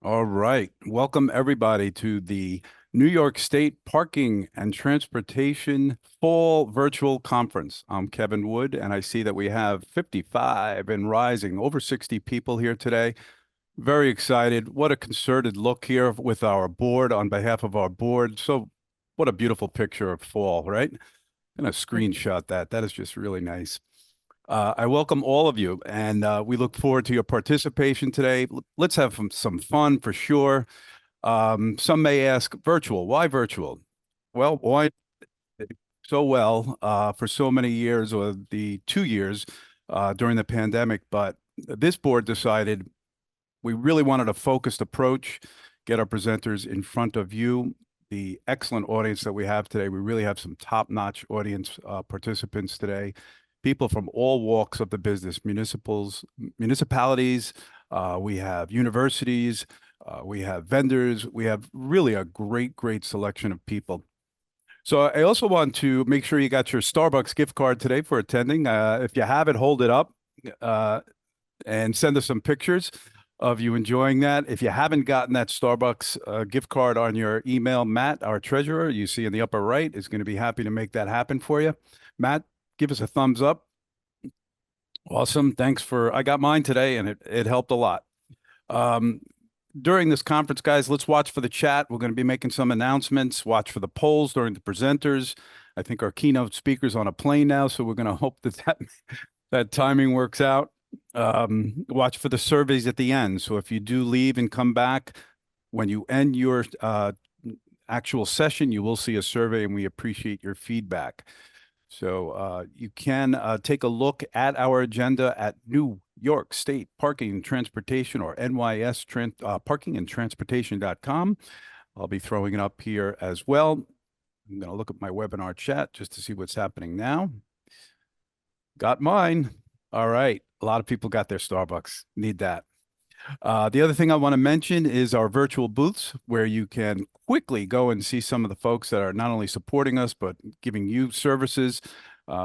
All right. Welcome, everybody, to the New York State Parking and Transportation Fall Virtual Conference. I'm Kevin Wood, and I see that we have 55 and rising, over 60 people here today. Very excited. What a concerted look here with our board on behalf of our board. So, what a beautiful picture of fall, right? And a screenshot that. That is just really nice. I welcome all of you, and we look forward to your participation today. Let's have some fun for sure. Some may ask, virtual, why virtual? Well, why so well for so many years, or the 2 years during the pandemic, but this board decided we really wanted a focused approach, get our presenters in front of you, the excellent audience that we have today. We really have some top-notch audience participants today, people from all walks of the business, municipalities, we have universities, we have vendors, we have really a great selection of people. So I also want to make sure you got your Starbucks gift card today for attending. If you have it, hold it up uh, and send us some pictures of you enjoying that. If you haven't gotten that Starbucks gift card on your email, Matt, our treasurer, you see in the upper right, is going to be happy to make that happen for you. Matt, give us a thumbs up. Awesome. Thanks I got mine today and it helped a lot. Um, During this conference, guys, let's watch for the chat. We're going to be making some announcements. Watch for the polls during the presenters. I think our keynote speaker's on a plane now, so we're going to hope that timing works out. Watch for the surveys at the end. So if you do leave and come back, when you end your actual session, you will see a survey, and we appreciate your feedback. So you can take a look at our agenda at New York State Parking and Transportation, or NYSPTA.com. I'll be throwing it up here as well. I'm going to look at my webinar chat just to see what's happening now. Got mine. All right. A lot of people got their Starbucks. Need that. The other thing I want to mention is our virtual booths, where you can quickly go and see some of the folks that are not only supporting us, but giving you services.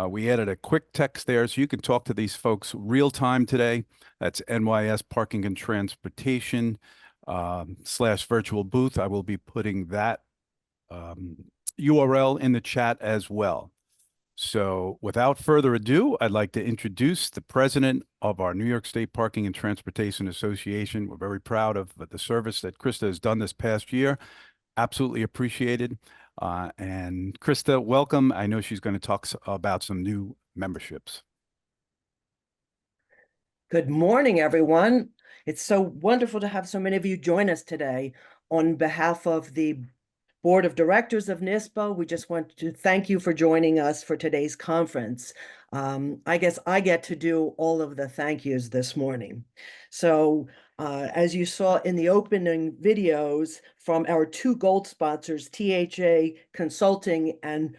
We added a quick text there, so you can talk to these folks real time today. That's NYS Parking and Transportation / virtual booth. I will be putting that URL in the chat as well. So without further ado, I'd like to introduce the president of our New York State Parking and Transportation Association. We're very proud of the service that Krista has done this past year. Absolutely appreciated. And Krista, welcome. I know she's going to talk about some new memberships. Good morning, everyone. It's so wonderful to have so many of you join us today. On behalf of the Board of Directors of NYSPTA, we just want to thank you for joining us for today's conference. I guess I get to do all of the thank yous this morning. So as you saw in the opening videos from our two gold sponsors, THA Consulting and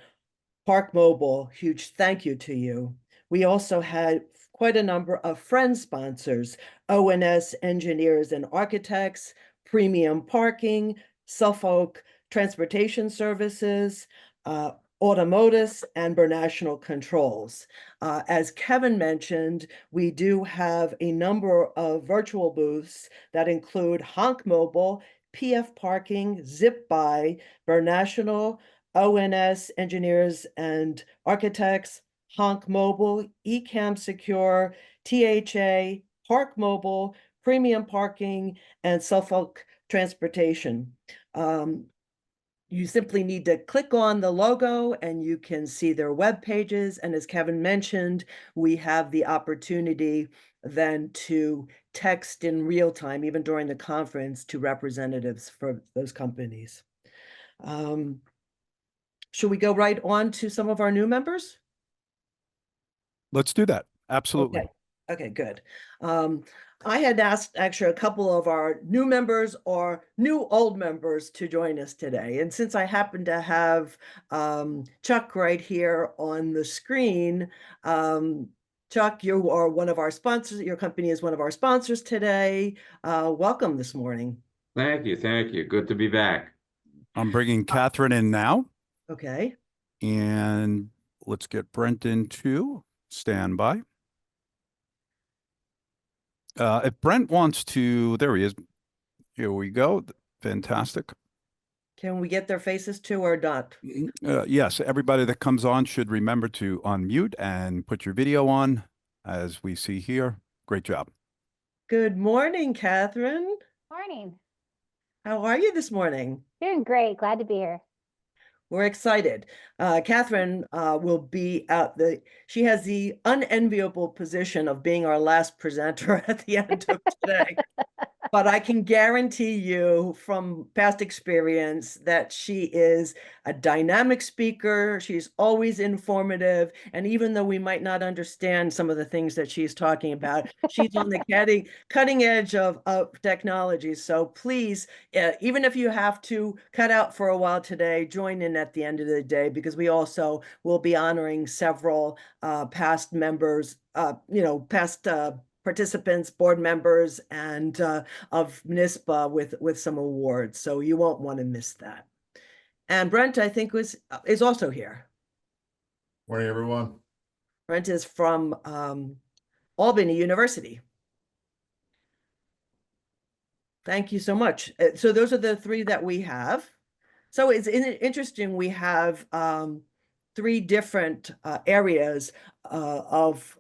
Park Mobile, huge thank you to you. We also had quite a number of friend sponsors: ONS Engineers and Architects, Premium Parking, Suffolk Transportation Services, Automotus, and Bernational Controls. As Kevin mentioned, we do have a number of virtual booths that include Honk Mobile, PF Parking, Zip By, Bernational, ONS Engineers and Architects, Honk Mobile, Ecamm Secure, THA, Park Mobile, Premium Parking, and Suffolk Transportation. You simply need to click on the logo and you can see their web pages. And as Kevin mentioned, we have the opportunity then to text in real time, even during the conference, to representatives for those companies. Should we go right on to some of our new members? Let's do that. Absolutely. Okay, good. I had asked actually a couple of our new members or new old members to join us today. And since I happen to have Chuck right here on the screen, Chuck, you are one of our sponsors. Your company is one of our sponsors today. Welcome this morning. Thank you. Thank you. Good to be back. I'm bringing Catherine in now. Okay. And let's get Brent in too. Stand by. If Brent wants to, there he is. Here we go. Fantastic. Can we get their faces too or not? Yes, everybody that comes on should remember to unmute and put your video on, as we see here. Great job. Good morning, Catherine. Morning. How are you this morning? Doing great. Glad to be here. We're excited. Catherine will be she has the unenviable position of being our last presenter at the end of today. But I can guarantee you from past experience that she is a dynamic speaker. She's always informative. And even though we might not understand some of the things that she's talking about, she's on the cutting edge of technology. So please, even if you have to cut out for a while today, join in at the end of the day, because we also will be honoring several past members, past participants, board members, and of NYSPTA with some awards. So you won't want to miss that. And Brent, I think, is also here. Morning, everyone. Brent is from Albany University. Thank you so much. So those are the three that we have. So it's interesting. We have three different areas of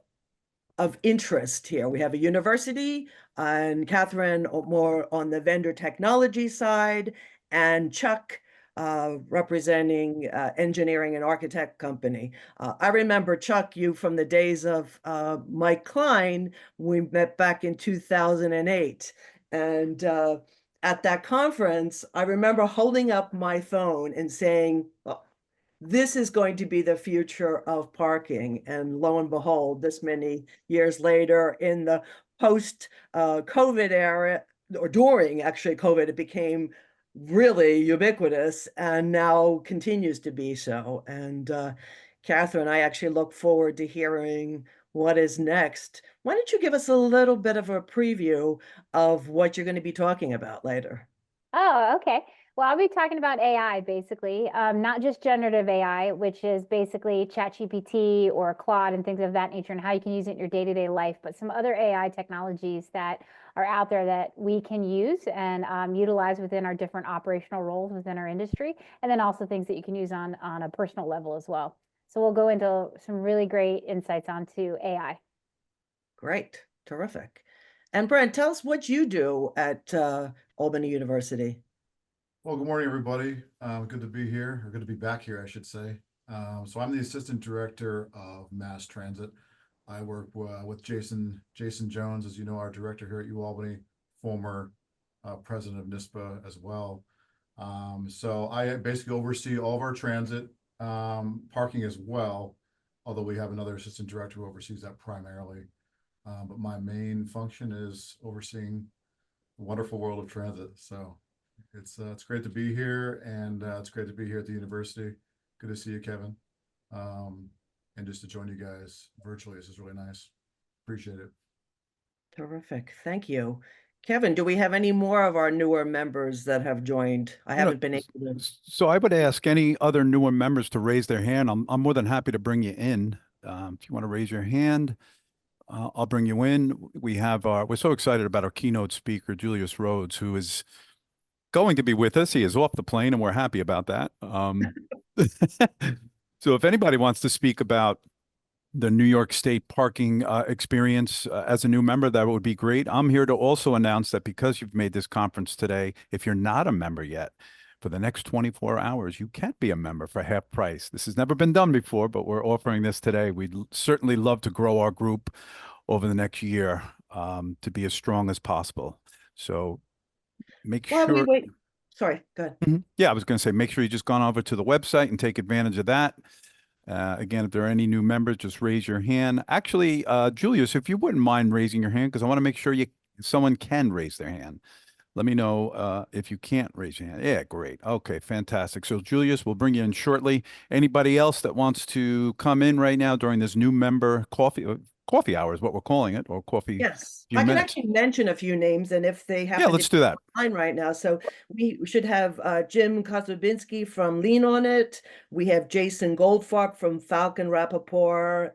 interest here. We have a university, and Catherine more on the vendor technology side, and Chuck representing engineering and architect company. I remember, Chuck, you from the days of Mike Klein. We met back in 2008. And at that conference, I remember holding up my phone and saying, oh, this is going to be the future of parking. And lo and behold, this many years later, in the post-COVID era, or during actually COVID, it became really ubiquitous and now continues to be so. And Catherine, I actually look forward to hearing what is next. Why don't you give us a little bit of a preview of what you're going to be talking about later? Oh, okay. Well, I'll be talking about AI basically, not just generative AI, which is basically ChatGPT or Claude and things of that nature, and how you can use it in your day-to-day life, but some other AI technologies that are out there that we can use and utilize within our different operational roles within our industry, and then also things that you can use on a personal level as well. So we'll go into some really great insights onto AI. Great, terrific. And Brent, tell us what you do at Albany University. Well, good morning, everybody. Good to be here, or good to be back here, I should say. So I'm the Assistant Director of Mass Transit. I work with Jason Jones, as you know, our director here at UAlbany, former president of NYSPTA as well. So I basically oversee all of our transit, parking as well, although we have another assistant director who oversees that primarily. But my main function is overseeing the wonderful world of transit. So it's great to be here, and it's great to be here at the university. Good to see you, Kevin. And just to join you guys virtually, this is really nice. Appreciate it. Terrific, thank you. Kevin, do we have any more of our newer members that have joined? I haven't been able to. So I would ask any other newer members to raise their hand. I'm more than happy to bring you in. If you want to raise your hand, I'll bring you in. We're so excited about our keynote speaker, Julius Rhodes, who is going to be with us. He is off the plane, and we're happy about that. So if anybody wants to speak about the New York State parking experience as a new member, that would be great. I'm here to also announce that because you've made this conference today, if you're not a member yet, for the next 24 hours, you can't be a member for half price. This has never been done before, but we're offering this today. We'd certainly love to grow our group over the next year to be as strong as possible. So make sure. Wait. Sorry, go ahead. Yeah, I was going to say, make sure you just gone over to the website and take advantage of that. Again, if there are any new members, just raise your hand. Actually, Julius, if you wouldn't mind raising your hand, because I want to make sure someone can raise their hand. Let me know if you can't raise your hand. Yeah, great. Okay, fantastic. So Julius, we'll bring you in shortly. Anybody else that wants to come in right now during this new member coffee hour is what we're calling it, or coffee. Yes, I can actually mention a few names, and if they happen let's do that. Online right now. So we should have Jim Kozubinski from Lean On It. We have Jason Goldfarb from Falcon Rappaport,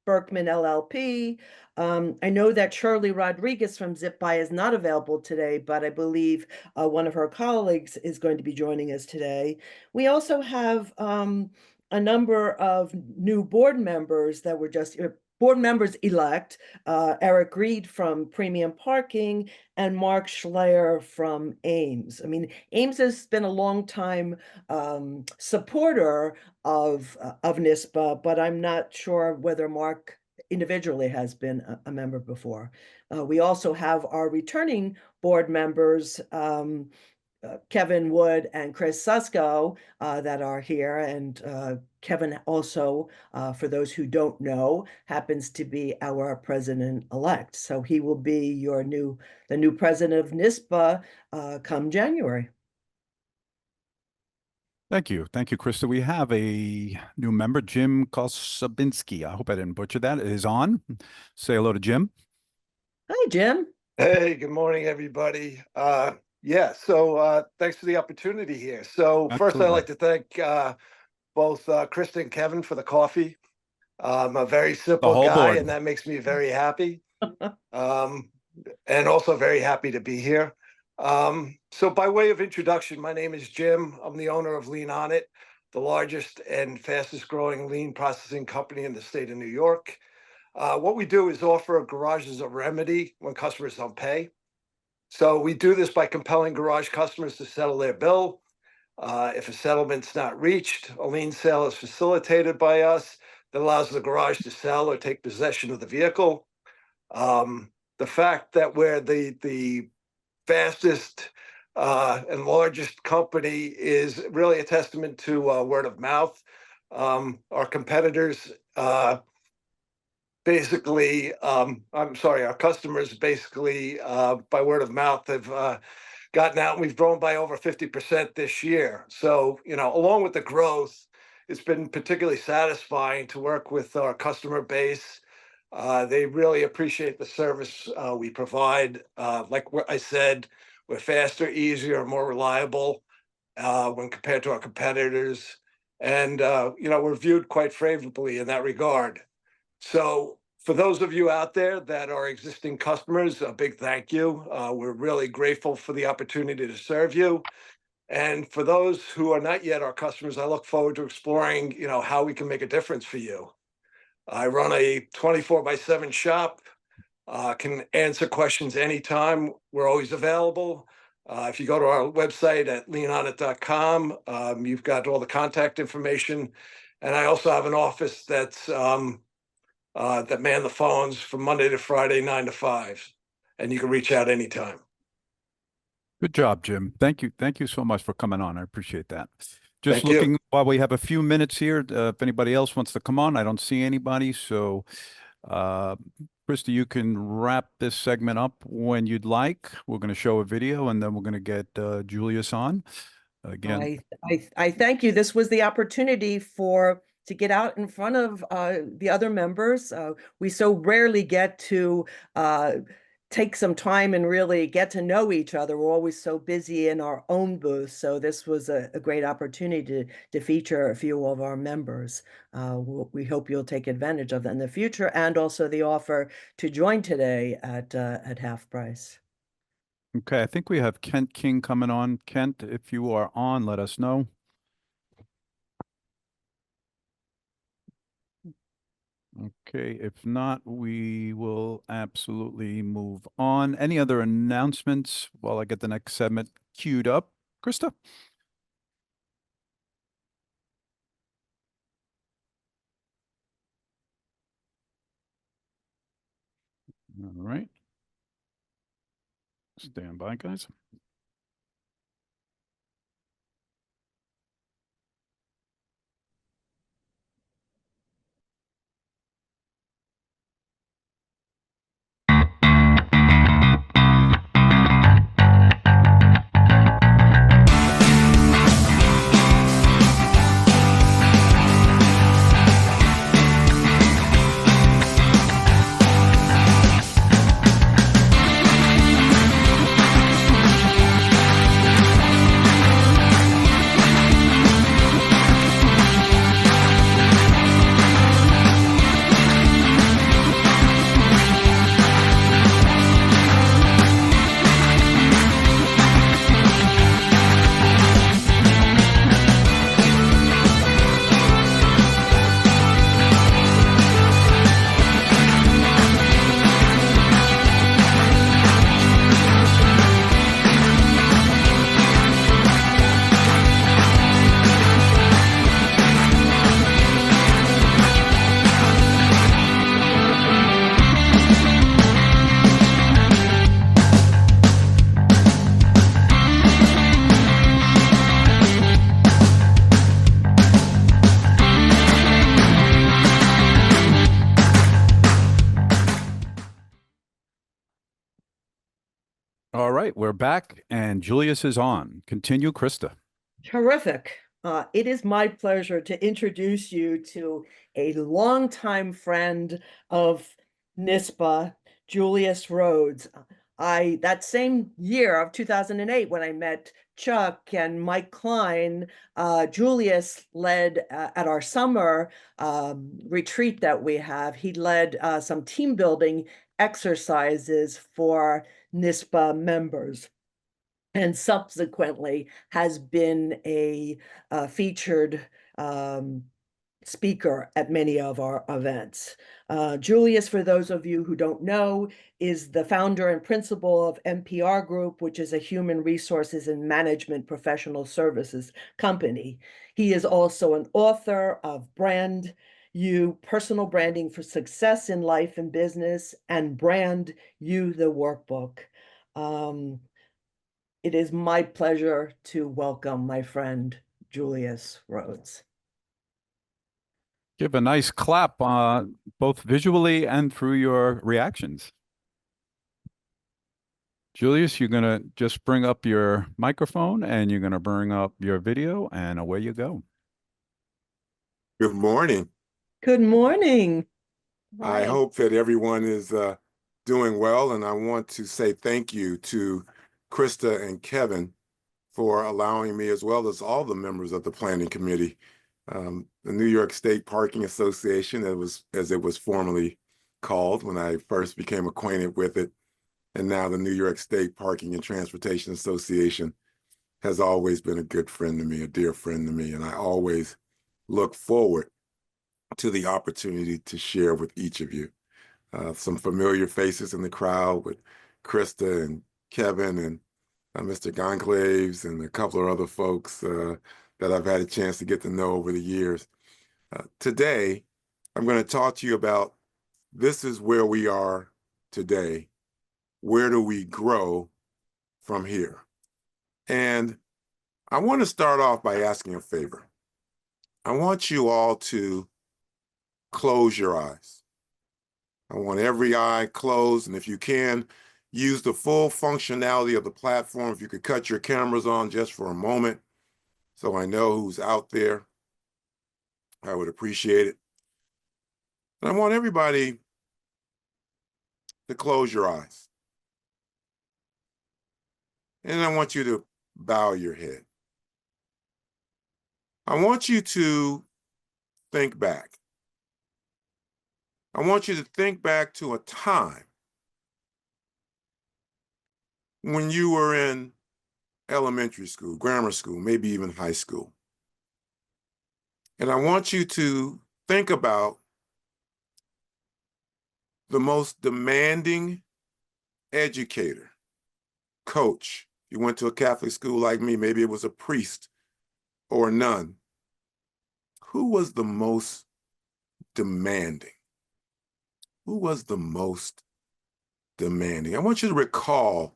Berkman LLP. I know that Shirley Rodriguez from ZipBuy is not available today, but I believe one of her colleagues is going to be joining us today. We also have a number of new board members that were just board members elect, Eric Reed from Premium Parking and Mark Schleyer from Ames. I mean, Ames has been a long time supporter of NYSPA, but I'm not sure whether Mark individually has been a member before. We also have our returning board members, Kevin Wood and Chris Susko, that are here. And Kevin also, for those who don't know, happens to be our president-elect. So he will be the new president of NYSPA come January. Thank you. Thank you, Krista. We have a new member, Jim Kosabinski. I hope I didn't butcher that. Is on. Say hello to Jim. Hi, Jim. Hey, good morning, everybody. Thanks for the opportunity here. So first, I'd Absolutely. like to thank both Krista and Kevin for the coffee. I'm a very simple whole guy, board. and that makes me very happy. And also very happy to be here. So by way of introduction, my name is Jim. I'm the owner of Lean On It, the largest and fastest growing lean processing company in the state of New York. What we do is offer a garage as a remedy when customers don't pay. So we do this by compelling garage customers to settle their bill. If a settlement's not reached, a lien sale is facilitated by us that allows the garage to sell or take possession of the vehicle. The fact that we're the fastest and largest company is really a testament to word of mouth. Our competitors our customers basically by word of mouth have gotten out, and we've grown by over 50% this year. So, along with the growth, it's been particularly satisfying to work with our customer base. They really appreciate the service we provide. Like what I said, we're faster, easier, more reliable when compared to our competitors. And, we're viewed quite favorably in that regard. So for those of you out there that are existing customers, a big thank you. We're really grateful for the opportunity to serve you. And for those who are not yet our customers, I look forward to exploring, how we can make a difference for you. I run a 24/7 shop, can answer questions anytime. We're always available. If you go to our website at leanonit.com, you've got all the contact information. And I also have an office that's that man the phones from Monday to Friday, 9 to 5. And you can reach out anytime. Good job, Jim. Thank you. Thank you so much for coming on. I appreciate that. Just Thank you. looking while we have a few minutes here, if anybody else wants to come on, I don't see anybody. So, Krista, you can wrap this segment up when you'd like. We're going to show a video and then we're going to get Julius on again. I thank you. This was the opportunity to get out in front of the other members. We so rarely get to take some time and really get to know each other. We're always so busy in our own booth. So this was a great opportunity to feature a few of our members. We hope you'll take advantage of that in the future, and also the offer to join today at half price. Okay, I think we have Kent King coming on. Kent, if you are on, let us know. Okay, if not, we will absolutely move on. Any other announcements while I get the next segment queued up? Krista? All right. Stand by, guys. right, we're back and Julius is on. Continue, Krista. Terrific. It is my pleasure to introduce you to a longtime friend of NYSPA, Julius Rhodes. That same year of 2008, when I met Chuck and Mike Klein, Julius led at our summer retreat that we have. He led some team building exercises for NYSPA members, and subsequently has been a featured speaker at many of our events. Julius, for those of you who don't know, is the founder and principal of NPR Group, which is a human resources and management professional services company. He is also an author of Brand You, Personal Branding for Success in Life and Business, and Brand You, the Workbook. It is my pleasure to welcome my friend, Julius Rhodes. Give a nice clap, both visually and through your reactions. Julius, you're going to just bring up your microphone and you're going to bring up your video, and away you go. Good morning. Good morning. I hope that everyone is doing well, and I want to say thank you to Krista and Kevin for allowing me, as well as all the members of the Planning Committee, the New York State Parking Association, as it was formerly called when I first became acquainted with it, and now the New York State Parking and Transportation Association, has always been a good friend to me, a dear friend to me, and I always look forward to the opportunity to share with each of you. Some familiar faces in the crowd with Krista and Kevin and Mr. Gonclaves and a couple of other folks that I've had a chance to get to know over the years. Today, I'm going to talk to you about this is where we are today. Where do we grow from here? And I want to start off by asking a favor. I want you all to close your eyes. I want every eye closed, and if you can, use the full functionality of the platform. If you could cut your cameras on just for a moment so I know who's out there, I would appreciate it. And I want everybody to close your eyes. And I want you to bow your head. I want you to think back. I want you to think back to a time when you were in elementary school, grammar school, maybe even high school. And I want you to think about the most demanding educator, coach. You went to a Catholic school like me, maybe it was a priest or a nun. Who was the most demanding? Who was the most demanding? I want you to recall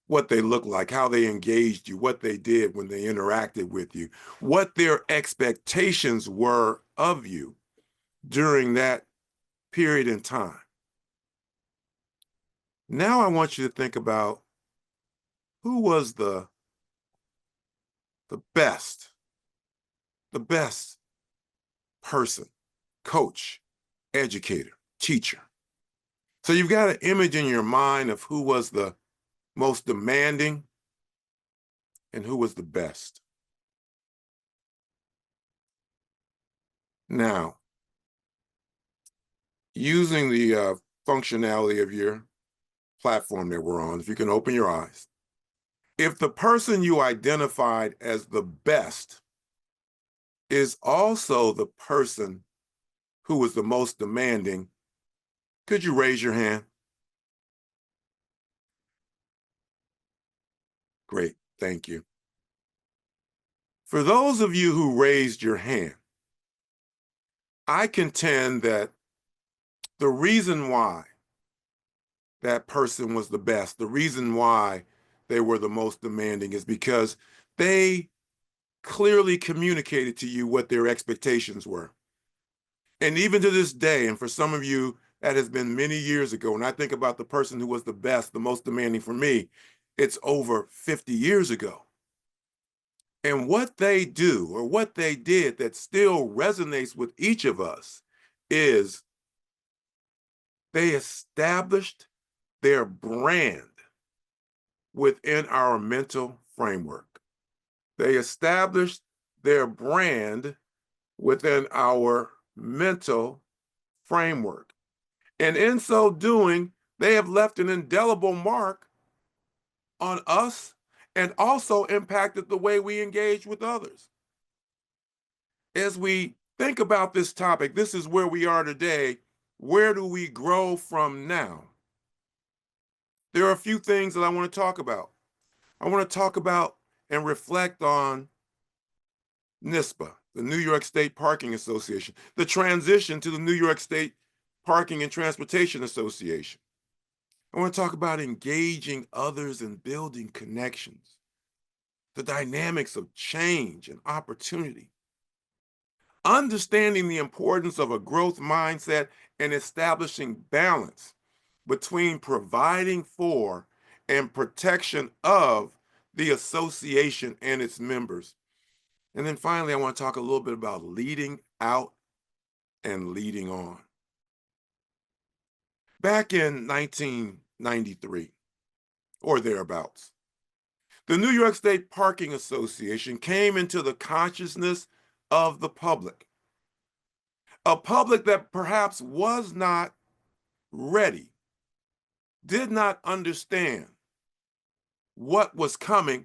what they looked like, how they engaged you, what they did when they interacted with you, what their expectations were of you during that period in time. Now I want you to think about who was the best person, coach, educator, teacher. So you've got an image in your mind of who was the most demanding and who was the best. Now, using the functionality of your platform that we're on, if you can open your eyes, if the person you identified as the best is also the person who was the most demanding, could you raise your hand? Great, thank you. For those of you who raised your hand, I contend that the reason why that person was the best, the reason why they were the most demanding is because they clearly communicated to you what their expectations were. And even to this day, and for some of you, that has been many years ago, and I think about the person who was the best, the most demanding for me, It's over 50 years ago. And what they do or what they did that still resonates with each of us is they established their brand within our mental framework. They established their brand within our mental framework. And in so doing, they have left an indelible mark on us and also impacted the way we engage with others. As we think about this topic, this is where we are today. Where do we grow from now? There are a few things that I want to talk about. I want to talk about and reflect on NYSPTA, the New York State Parking Association, the transition to the New York State Parking and Transportation Association. I want to talk about engaging others and building connections, the dynamics of change and opportunity, understanding the importance of a growth mindset and establishing balance between providing for and protection of the association and its members. And then finally, I want to talk a little bit about leading out and leading on. Back in 1993 or thereabouts, the New York State Parking Association came into the consciousness of the public, a public that perhaps was not ready, did not understand what was coming,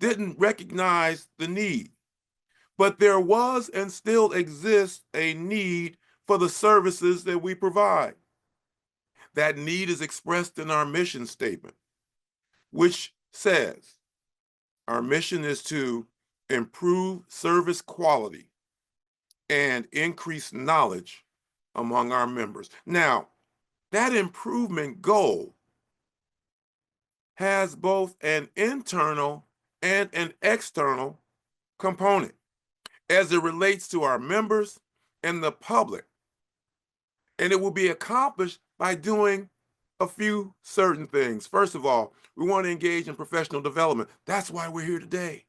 didn't recognize the need. But there was and still exists a need for the services that we provide. That need is expressed in our mission statement, which says our mission is to improve service quality and increase knowledge among our members. Now, that improvement goal has both an internal and an external component as it relates to our members and the public. And it will be accomplished by doing a few certain things. First of all, we want to engage in professional development. That's why we're here today.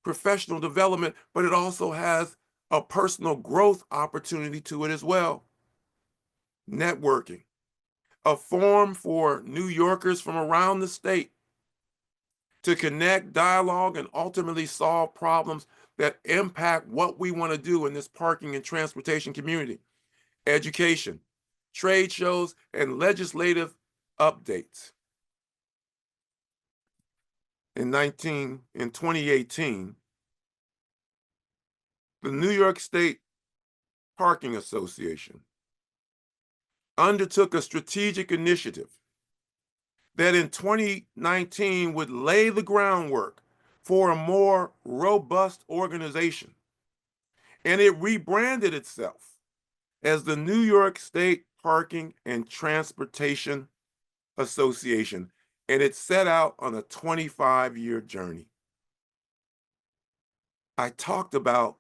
Professional development, but it also has a personal growth opportunity to it as well. Networking, a forum for New Yorkers from around the state to connect, dialogue, and ultimately solve problems that impact what we want to do in this parking and transportation community. Education, trade shows, and legislative updates. In 2018, the New York State Parking Association undertook a strategic initiative that in 2019 would lay the groundwork for a more robust organization. And it rebranded itself as the New York State Parking and Transportation Association, and it set out on a 25-year journey. I talked about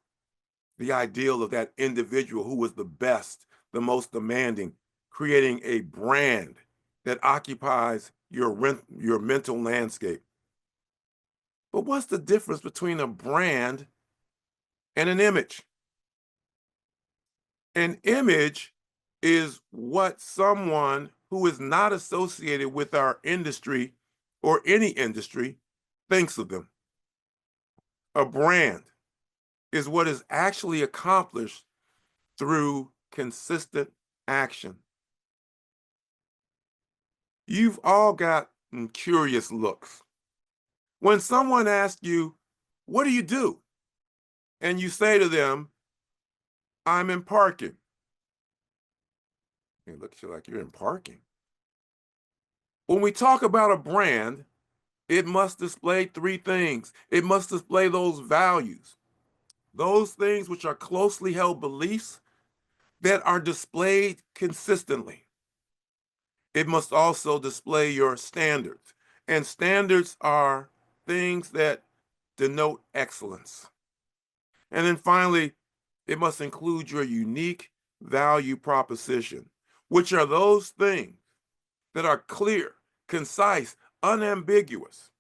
the ideal of that individual who was the best, the most demanding, creating a brand that occupies your mental landscape. But what's the difference between a brand and an image? An image is what someone who is not associated with our industry or any industry thinks of them. A brand is what is actually accomplished through consistent action. You've all got curious looks. When someone asks you, what do you do? And you say to them, I'm in parking. It looks like you're in parking. When we talk about a brand, it must display three things. It must display those values, those things which are closely held beliefs that are displayed consistently. It must also display your standards. And standards are things that denote excellence. And then finally, it must include your unique value proposition, which are those things that are clear, concise, unambiguous,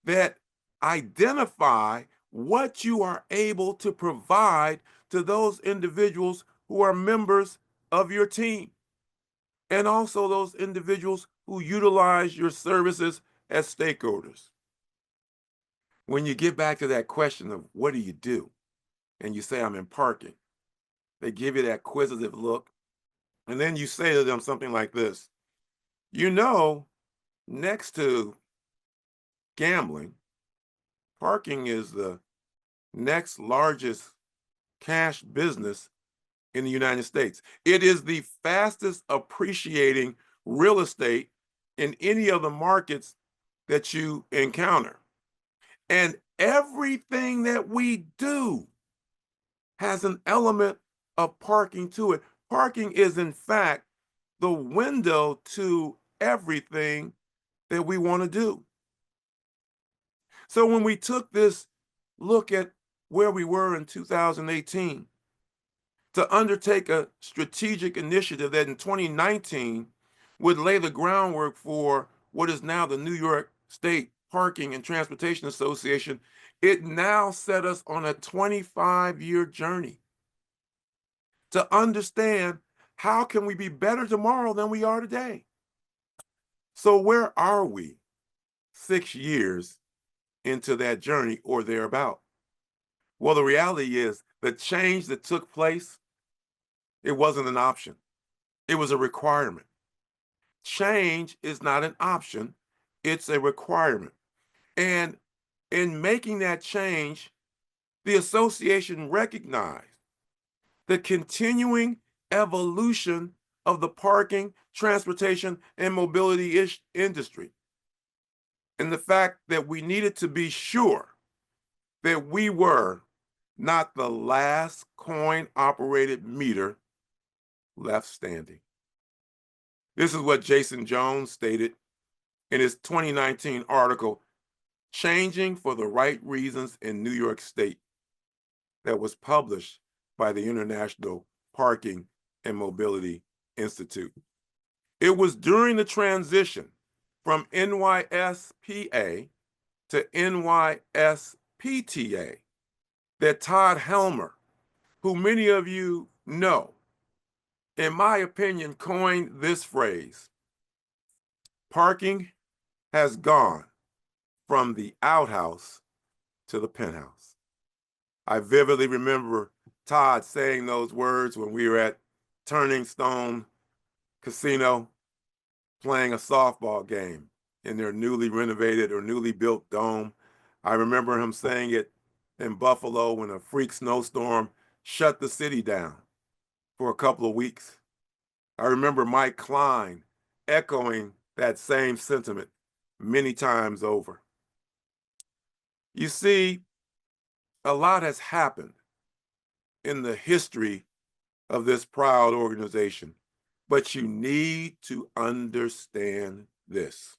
that identify what you are able to provide to those individuals who are members of your team, and also those individuals who utilize your services as stakeholders. When you get back to that question of what do you do, and you say, I'm in parking, they give you that quizzitive look, and then you say to them something like this, you know, next to gambling, parking is the next largest cash business in the United States. It is the fastest appreciating real estate in any of the markets that you encounter. And everything that we do has an element of parking to it. Parking is, in fact, the window to everything that we want to do. So when we took this look at where we were in 2018, to undertake a strategic initiative that in 2019 would lay the groundwork for what is now the New York State Parking and Transportation Association, it now set us on a 25-year journey to understand how can we be better tomorrow than we are today. So where are we 6 years into that journey or thereabout? Well, the reality is the change that took place, it wasn't an option. It was a requirement. Change is not an option. It's a requirement. And in making that change, the association recognized the continuing evolution of the parking, transportation, and mobility industry, and the fact that we needed to be sure that we were not the last coin-operated meter left standing. This is what Jason Jones stated in his 2019 article, Changing for the Right Reasons in New York State, that was published by the International Parking and Mobility Institute. It was during the transition from NYSPTA to NYSPTA that Todd Helmer, who many of you know, in my opinion, coined this phrase, parking has gone from the outhouse to the penthouse. I vividly remember Todd saying those words when we were at Turning Stone Casino playing a softball game in their newly renovated or newly built dome. I remember him saying it in Buffalo when a freak snowstorm shut the city down for a couple of weeks. I remember Mike Klein echoing that same sentiment many times over. You see, a lot has happened in the history of this proud organization, but you need to understand this.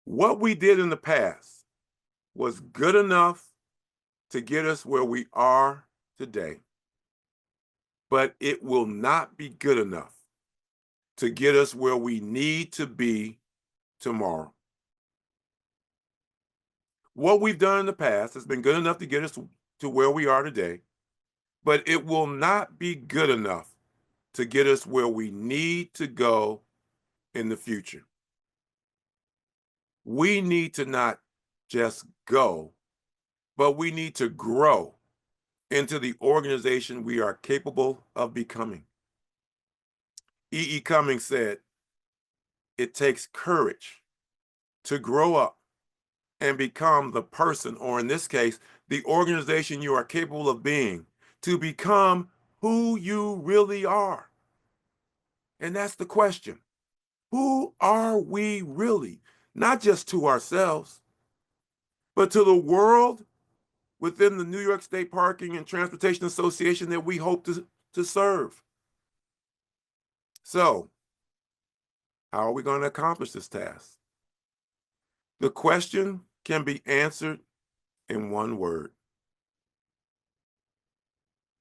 What we did in the past was good enough to get us where we are today, but it will not be good enough to get us where we need to be tomorrow. What we've done in the past has been good enough to get us to where we are today, but it will not be good enough to get us where we need to go in the future. We need to not just go, but we need to grow into the organization we are capable of becoming. E.E. Cummings said, it takes courage to grow up and become the person, or in this case, the organization you are capable of being, to become who you really are. And that's the question. Who are we really? Not just to ourselves, but to the world within the New York State Parking and Transportation Association that we hope to serve. So, how are we going to accomplish this task? The question can be answered in one word: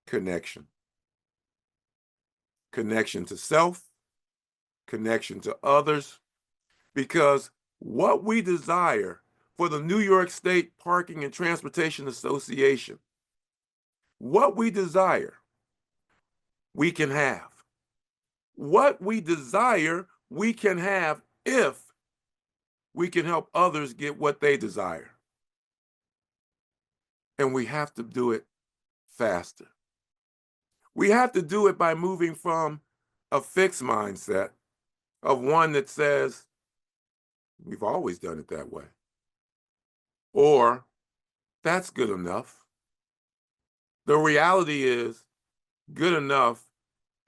connection. Connection to self, connection to others, because what we desire for the New York State Parking and Transportation Association, what we desire, we can have. What we desire, we can have if we can help others get what they desire. And we have to do it faster. We have to do it by moving from a fixed mindset of one that says, we've always done it that way, or that's good enough. The reality is, good enough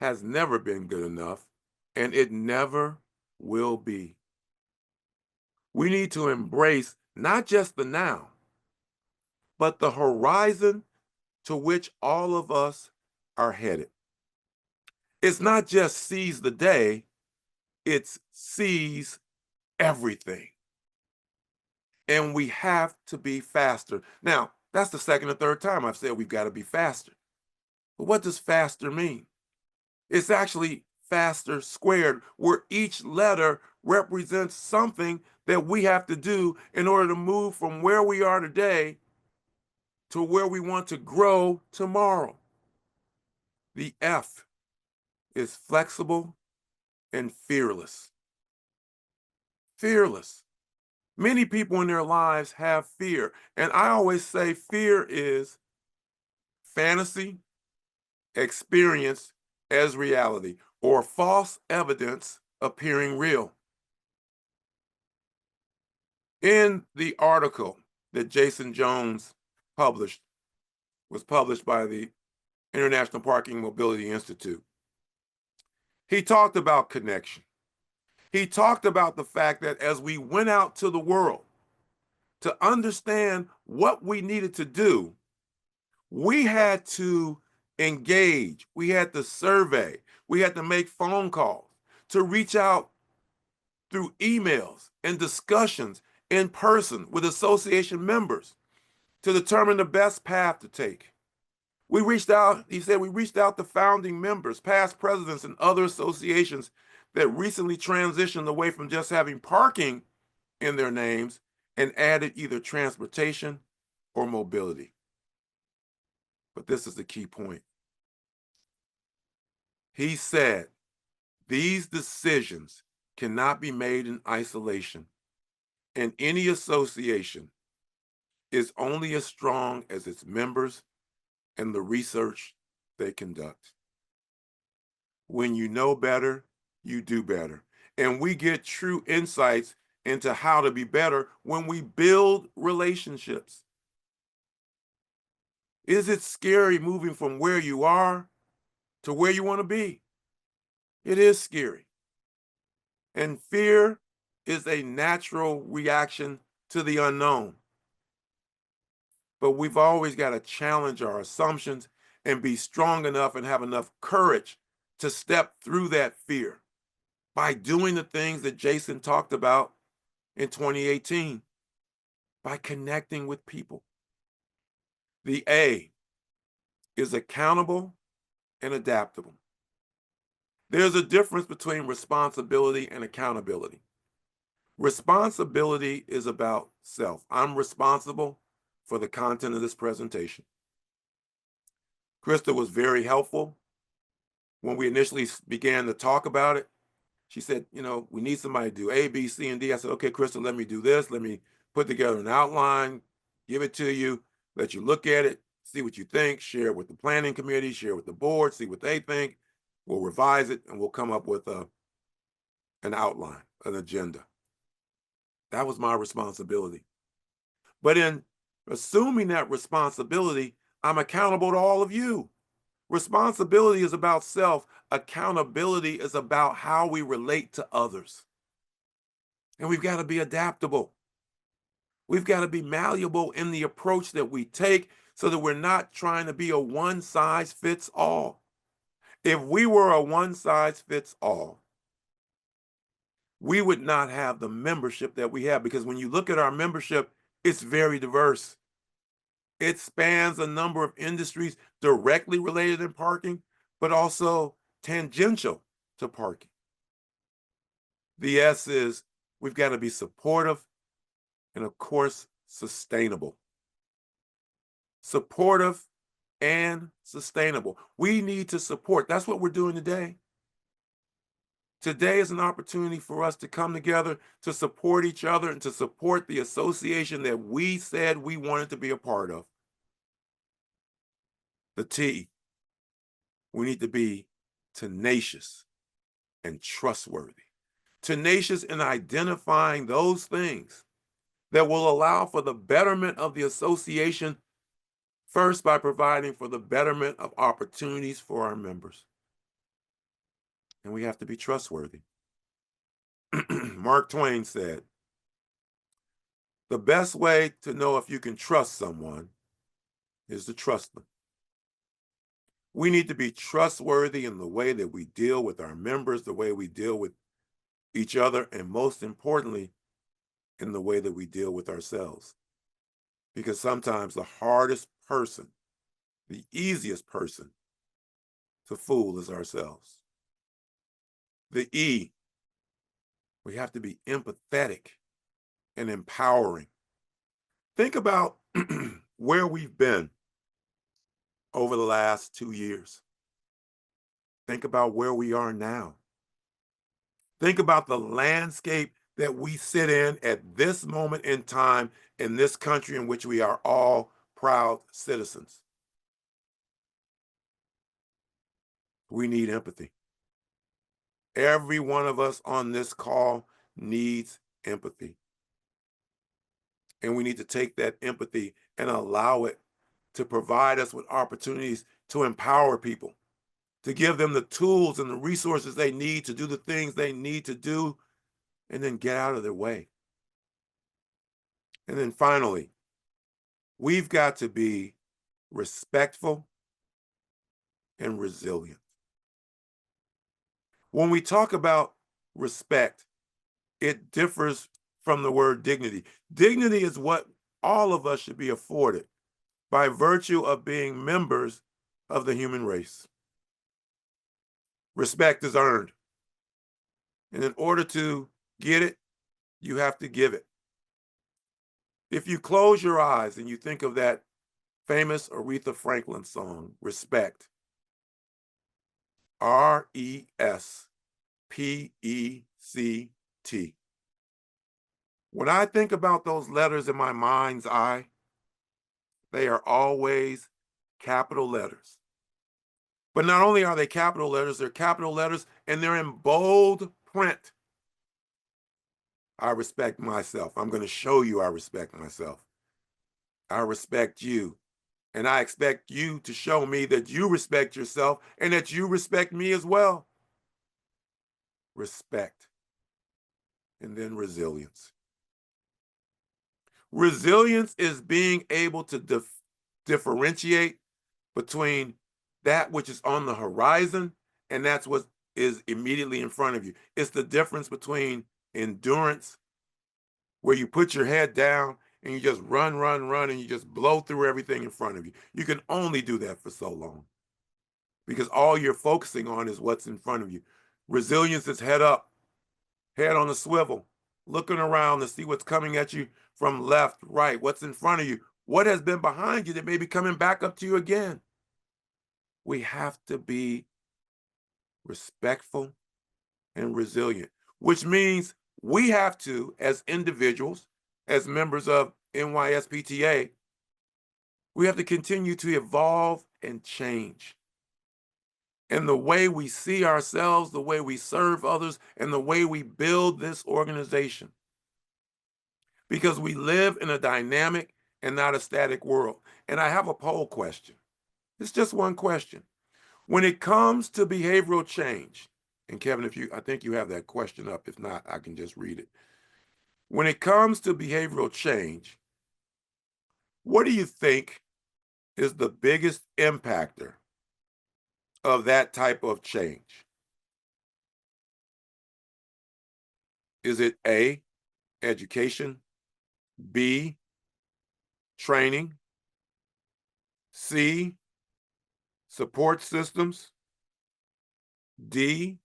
has never been good enough, and it never will be. We need to embrace not just the now, but the horizon to which all of us are headed. It's not just seize the day, it's seize everything. And we have to be faster. Now, that's the second or third time I've said we've got to be faster. But what does faster mean? It's actually faster squared, where each letter represents something that we have to do in order to move from where we are today to where we want to grow tomorrow. The F is flexible and fearless. Fearless. Many people in their lives have fear. And I always say fear is fantasy experienced as reality, or false evidence appearing real. In the article that Jason Jones was published by the International Parking Mobility Institute, he talked about connection. He talked about the fact that as we went out to the world to understand what we needed to do, we had to engage, we had to survey, we had to make phone calls, to reach out through emails and discussions in person with association members to determine the best path to take. We reached out, he said, we reached out to founding members, past presidents, and other associations that recently transitioned away from just having parking in their names and added either transportation or mobility. But this is the key point. He said, these decisions cannot be made in isolation, and any association is only as strong as its members and the research they conduct. When you know better, you do better. And we get true insights into how to be better when we build relationships. Is it scary moving from where you are to where you want to be? It is scary. And fear is a natural reaction to the unknown. But we've always got to challenge our assumptions and be strong enough and have enough courage to step through that fear by doing the things that Jason talked about in 2018, by connecting with people. The A is accountable and adaptable. There's a difference between responsibility and accountability. Responsibility is about self. I'm responsible for the content of this presentation. Krista was very helpful when we initially began to talk about it. She said, we need somebody to do A, B, C, and D. I said, okay, Krista, let me do this. Let me put together an outline, give it to you, let you look at it, see what you think, share it with the planning committee, share it with the board, see what they think. We'll revise it, and we'll come up with an outline, an agenda. That was my responsibility. But in assuming that responsibility, I'm accountable to all of you. Responsibility is about self. Accountability is about how we relate to others. And we've got to be adaptable. We've got to be malleable in the approach that we take so that we're not trying to be a one-size-fits-all. If we were a one-size-fits-all, we would not have the membership that we have, because when you look at our membership, it's very diverse. It spans a number of industries directly related in parking, but also tangential to parking. The S is We've got to be supportive and, of course, sustainable. Supportive and sustainable. We need to support. That's what we're doing today. Today is an opportunity for us to come together to support each other and to support the association that we said we wanted to be a part of. The T, we need to be tenacious and trustworthy. Tenacious in identifying those things that will allow for the betterment of the association, first by providing for the betterment of opportunities for our members. And we have to be trustworthy. Mark Twain said, the best way to know if you can trust someone is to trust them. We need to be trustworthy in the way that we deal with our members, the way we deal with each other, and most importantly, in the way that we deal with ourselves. Because sometimes the hardest person, the easiest person to fool is ourselves. The E, we have to be empathetic and empowering. Think about where we've been over the last 2 years. Think about where we are now. Think about the landscape that we sit in at this moment in time in this country in which we are all proud citizens. We need empathy. Every one of us on this call needs empathy. And we need to take that empathy and allow it to provide us with opportunities to empower people, to give them the tools and the resources they need to do the things they need to do, and then get out of their way. And then finally, we've got to be respectful and resilient. When we talk about respect, it differs from the word dignity. Dignity is what all of us should be afforded by virtue of being members of the human race. Respect is earned. And in order to get it, you have to give it. If you close your eyes and you think of that famous Aretha Franklin song, Respect, RESPECT. When I think about those letters in my mind's eye, they are always capital letters. But not only are they capital letters, they're capital letters and they're in bold print. I respect myself. I'm going to show you I respect myself. I respect you. And I expect you to show me that you respect yourself and that you respect me as well. Respect. And then resilience. Resilience is being able to differentiate between that which is on the horizon and that's what is immediately in front of you. It's the difference between endurance, where you put your head down and you just run, and you just blow through everything in front of you. You can only do that for so long because all you're focusing on is what's in front of you. Resilience is head up, head on a swivel, looking around to see what's coming at you from left, right, what's in front of you, what has been behind you that may be coming back up to you again. We have to be respectful and resilient, which means we have to, as individuals, as members of NYSPTA, we have to continue to evolve and change. And the way we see ourselves, the way we serve others, and the way we build this organization. Because we live in a dynamic and not a static world. And I have a poll question. It's just one question. When it comes to behavioral change, and Kevin, I think you have that question up. If not, I can just read it. When it comes to behavioral change, what do you think is the biggest impactor of that type of change? Is it A, education, B, training, C, support systems, D,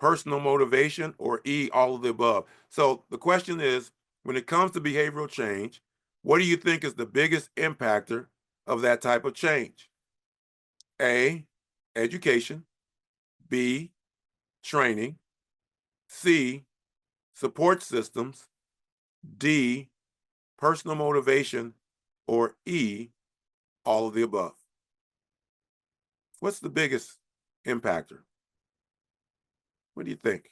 personal motivation, or E, all of the above? So the question is, when it comes to behavioral change, what do you think is the biggest impactor of that type of change? A, education. B, training. C, support systems. D, personal motivation. Or E, all of the above. What's the biggest impactor? What do you think?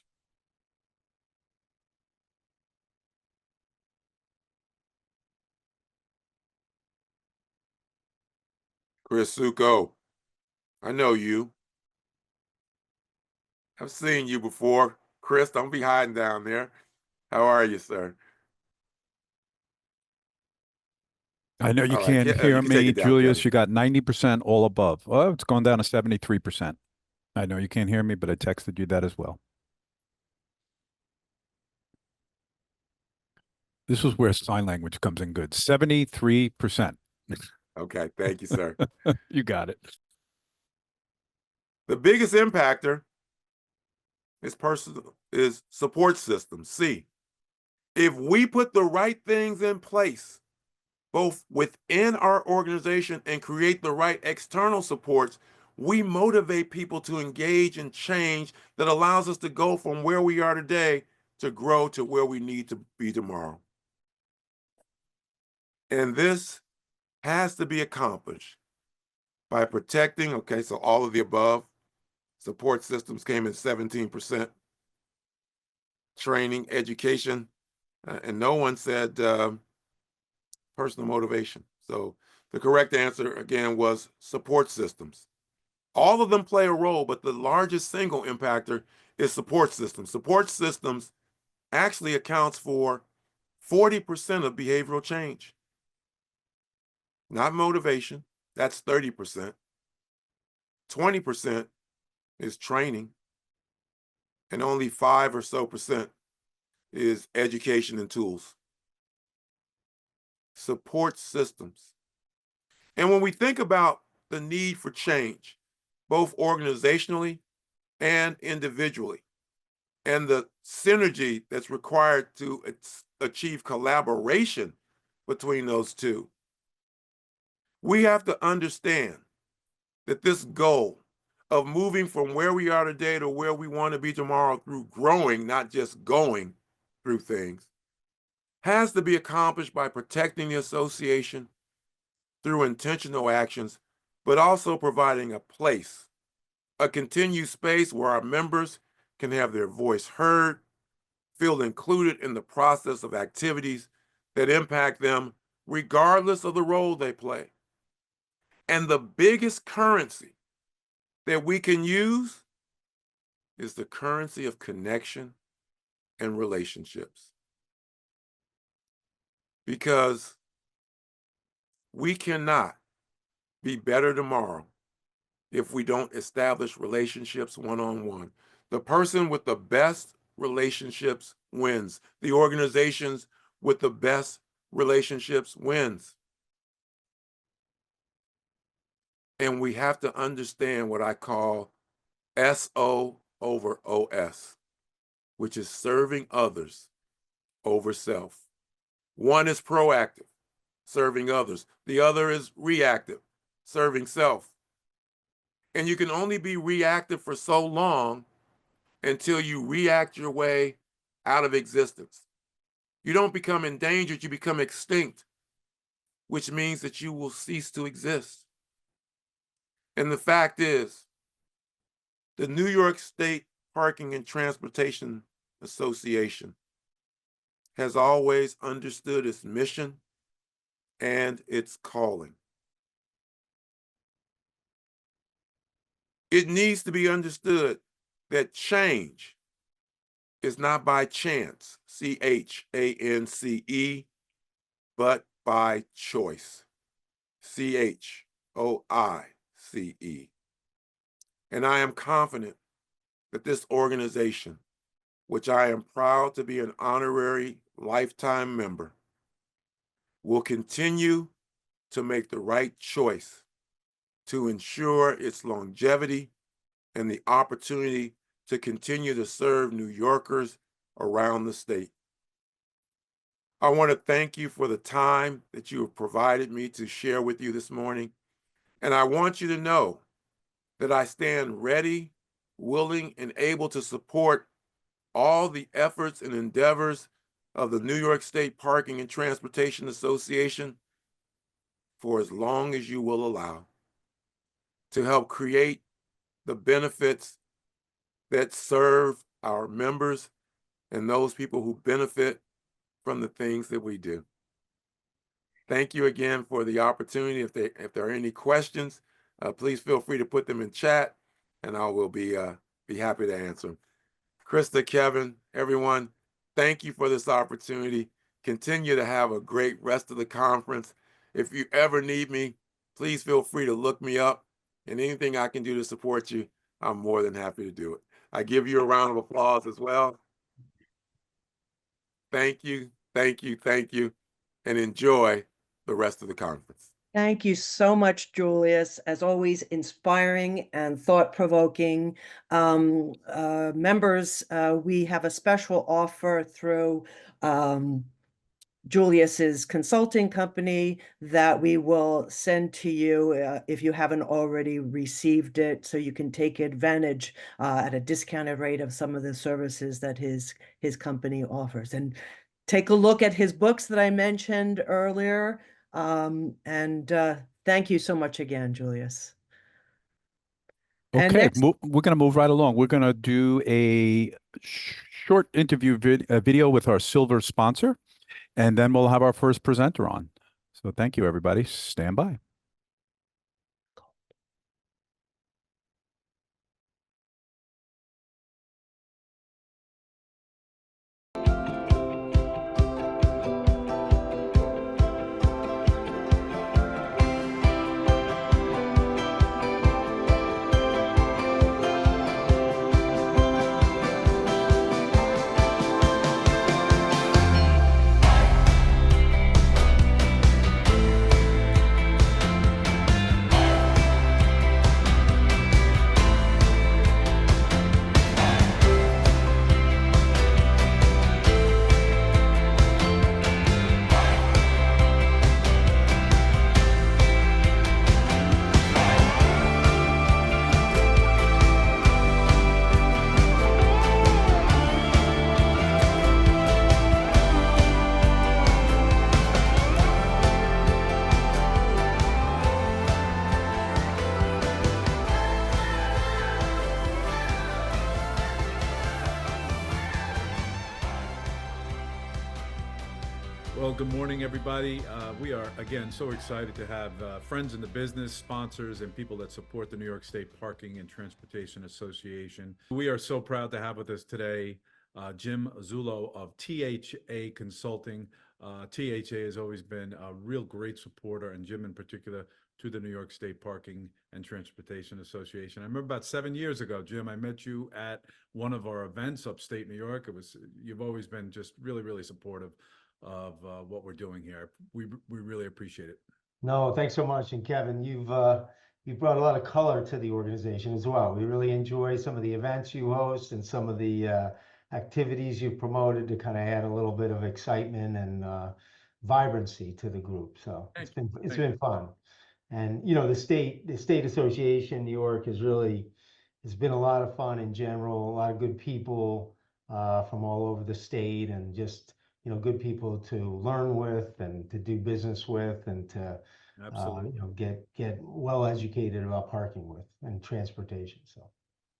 Chris Suko, I know you. I've seen you before. Chris, don't be hiding down there. How are you, sir? I know you All right, can't you hear can take me, it down, Julius. Kevin. You got 90% all above. Oh, it's gone down to 73%. I know you can't hear me, but I texted you that as well. This is where sign language comes in good. 73%. Okay, thank you, sir. You got it. The biggest impactor is support systems. C, if we put the right things in place, both within our organization and create the right external supports, we motivate people to engage in change that allows us to go from where we are today to grow to where we need to be tomorrow. And this has to be accomplished by protecting, okay, so all of the above. Support systems came in 17%. Training, education, and no one said personal motivation. So the correct answer, again, was support systems. All of them play a role, but the largest single impactor is support systems. Support systems actually accounts for 40% of behavioral change. Not motivation, that's 30%. 20% is training, and only 5 or so percent is education and tools. Support systems. And when we think about the need for change, both organizationally and individually, and the synergy that's required to achieve collaboration between those two, we have to understand that this goal of moving from where we are today to where we want to be tomorrow through growing, not just going through things, has to be accomplished by protecting the association through intentional actions, but also providing a place, a continued space where our members can have their voice heard, feel included in the process of activities that impact them, regardless of the role they play. And the biggest currency that we can use is the currency of connection and relationships. Because we cannot be better tomorrow if we don't establish relationships one-on-one. The person with the best relationships wins. The organizations with the best relationships wins. And we have to understand what I call SO over OS, which is serving others over self. One is proactive, serving others. The other is reactive, serving self. And you can only be reactive for so long until you react your way out of existence. You don't become endangered, you become extinct, which means that you will cease to exist. And the fact is, the New York State Parking and Transportation Association has always understood its mission and its calling. It needs to be understood that change is not by chance, CHANCE, but by choice, CHOICE. And I am confident that this organization, which I am proud to be an honorary lifetime member, will continue to make the right choice to ensure its longevity and the opportunity to continue to serve New Yorkers around the state. I want to thank you for the time that you have provided me to share with you this morning. And I want you to know that I stand ready, willing, and able to support all the efforts and endeavors of the New York State Parking and Transportation Association for as long as you will allow, to help create the benefits that serve our members and those people who benefit from the things that we do. Thank you again for the opportunity. If there are any questions, please feel free to put them in chat, and I will be happy to answer them. Krista, Kevin, everyone, thank you for this opportunity. Continue to have a great rest of the conference. If you ever need me, please feel free to look me up, and anything I can do to support you, I'm more than happy to do it. I give you a round of applause as well. Thank you, thank you, thank you, and enjoy the rest of the conference. Thank you so much, Julius. As always, inspiring and thought-provoking. Members, we have a special offer through Julius's consulting company that we will send to you if you haven't already received it, so you can take advantage at a discounted rate of some of the services that his company offers. And take a look at his books that I mentioned earlier. Thank you so much again, Julius. And Okay, next, we're going to move right along. We're going to do a short interview video with our silver sponsor, and then we'll have our first presenter on. So thank you, everybody. Stand by. Well, good morning, everybody. We are, again, so excited to have friends in the business, sponsors, and people that support the New York State Parking and Transportation Association. We are so proud to have with us today Jim Zullo of THA Consulting. THA has always been a real great supporter, and Jim in particular, to the New York State Parking and Transportation Association. I remember about 7 years ago, Jim, I met you at one of our events upstate New York. You've always been just really, really supportive of what we're doing here. We really appreciate it. No, thanks so much. And Kevin, you've brought a lot of color to the organization as well. We really enjoy some of the events you host and some of the activities you've promoted to kind of add a little bit of excitement and vibrancy to the group. So it's been fun. And you know, the state association in New York has been a lot of fun in general. A lot of good people from all over the state, and just good people to learn with and to do business with, and to get well educated about parking with and transportation. So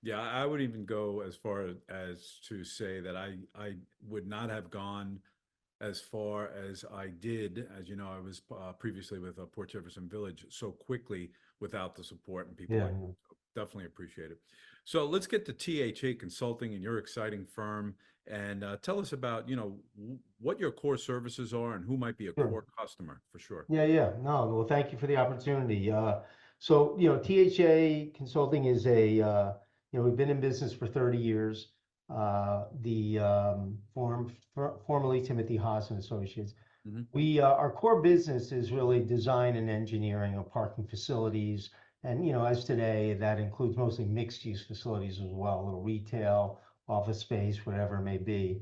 yeah, I would even go as far as to say that I would not have gone as far as I did. As you know, I was previously with Port Jefferson Village so quickly without the support and people like you. So definitely appreciate it. So let's get to THA Consulting and your exciting firm, and tell us about, what your core services are and who might be a core customer for sure. Yeah. No, well, thank you for the opportunity. So, THA Consulting is we've been in business for 30 years. Formerly Timothy Haas and Associates. Mm-hmm. Our core business is really design and engineering of parking facilities And, as today, that includes mostly mixed use facilities as well, a little retail, office space, whatever it may be.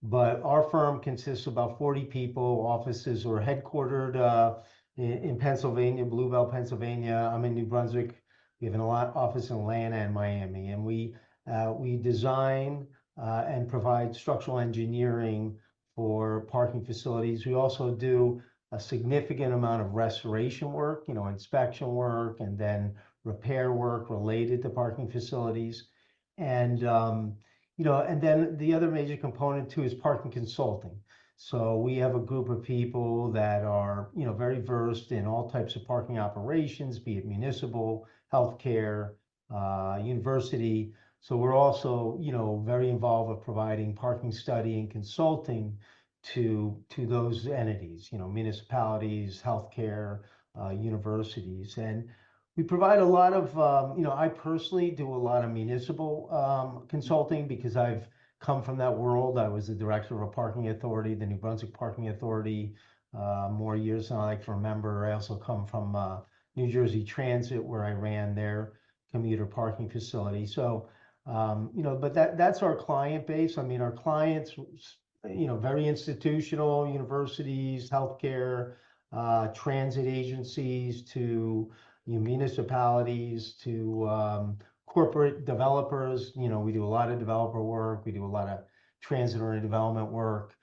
But our firm consists of about 40 people. Offices are headquartered in Pennsylvania, Blue Bell, Pennsylvania. I'm in New Brunswick. We have an office in Atlanta and Miami, and we design and provide structural engineering for parking facilities. We also do a significant amount of restoration work, inspection work, and then repair work related to parking facilities. And, and then the other major component too is parking consulting. So we have a group of people that are, very versed in all types of parking operations, be it municipal, healthcare, university. So we're also, very involved with providing parking study and consulting to those entities, municipalities, healthcare, universities. And we provide a lot of, I personally do a lot of municipal consulting because I've come from that world. I was the director of a parking authority, the New Brunswick Parking Authority, more years than I like to remember. I also come from New Jersey Transit, where I ran their commuter parking facility. So, but that's our client base. I mean, our clients, very institutional, universities, healthcare, transit agencies, to municipalities, to corporate developers. We do a lot of developer work. We do a lot of transit-oriented development work,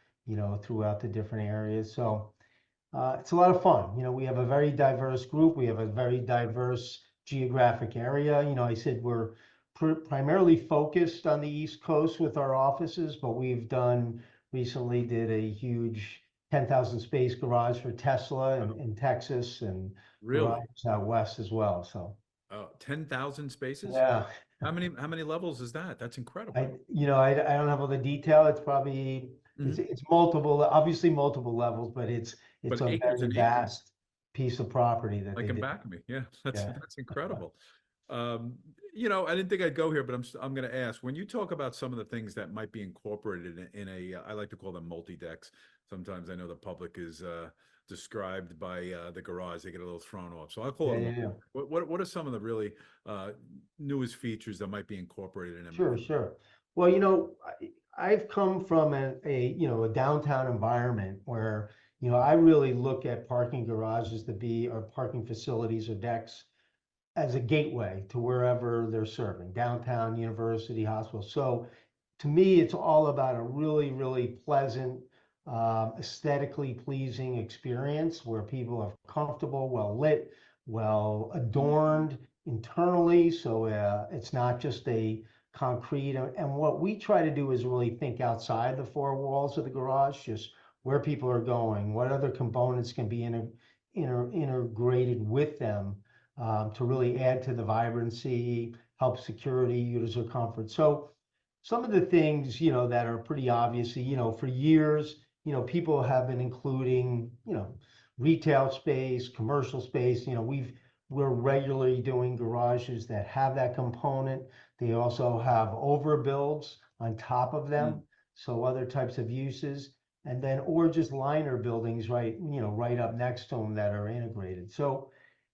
throughout the different areas. So it's a lot of fun. We have a very diverse group. We have a very diverse geographic area. I said we're primarily focused on the East Coast with our offices, but we've recently did a huge 10,000 space garage for Tesla in Texas, and Really? garages out west as well. So 10,000 spaces? yeah, How many levels is that? That's incredible. I don't have all the detail. It's probably Mhm. it's multiple, obviously multiple levels, but it's But a acres very and acres. vast piece of property that Like they in did. back of me. Yeah, that's Yeah. that's incredible. I didn't think I'd go here, but I'm going to ask, when you talk about some of the things that might be incorporated in a, I like to call them multi-decks. Sometimes I know the public is described by the garage, they get a little thrown off. So I'll call Yeah, it. yeah, yeah. What are some of the really newest features that might be incorporated in a Sure, sure. Well, I've come from a downtown environment where, I really look at parking garages or parking facilities or decks as a gateway to wherever they're serving, downtown, university, hospital. So to me, it's all about a really, really pleasant, aesthetically pleasing experience where people are comfortable, well lit, well adorned internally. So it's not just a concrete. And what we try to do is really think outside the four walls of the garage, just where people are going, what other components can be integrated with them, to really add to the vibrancy, help security, user comfort. So some of the things, that are pretty obvious, for years, people have been including, retail space, commercial space. We're regularly doing garages that have that component. They also have overbuilds on top of them. So other types of uses, and then, or just liner buildings, right, right up next to them that are integrated. So,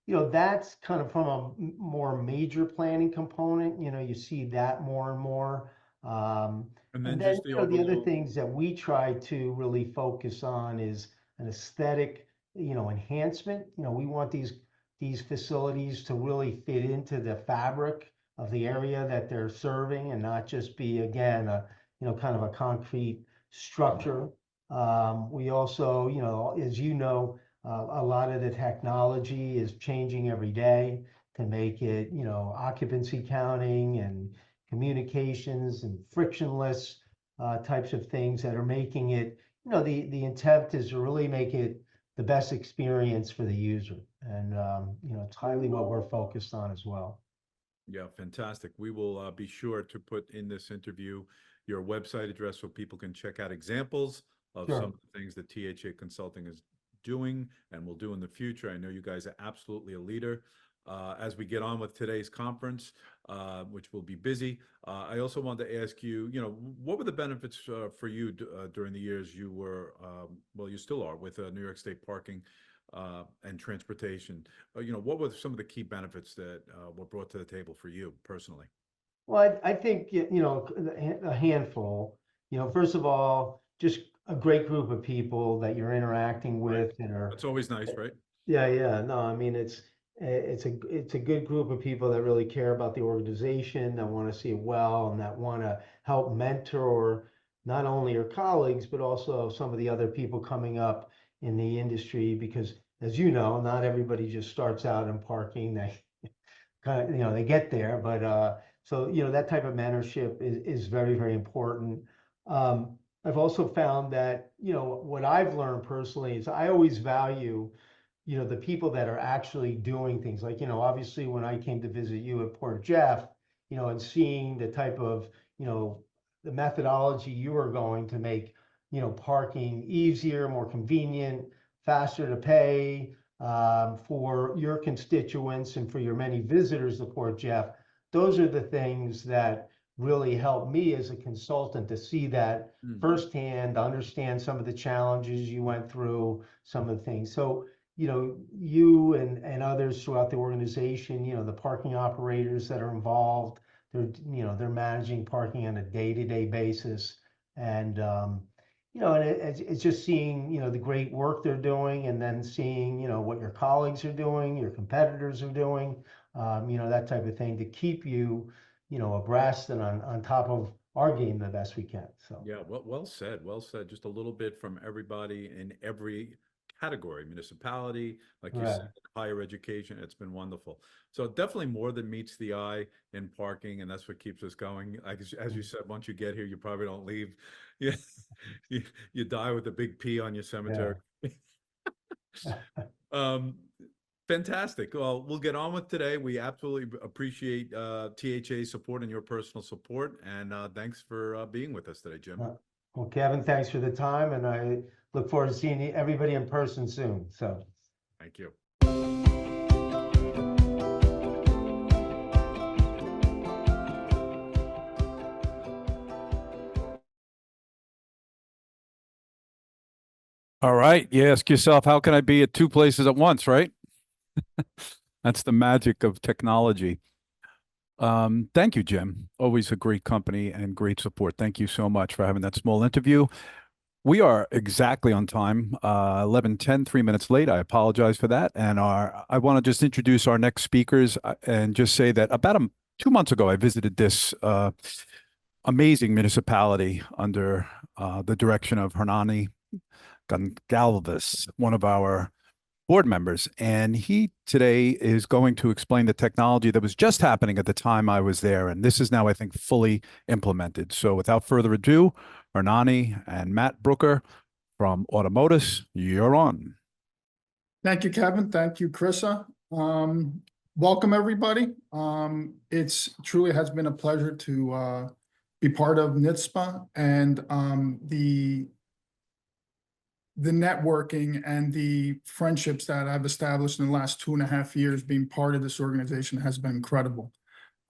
that's kind of from a more major planning component. You see that more and more. And And then then, just the the other overall. things that we try to really focus on is an aesthetic, enhancement. We want these facilities to really fit into the fabric of the area that they're serving, and not just be, again, kind of a concrete structure. We also, as a lot of the technology is changing every day to make it, occupancy counting and communications and frictionless types of things that are making it, the intent is to really make it the best experience for the user. And, it's highly what we're focused on as well. Yeah, fantastic. We will be sure to put in this interview your website address so people can check out examples of Sure. some of the things that THA Consulting is doing and will do in the future. I know you guys are absolutely a leader. As we get on with today's conference, which will be busy, I also wanted to ask you, what were the benefits for you during the years you were, well, you still are with New York State Parking? and transportation. What were some of the key benefits that were brought to the table for you personally? Well, I think, a handful, first of all, just a great group of people that you're interacting with and are. That's always nice, right? Yeah, yeah. No, I mean, it's a good group of people that really care about the organization, that want to see it well, and that want to help mentor not only your colleagues, but also some of the other people coming up in the industry. Because as you know, not everybody just starts out in parking. They kind of, they get there, but so that type of mentorship is very, very important. I've also found that what I've learned personally is I always value the people that are actually doing things. Like, obviously when I came to visit you at Port Jeff, and seeing the type of, the methodology you are going to make, parking easier, more convenient, faster to pay, for your constituents and for your many visitors to Port Jeff. Those are the things that really help me as a consultant to see that firsthand, to understand some of the challenges you went through, some of the things. So you and others throughout the organization, the parking operators that are involved, they're managing parking on a day-to-day basis. And, it's just seeing, the great work they're doing, and then seeing, what your colleagues are doing, your competitors are doing, that type of thing to keep you, abreast and on top of our game the best we can. So. Yeah, well said. Well said. Just a little bit from everybody in every category, municipality, like you said, higher education. It's been wonderful. So definitely more than meets the eye in parking, and that's what keeps us going. As you said, once you get here, you probably don't leave. Yeah, you die with a big P on your cemetery. Fantastic. Well, we'll get on with today. We absolutely appreciate THA's support and your personal support. And thanks for being with us today, Jim. Well, Kevin, thanks for the time, and I look forward to seeing everybody in person soon. So, thank you. All right. You ask yourself, how can I be at two places at once, right? That's the magic of technology. Thank you, Jim. Always a great company and great support. Thank you so much for having that small interview. We are exactly on time, 11:10, 3 minutes late. I apologize for that. And I want to just introduce our next speakers and just say that about 2 months ago, I visited this amazing municipality under the direction of Hernani Gonçalves, one of our board members. And he today is going to explain the technology that was just happening at the time I was there. And this is now, I think, fully implemented. So without further ado, Hernani and Matt Brooker from Automotus, you're on. Thank you, Kevin. Thank you, Krista. Welcome, everybody. It's truly has been a pleasure to be part of NYSPTA, and the networking and the friendships that I've established in the last 2.5 years being part of this organization has been incredible,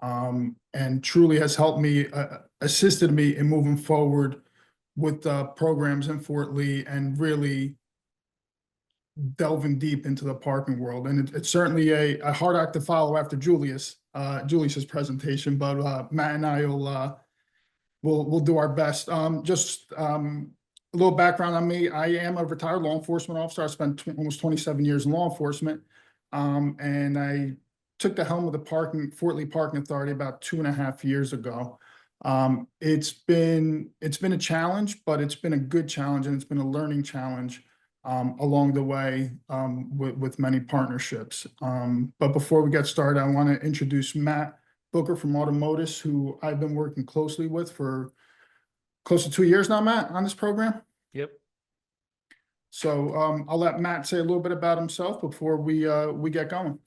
and truly has helped me, assisted me in moving forward with programs in Fort Lee and really delving deep into the parking world. And it's certainly a hard act to follow after Julius's presentation, but Matt and I will do our best. Just a little background on me. I am a retired law enforcement officer. I spent almost 27 years in law enforcement, and I took the helm of the Fort Lee Parking Authority about 2.5 years ago. It's been a challenge, but it's been a good challenge, and it's been a learning challenge along the way with many partnerships. But before we get started, I want to introduce Matt Booker from Automotus, who I've been working closely with for close to 2 years now, Matt, on this program. Yep. So I'll let Matt say a little bit about himself before we get going.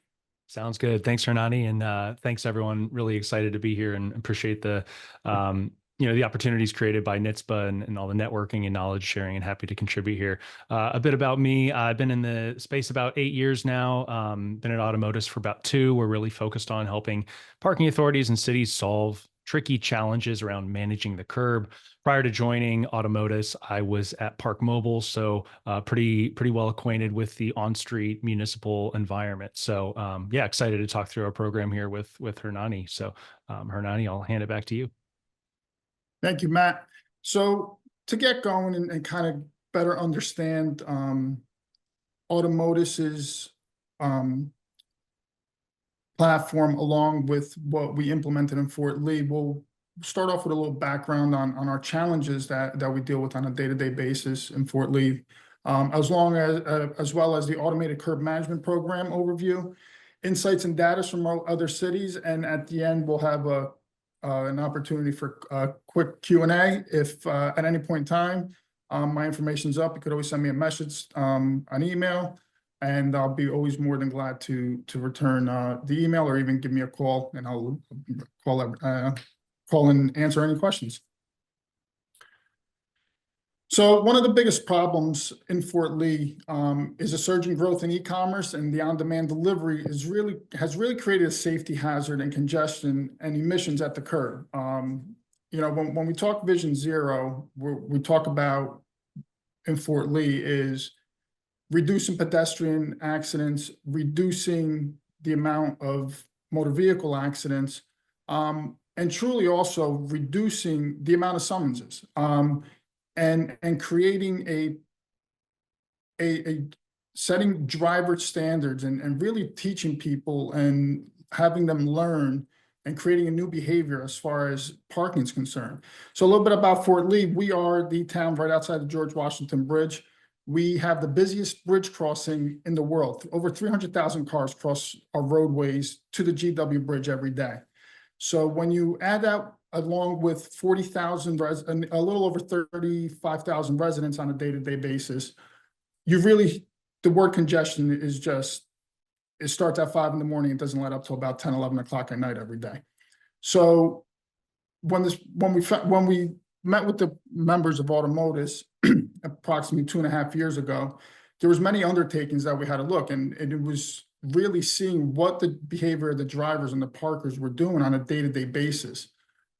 Sounds good. Thanks, Hernani, and thanks everyone. Really excited to be here and appreciate the the opportunities created by NYSPTA and all the networking and knowledge sharing, and happy to contribute here. A bit about me. I've been in the space about 8 years now. Been at Automotus for about 2. We're really focused on helping parking authorities and cities solve tricky challenges around managing the curb. Prior to joining Automotus, I was at Park Mobile, so pretty well acquainted with the on-street municipal environment. So yeah, excited to talk through our program here with Hernani. So Hernani, I'll hand it back to you. Thank you, Matt. So to get going and kind of better understand Automotus's platform along with what we implemented in Fort Lee, we'll start off with a little background on our challenges that we deal with on a day-to-day basis in Fort Lee, as well as the automated curb management program overview, insights and data from other cities, and at the end we'll have an opportunity for a quick Q&A. If at any point in time my information's up, you could always send me a message, an email, and I'll be always more than glad to return the email or even give me a call, and I'll call and answer any questions. So one of the biggest problems in Fort Lee is a surging growth in e-commerce, and the on-demand delivery has really created a safety hazard and congestion and emissions at the curb. You know, when we talk Vision Zero, we talk about in Fort Lee is reducing pedestrian accidents, reducing the amount of motor vehicle accidents, and truly also reducing the amount of summonses, and creating a setting driver standards and really teaching people and having them learn and creating a new behavior as far as parking is concerned. So a little bit about Fort Lee. We are the town right outside the George Washington Bridge. We have the busiest bridge crossing in the world. Over 300,000 cars cross our roadways to the GW Bridge every day. So when you add that along with 40,000, a little over 35,000 residents on a day-to-day basis, the word congestion is just, it starts at 5 in the morning. It doesn't let up till about 10, 11 o'clock at night every day. So when we met with the members of Automotus approximately 2.5 years ago, there was many undertakings that we had to look, and it was really seeing what the behavior of the drivers and the parkers were doing on a day-to-day basis.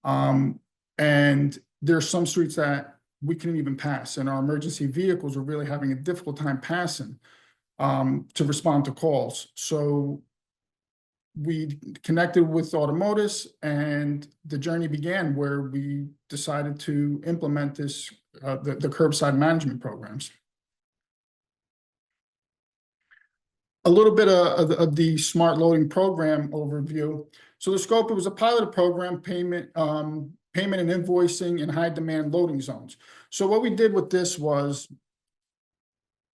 And there's some streets that we couldn't even pass, and our emergency vehicles were really having a difficult time passing to respond to calls. So we connected with Automotus, and the journey began where we decided to implement this, the curbside management programs. A little bit of the smart loading program overview. So the scope, it was a pilot program, payment and invoicing in high demand loading zones. So what we did with this was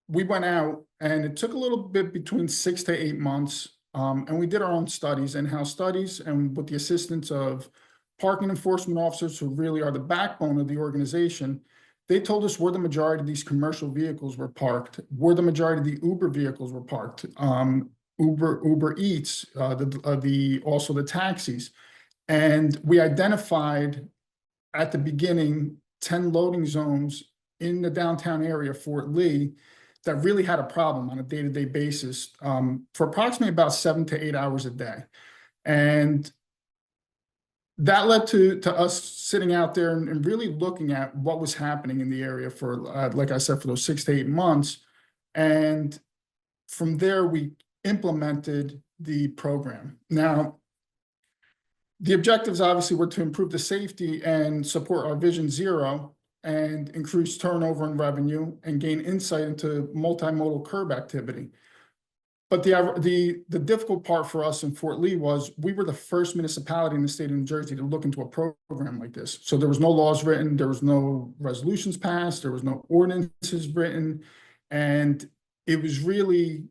we went out, and it took a little bit between 6 to 8 months. And we did our own studies, in-house studies, and with the assistance of parking enforcement officers who really are the backbone of the organization. They told us where the majority of these commercial vehicles were parked, where the majority of the Uber vehicles were parked, Uber Eats, also the taxis. And we identified at the beginning 10 loading zones in the downtown area of Fort Lee that really had a problem on a day-to-day basis for approximately about 7 to 8 hours a day. And that led to us sitting out there and really looking at what was happening in the area for, like I said, for those 6 to 8 months. And from there, we implemented the program. Now, the objectives obviously were to improve the safety and support our Vision Zero and increase turnover and revenue and gain insight into multimodal curb activity. But the difficult part for us in Fort Lee was we were the first municipality in the state of New Jersey to look into a program like this. So there was no laws written, there was no resolutions passed, there was no ordinances written, and it was really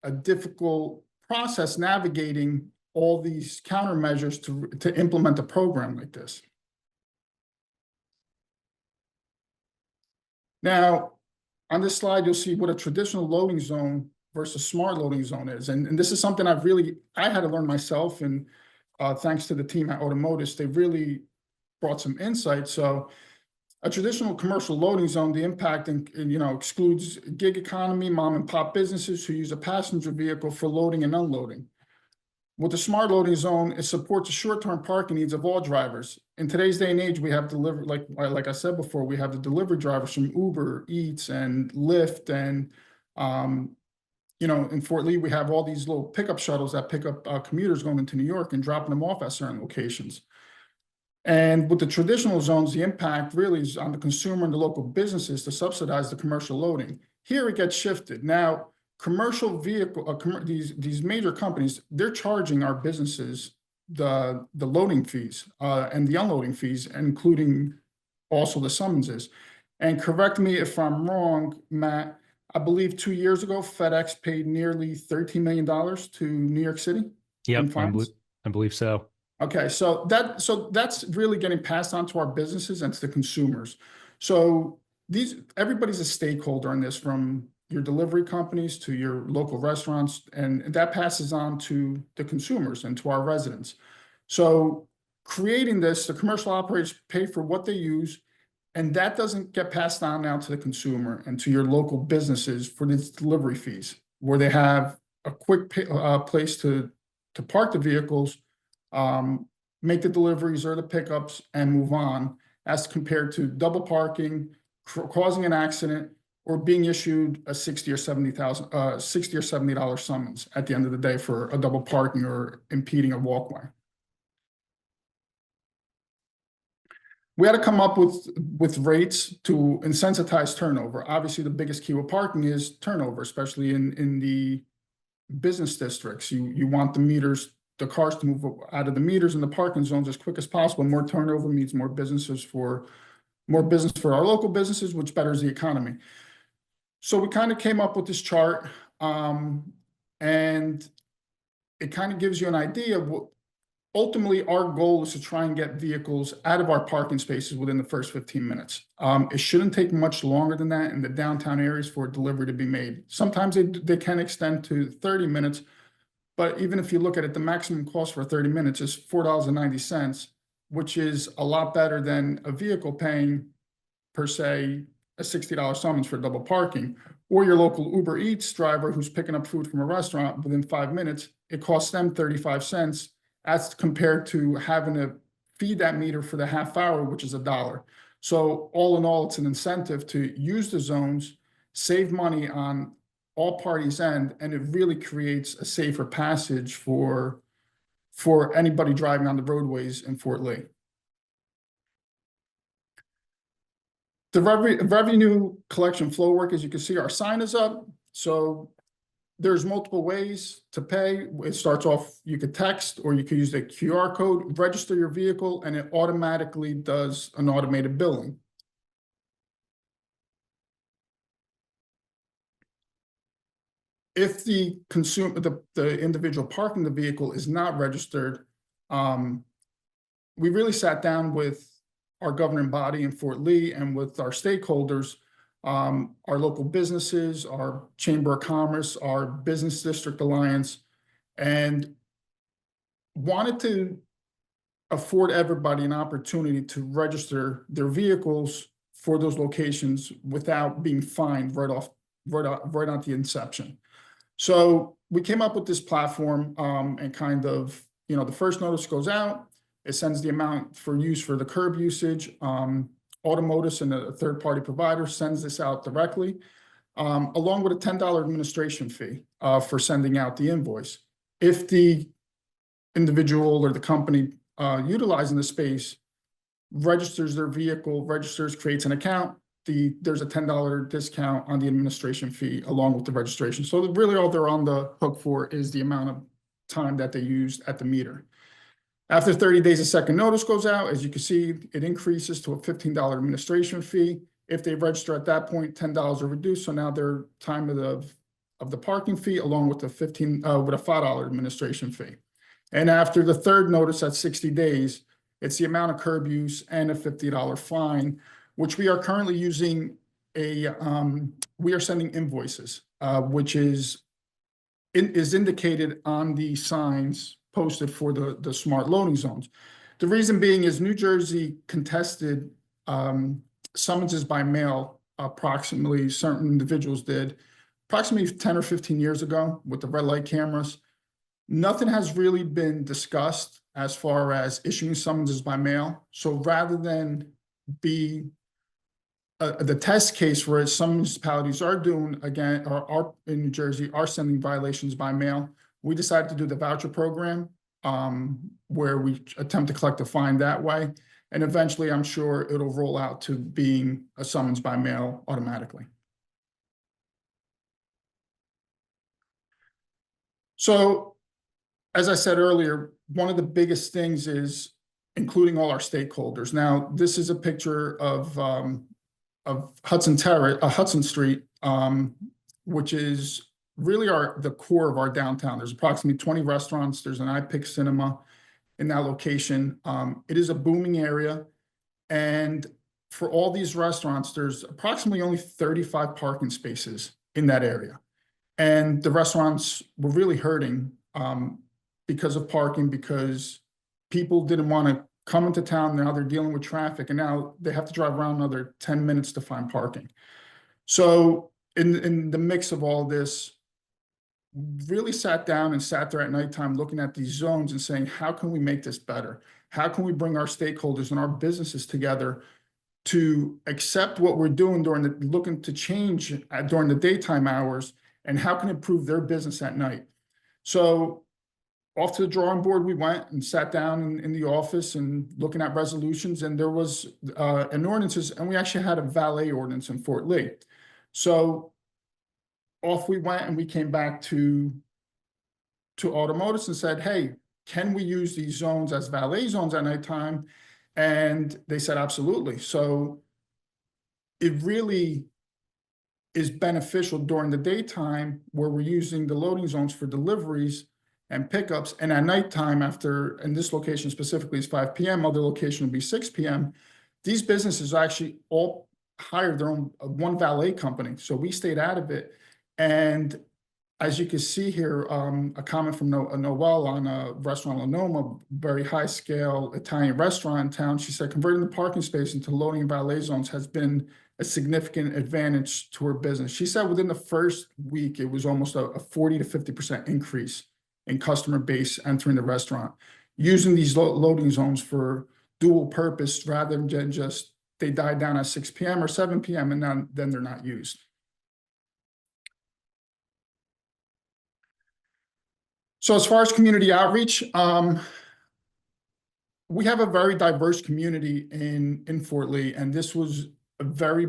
a difficult process navigating all these countermeasures to implement a program like this. Now, on this slide, you'll see what a traditional loading zone versus smart loading zone is. And this is something I had to learn myself. And thanks to the team at Automotus, they really brought some insight. So a traditional commercial loading zone, the impact excludes gig economy, mom and pop businesses who use a passenger vehicle for loading and unloading. with the smart loading zone, it supports the short-term parking needs of all drivers. In today's day and age, we have delivery, like I said before, we have the delivery drivers from Uber Eats and Lyft, and in Fort Lee, we have all these little pickup shuttles that pick up commuters going into New York and dropping them off at certain locations. And with the traditional zones, the impact really is on the consumer and the local businesses to subsidize the commercial loading. Here it gets shifted. Now, commercial vehicle, these major companies, they're charging our businesses the loading fees and the unloading fees, including also the summonses. And correct me if I'm wrong, Matt, I believe 2 years ago, FedEx paid nearly $13 million to New York City. Yep, I believe so. Okay, so that's really getting passed on to our businesses and to the consumers. So everybody's a stakeholder in this, from your delivery companies to your local restaurants, and that passes on to the consumers and to our residents. So creating this, the commercial operators pay for what they use, and that doesn't get passed on now to the consumer and to your local businesses for these delivery fees, where they have a quick place to park the vehicles, make the deliveries or the pickups, and move on, as compared to double parking, causing an accident, or being issued a $60 or $70 summons at the end of the day for a double parking or impeding a walkway. We had to come up with rates to incentivize turnover. Obviously, the biggest key with parking is turnover, especially in the business districts. You want the cars to move out of the meters and the parking zones as quick as possible. More turnover means more business for our local businesses, which betters the economy. So we kind of came up with this chart, and it kind of gives you an idea of what ultimately our goal is: to try and get vehicles out of our parking spaces within the first 15 minutes. It shouldn't take much longer than that in the downtown areas for a delivery to be made. Sometimes they can extend to 30 minutes, but even if you look at it, the maximum cost for 30 minutes is $4.90, which is a lot better than a vehicle paying, per se, a $60 summons for double parking, or your local Uber Eats driver who's picking up food from a restaurant within 5 minutes. It costs them 35 cents as compared to having to feed that meter for the half hour, which is $1. So all in all, it's an incentive to use the zones, save money on all parties' end, and it really creates a safer passage for anybody driving on the roadways in Fort Lee. The revenue collection flow work, as you can see, our sign is up. So there's multiple ways to pay. It starts off, you could text, or you could use the QR code, register your vehicle, and it automatically does an automated billing. If the individual parking the vehicle is not registered, we really sat down with our governing body in Fort Lee and with our stakeholders, our local businesses, our Chamber of Commerce, our Business District Alliance, and wanted to afford everybody an opportunity to register their vehicles for those locations without being fined right at the inception. So we came up with this platform, and kind of, the first notice goes out. It sends the amount for use for the curb usage. Automotus and a third-party provider sends this out directly, along with a $10 administration fee for sending out the invoice. If the individual or the company utilizing the space registers their vehicle, creates an account, there's a $10 discount on the administration fee along with the registration. So really all they're on the hook for is the amount of time that they used at the meter. After 30 days, a second notice goes out. As you can see, it increases to a $15 administration fee. If they register at that point, $10 are reduced. So now their time of the parking fee, along with the with a $5 administration fee. And after the third notice at 60 days, it's the amount of curb use and a $50 fine, which we are currently using we are sending invoices, which is indicated on the signs posted for the smart loading zones. The reason being is New Jersey contested summonses by mail, approximately, certain individuals did, approximately 10 or 15 years ago with the red light cameras. Nothing has really been discussed as far as issuing summonses by mail. So rather than be the test case where some municipalities are doing again, or are in New Jersey are sending violations by mail, we decided to do the voucher program, where we attempt to collect a fine that way. And eventually, I'm sure it'll roll out to being a summons by mail automatically. So, as I said earlier, one of the biggest things is including all our stakeholders. Now, this is a picture of Hudson Street, which is really the core of our downtown. There's approximately 20 restaurants. There's an iPic cinema in that location. It is a booming area. And for all these restaurants, there's approximately only 35 parking spaces in that area. And the restaurants were really hurting because of parking, because people didn't want to come into town. Now they're dealing with traffic, and now they have to drive around another 10 minutes to find parking. So in the mix of all this, really sat down and sat there at nighttime looking at these zones and saying, how can we make this better? How can we bring our stakeholders and our businesses together to accept what we're doing looking to change during the daytime hours, and how can it improve their business at night? So off to the drawing board we went and sat down in the office and looking at resolutions, and there was an ordinances, and we actually had a valet ordinance in Fort Lee. So off we went, and we came back to Automotive and said, hey, can we use these zones as valet zones at nighttime? And they said, absolutely. So it really is beneficial during the daytime, where we're using the loading zones for deliveries and pickups. And at nighttime, and this location specifically is 5 p.m., other location will be 6 p.m. These businesses actually all hired their own one valet company. So we stayed out of it. And as you can see here, a comment from Noelle on a restaurant in Lenoma, very high scale Italian restaurant in town. She said, converting the parking space into loading and valet zones has been a significant advantage to her business. She said within the first week, it was almost a 40 to 50% increase in customer base entering the restaurant, using these loading zones for dual purpose rather than just they die down at 6 p.m. or 7 p.m. and then they're not used. So as far as community outreach, we have a very diverse community in Fort Lee, and this was a very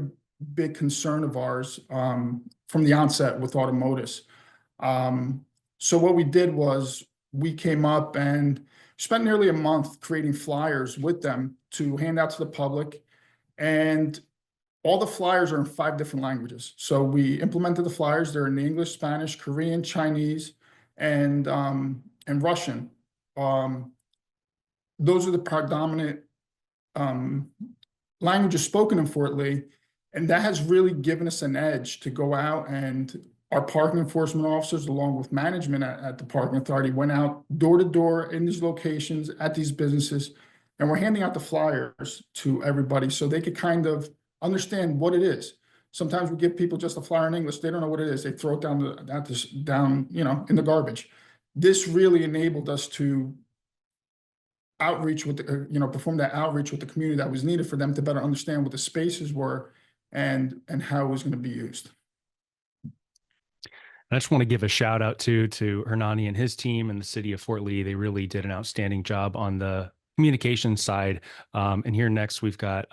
big concern of ours from the onset with Automotus. So what we did was we came up and spent nearly a month creating flyers with them to hand out to the public, and all the flyers are in 5 different languages. So we implemented the flyers. They're in English, Spanish, Korean, Chinese, and Russian. Those are the predominant languages spoken in Fort Lee, and that has really given us an edge to go out, and our parking enforcement officers, along with management at the parking authority, went out door to door in these locations at these businesses, and we're handing out the flyers to everybody so they could kind of understand what it is. Sometimes we give people just a flyer in English, they don't know what it is, they throw it down in the garbage. This really enabled us to outreach with perform that outreach with the community that was needed for them to better understand what the spaces were and how it was going to be used. I just want to give a shout out to Hernani and his team and the city of Fort Lee. They really did an outstanding job on the communication side. And here next, we've got,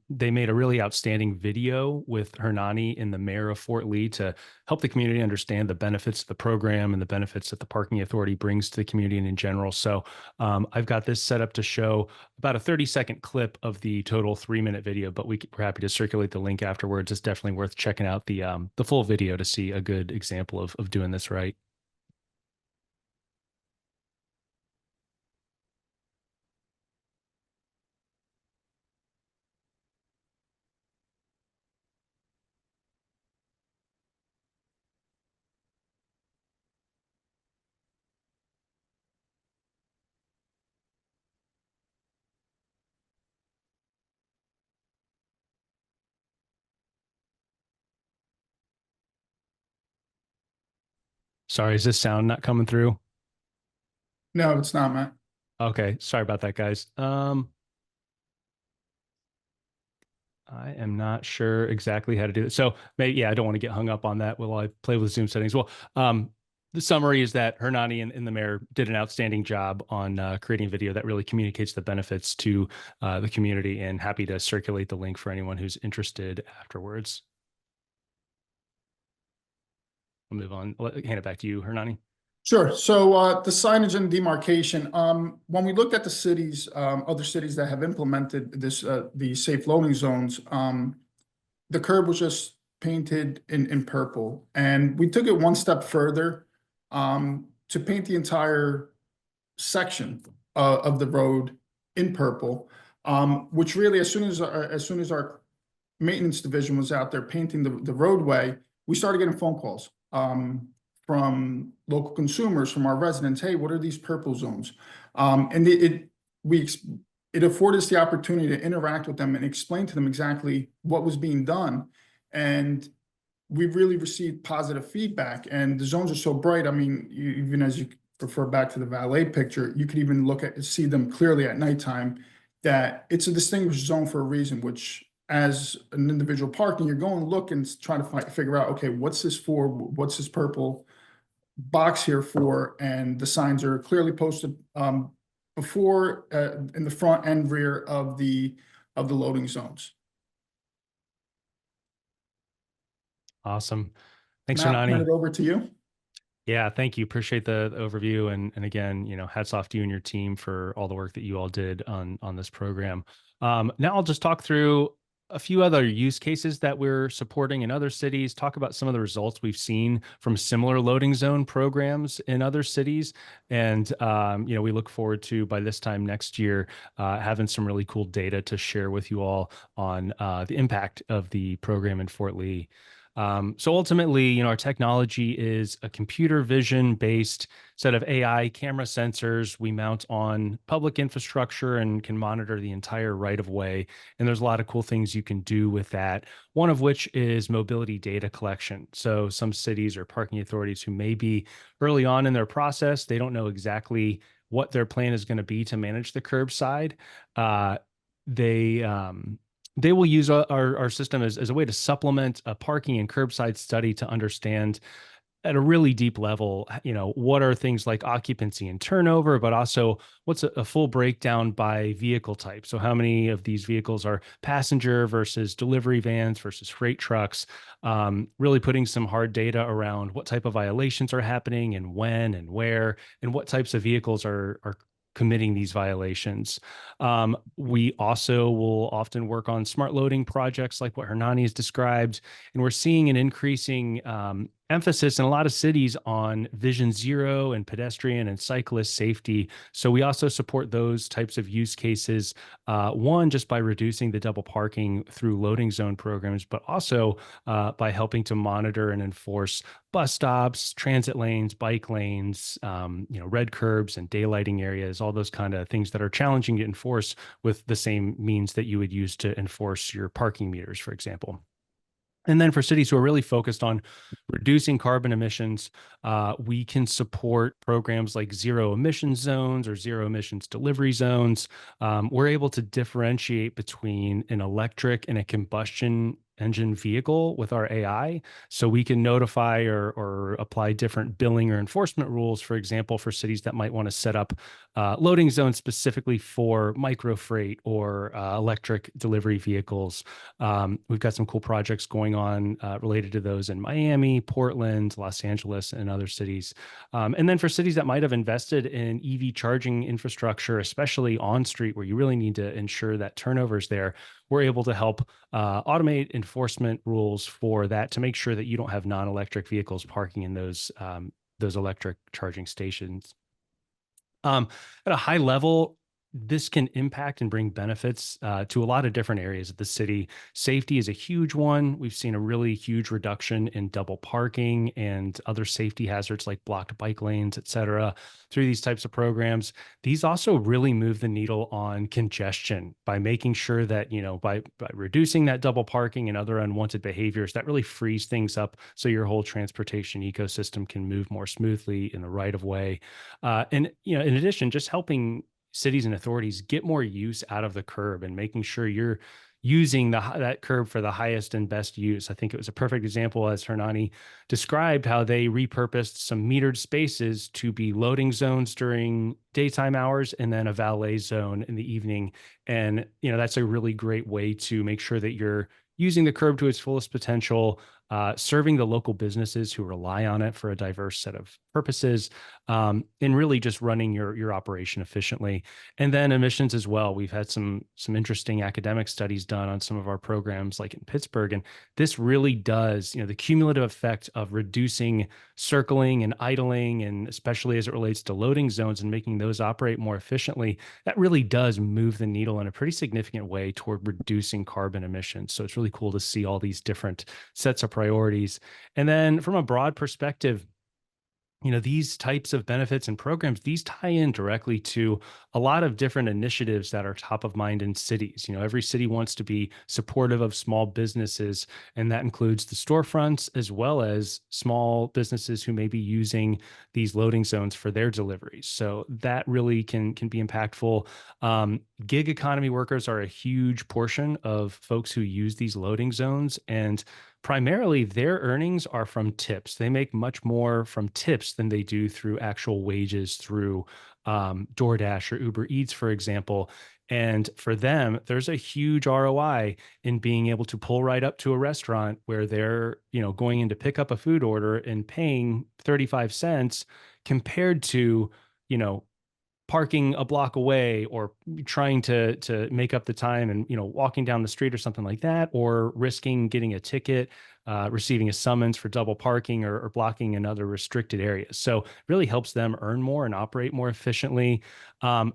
they made a really outstanding video with Hernani and the mayor of Fort Lee to help the community understand the benefits of the program and the benefits that the parking authority brings to the community and in general. So I've got this set up to show about a 30-second clip of the total 3-minute video, but we're happy to circulate the link afterwards. It's definitely worth checking out the full video to see a good example of doing this right. Sorry, is this sound not coming through? No, it's not, Matt. Okay, sorry about that, guys. I am not sure exactly how to do it. So maybe, yeah, I don't want to get hung up on that while I play with Zoom settings. Well, the summary is that Hernani and the mayor did an outstanding job on creating a video that really communicates the benefits to the community, and happy to circulate the link for anyone who's interested afterwards. I'll move on. Hand it back to you, Hernani. Sure. So the signage and demarcation, when we looked at the cities, other cities that have implemented this, the safe loading zones, the curb was just painted in purple. And we took it one step further to paint the entire section of the road in purple, which really, as soon as our maintenance division was out there painting the roadway, we started getting phone calls from local consumers, from our residents. Hey, what are these purple zones? And it afforded us the opportunity to interact with them and explain to them exactly what was being done. And we really received positive feedback. And the zones are so bright. I mean, even as you refer back to the valet picture, you could even see them clearly at nighttime, that it's a distinguished zone for a reason, which as an individual parking, you're going to look and try to figure out, okay, what's this for? What's this purple box here for? And the signs are clearly posted before, in the front and rear of the loading zones. Awesome. Thanks, Matt, turn Hernani. it over to you. Yeah, thank you. Appreciate the overview. And again, hats off to you and your team for all the work that you all did on this program. Now I'll just talk through a few other use cases that we're supporting in other cities, talk about some of the results we've seen from similar loading zone programs in other cities. And, we look forward to, by this time next year, having some really cool data to share with you all on the impact of the program in Fort Lee. So ultimately, our technology is a computer vision based set of AI camera sensors we mount on public infrastructure and can monitor the entire right of way. And there's a lot of cool things you can do with that. One of which is mobility data collection. So some cities or parking authorities who may be early on in their process, they don't know exactly what their plan is going to be to manage the curbside. They will use our system as a way to supplement a parking and curbside study to understand at a really deep level, what are things like occupancy and turnover, but also what's a full breakdown by vehicle type. So how many of these vehicles are passenger versus delivery vans versus freight trucks, really putting some hard data around what type of violations are happening and when and where, and what types of vehicles are committing these violations. We also will often work on smart loading projects like what Hernani has described, and we're seeing an increasing emphasis in a lot of cities on vision zero and pedestrian and cyclist safety. So we also support those types of use cases, one, just by reducing the double parking through loading zone programs, but also by helping to monitor and enforce bus stops, transit lanes, bike lanes, red curbs and daylighting areas, all those kind of things that are challenging to enforce with the same means that you would use to enforce your parking meters, for example. And then for cities who are really focused on reducing carbon emissions, we can support programs like zero emission zones or zero emissions delivery zones. We're able to differentiate between an electric and a combustion engine vehicle with our AI. So we can notify or apply different billing or enforcement rules, for example, for cities that might want to set up loading zones specifically for micro freight or electric delivery vehicles. We've got some cool projects going on related to those in Miami, Portland, Los Angeles, and other cities. And then for cities that might have invested in EV charging infrastructure, especially on street where you really need to ensure that turnover is there, we're able to help automate enforcement rules for that to make sure that you don't have non-electric vehicles parking in those electric charging stations. At a high level, this can impact and bring benefits to a lot of different areas of the city. Safety is a huge one. We've seen a really huge reduction in double parking and other safety hazards like blocked bike lanes, et cetera, through these types of programs. These also really move the needle on congestion by making sure that, by reducing that double parking and other unwanted behaviors, that really frees things up so your whole transportation ecosystem can move more smoothly in the right of way. And, in addition, just helping cities and authorities get more use out of the curb and making sure you're using that curb for the highest and best use. I think it was a perfect example, as Hernani described, how they repurposed some metered spaces to be loading zones during daytime hours and then a valet zone in the evening. And, that's a really great way to make sure that you're using the curb to its fullest potential, serving the local businesses who rely on it for a diverse set of purposes, and really just running your operation efficiently. And then emissions as well. We've had some interesting academic studies done on some of our programs, like in Pittsburgh, and this really does, the cumulative effect of reducing circling and idling, and especially as it relates to loading zones and making those operate more efficiently, that really does move the needle in a pretty significant way toward reducing carbon emissions. So it's really cool to see all these different sets of priorities. And then from a broad perspective, these types of benefits and programs, these tie in directly to a lot of different initiatives that are top of mind in cities. Every city wants to be supportive of small businesses, and that includes the storefronts as well as small businesses who may be using these loading zones for their deliveries. So that really can be impactful. Gig economy workers are a huge portion of folks who use these loading zones, and primarily their earnings are from tips. They make much more from tips than they do through actual wages through DoorDash or Uber Eats, for example. And for them, there's a huge ROI in being able to pull right up to a restaurant where they're, going in to pick up a food order and paying 35 cents compared to, parking a block away or trying to make up the time and, walking down the street or something like that, or risking getting a ticket, receiving a summons for double parking or blocking in other restricted areas. So it really helps them earn more and operate more efficiently. I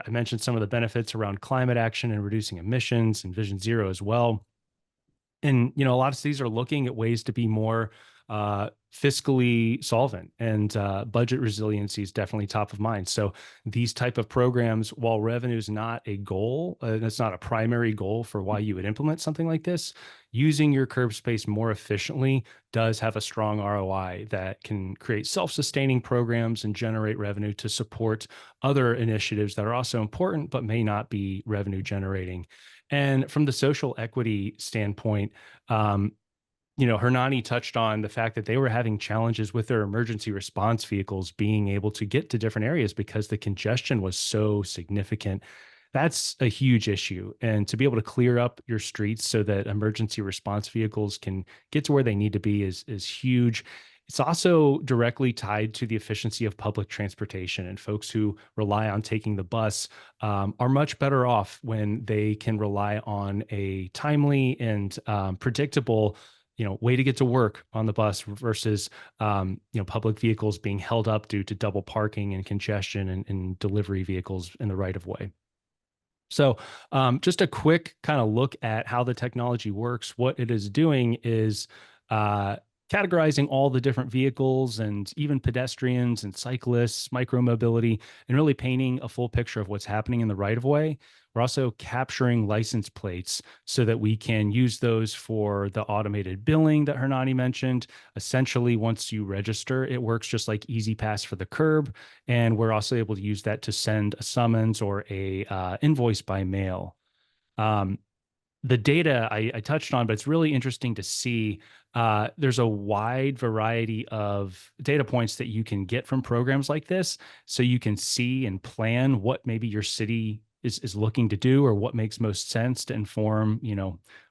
mentioned some of the benefits around climate action and reducing emissions and Vision Zero as well. And, a lot of cities are looking at ways to be more fiscally solvent, and budget resiliency is definitely top of mind. So these type of programs, while revenue is not a goal, that's not a primary goal for why you would implement something like this, using your curb space more efficiently does have a strong ROI that can create self-sustaining programs and generate revenue to support other initiatives that are also important but may not be revenue generating. And from the social equity standpoint, Hernani touched on the fact that they were having challenges with their emergency response vehicles being able to get to different areas because the congestion was so significant. That's a huge issue. And to be able to clear up your streets so that emergency response vehicles can get to where they need to be is huge. It's also directly tied to the efficiency of public transportation, and folks who rely on taking the bus are much better off when they can rely on a timely and predictable way to get to work on the bus versus, public vehicles being held up due to double parking and congestion and delivery vehicles in the right of way. So just a quick kind of look at how the technology works. What it is doing is categorizing all the different vehicles and even pedestrians and cyclists, micromobility, and really painting a full picture of what's happening in the right of way. We're also capturing license plates so that we can use those for the automated billing that Hernani mentioned. Essentially, once you register, it works just like Easy Pass for the curb. And we're also able to use that to send a summons or a invoice by mail. The data I touched on, but it's really interesting to see there's a wide variety of data points that you can get from programs like this. So you can see and plan what maybe your city is looking to do, or what makes most sense to inform,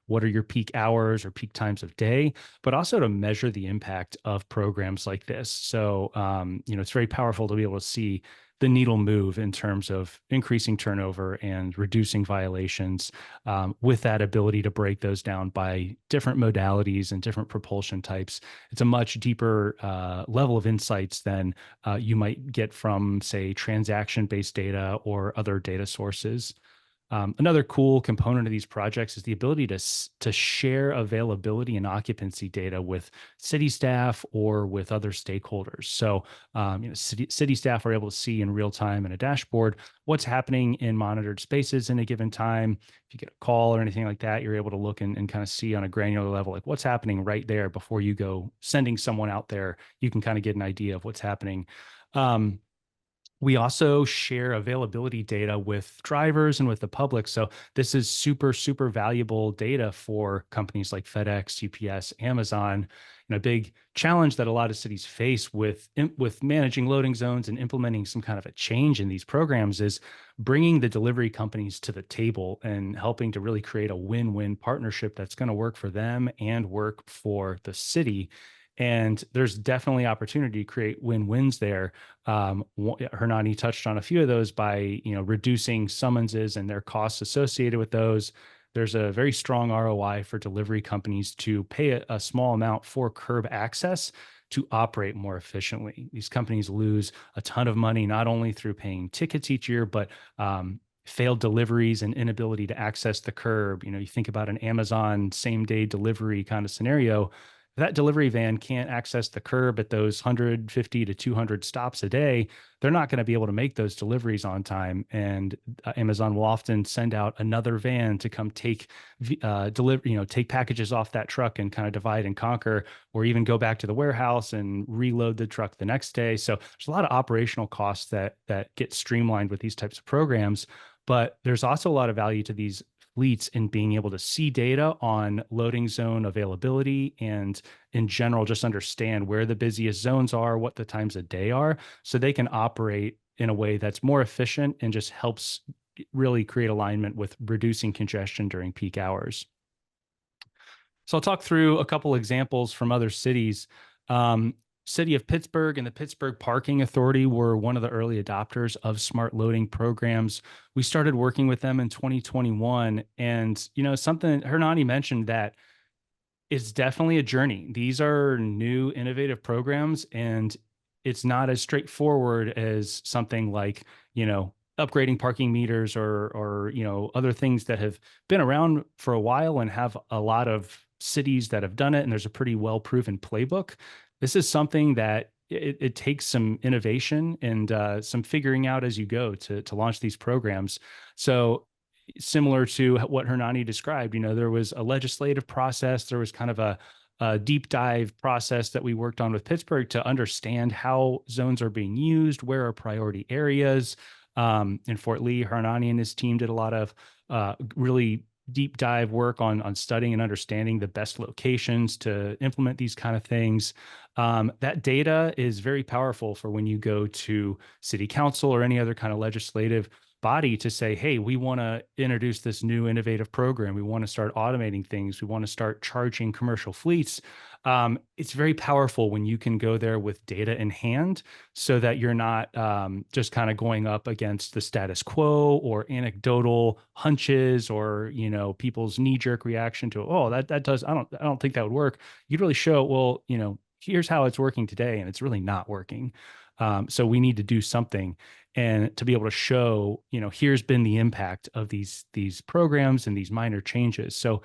what are your peak hours or peak times of day, but also to measure the impact of programs like this. So, it's very powerful to be able to see the needle move in terms of increasing turnover and reducing violations, with that ability to break those down by different modalities and different propulsion types. It's a much deeper level of insights than you might get from, say, transaction-based data or other data sources. Another cool component of these projects is the ability to share availability and occupancy data with city staff or with other stakeholders. So, city staff are able to see in real time in a dashboard what's happening in monitored spaces in a given time. If you get a call or anything like that, you're able to look and kind of see on a granular level, like what's happening right there before you go sending someone out there. You can kind of get an idea of what's happening. We also share availability data with drivers and with the public. So this is super, super valuable data for companies like FedEx, UPS, Amazon. A big challenge that a lot of cities face with managing loading zones and implementing some kind of a change in these programs is bringing the delivery companies to the table and helping to really create a win-win partnership that's going to work for them and work for the city. And there's definitely opportunity to create win-wins there. Hernani touched on a few of those by, reducing summonses and their costs associated with those. There's a very strong ROI for delivery companies to pay a small amount for curb access to operate more efficiently. These companies lose a ton of money, not only through paying tickets each year, but failed deliveries and inability to access the curb. You think about an Amazon same-day delivery kind of scenario. If that delivery van can't access the curb at those 150 to 200 stops a day, they're not going to be able to make those deliveries on time. And Amazon will often send out another van to come take take packages off that truck and kind of divide and conquer, or even go back to the warehouse and reload the truck the next day. So there's a lot of operational costs that get streamlined with these types of programs. But there's also a lot of value to these fleets in being able to see data on loading zone availability and in general just understand where the busiest zones are, what the times of day are, so they can operate in a way that's more efficient and just helps really create alignment with reducing congestion during peak hours. So I'll talk through a couple examples from other cities. City of Pittsburgh and the Pittsburgh Parking Authority were one of the early adopters of smart loading programs. We started working with them in 2021. And, something Hernani mentioned that it's definitely a journey. These are new, innovative programs, and it's not as straightforward as something like, upgrading parking meters or other things that have been around for a while and have a lot of cities that have done it. And there's a pretty well-proven playbook. This is something that it takes some innovation and some figuring out as you go to launch these programs. So similar to what Hernani described, there was a legislative process. There was kind of a deep dive process that we worked on with Pittsburgh to understand how zones are being used, where are priority areas. In Fort Lee, Hernani and his team did a lot of really deep dive work on studying and understanding the best locations to implement these kind of things. That data is very powerful for when you go to city council or any other kind of legislative body to say, hey, we want to introduce this new innovative program. We want to start automating things. We want to start charging commercial fleets. It's very powerful when you can go there with data in hand so that you're not just kind of going up against the status quo or anecdotal hunches or, people's knee-jerk reaction to, I don't think that would work. You'd really show, well, here's how it's working today, and it's really not working. So we need to do something, and to be able to show, here's been the impact of these programs and these minor changes. So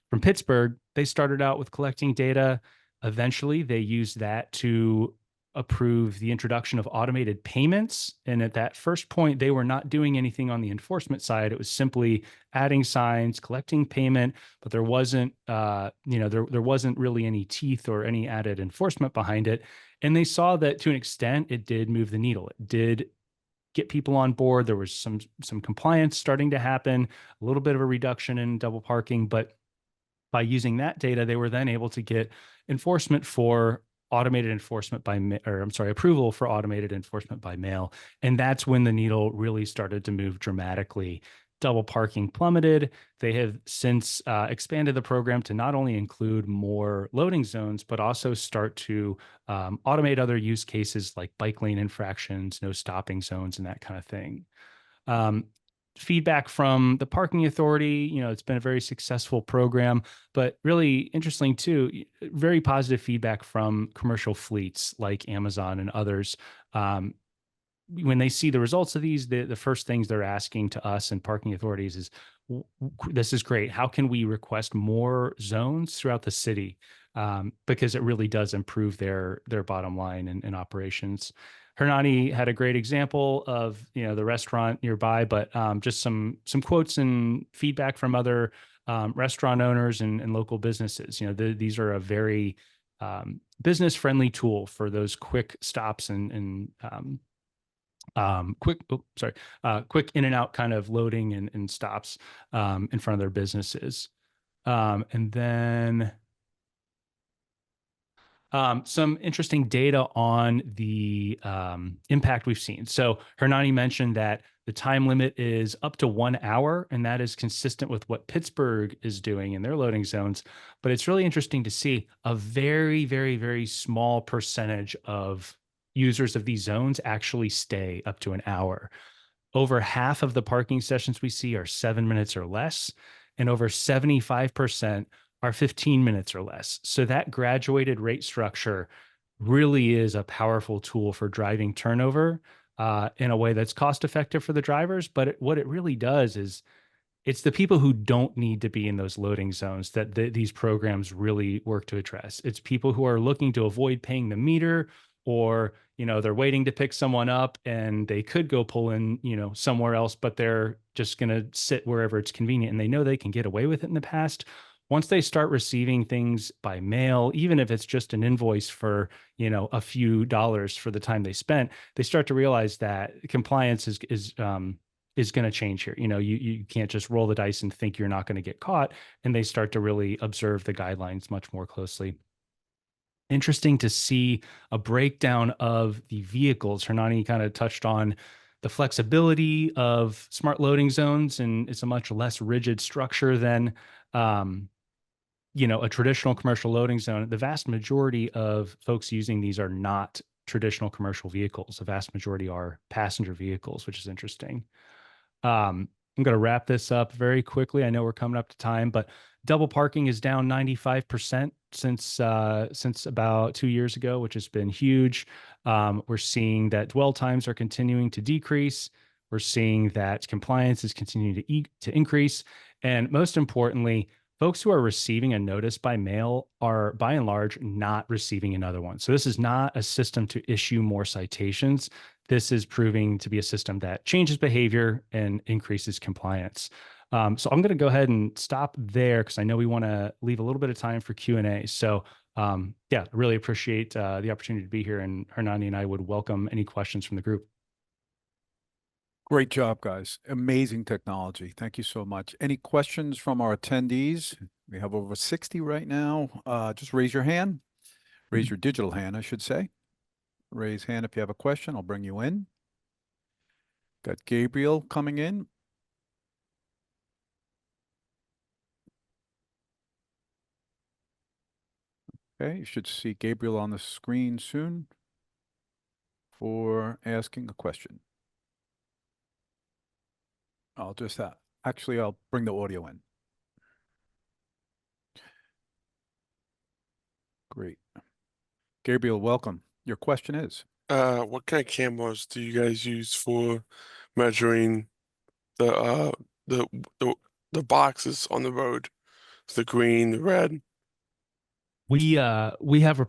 from Pittsburgh, they started out with collecting data. Eventually, they used that to approve the introduction of automated payments. And at that first point, they were not doing anything on the enforcement side. It was simply adding signs, collecting payment, but there wasn't, there wasn't really any teeth or any added enforcement behind it. And they saw that to an extent, it did move the needle. It did get people on board. There was some compliance starting to happen, a little bit of a reduction in double parking, but by using that data, they were then able to get enforcement for automated enforcement approval for automated enforcement by mail. And that's when the needle really started to move dramatically. double parking plummeted. They have since expanded the program to not only include more loading zones, but also start to automate other use cases like bike lane infractions, no stopping zones, and that kind of thing. Feedback from the parking authority, it's been a very successful program, but really interesting too, very positive feedback from commercial fleets like Amazon and others. When they see the results of these, the first things they're asking to us and parking authorities is, this is great. How can we request more zones throughout the city? Because it really does improve their bottom line and operations. Hernani had a great example of the restaurant nearby, but just some quotes and feedback from other restaurant owners and local businesses. These are a very business friendly tool for those quick stops and quick in and out kind of loading and stops in front of their businesses. And then some interesting data on the impact we've seen. So Hernani mentioned that the time limit is up to 1 hour, and that is consistent with what Pittsburgh is doing in their loading zones. But it's really interesting to see a very, very, very small percentage of users of these zones actually stay up to an hour. Over half of the parking sessions we see are 7 minutes or less, and over 75% are 15 minutes or less. So that graduated rate structure really is a powerful tool for driving turnover in a way that's cost effective for the drivers. But what it really does is it's the people who don't need to be in those loading zones that these programs really work to address. It's people who are looking to avoid paying the meter, or they're waiting to pick someone up and they could go pull in somewhere else, but they're just going to sit wherever it's convenient, and they know they can get away with it in the past. Once they start receiving things by mail, even if it's just an invoice for a few dollars for the time they spent, they start to realize that compliance is going to change here. You can't just roll the dice and think you're not going to get caught, and they start to really observe the guidelines much more closely. Interesting to see a breakdown of the vehicles. Hernani kind of touched on the flexibility of smart loading zones, and it's a much less rigid structure than a traditional commercial loading zone. The vast majority of folks using these are not traditional commercial vehicles. The vast majority are passenger vehicles, which is interesting. I'm going to wrap this up very quickly. I know we're coming up to time, but double parking is down 95% since about 2 years ago, which has been huge. We're seeing that dwell times are continuing to decrease. We're seeing that compliance is continuing to increase. And most importantly, folks who are receiving a notice by mail are, by and large, not receiving another one. So this is not a system to issue more citations. This is proving to be a system that changes behavior and increases compliance. So I'm going to go ahead and stop there because I know we want to leave a little bit of time for Q&A. So yeah, I really appreciate the opportunity to be here, and Hernani and I would welcome any questions from the group. Great job, guys. Amazing technology. Thank you so much. Any questions from our attendees? We have over 60 right now. Just raise your hand. Raise your digital hand, I should say. Raise hand if you have a question. I'll bring you in. Got Gabriel coming in. Okay, you should see Gabriel on the screen soon for asking a question. I'll just actually, I'll bring the audio in. Great. Gabriel, welcome. Your question is? What kind of cameras do you guys use for measuring the the boxes on the road? The green, the red. We have a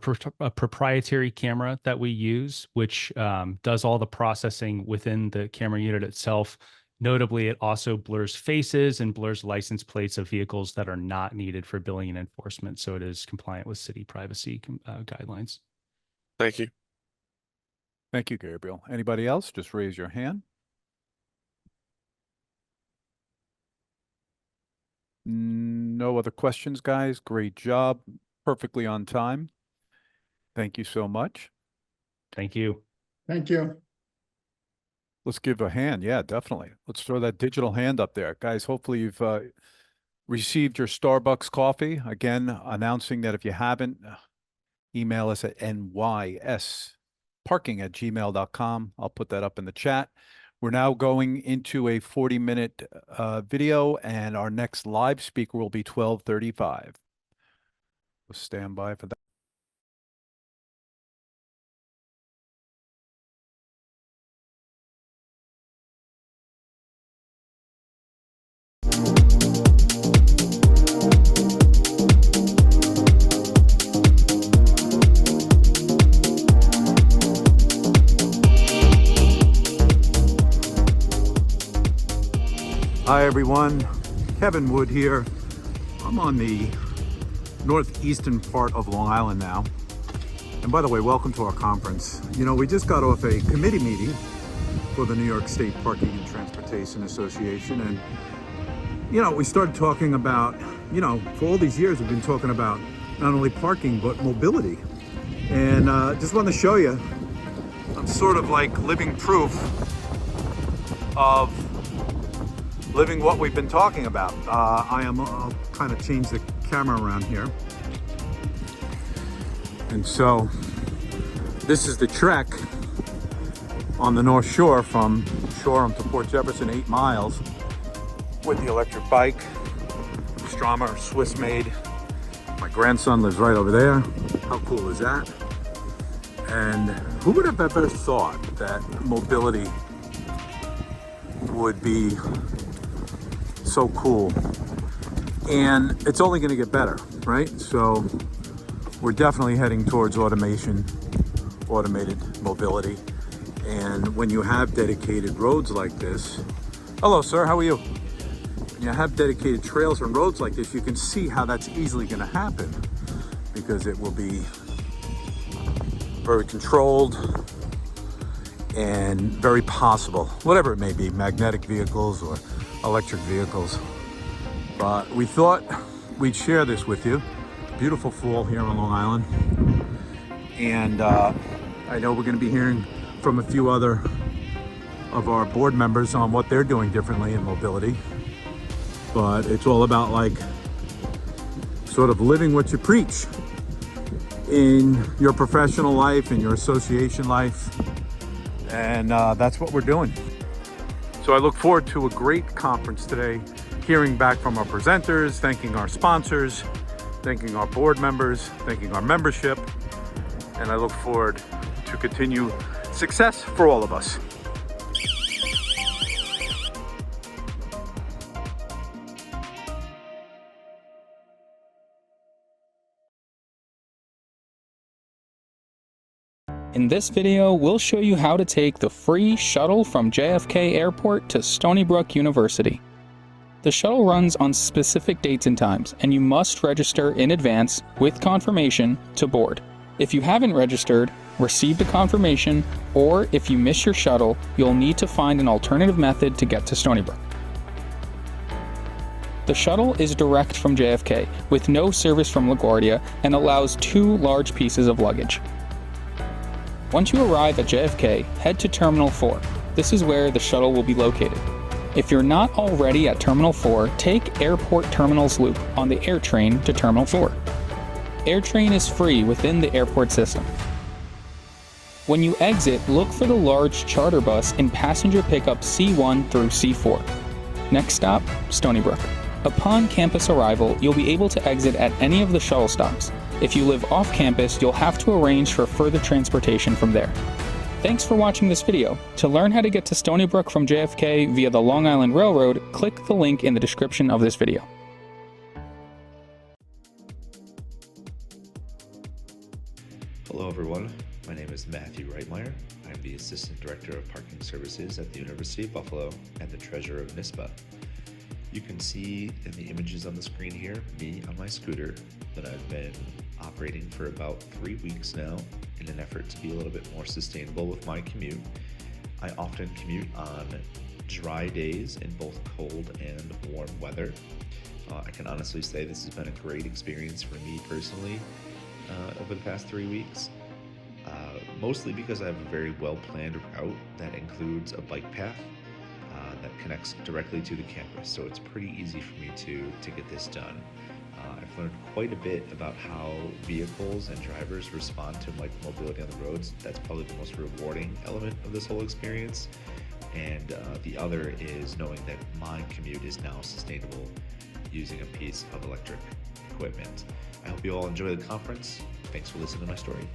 proprietary camera that we use, which does all the processing within the camera unit itself. Notably, it also blurs faces and blurs license plates of vehicles that are not needed for billing and enforcement. So it is compliant with city privacy guidelines. Thank you. Thank you, Gabriel. Anybody else? Just raise your hand. No other questions, guys. Great job. Perfectly on time. Thank you so much. Thank you. Thank you. Let's give a hand. Yeah, definitely. Let's throw that digital hand up there. Guys, hopefully you've received your Starbucks coffee. Again, announcing that if you haven't, email us at nysparking@gmail.com. I'll put that up in the chat. We're now going into a 40-minute video, and our next live speaker will be 12:35. So stand by for that. Hi, everyone. Kevin Wood here. I'm on the northeastern part of Long Island now. And by the way, welcome to our conference. You know, we just got off a committee meeting for the New York State Parking and Transportation Association. And, you know, we started talking about, you know, for all these years, we've been talking about not only parking, but mobility. And just wanted to show you, I'm sort of like living proof of living what we've been talking about. I'll kind of change the camera around here. And so this is the trek on the North Shore from Shoreham to Port Jefferson, 8 miles with the electric bike. Stromer, Swiss made. My grandson lives right over there. How cool is that? And who would have ever thought that mobility would be so cool? And it's only going to get better, right? So we're definitely heading towards automation, automated mobility. And when you have dedicated roads like this, hello sir, how are you? When you have dedicated trails and roads like this, you can see how that's easily going to happen, because it will be very controlled and very possible, whatever it may be, magnetic vehicles or electric vehicles. But we thought we'd share this with you. Beautiful fall here on Long Island. And I know we're going to be hearing from a few other of our board members on what they're doing differently in mobility. But it's all about like sort of living what you preach in your professional life, in your association life. And that's what we're doing. So I look forward to a great conference today, hearing back from our presenters, thanking our sponsors, thanking our board members, thanking our membership. And I look forward to continue success for all of us. In this video, we'll show you how to take the free shuttle from JFK Airport to Stony Brook University. The shuttle runs on specific dates and times, and you must register in advance with confirmation to board. If you haven't registered, received a confirmation, or if you miss your shuttle, you'll need to find an alternative method to get to Stony Brook. The shuttle is direct from JFK, with no service from LaGuardia, and allows 2 large pieces of luggage. Once you arrive at JFK, head to Terminal 4. This is where the shuttle will be located. If you're not already at Terminal 4, take Airport Terminals Loop on the AirTrain to Terminal 4. AirTrain is free within the airport system. When you exit, look for the large charter bus in passenger pickup C1 through C4. Next stop, Stony Brook. Upon campus arrival, you'll be able to exit at any of the shuttle stops. If you live off campus, you'll have to arrange for further transportation from there. Thanks for watching this video. To learn how to get to Stony Brook from JFK via the Long Island Railroad, click the link in the description of this video. Hello everyone, my name is Matthew Reitmeyer. I'm the Assistant Director of Parking Services at the University of Buffalo and the Treasurer of NYSPTA. You can see in the images on the screen here, me on my scooter that I've been operating for about 3 weeks now in an effort to be a little bit more sustainable with my commute. I often commute on dry days in both cold and warm weather. I can honestly say this has been a great experience for me personally over the past 3 weeks. mostly because I have a very well-planned route that includes a bike path that connects directly to the campus. So it's pretty easy for me to get this done. I've learned quite a bit about how vehicles and drivers respond to micromobility on the roads. That's probably the most rewarding element of this whole experience. And the other is knowing that my commute is now sustainable using a piece of electric equipment. I hope you all enjoy the conference. Thanks for listening to my story.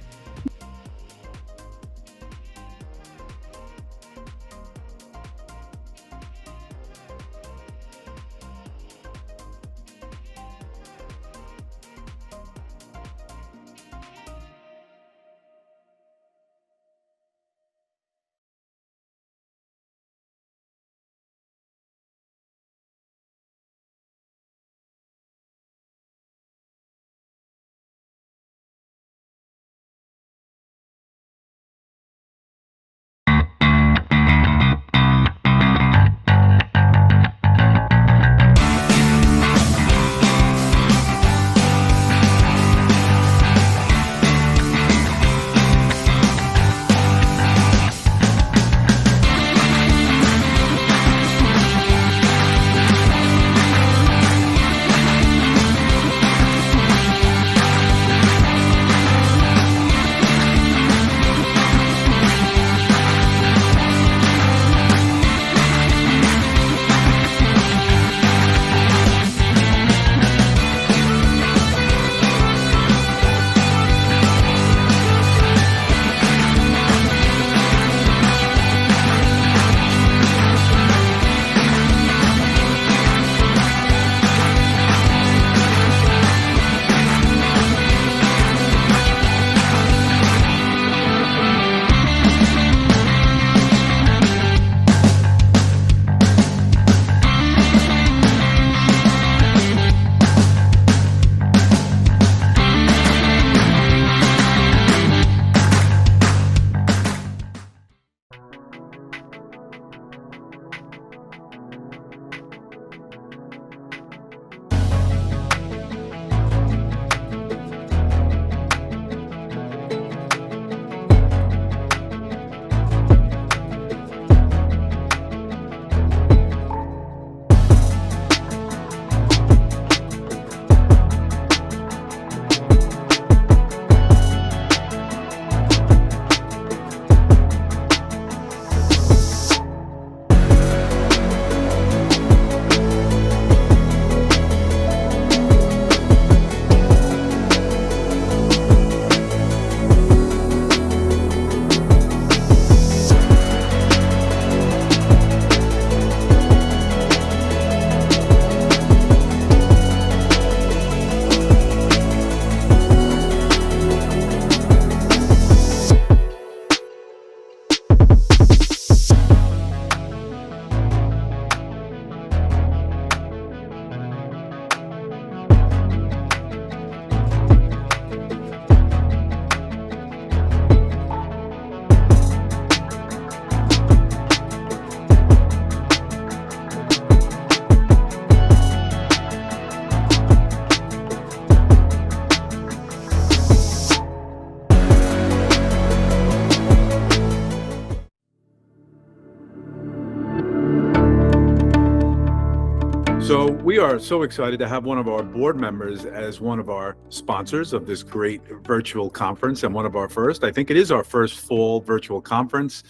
So we are so excited to have one of our board members as one of our sponsors of this great virtual conference, and one of our first. I think it is our first full virtual conference.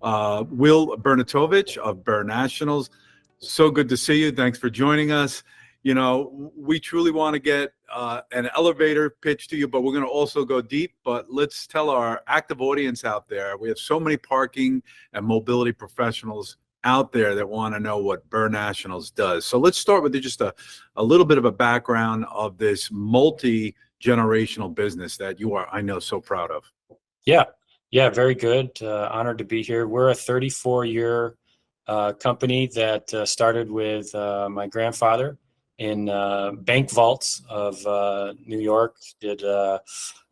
Will Bernatovich of Burr Nationals. So good to see you. Thanks for joining us. You know, we truly want to get an elevator pitch to you, but we're going to also go deep. But let's tell our active audience out there, we have so many parking and mobility professionals out there that want to know what Burr Nationals does. So let's start with just a little bit of a background of this multi-generational business that you are, I know, so proud of. Yeah, very good. Honored to be here. We're a 34-year company that started with my grandfather in bank vaults of New York. Did a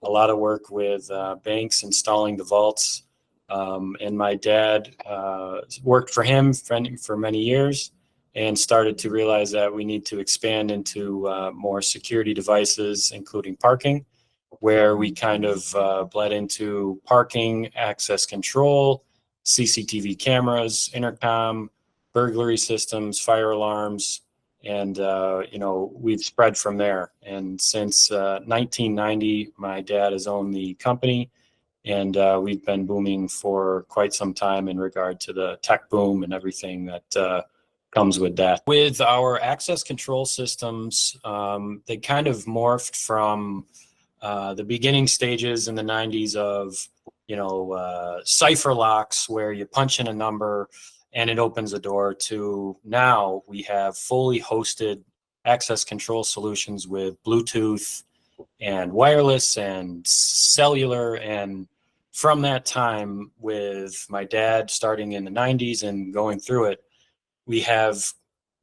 lot of work with banks installing the vaults. And my dad worked for him for many years and started to realize that we need to expand into more security devices, including parking. where we kind of bled into parking, access control, CCTV cameras, intercom, burglary systems, fire alarms, and we've spread from there. And since 1990, my dad has owned the company, and we've been booming for quite some time in regard to the tech boom and everything that comes with that. With our access control systems, they kind of morphed from the beginning stages in the 90s of, cipher locks where you punch in a number and it opens a door, to now we have fully hosted access control solutions with Bluetooth and wireless and cellular. And from that time, with my dad starting in the 90s and going through it, we have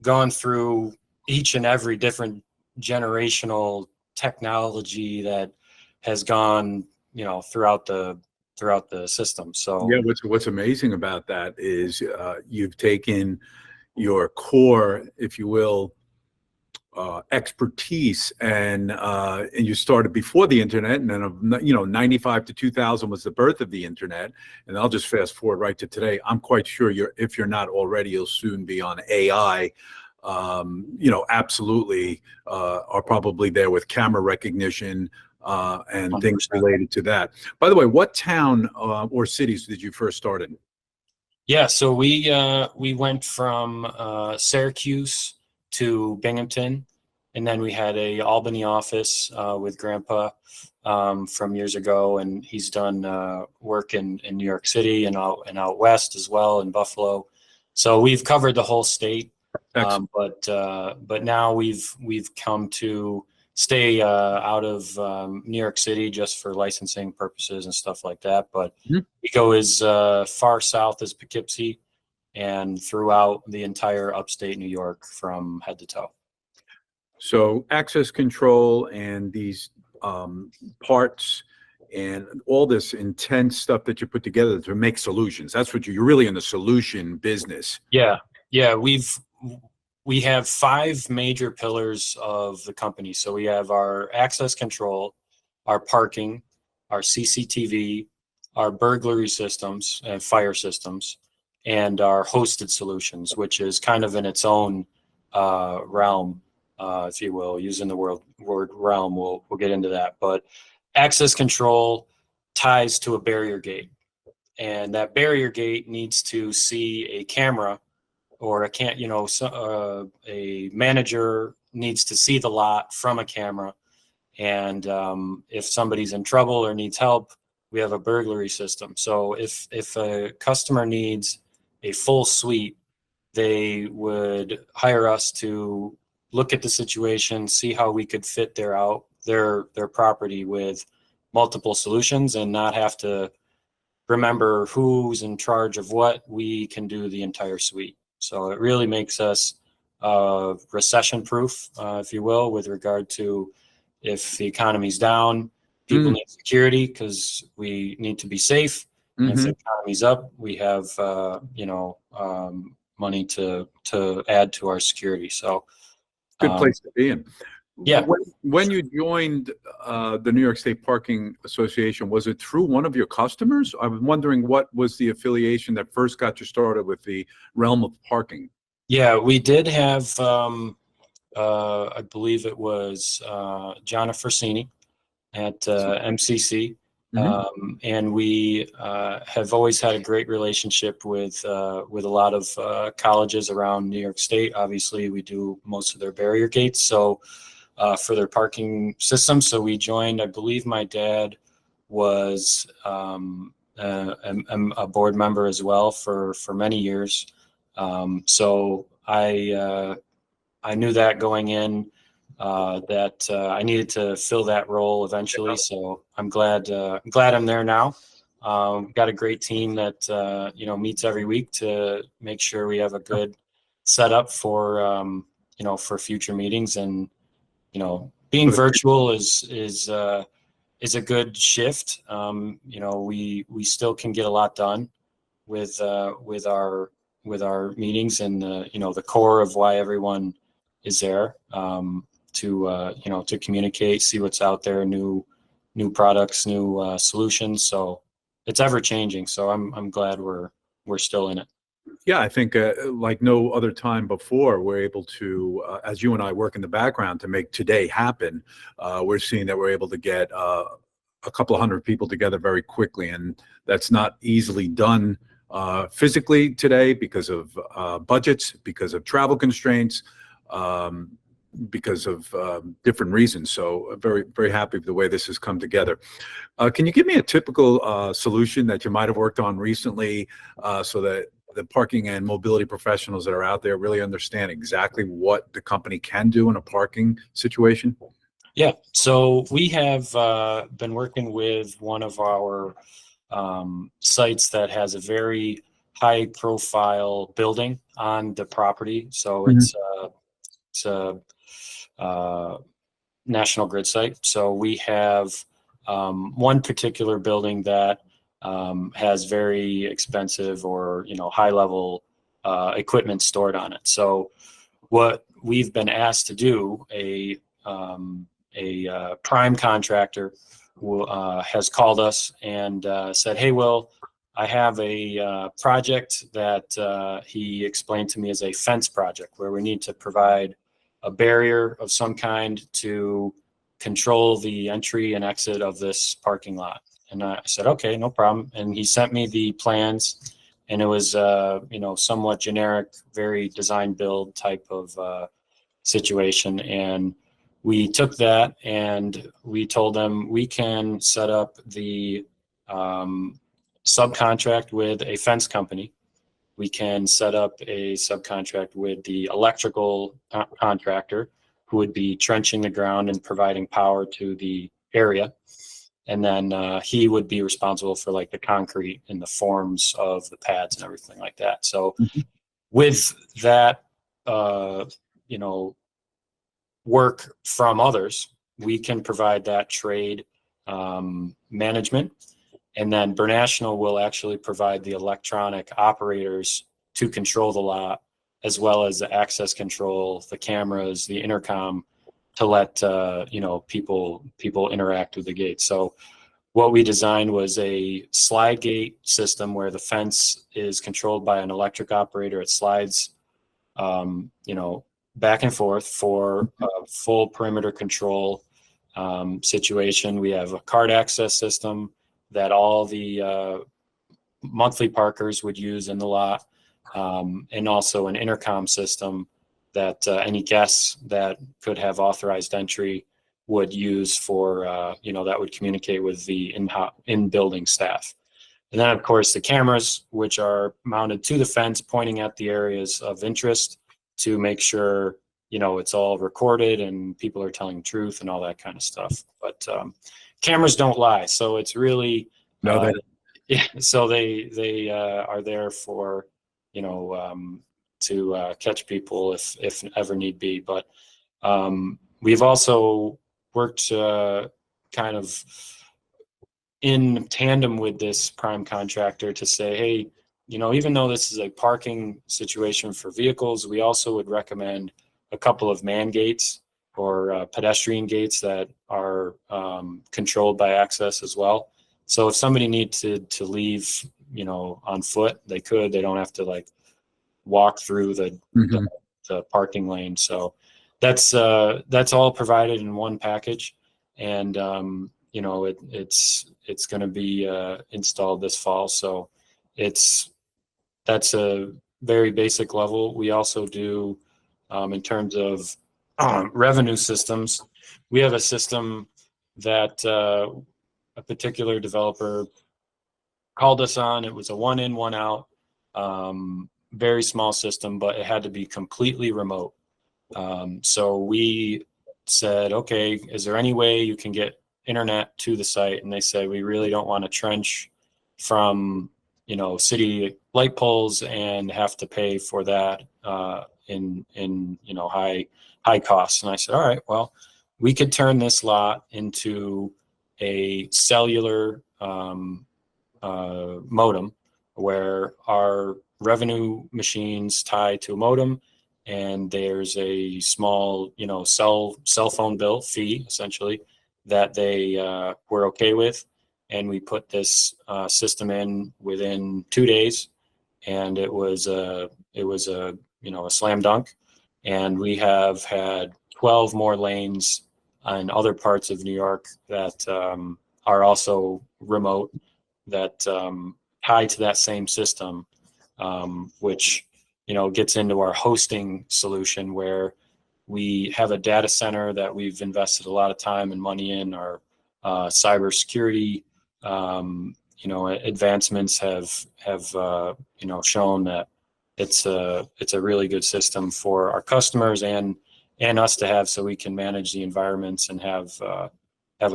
gone through each and every different generational technology that has gone, throughout the system. So Yeah, what's amazing about that is you've taken your core, if you will, expertise, and you started before the internet, and then 95 to 2000 was the birth of the internet. And I'll just fast forward right to today. I'm quite sure if you're not already, you'll soon be on AI. Absolutely, are probably there with camera recognition and 100%. Things related to that. By the way, what town or cities did you first start in? Yeah, so we went from Syracuse to Binghamton, and then we had a Albany office with Grandpa from years ago, and he's done work in New York City and out west as well, in Buffalo. So we've covered the whole state, but now we've come to stay out of New York City just for licensing purposes and stuff like that. But we go as far south as Poughkeepsie and throughout the entire upstate New York from head to toe. So access control and these parts and all this intense stuff that you put together to make solutions. That's what you're really in the solution business. Yeah. We have 5 major pillars of the company. So we have our access control, our parking, our CCTV, our burglary systems and fire systems, and our hosted solutions, which is kind of in its own realm, if you will, using the word realm. We'll get into that. But access control ties to a barrier gate, and that barrier gate needs to see a camera, or a manager needs to see the lot from a camera. And if somebody's in trouble or needs help, we have a burglary system. So if a customer needs a full suite, they would hire us to look at the situation, see how we could fit their property with multiple solutions and not have to remember who's in charge of what. We can do the entire suite. So it really makes us recession proof, if you will, with regard to if the economy's down, people need security because we need to be safe. And if the economy's up, we have money to add to our security. So good place to be in. Yeah. When you joined the New York State Parking Association, was it through one of your customers? I was wondering what was the affiliation that first got you started with the realm of parking? Yeah, we did have, I believe it was John Forsini at MCC. And we have always had a great relationship with a lot of colleges around New York State. Obviously, we do most of their barrier gates. So for their parking system. So we joined, I believe my dad was a board member as well for many years. So I knew that going in, that I needed to fill that role eventually. So I'm glad I'm there now. Got a great team that, meets every week to make sure we have a good setup for, for future meetings. And, being virtual is a good shift. We still can get a lot done with our meetings, and the core of why everyone is there, to communicate, see what's out there, new new products, new solutions. So it's ever changing. So I'm glad we're still in it. Yeah, I think like no other time before, we're able to, as you and I work in the background to make today happen, we're seeing that we're able to get a couple of hundred people together very quickly. And that's not easily done physically today because of budgets, because of travel constraints, because of different reasons. So very, very happy with the way this has come together. Can you give me a typical solution that you might have worked on recently so that the parking and mobility professionals that are out there really understand exactly what the company can do in a parking situation? Yeah, so we have been working with one of our sites that has a very high profile building on the property. So it's a National Grid site. So we have one particular building that has very expensive or high level equipment stored on it. So what we've been asked to do, a prime contractor has called us and said, "Hey, Will, I have a project that he explained to me as a fence project where we need to provide a barrier of some kind to control the entry and exit of this parking lot." And I said, "Okay, no problem." And he sent me the plans, and it was somewhat generic, very design build type of situation. And we took that and we told them we can set up the subcontract with a fence company. We can set up a subcontract with the electrical contractor who would be trenching the ground and providing power to the area. And then he would be responsible for like the concrete and the forms of the pads and everything like that. So with that, work from others, we can provide that trade management. And then Bernational will actually provide the electronic operators to control the lot, as well as the access control, the cameras, the intercom, to let people interact with the gate. So what we designed was a slide gate system where the fence is controlled by an electric operator. It slides, back and forth for a full perimeter control situation. We have a card access system that all the monthly parkers would use in the lot, and also an intercom system that any guests that could have authorized entry would use for, that would communicate with the in-building staff. And then, of course, the cameras, which are mounted to the fence, pointing at the areas of interest to make sure, it's all recorded and people are telling the truth and all that kind of stuff. But cameras don't lie. So it's really, so they are there for, to catch people if ever need be. But we've also worked kind of in tandem with this prime contractor to say, hey, even though this is a parking situation for vehicles, we also would recommend a couple of man gates or pedestrian gates that are controlled by access as well. So if somebody needed to leave, on foot, they could. They don't have to walk through the parking lane. So that's all provided in one package, and it's going to be installed this fall. So that's a very basic level. We also do, in terms of revenue systems, we have a system that a particular developer called us on. It was a one in, one out, very small system, but it had to be completely remote. So we said, okay, is there any way you can get internet to the site? And they said, we really don't want to trench from, city light poles and have to pay for that in high costs. And I said, all right, well, we could turn this lot into a cellular modem where our revenue machines tie to a modem, and there's a small, cell phone bill fee essentially, that they were okay with. And we put this system in within 2 days, and it was a a slam dunk. And we have had 12 more lanes in other parts of New York that are also remote that tie to that same system, which gets into our hosting solution, where we have a data center that we've invested a lot of time and money in. Our cybersecurity advancements have shown that it's a really good system for our customers and us to have, so we can manage the environments and have a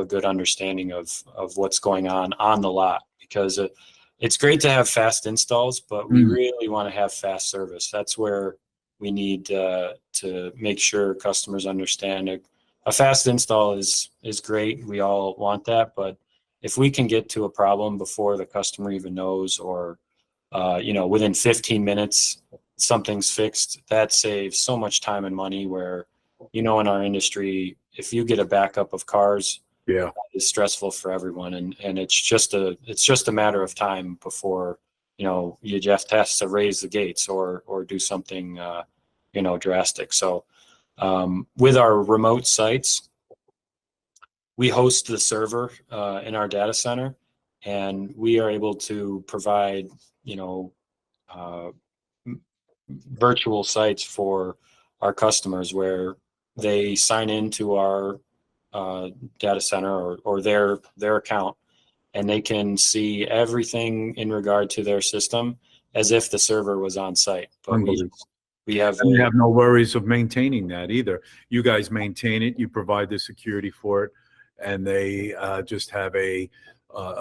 good understanding of what's going on the lot, because it's great to have fast installs, but we really want to have fast service. That's where we need to make sure customers understand a fast install is great. We all want that, but if we can get to a problem before the customer even knows, or within 15 minutes something's fixed, that saves so much time and money. Where in our industry, if you get a backup of cars, it's stressful for everyone, and it's just a matter of time before you just have to raise the gates or do something drastic. So with our remote sites, we host the server in our data center, and we are able to provide virtual sites for our customers, where they sign into our data center or their account, and they can see everything in regard to their system as if the server was on site. But we have no worries of maintaining that either. You guys maintain it, you provide the security for it, and they just have a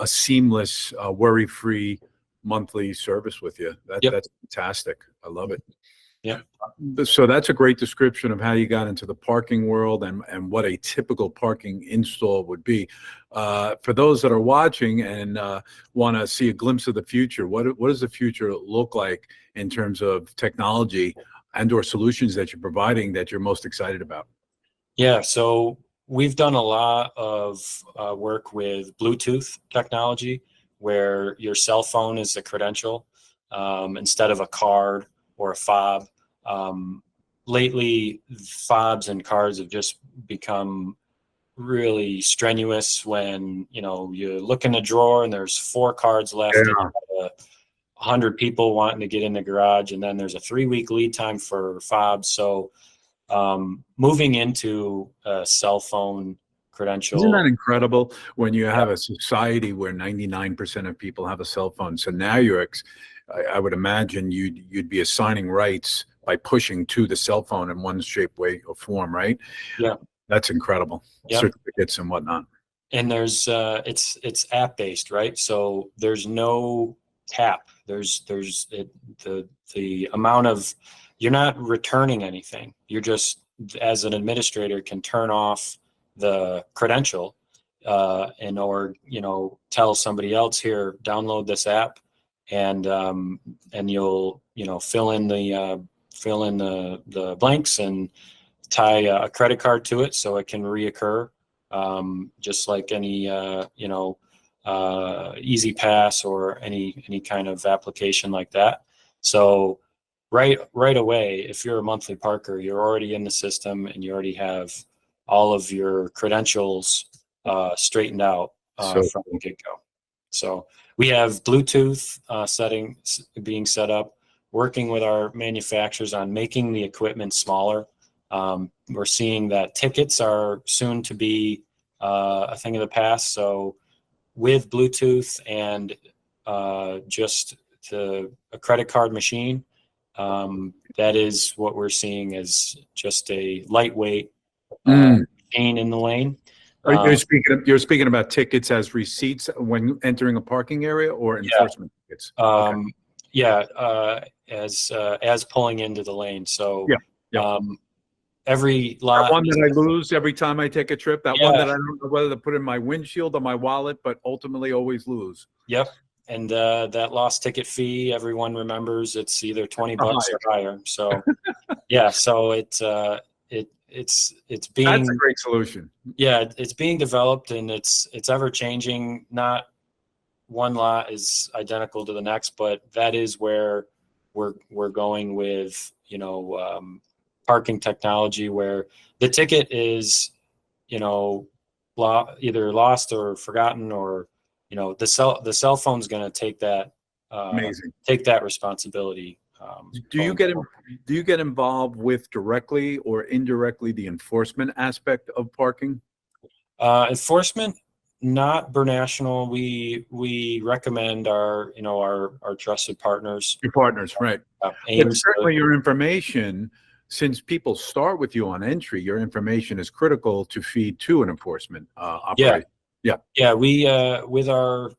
seamless, worry-free monthly service with you. That's fantastic. I love it. Yeah. So that's a great description of how you got into the parking world and what a typical parking install would be. For those that are watching and want to see a glimpse of the future, what does the future look like in terms of technology and/or solutions that you're providing that you're most excited about? Yeah, so we've done a lot of work with Bluetooth technology, where your cell phone is the credential instead of a card or a fob. Lately, fobs and cards have just become really strenuous. When you look in the drawer and there's 4 cards left, and you have 100 people wanting to get in the garage, and then there's a 3-week lead time for fobs. So moving into a cell phone credential. Isn't that incredible when you have a society where 99% of people have a cell phone? So now I would imagine you'd be assigning rights by pushing to the cell phone in one shape, way, or form, right? Yeah. That's incredible. Yep. Certificates and whatnot. And there's it's app based, right? So there's no tap. There's the amount of, you're not returning anything. You're just, as an administrator, can turn off the credential or tell somebody else, here, download this app, and you'll fill in the blanks and tie a credit card to it so it can reoccur, just like any Easy Pass or any kind of application like that. So right away, if you're a monthly parker, you're already in the system and you already have all of your credentials straightened out from the get-go. So we have Bluetooth settings being set up, working with our manufacturers on making the equipment smaller. We're seeing that tickets are soon to be a thing of the past. So with Bluetooth and just a credit card machine, that is what we're seeing as just a lightweight machine in the lane. You're speaking about tickets as receipts when entering a parking area, or enforcement tickets? As pulling into the lane. So every lot. That one that I lose every time I take a trip. That one that I don't know whether to put in my windshield or my wallet, but ultimately always lose. Yep. And that lost ticket fee, everyone remembers it's either $20 or higher. So so it it's That's being, a great solution. yeah, it's being developed, and it's ever changing. Not one lot is identical to the next, but that is where we're going with, parking technology, where the ticket is, either lost or forgotten, or, the cell phone's going to Amazing. take that responsibility. Do you going get involved with directly or indirectly the enforcement aspect of parking? Enforcement, not Bur National. We recommend our trusted partners. Your partners, right? But Ames, certainly your information, since people start with you on entry, your information is critical to feed to an enforcement operation. Yeah, we with our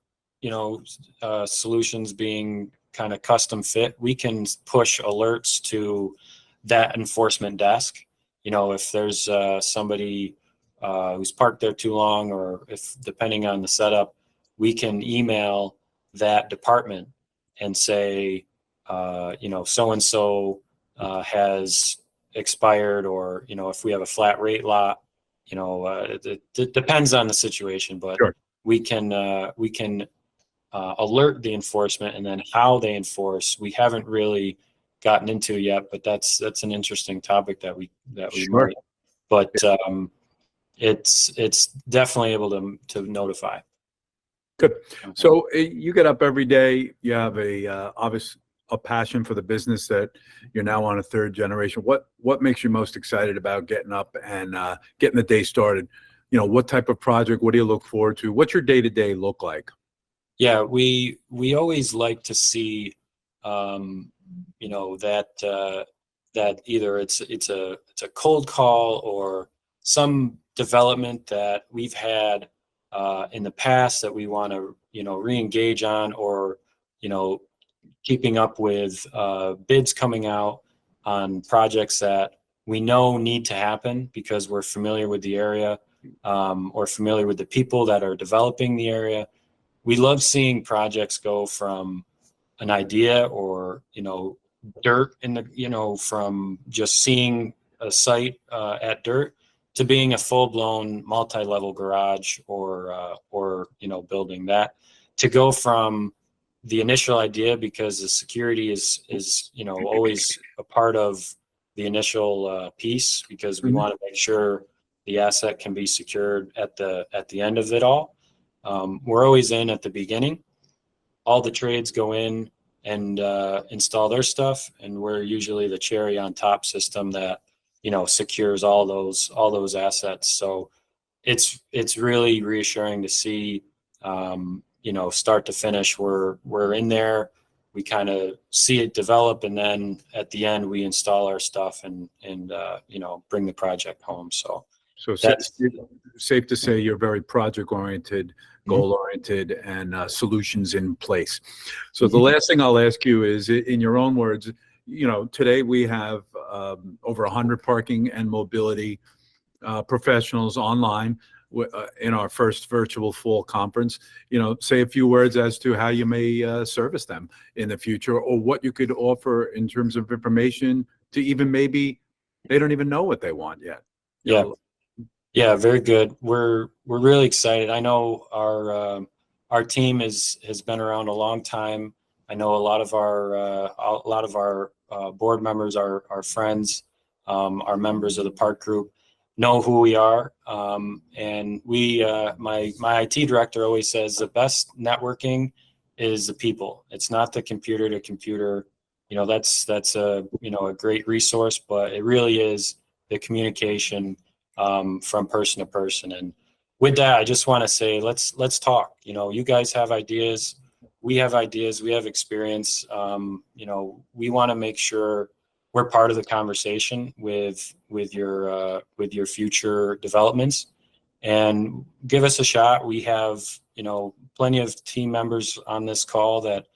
solutions being kind of custom fit, we can push alerts to that enforcement desk. If there's somebody who's parked there too long, or if, depending on the setup, we can email that department and say, so and so has expired, or if we have a flat rate lot, it depends on the situation, but Sure. we can alert the enforcement, and then how they enforce, we haven't really gotten into yet, but that's an interesting topic that we Sure. might, but it's definitely able to notify. Good. So you get up every day. You have obvious a passion for the business that you're now on a third generation. What makes you most excited about getting up and getting the day started? What type of project? What do you look forward to? What's your day-to-day look like? Yeah, we always like to see, that either it's a cold call, or some development that we've had in the past that we want to re-engage on, or keeping up with bids coming out on projects that we know need to happen because we're familiar with the area, or familiar with the people that are developing the area. We love seeing projects go from an idea, or dirt in the from just seeing a site at dirt, to being a full-blown multi-level garage, or building that, to go from the initial idea, because the security is always a part of the initial piece, because we want to make sure the asset can be secured at the end of it all. We're always in at the beginning. All the trades go in and install their stuff, and we're usually the cherry on top system that secures all those assets. So it's really reassuring to see, start to finish. We're in there. We kind of see it develop, and then at the end we install our stuff and bring the project home. So that's safe to say you're very project oriented, goal oriented, and solutions in place. So the last thing I'll ask you is, in your own words, today we have over 100 parking and mobility professionals online in our first virtual fall conference. Say a few words as to how you may service them in the future, or what you could offer in terms of information to even maybe they don't even know what they want yet. Yeah, very good. We're really excited. I know our team has been around a long time. I know a lot of our board members, our friends, are members of the park group, know who we are. And we, my IT director always says the best networking is the people. It's not the computer to computer. That's a great resource, but it really is the communication from person to person. And with that, I just want to say, let's talk. You guys have ideas. We have ideas. We have experience. We want to make sure we're part of the conversation with your future developments, and give us a shot. We have plenty of team members on this call that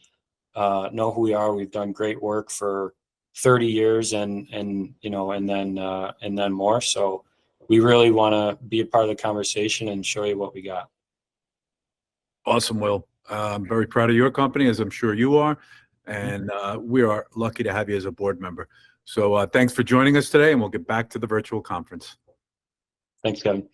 know who we are. We've done great work for 30 years and then more. So we really want to be a part of the conversation and show you what we got. Awesome, Will. I'm very proud of your company, as I'm sure you are. And we are lucky to have you as a board member. So thanks for joining us today, and we'll get back to the virtual conference. Thanks, Kevin.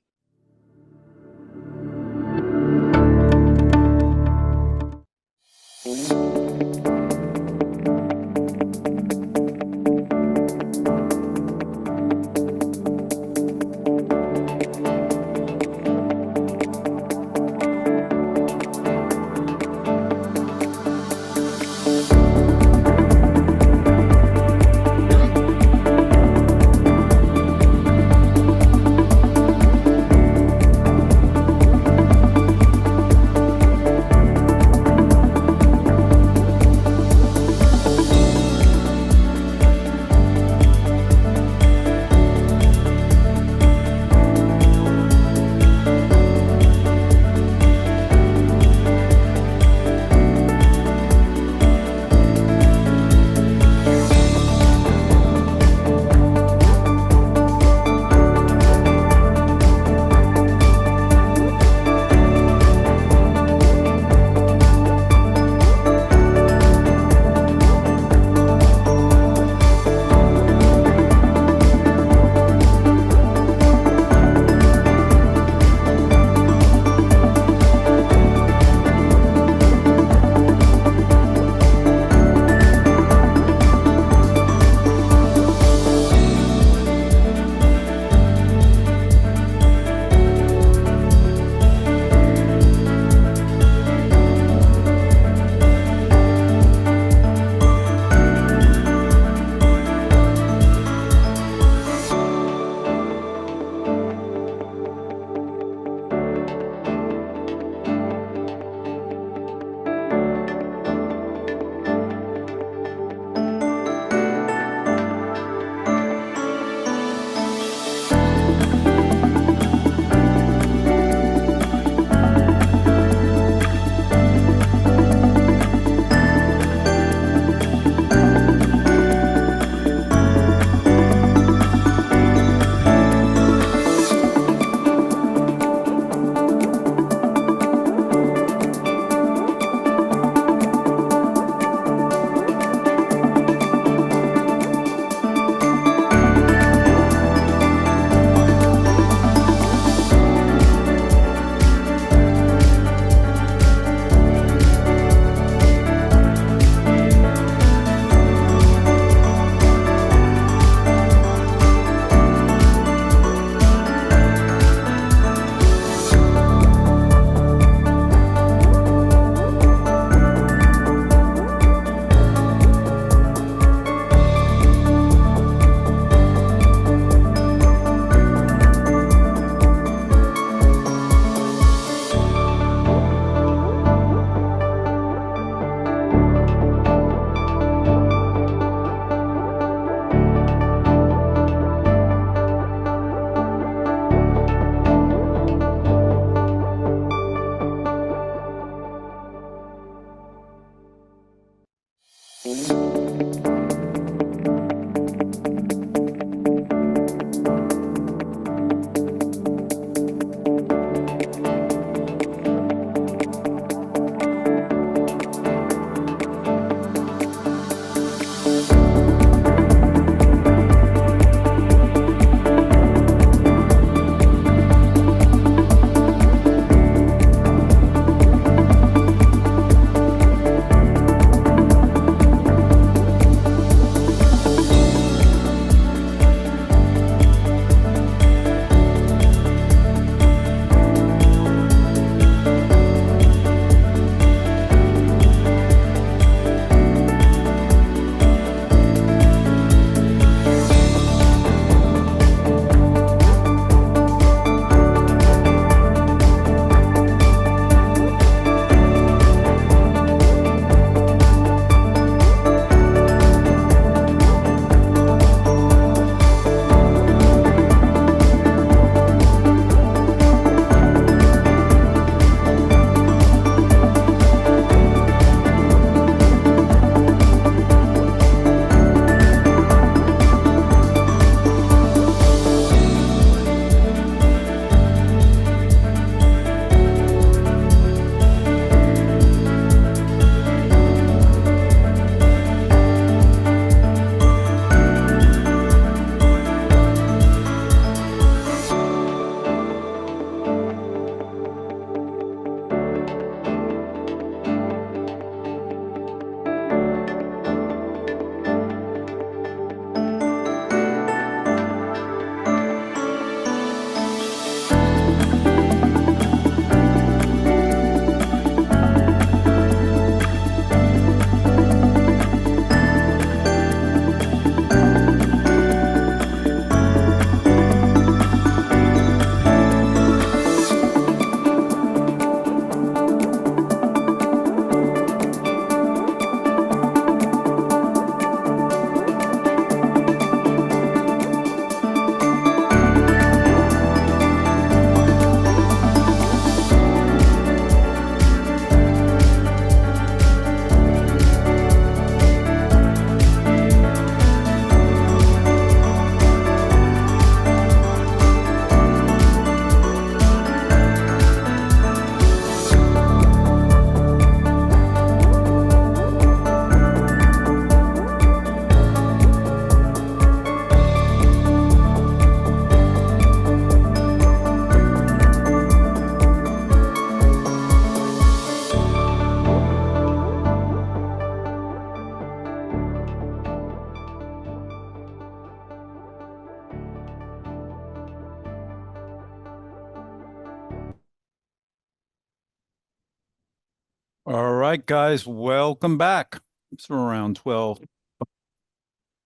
All right, guys, welcome back. It's around 12.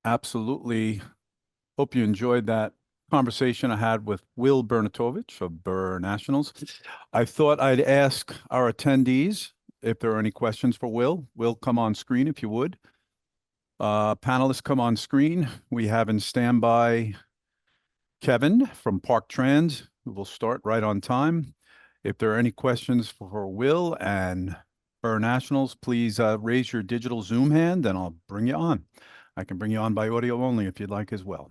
Absolutely. Hope you enjoyed that conversation I had with Will Bernatovich of Burr Nationals. I thought I'd ask our attendees if there are any questions for Will. Will, come on screen if you would. Panelists, come on screen. We have in standby Kevin from Park Trans, who will start right on time. If there are any questions for Will and Burr Nationals, please raise your digital Zoom hand and I'll bring you on. I can bring you on by audio only if you'd like as well.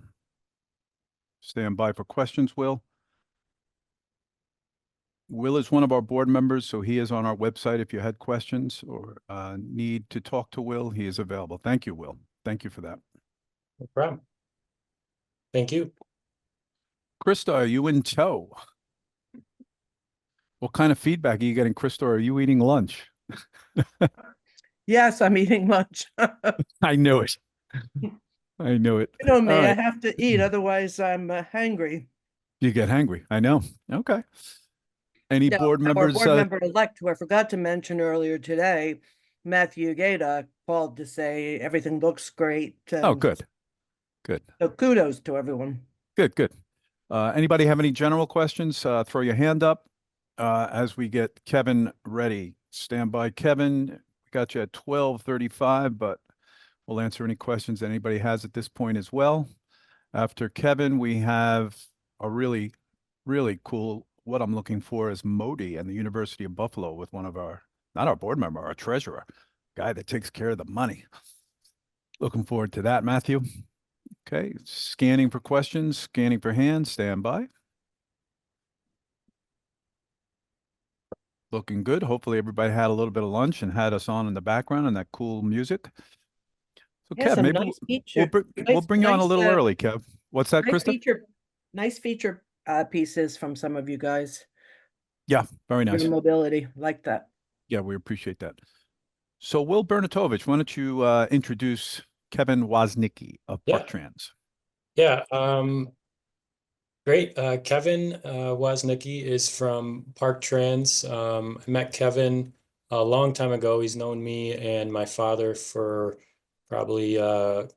Stand by for questions, Will. Will is one of our board members, so he is on our website. If you had questions or need to talk to Will, he is available. Thank you, Will. Thank you for that. No problem. Thank you. Krista, are you in tow? What kind of feedback are you getting, Krista? Are you eating lunch? Yes, I'm eating lunch. I knew it. I knew it. You know me, All I right. have to eat, otherwise I'm hangry. You get hangry. I know. Okay. Any Now, board our members? board member-elect, who I forgot to mention earlier today, Matthew Gata, called to say everything looks great. Oh, good. Good. So kudos to everyone. Good, good. Anybody have any general questions? Throw your hand up as we get Kevin ready. Stand by, Kevin. We got you at 12:35, but we'll answer any questions anybody has at this point as well. After Kevin, we have a really, really cool, what I'm looking for is Modi and the University of Buffalo with one of our, not our board member, our treasurer, guy that takes care of the money. Looking forward to that, Matthew. Okay, scanning for questions, scanning for hands, stand by. Looking good. Hopefully everybody had a little bit of lunch and had us on in the background and that cool music. So Yeah, Kev, some maybe nice feature. we'll bring you on a little early, Kev. What's that, Krista? Nice feature pieces from some of you guys. Yeah, very nice. Your mobility, like that. Yeah, we appreciate that. So Will Bernatovich, why don't you introduce Kevin Woznicki of Park Trans? Yeah, great. Kevin Woznicki is from Park Trans. I met Kevin a long time ago. He's known me and my father for probably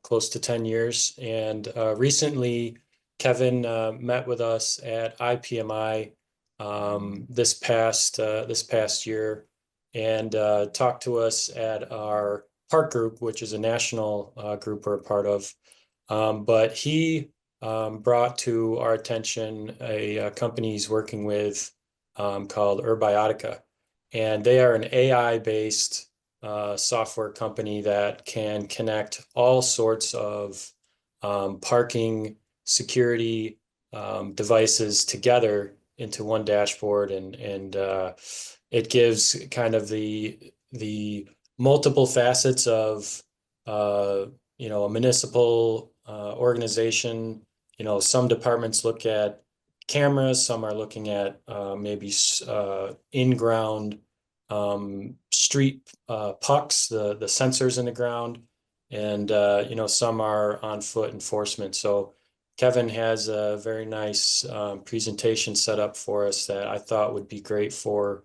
close to 10 years. And recently, Kevin met with us at IPMI this past year and talked to us at our park group, which is a national group we're a part of. But he brought to our attention a company he's working with called Urbiotica. And they are an AI-based software company that can connect all sorts of parking security devices together into one dashboard, and it gives kind of the multiple facets of you know, a municipal organization. You know, some departments look at cameras, some are looking at maybe in-ground street pucks, the sensors in the ground, and you know, some are on foot enforcement. So Kevin has a very nice presentation set up for us that I thought would be great for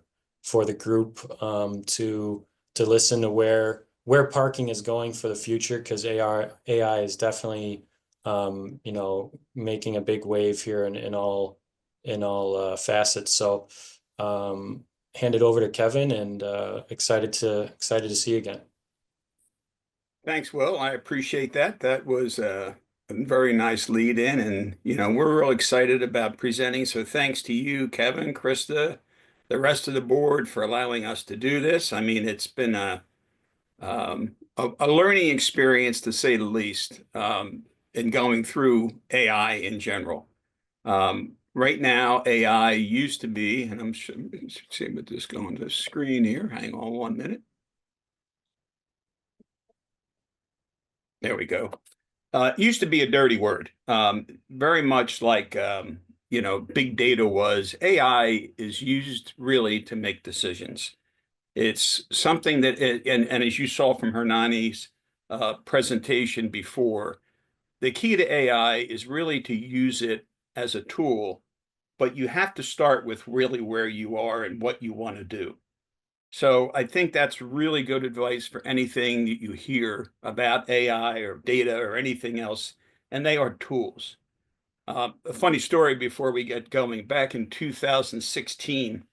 the group to listen to where parking is going for the future, because AI is definitely you know, making a big wave here in all facets. So hand it over to Kevin, and excited to see you again. Thanks, Will. I appreciate that. That was a very nice lead in, and you know, we're real excited about presenting. So thanks to you, Kevin, Krista, the rest of the board for allowing us to do this. I mean, it's been a learning experience, to say the least, in going through AI in general. Right now, AI used to be, and I'm sure, let's see if this going to the screen here. Hang on 1 minute. There we go. It used to be a dirty word, very much like, you know, big data was. AI is used really to make decisions. It's something that, and as you saw from Hernani's presentation before, the key to AI is really to use it as a tool, but you have to start with really where you are and what you want to do. So I think that's really good advice for anything that you hear about AI or data or anything else, and they are tools. A funny story before we get going. Back in 2016,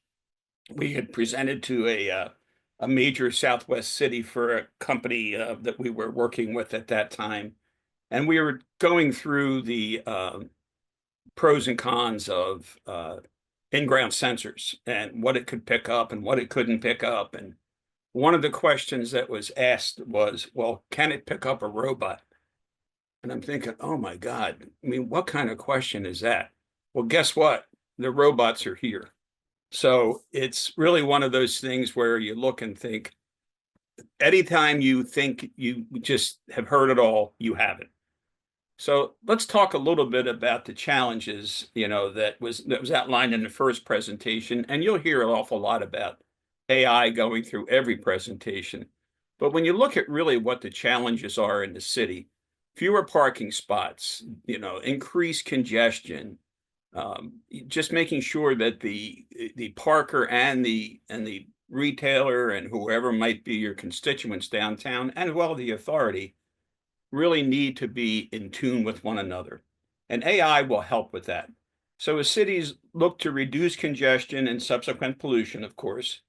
we had presented to a major Southwest city for a company that we were working with at that time, and we were going through the pros and cons of in-ground sensors and what it could pick up and what it couldn't pick up. And one of the questions that was asked was, well, can it pick up a robot? And I'm thinking, oh my God, I mean, what kind of question is that? Well, guess what? The robots are here. So it's really one of those things where you look and think, anytime you think you just have heard it all, you haven't. So let's talk a little bit about the challenges, that was outlined in the first presentation, and you'll hear an awful lot about AI going through every presentation. But when you look at really what the challenges are in the city, fewer parking spots, increased congestion, just making sure that the parker and the retailer and whoever might be your constituents downtown, and well, the authority, really need to be in tune with one another. And AI will help with that. So as cities look to reduce congestion and subsequent pollution, of course,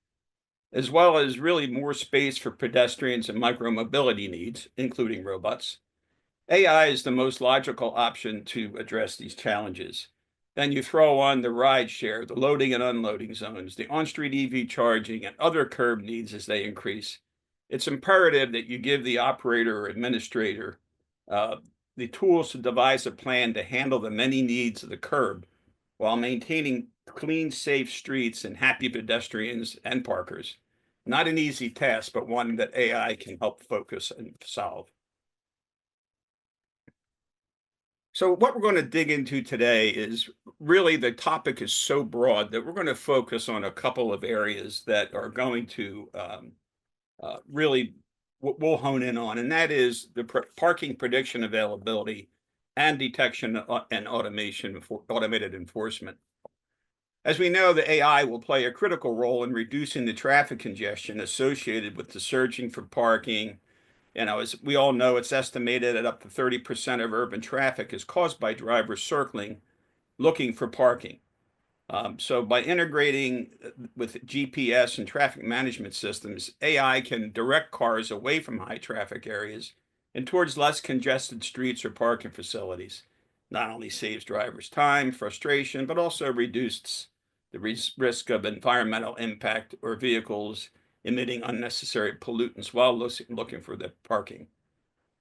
as well as really more space for pedestrians and micromobility needs, including robots, AI is the most logical option to address these challenges. Then you throw on the ride share, the loading and unloading zones, the on-street EV charging, and other curb needs as they increase. It's imperative that you give the operator or administrator the tools to devise a plan to handle the many needs of the curb while maintaining clean, safe streets and happy pedestrians and parkers. Not an easy task, but one that AI can help focus and solve. So what we're going to dig into today is really, the topic is so broad that we're going to focus on a couple of areas that are going to really we'll hone in on, and that is the parking prediction availability and detection and automation for automated enforcement. As we know, the AI will play a critical role in reducing the traffic congestion associated with the surging for parking. As we all know, it's estimated that up to 30% of urban traffic is caused by drivers circling, looking for parking. So by integrating with GPS and traffic management systems, AI can direct cars away from high traffic areas and towards less congested streets or parking facilities. Not only saves drivers time, frustration, but also reduces the risk of environmental impact or vehicles emitting unnecessary pollutants while looking for the parking.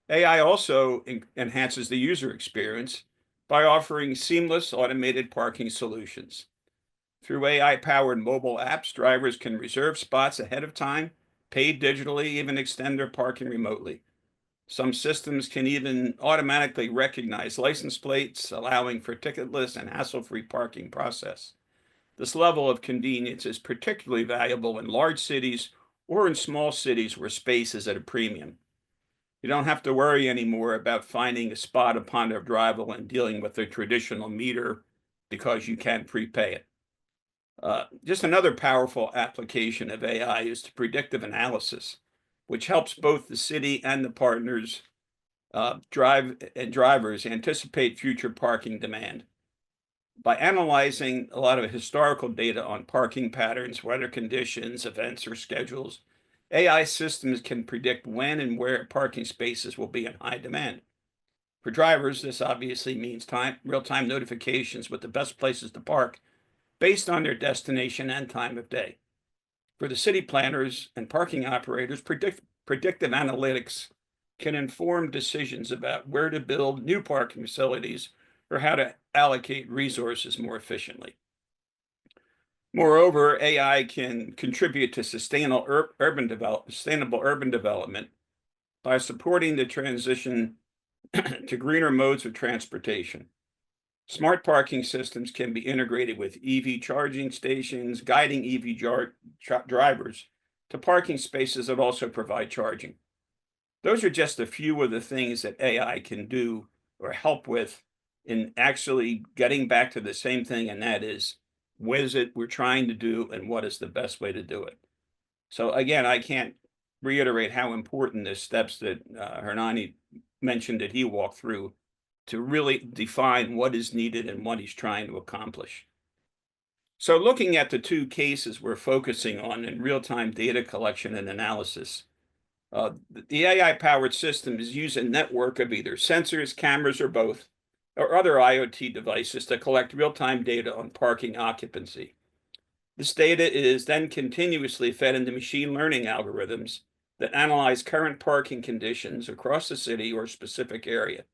AI also enhances the user experience by offering seamless automated parking solutions. Through AI-powered mobile apps, drivers can reserve spots ahead of time, pay digitally, even extend their parking remotely. Some systems can even automatically recognize license plates, allowing for ticketless and hassle-free parking process. This level of convenience is particularly valuable in large cities or in small cities where space is at a premium. You don't have to worry anymore about finding a spot upon arrival and dealing with a traditional meter because you can prepay it. Just another powerful application of AI is to predictive analysis, which helps both the city and the partners drivers anticipate future parking demand. By analyzing a lot of historical data on parking patterns, weather conditions, events, or schedules, AI systems can predict when and where parking spaces will be in high demand. For drivers, this obviously means real-time notifications with the best places to park based on their destination and time of day. For the city planners and parking operators, predictive analytics can inform decisions about where to build new parking facilities or how to allocate resources more efficiently. Moreover, AI can contribute to sustainable urban development by supporting the transition to greener modes of transportation. Smart parking systems can be integrated with EV charging stations, guiding EV drivers to parking spaces that also provide charging. Those are just a few of the things that AI can do or help with in actually getting back to the same thing, and that is, what is it we're trying to do and what is the best way to do it? So again, I can't reiterate how important the steps that Hernani mentioned that he walked through to really define what is needed and what he's trying to accomplish. So looking at the two cases we're focusing on in real-time data collection and analysis, the AI-powered systems use a network of either sensors, cameras, or both, or other IoT devices to collect real-time data on parking occupancy. This data is then continuously fed into machine learning algorithms that analyze current parking conditions across the city or specific area.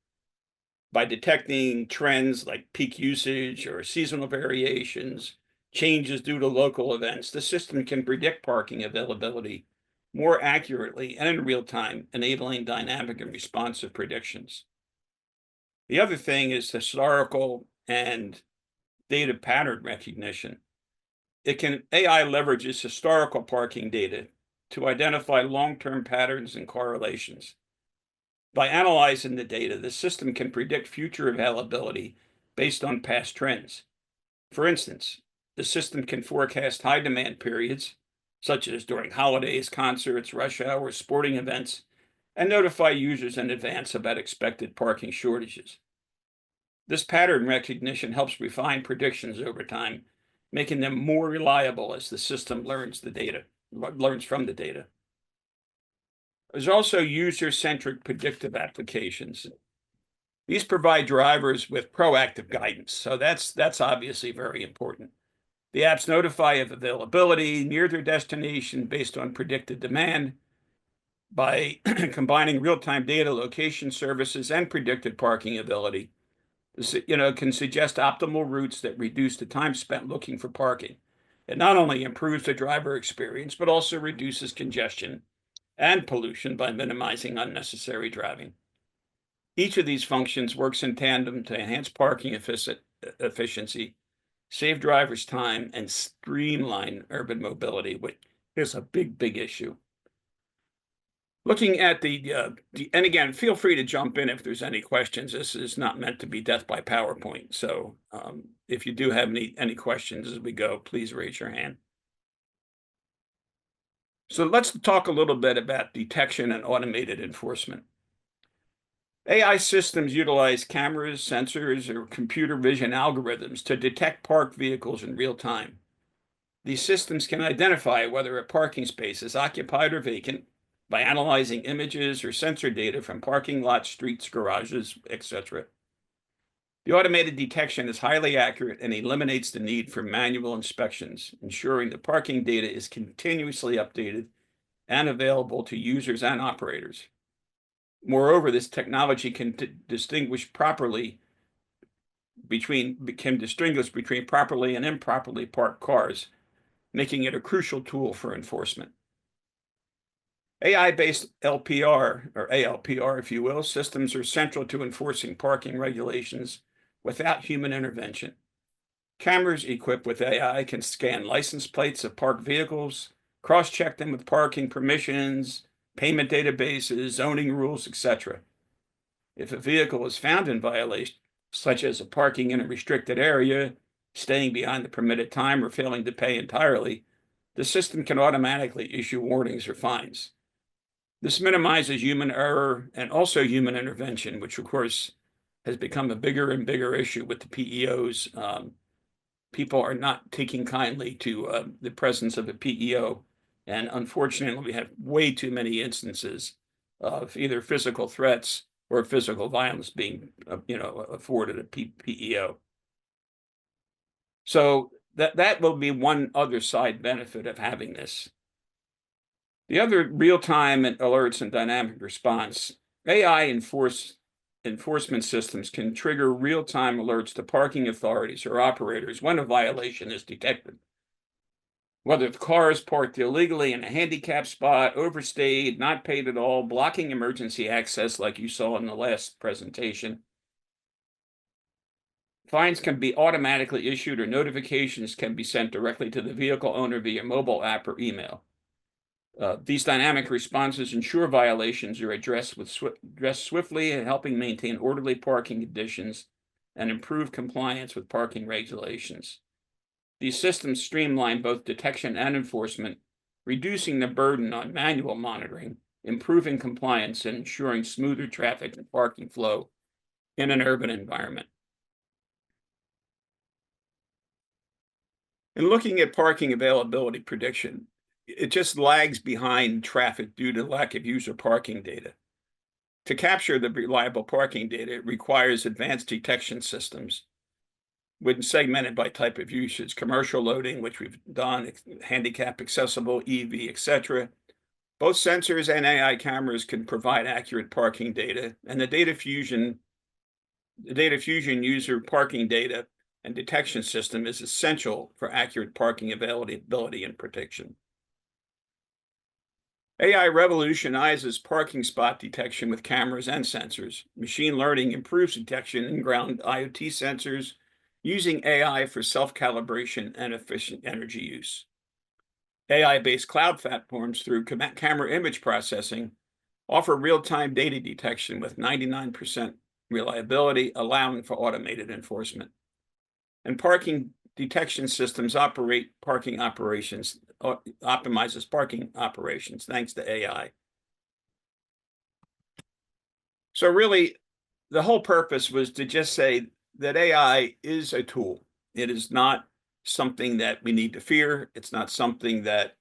By detecting trends like peak usage or seasonal variations, changes due to local events, the system can predict parking availability more accurately and in real time, enabling dynamic and responsive predictions. The other thing is historical and data pattern recognition. AI leverages historical parking data to identify long-term patterns and correlations. By analyzing the data, the system can predict future availability based on past trends. For instance, the system can forecast high demand periods, such as during holidays, concerts, rush hours, sporting events, and notify users in advance about expected parking shortages. This pattern recognition helps refine predictions over time, making them more reliable as the system learns from the data. There's also user-centric predictive applications. These provide drivers with proactive guidance, so that's obviously very important. The apps notify of availability near their destination based on predicted demand. By combining real-time data location services and predicted parking ability, can suggest optimal routes that reduce the time spent looking for parking. It not only improves the driver experience, but also reduces congestion and pollution by minimizing unnecessary driving. Each of these functions works in tandem to enhance parking efficiency, save drivers time, and streamline urban mobility, which is a big issue. Looking at and again, feel free to jump in if there's any questions. This is not meant to be death by PowerPoint. So if you do have any questions as we go, please raise your hand. So let's talk a little bit about detection and automated enforcement. AI systems utilize cameras, sensors, or computer vision algorithms to detect parked vehicles in real time. These systems can identify whether a parking space is occupied or vacant by analyzing images or sensor data from parking lots, streets, garages, etc. The automated detection is highly accurate and eliminates the need for manual inspections, ensuring the parking data is continuously updated and available to users and operators. Moreover, this technology can distinguish between properly and improperly parked cars, making it a crucial tool for enforcement. AI-based LPR, or ALPR, if you will, systems are central to enforcing parking regulations without human intervention. Cameras equipped with AI can scan license plates of parked vehicles, cross-check them with parking permissions, payment databases, zoning rules, etc. If a vehicle is found in violation, such as parking in a restricted area, staying beyond the permitted time, or failing to pay entirely, the system can automatically issue warnings or fines. This minimizes human error and also human intervention, which of course has become a bigger and bigger issue with the PEOs. People are not taking kindly to the presence of a PEO. And unfortunately, we have way too many instances of either physical threats or physical violence being, afforded a PEO. So that will be one other side benefit of having this. The other real-time alerts and dynamic response, AI enforcement systems can trigger real-time alerts to parking authorities or operators when a violation is detected. Whether the car is parked illegally in a handicap spot, overstayed, not paid at all, blocking emergency access like you saw in the last presentation. Fines can be automatically issued or notifications can be sent directly to the vehicle owner via mobile app or email. These dynamic responses ensure violations are addressed swiftly, helping maintain orderly parking conditions and improve compliance with parking regulations. These systems streamline both detection and enforcement, reducing the burden on manual monitoring, improving compliance, and ensuring smoother traffic and parking flow in an urban environment. In looking at parking availability prediction, it just lags behind traffic due to lack of user parking data. To capture the reliable parking data, it requires advanced detection systems when segmented by type of usage, commercial loading, which we've done, handicap accessible, EV, etc. Both sensors and AI cameras can provide accurate parking data, and the data fusion user parking data and detection system is essential for accurate parking availability and prediction. AI revolutionizes parking spot detection with cameras and sensors. Machine learning improves detection in ground IoT sensors using AI for self-calibration and efficient energy use. AI-based cloud platforms through camera image processing offer real-time data detection with 99% reliability, allowing for automated enforcement. And parking detection systems optimizes parking operations thanks to AI. So really, the whole purpose was to just say that AI is a tool. It is not something that we need to fear. It's not something that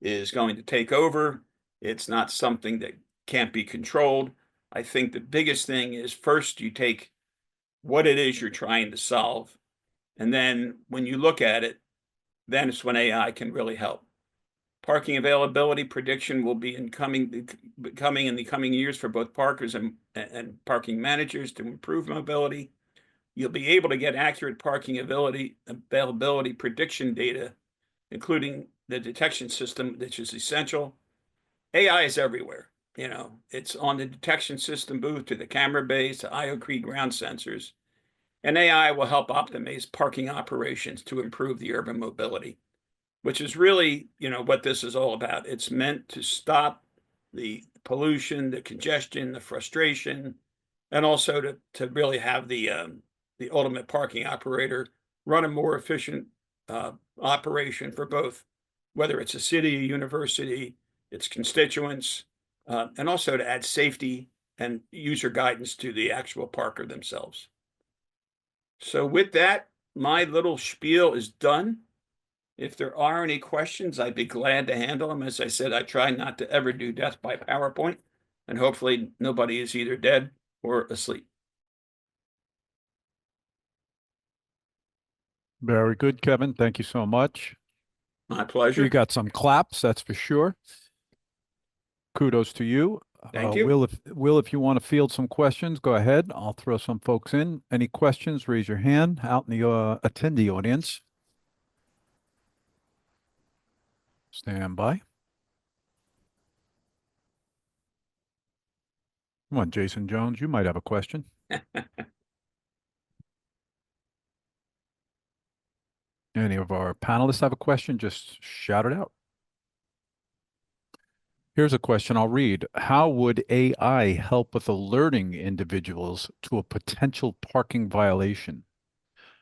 is going to take over. It's not something that can't be controlled. I think the biggest thing is first you take what it is you're trying to solve. And then when you look at it, then it's when AI can really help. Parking availability prediction will be coming in the coming years for both parkers and parking managers to improve mobility. You'll be able to get accurate parking availability prediction data, including the detection system, which is essential. AI is everywhere. You know, it's on the detection system booth to the camera base to IoT ground sensors. And AI will help optimize parking operations to improve the urban mobility, which is really, what this is all about. It's meant to stop the pollution, the congestion, the frustration, and also to really have the ultimate parking operator run a more efficient operation for both, whether it's a city, a university, its constituents, and also to add safety and user guidance to the actual parker themselves. So with that, my little spiel is done. If there are any questions, I'd be glad to handle them. As I said, I try not to ever do death by PowerPoint, and hopefully nobody is either dead or asleep. Very good, Kevin. Thank you so much. My pleasure. You got some claps, that's for sure. Kudos to you. Thank you. Will, if you want to field some questions, go ahead. I'll throw some folks in. Any questions, raise your hand out in the attendee audience. Stand by. Come on, Jason Jones, you might have a question. Any of our panelists have a question? Just shout it out. Here's a question I'll read. How would AI help with alerting individuals to a potential parking violation?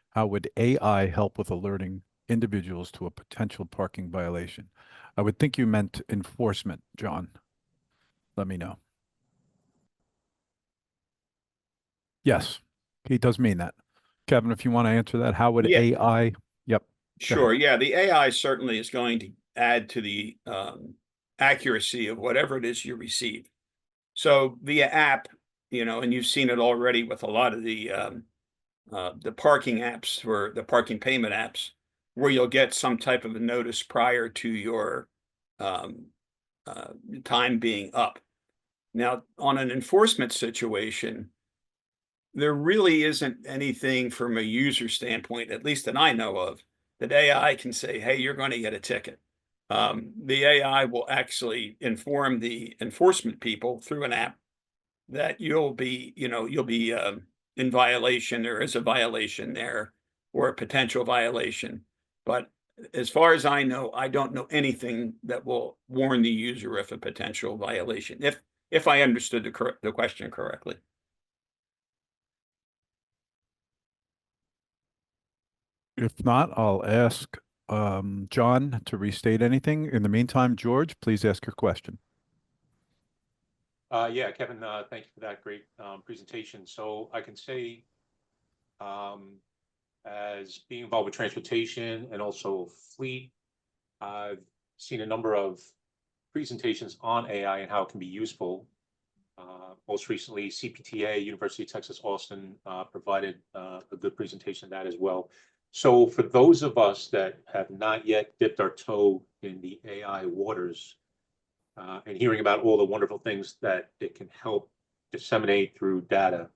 How would AI help with alerting individuals to a potential parking violation? I would think you meant enforcement, John. Let me know. Yes, he does mean that. Kevin, if you want to answer that, how would AI? Yep. Sure. Yeah, the AI certainly is going to add to the accuracy of whatever it is you receive. So via app, and you've seen it already with a lot of the parking apps or the parking payment apps, where you'll get some type of a notice prior to your time being up. Now, on an enforcement situation, there really isn't anything from a user standpoint, at least that I know of, that AI can say, hey, you're going to get a ticket. The AI will actually inform the enforcement people through an app that you'll be in violation. There is a violation there or a potential violation. But as far as I know, I don't know anything that will warn the user of a potential violation, if I understood the question correctly. If not, I'll ask John to restate anything. In the meantime, George, please ask your question. Yeah, Kevin, thank you for that great presentation. So I can say, as being involved with transportation and also fleet, I've seen a number of presentations on AI and how it can be useful. Most recently, CPTA, University of Texas, Austin, provided a good presentation of that as well. So for those of us that have not yet dipped our toe in the AI waters, and hearing about all the wonderful things that it can help disseminate through data,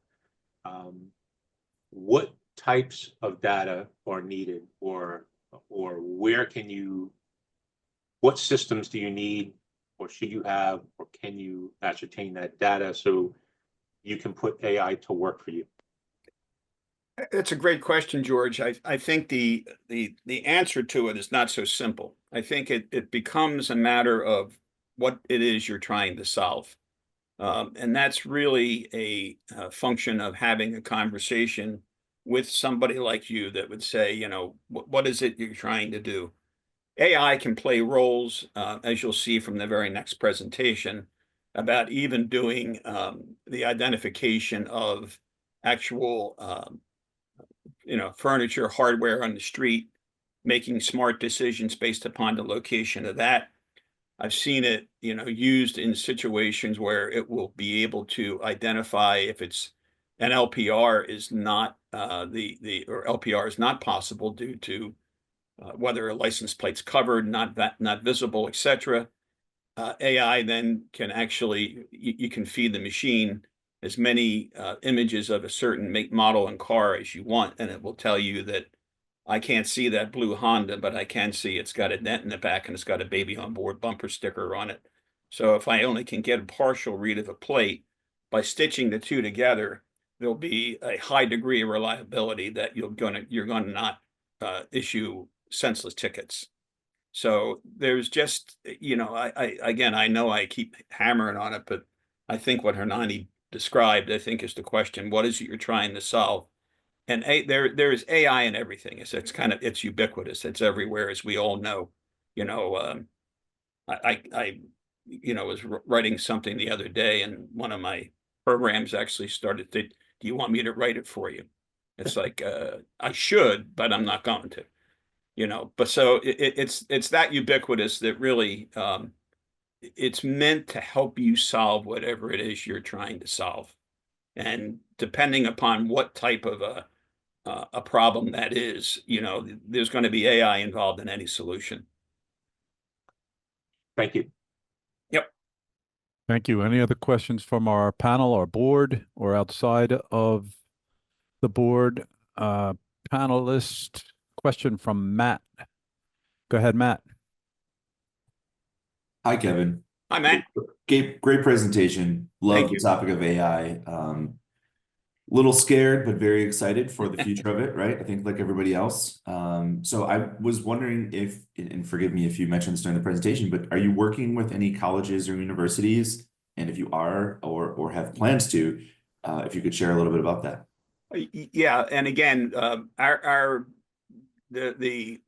what types of data are needed, or where can you, what systems do you need, or should you have, or can you ascertain that data so you can put AI to work for you? It's a great question, George. I think the answer to it is not so simple. I think it becomes a matter of what it is you're trying to solve. And that's really a function of having a conversation with somebody like you that would say, you know, what is it you're trying to do? AI can play roles, as you'll see from the very next presentation, about even doing the identification of actual, you know, furniture, hardware on the street, making smart decisions based upon the location of that. I've seen it, you know, used in situations where it will be able to identify if it's an LPR is not or LPR is not possible due to whether a license plate's covered, not visible, etc. AI then can actually you can feed the machine as many images of a certain make, model, and car as you want, and it will tell you that I can't see that blue Honda, but I can see it's got a dent in the back and it's got a baby on board bumper sticker on it. So if I only can get a partial read of a plate, by stitching the two together, there'll be a high degree of reliability that you're gonna not issue senseless tickets. So there's just, you know, again, I know I keep hammering on it, but I think what Hernani described, I think, is the question: what is it you're trying to solve? And there is AI in everything. It's ubiquitous. It's everywhere, as we all know. You know, I you know, was writing something the other day, and one of my programs actually started to, do you want me to write it for you? It's like, I should, but I'm not going to, you know. But so it's that ubiquitous that really, it's meant to help you solve whatever it is you're trying to solve. And depending upon what type of a problem that is, you know, there's going to be AI involved in any solution. Thank you. Yep. Thank you. Any other questions from our panel, our board, or outside of the board? Panelist question from Matt. Go ahead, Matt. Hi, Kevin. Hi, Matt. Great presentation. Love the topic of AI. Little scared, but very excited for the future of it, right? I think like everybody else. So I was wondering if, and forgive me if you mentioned this during the presentation, but are you working with any colleges or universities? And if you are, or have plans to, if you could share a little bit about that. Yeah, and again, the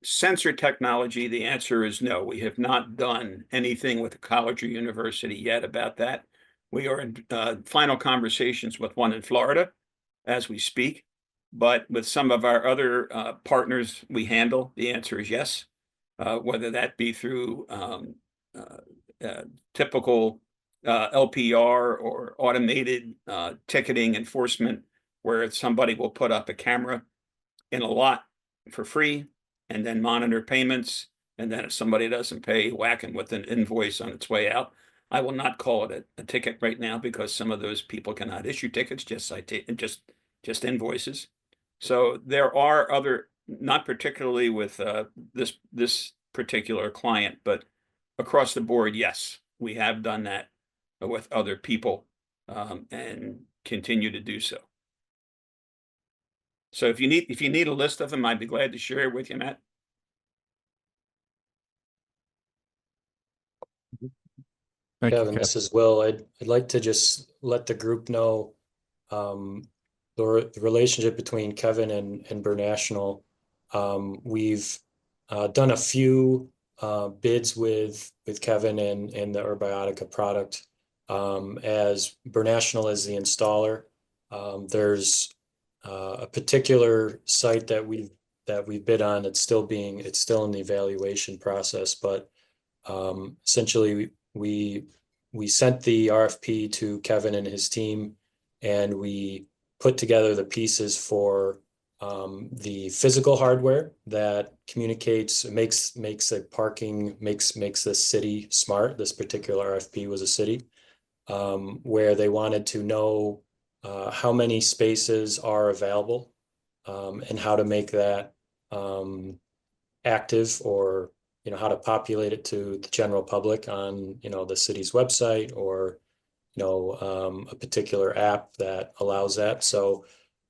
sensor technology, the answer is no. We have not done anything with a college or university yet about that. We are in final conversations with one in Florida as we speak, but with some of our other partners we handle, the answer is yes. Whether that be through typical LPR or automated ticketing enforcement, where somebody will put up a camera in a lot for free and then monitor payments. And then if somebody doesn't pay, whack them with an invoice on its way out. I will not call it a ticket right now because some of those people cannot issue tickets, just invoices. So there are other, not particularly with this particular client, but across the board, yes, we have done that with other people and continue to do so. So if you need a list of them, I'd be glad to share it with you, Matt. Kevin, this is Will. I'd like to just let the group know the relationship between Kevin and Bernnational. We've done a few bids with Kevin and the Urbiotica product. As Bernational is the installer, there's a particular site that we bid on. It's still in the evaluation process, but essentially we sent the RFP to Kevin and his team, and we put together the pieces for the physical hardware that communicates, makes a parking, makes this city smart. This particular RFP was a city where they wanted to know how many spaces are available and how to make that active, or how to populate it to the general public on the city's website, or a particular app that allows that. So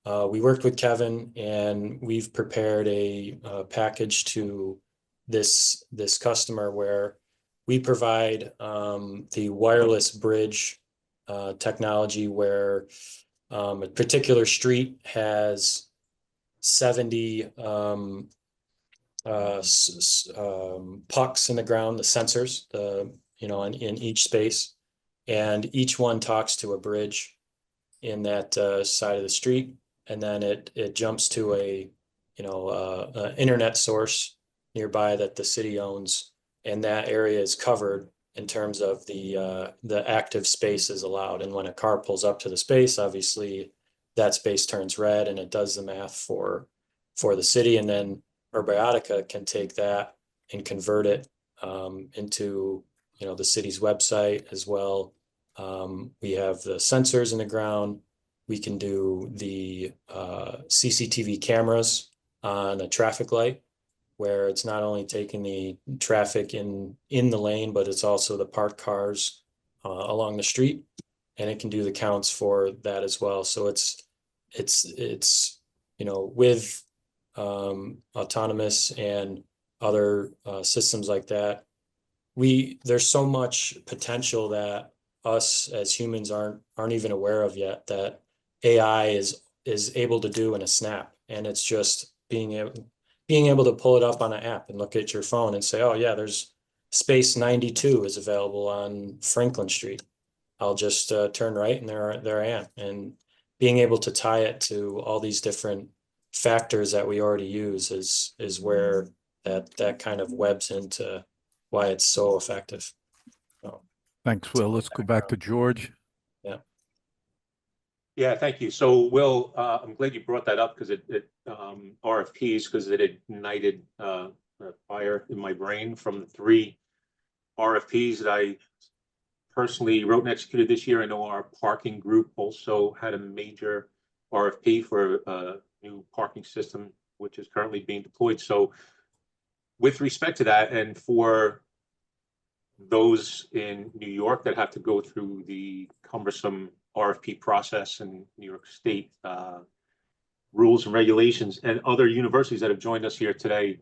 we worked with Kevin, and we've prepared a package to this customer where we provide the wireless bridge technology, where a particular street has 70 pucks in the ground, the sensors, in each space, and each one talks to a bridge in that side of the street, and then it jumps to a internet source nearby that the city owns, and that area is covered in terms of the active space is allowed. And when a car pulls up to the space, obviously that space turns red, and it does the math for the city, and then Urbiotica can take that and convert it into the city's website as well. We have the sensors in the ground. We can do the CCTV cameras on a traffic light, where it's not only taking the traffic in the lane, but it's also the parked cars along the street, and it can do the counts for that as well. So it's with autonomous and other systems like that, there's so much potential that us as humans aren't even aware of yet, that AI is able to do in a snap. And it's just being able to pull it up on an app and look at your phone and say, oh yeah, there's space 92 is available on Franklin Street. I'll just turn right, and there I am. And being able to tie it to all these different factors that we already use is where that kind of webs into why it's so effective. So, Thanks, Will. Let's go back to George. yeah. Yeah, thank you. So, Will, I'm glad you brought that up, because RFPs, because it ignited a fire in my brain from the 3 RFPs that I personally wrote and executed this year. I know our parking group also had a major RFP for a new parking system, which is currently being deployed. So with respect to that, and for those in New York that have to go through the cumbersome RFP process and New York State rules and regulations, and other universities that have joined us here today,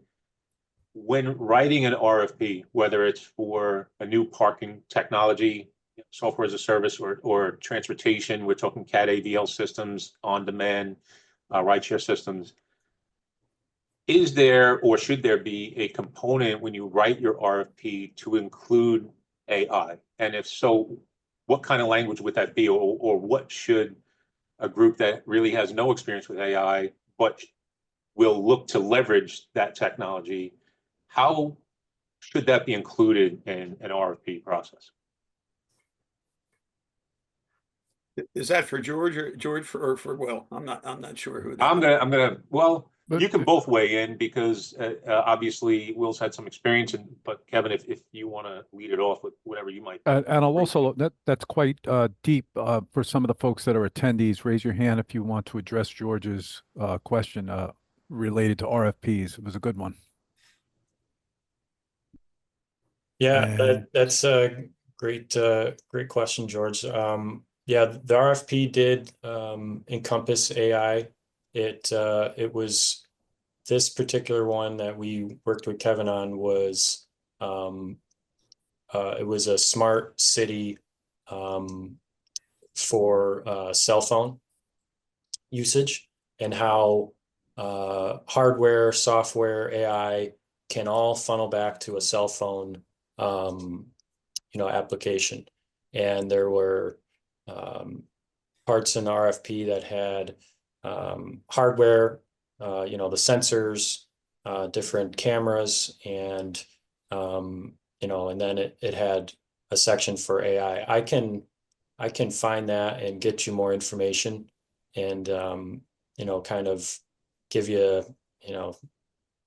when writing an RFP, whether it's for a new parking technology, software as a service, or transportation, we're talking CAD AVL systems, on-demand rideshare systems, is there, or should there be, a component when you write your RFP to include AI? And if so, what kind of language would that be, or what should a group that really has no experience with AI but will look to leverage that technology, how should that be included in an RFP process? Is that for George or for Will? I'm not sure who that. I'm gonna. Well, you can both weigh in, because obviously Will's had some experience, but Kevin, if you want to lead it off with whatever you might. And I'll also, that's quite deep for some of the folks that are attendees. Raise your hand if you want to address George's question related to RFPs. It was a good one. Yeah, that's a great question, George. Yeah, the RFP did encompass AI. It was this particular one that we worked with Kevin on was it was a smart city for cell phone usage, and how hardware, software, AI can all funnel back to a cell phone, application. And there were parts in the RFP that had hardware, the sensors, different cameras, and and then it had a section for AI. I can find that and get you more information, and kind of give you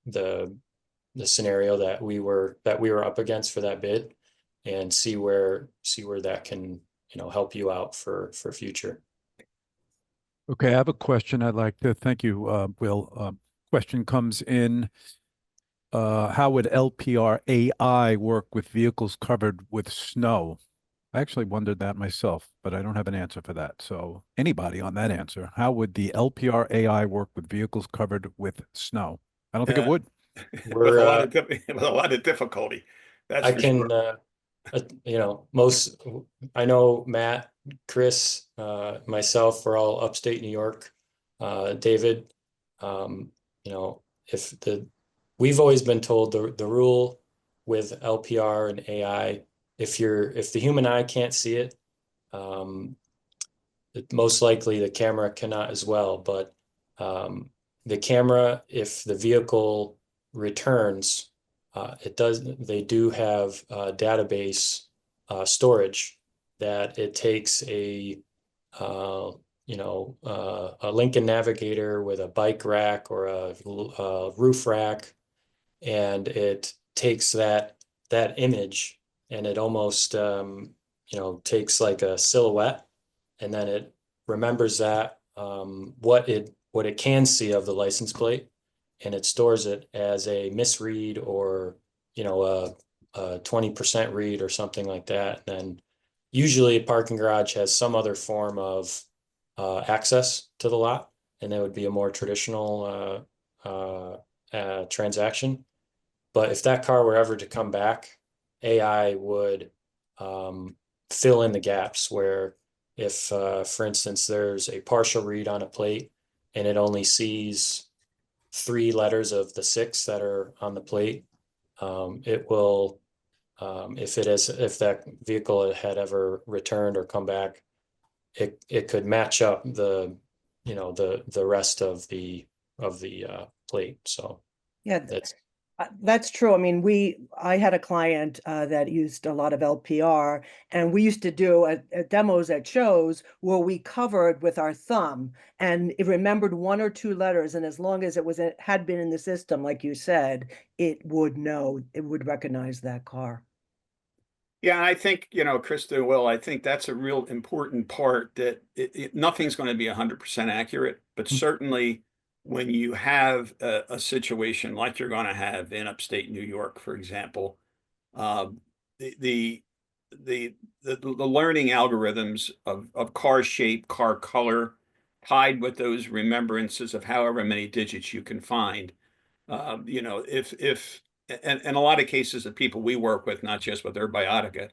the scenario that we were up against for that bid, and see where that can help you out for future. Okay, I have a question I'd like to thank you, Will. Question comes in. How would LPR AI work with vehicles covered with snow? I actually wondered that myself, but I don't have an answer for that. So anybody on that answer, how would the LPR AI work with vehicles covered with snow? I don't think it would. With a lot of difficulty. That's I for can, sure. I know Matt, Chris, myself, we're all upstate New York. David, we've always been told the rule with LPR and AI, if the human eye can't see it, most likely the camera cannot as well. But the camera, if the vehicle returns, they do have database storage that it takes a Lincoln Navigator with a bike rack or a roof rack, and it takes that image, and it almost takes like a silhouette, and then it remembers that what it can see of the license plate, and it stores it as a misread, or a 20% read or something like that. And usually a parking garage has some other form of access to the lot, and that would be a more traditional transaction. But if that car were ever to come back, AI would fill in the gaps where, if, for instance, there's a partial read on a plate and it only sees 3 letters of the 6 that are on the plate, it will, if that vehicle had ever returned or come back, it could match up the rest of the plate. So Yeah, that's true. I mean, I had a client that used a lot of LPR, and we used to do demos at shows where we covered with our thumb, and it remembered 1 or 2 letters, and as long as it had been in the system, like you said, it would recognize that car. Yeah, I think, Krista, Will, I think that's a real important part, that nothing's going to be 100% accurate, but certainly when you have a situation like you're going to have in upstate New York, for example, the learning algorithms of car shape, car color, tied with those remembrances of however many digits you can find, if and a lot of cases of people we work with, not just with Urbiotica,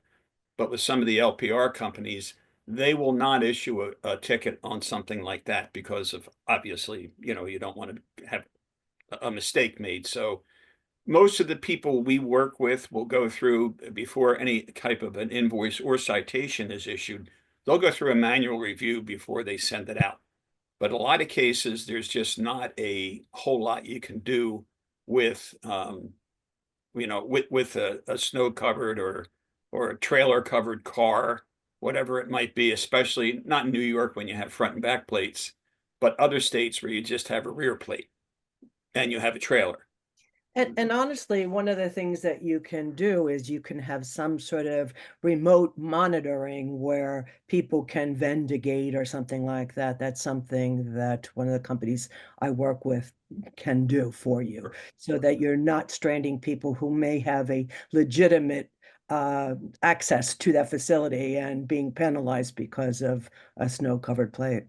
but with some of the LPR companies, they will not issue a ticket on something like that because of, obviously, you don't want to have a mistake made. So most of the people we work with will go through, before any type of an invoice or citation is issued, they'll go through a manual review before they send it out. But a lot of cases, there's just not a whole lot you can do with, with a snow covered or a trailer covered car, whatever it might be, especially not in New York when you have front and back plates, but other states where you just have a rear plate and you have a trailer. And honestly, one of the things that you can do is you can have some sort of remote monitoring where people can Vendigate or something like that. That's something that one of the companies I work with can do for you, so that you're not stranding people who may have a legitimate access to that facility and being penalized because of a snow-covered plate.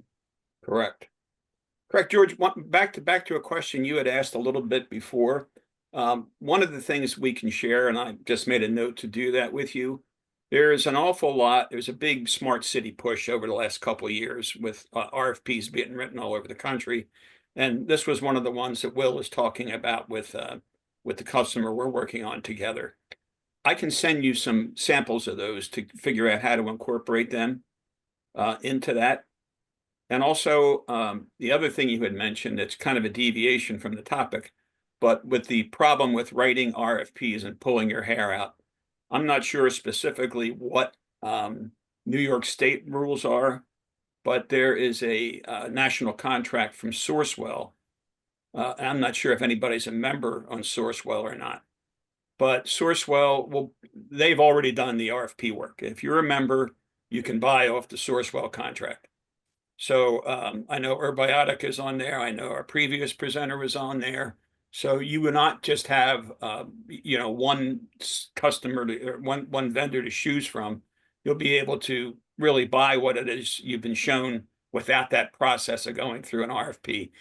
Correct. George. Back to a question you had asked a little bit before. One of the things we can share, and I just made a note to do that with you, there's an awful lot. There's a big smart city push over the last couple of years with RFPs being written all over the country. And this was one of the ones that Will was talking about with with the customer we're working on together. I can send you some samples of those to figure out how to incorporate them into that. And also, the other thing you had mentioned, that's kind of a deviation from the topic, but with the problem with writing RFPs and pulling your hair out, I'm not sure specifically what New York State rules are, but there is a national contract from Sourcewell. And I'm not sure if anybody's a member on Sourcewell or not. But Sourcewell, well, they've already done the RFP work. If you're a member, you can buy off the Sourcewell contract. So I know Herbiotic is on there. I know our previous presenter was on there. So you would not just have one customer or one vendor to choose from. You'll be able to really buy what it is you've been shown without that process of going through an RFP.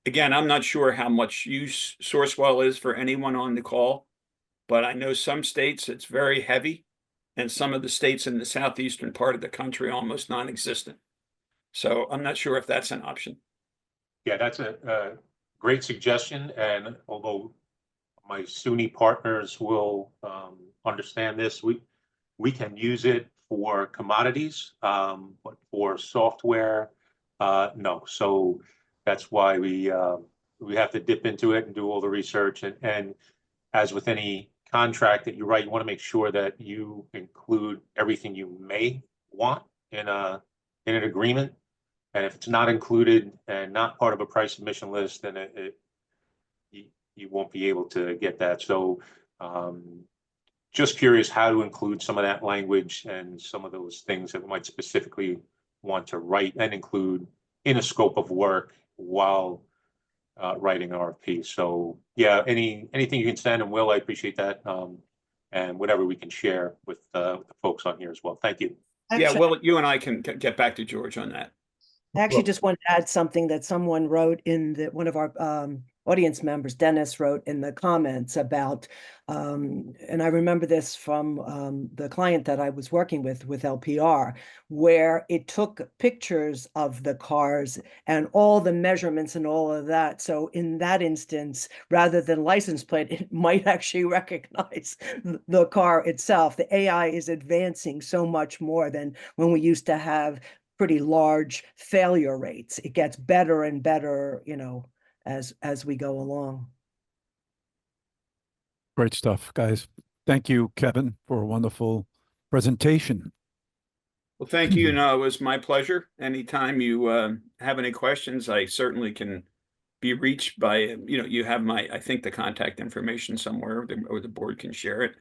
Again, I'm not sure how much use Sourcewell is for anyone on the call, but I know some states it's very heavy, and some of the states in the southeastern part of the country almost non-existent. So I'm not sure if that's an option. Yeah, that's a great suggestion. And although my SUNY partners will understand this, we can use it for commodities, but for software, no. So that's why we have to dip into it and do all the research. And as with any contract that you write, you want to make sure that you include everything you may want in an agreement. And if it's not included and not part of a price submission list, then you won't be able to get that. So just curious how to include some of that language and some of those things that we might specifically want to write and include in a scope of work while writing RFP. So yeah, anything you can send, and Will, I appreciate that. And whatever we can share with the folks on here as well. Thank you. Yeah, Will, you and I can get back to George on that. I actually just want to add something that someone wrote in one of our audience members, Dennis, wrote in the comments about, and I remember this from the client that I was working with LPR, where it took pictures of the cars and all the measurements and all of that. So in that instance, rather than license plate, it might actually recognize the car itself. The AI is advancing so much more than when we used to have pretty large failure rates. It gets better and better, as we go along. Great stuff, guys. Thank you, Kevin, for a wonderful presentation. Well, thank you. No, it was my pleasure. Anytime you have any questions, I certainly can be reached by, you have I think the contact information somewhere, or the board can share it.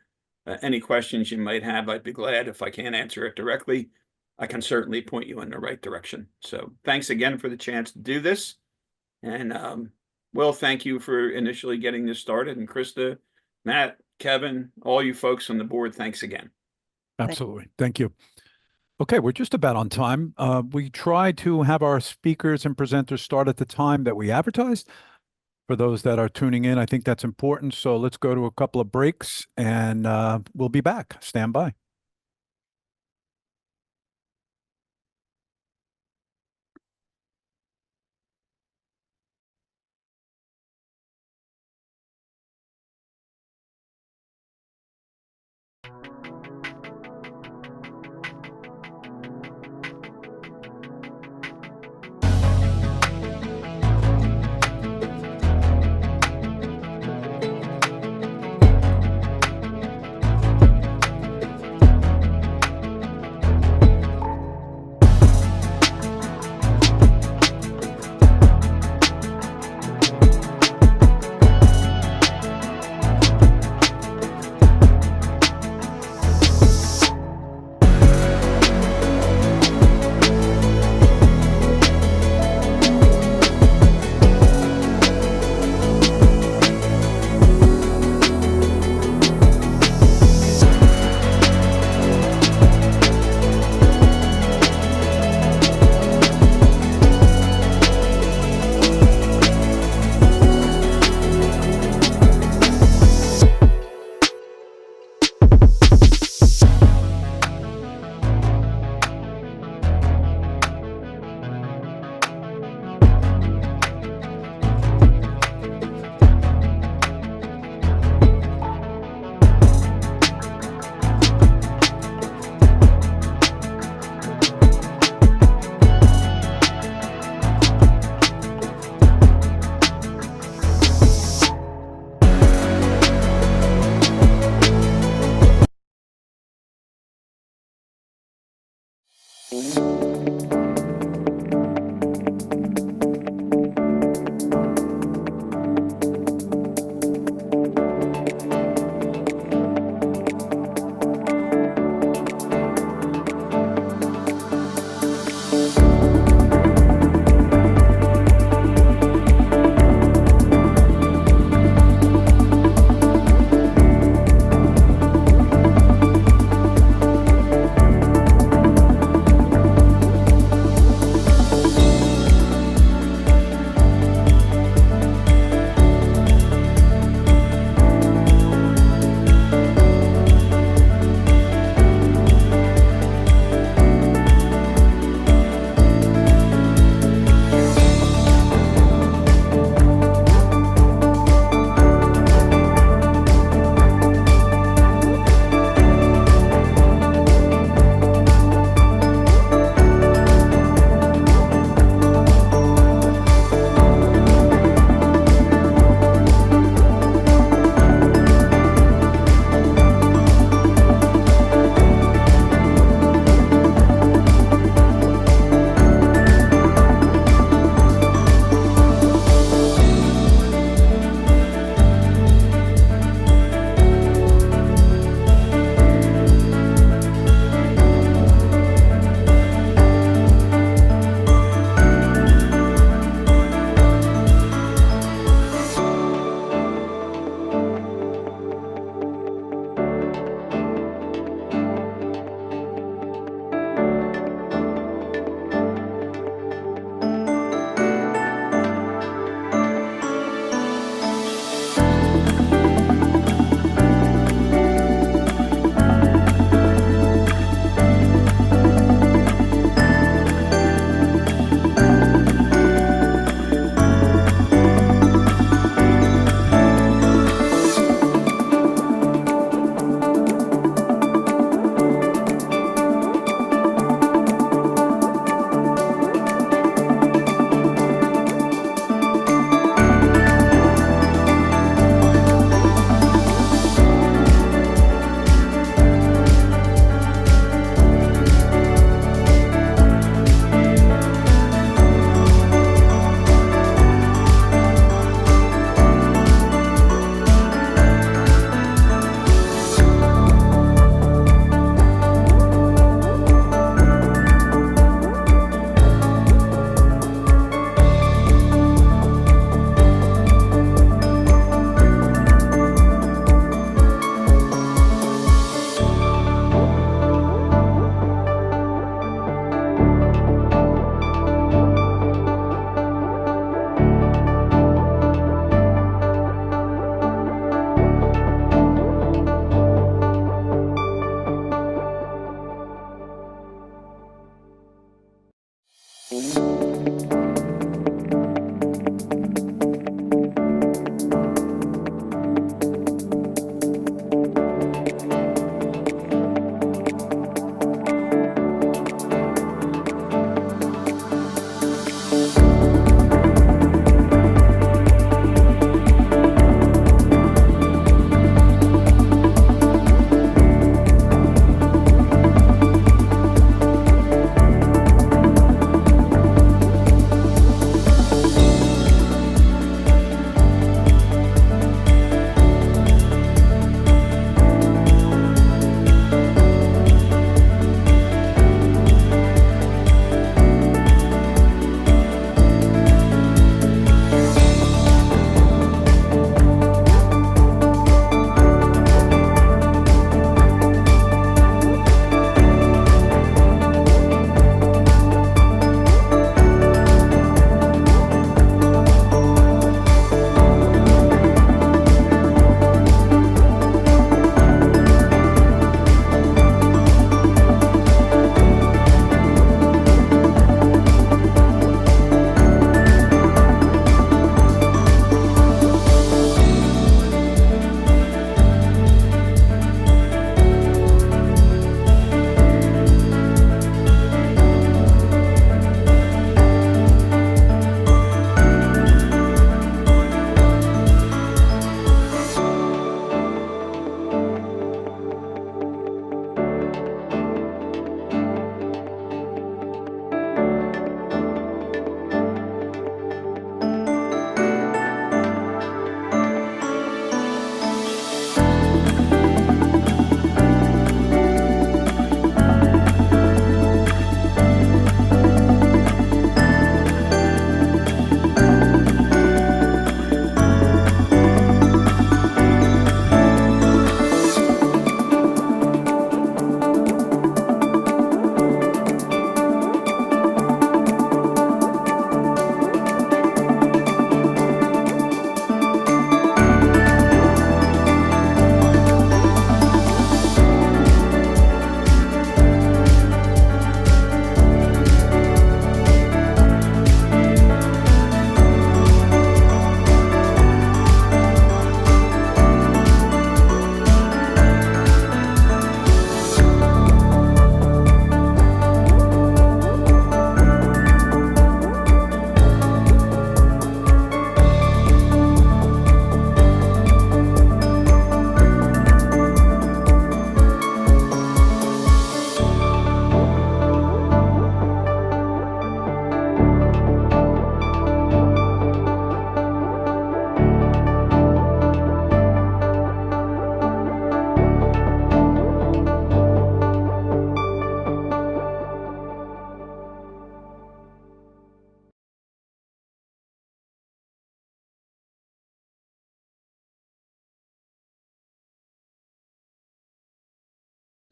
Any questions you might have, I'd be glad. If I can't answer it directly, I can certainly point you in the right direction. So thanks again for the chance to do this. And Will, thank you for initially getting this started. And Krista, Matt, Kevin, all you folks on the board, thanks again. Absolutely. Thank you. Okay, we're just about on time. We try to have our speakers and presenters start at the time that we advertised. For those that are tuning in, I think that's important. So let's go to a couple of breaks and we'll be back. Stand by.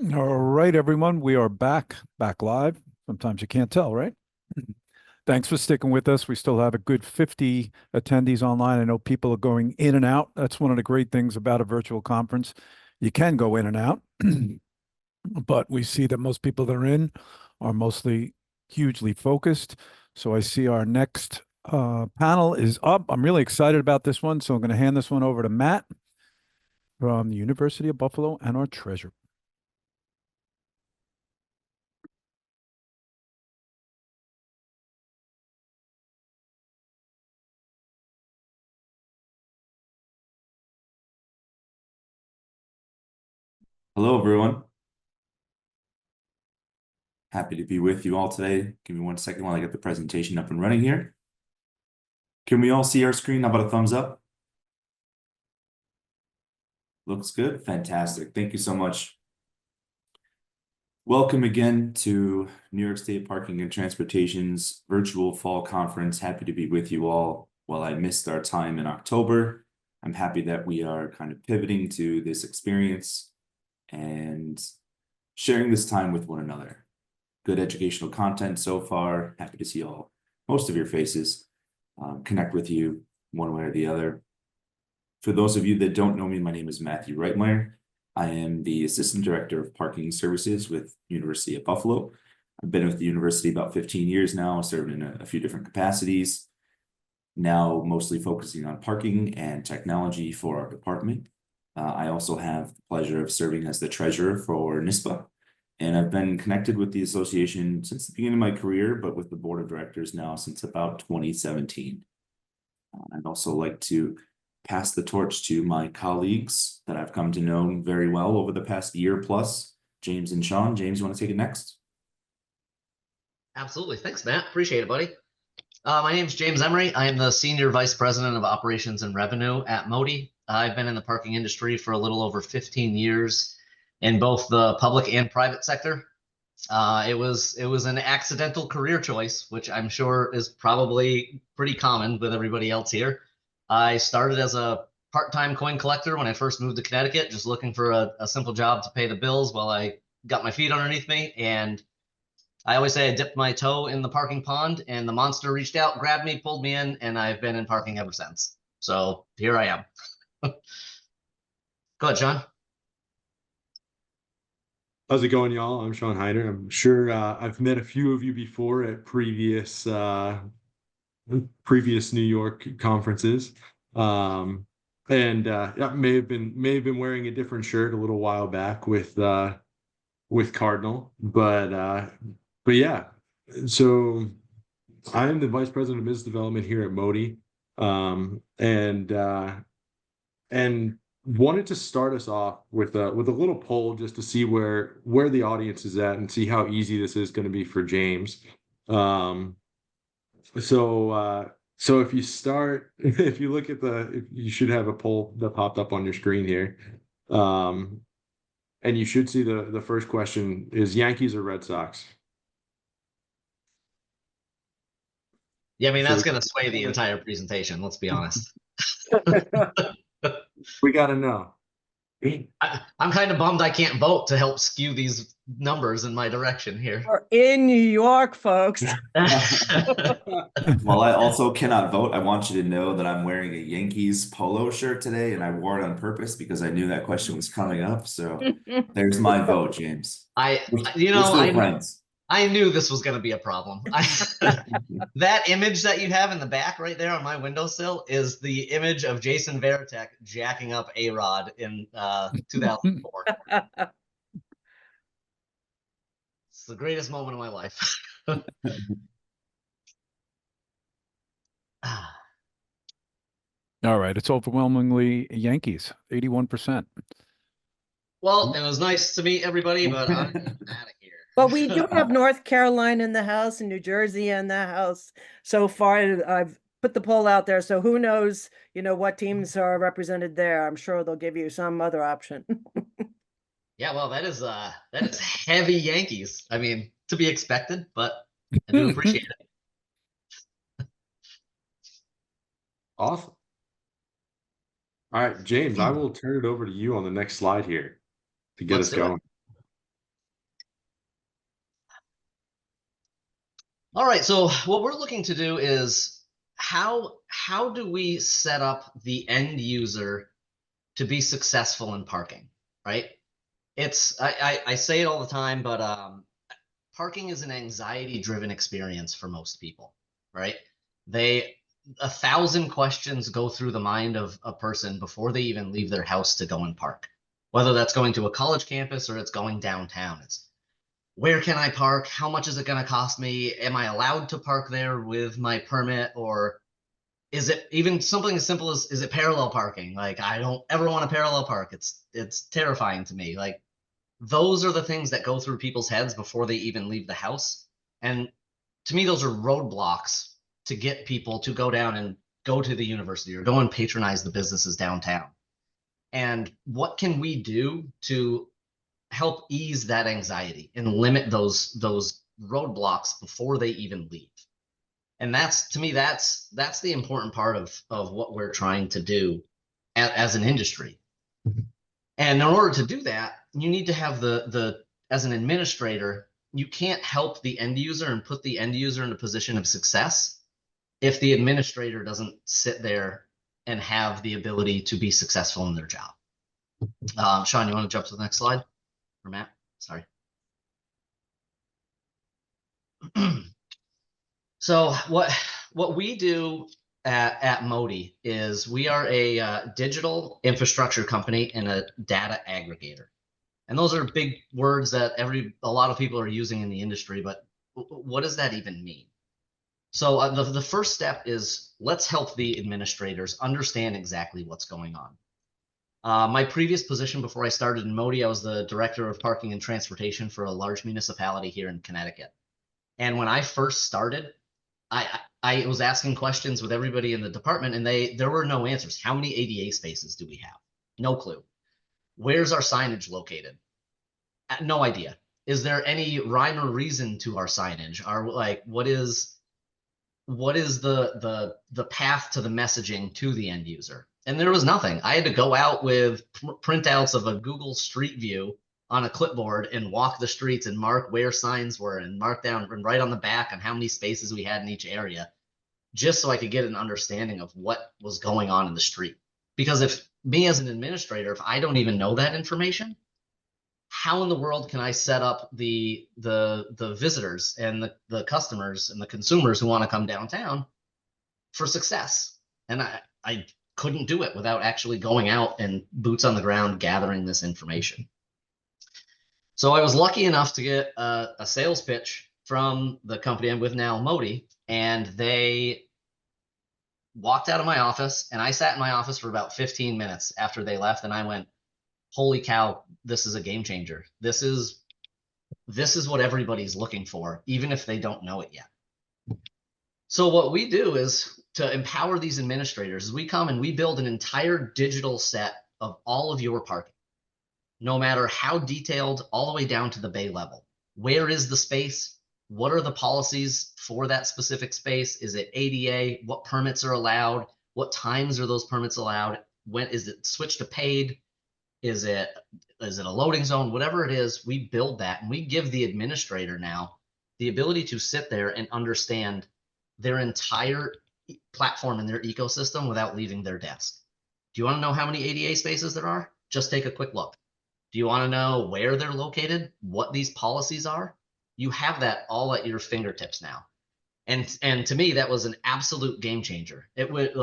All right, everyone, we are back live. Sometimes you can't tell, right? Thanks for sticking with us. We still have a good 50 attendees online. I know people are going in and out. That's one of the great things about a virtual conference. You can go in and out, but we see that most people that are in are mostly hugely focused. So I see our next panel is up. I'm really excited about this one. So I'm going to hand this one over to Matt from the University of Buffalo and our treasurer. Hello, everyone. Happy to be with you all today. Give me 1 second while I get the presentation up and running here. Can we all see our screen? How about a thumbs up? Looks good. Fantastic. Thank you so much. Welcome again to New York State Parking and Transportation's virtual fall conference. Happy to be with you all. While I missed our time in October, I'm happy that we are kind of pivoting to this experience and sharing this time with one another. Good educational content so far. Happy to see most of your faces, connect with you one way or the other. For those of you that don't know me, my name is Matthew Reitmeyer. I am the Assistant Director of Parking Services with University of Buffalo. I've been with the university about 15 years now, served in a few different capacities, now mostly focusing on parking and technology for our department. I also have the pleasure of serving as the treasurer for NYSPTA, and I've been connected with the association since the beginning of my career, but with the board of directors now since about 2017. I'd also like to pass the torch to my colleagues that I've come to know very well over the past year plus, James and Sean. James, you want to take it next? Absolutely. Thanks, Matt. Appreciate it, buddy. My name is James Emery. I am the Senior Vice President of Operations and Revenue at Modi. I've been in the parking industry for a little over 15 years in both the public and private sector. It was an accidental career choice, which I'm sure is probably pretty common with everybody else here. I started as a part-time coin collector when I first moved to Connecticut, just looking for a simple job to pay the bills while I got my feet underneath me. And I always say I dipped my toe in the parking pond, and the monster reached out, grabbed me, pulled me in, and I've been in parking ever since. So here I am. Go ahead, Sean. How's it going, y'all? I'm Sean Hyder. I'm sure I've met a few of you before at previous New York conferences. Yeah, may have been wearing a different shirt a little while back with Cardinal, but yeah. So I'm the vice president of business development here at Modi, and wanted to start us off with a little poll just to see where the audience is at and see how easy this is going to be for James. So if you start, if you look at you should have a poll that popped up on your screen here. And you should see the first question is Yankees or Red Sox? Yeah, I mean, that's going to sway the entire presentation, let's be honest. We got to know. I'm kind of bummed I can't vote to help skew these numbers in my direction here. We're in New York, folks. While I also cannot vote, I want you to know that I'm wearing a Yankees polo shirt today, and I wore it on purpose because I knew that question was coming up. So there's my vote, James. We're still friends. I knew this was going to be a problem. That image that you have in the back right there on my windowsill is the image of Jason Varitek jacking up A-Rod in 2004. It's the greatest moment of my life. All right, it's overwhelmingly Yankees, 81%. Well, it was nice to meet everybody, but I'm out of here. But we do have North Carolina in the house and New Jersey in the house so far. I've put the poll out there, so who knows, what teams are represented there. I'm sure they'll give you some other option. Yeah, well, that is heavy Yankees. I mean, to be expected, but I do appreciate it. Awesome. All right, James, I will turn it over to you on the next slide here to get us going. All right, so what we're looking to do is how do we set up the end user to be successful in parking, right? I say it all the time, but parking is an anxiety-driven experience for most people, right? 1,000 questions go through the mind of a person before they even leave their house to go and park, whether that's going to a college campus or it's going downtown. It's where can I park? How much is it going to cost me? Am I allowed to park there with my permit? Or is it even something as simple as, is it parallel parking? Like, I don't ever want to parallel park. It's terrifying to me. Like, those are the things that go through people's heads before they even leave the house. And to me, those are roadblocks to get people to go down and go to the university or go and patronize the businesses downtown. And what can we do to help ease that anxiety and limit those roadblocks before they even leave? And that's, to me, that's the important part of what we're trying to do as an industry. And in order to do that, you need to have as an administrator, you can't help the end user and put the end user in a position of success if the administrator doesn't sit there and have the ability to be successful in their job. Sean, you want to jump to the next slide? Or Matt? Sorry. So what we do at Modi is we are a digital infrastructure company and a data aggregator. And those are big words that a lot of people are using in the industry, but what does that even mean? So the first step is, let's help the administrators understand exactly what's going on. My previous position before I started in Modi, I was the director of parking and transportation for a large municipality here in Connecticut. And when I first started, I was asking questions with everybody in the department, and there were no answers. How many ADA spaces do we have? No clue. Where's our signage located? No idea. Is there any rhyme or reason to our signage? What is the path to the messaging to the end user? And there was nothing. I had to go out with printouts of a Google Street View on a clipboard and walk the streets and mark where signs were and mark down and write on the back on how many spaces we had in each area, just so I could get an understanding of what was going on in the street. Because if me as an administrator, if I don't even know that information, how in the world can I set up the visitors and the customers and the consumers who want to come downtown for success? And I couldn't do it without actually going out and boots on the ground gathering this information. So I was lucky enough to get a sales pitch from the company I'm with now, Modi, and they walked out of my office, and I sat in my office for about 15 minutes after they left, and I went, holy cow, this is a game changer. This is what everybody's looking for, even if they don't know it yet. So what we do is, to empower these administrators, we come and we build an entire digital set of all of your parking, no matter how detailed, all the way down to the bay level. Where is the space? What are the policies for that specific space? Is it ADA? What permits are allowed? What times are those permits allowed? When is it switched to paid? Is it a loading zone? Whatever it is, we build that, and we give the administrator now the ability to sit there and understand their entire platform and their ecosystem without leaving their desk. Do you want to know how many ADA spaces there are? Just take a quick look. Do you want to know where they're located? What these policies are? You have that all at your fingertips now. And to me, that was an absolute game changer. It would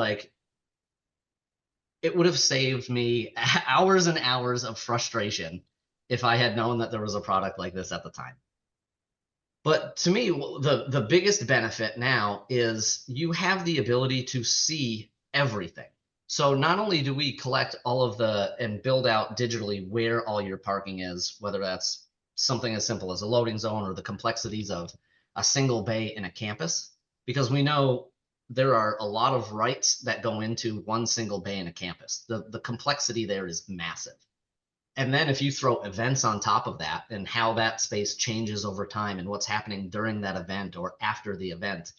have saved me hours and hours of frustration if I had known that there was a product like this at the time. But to me, the biggest benefit now is you have the ability to see everything. So not only do we collect all of and build out digitally where all your parking is, whether that's something as simple as a loading zone or the complexities of a single bay in a campus, because we know there are a lot of rights that go into one single bay in a campus. The complexity there is massive. And then if you throw events on top of that and how that space changes over time and what's happening during that event or after the event,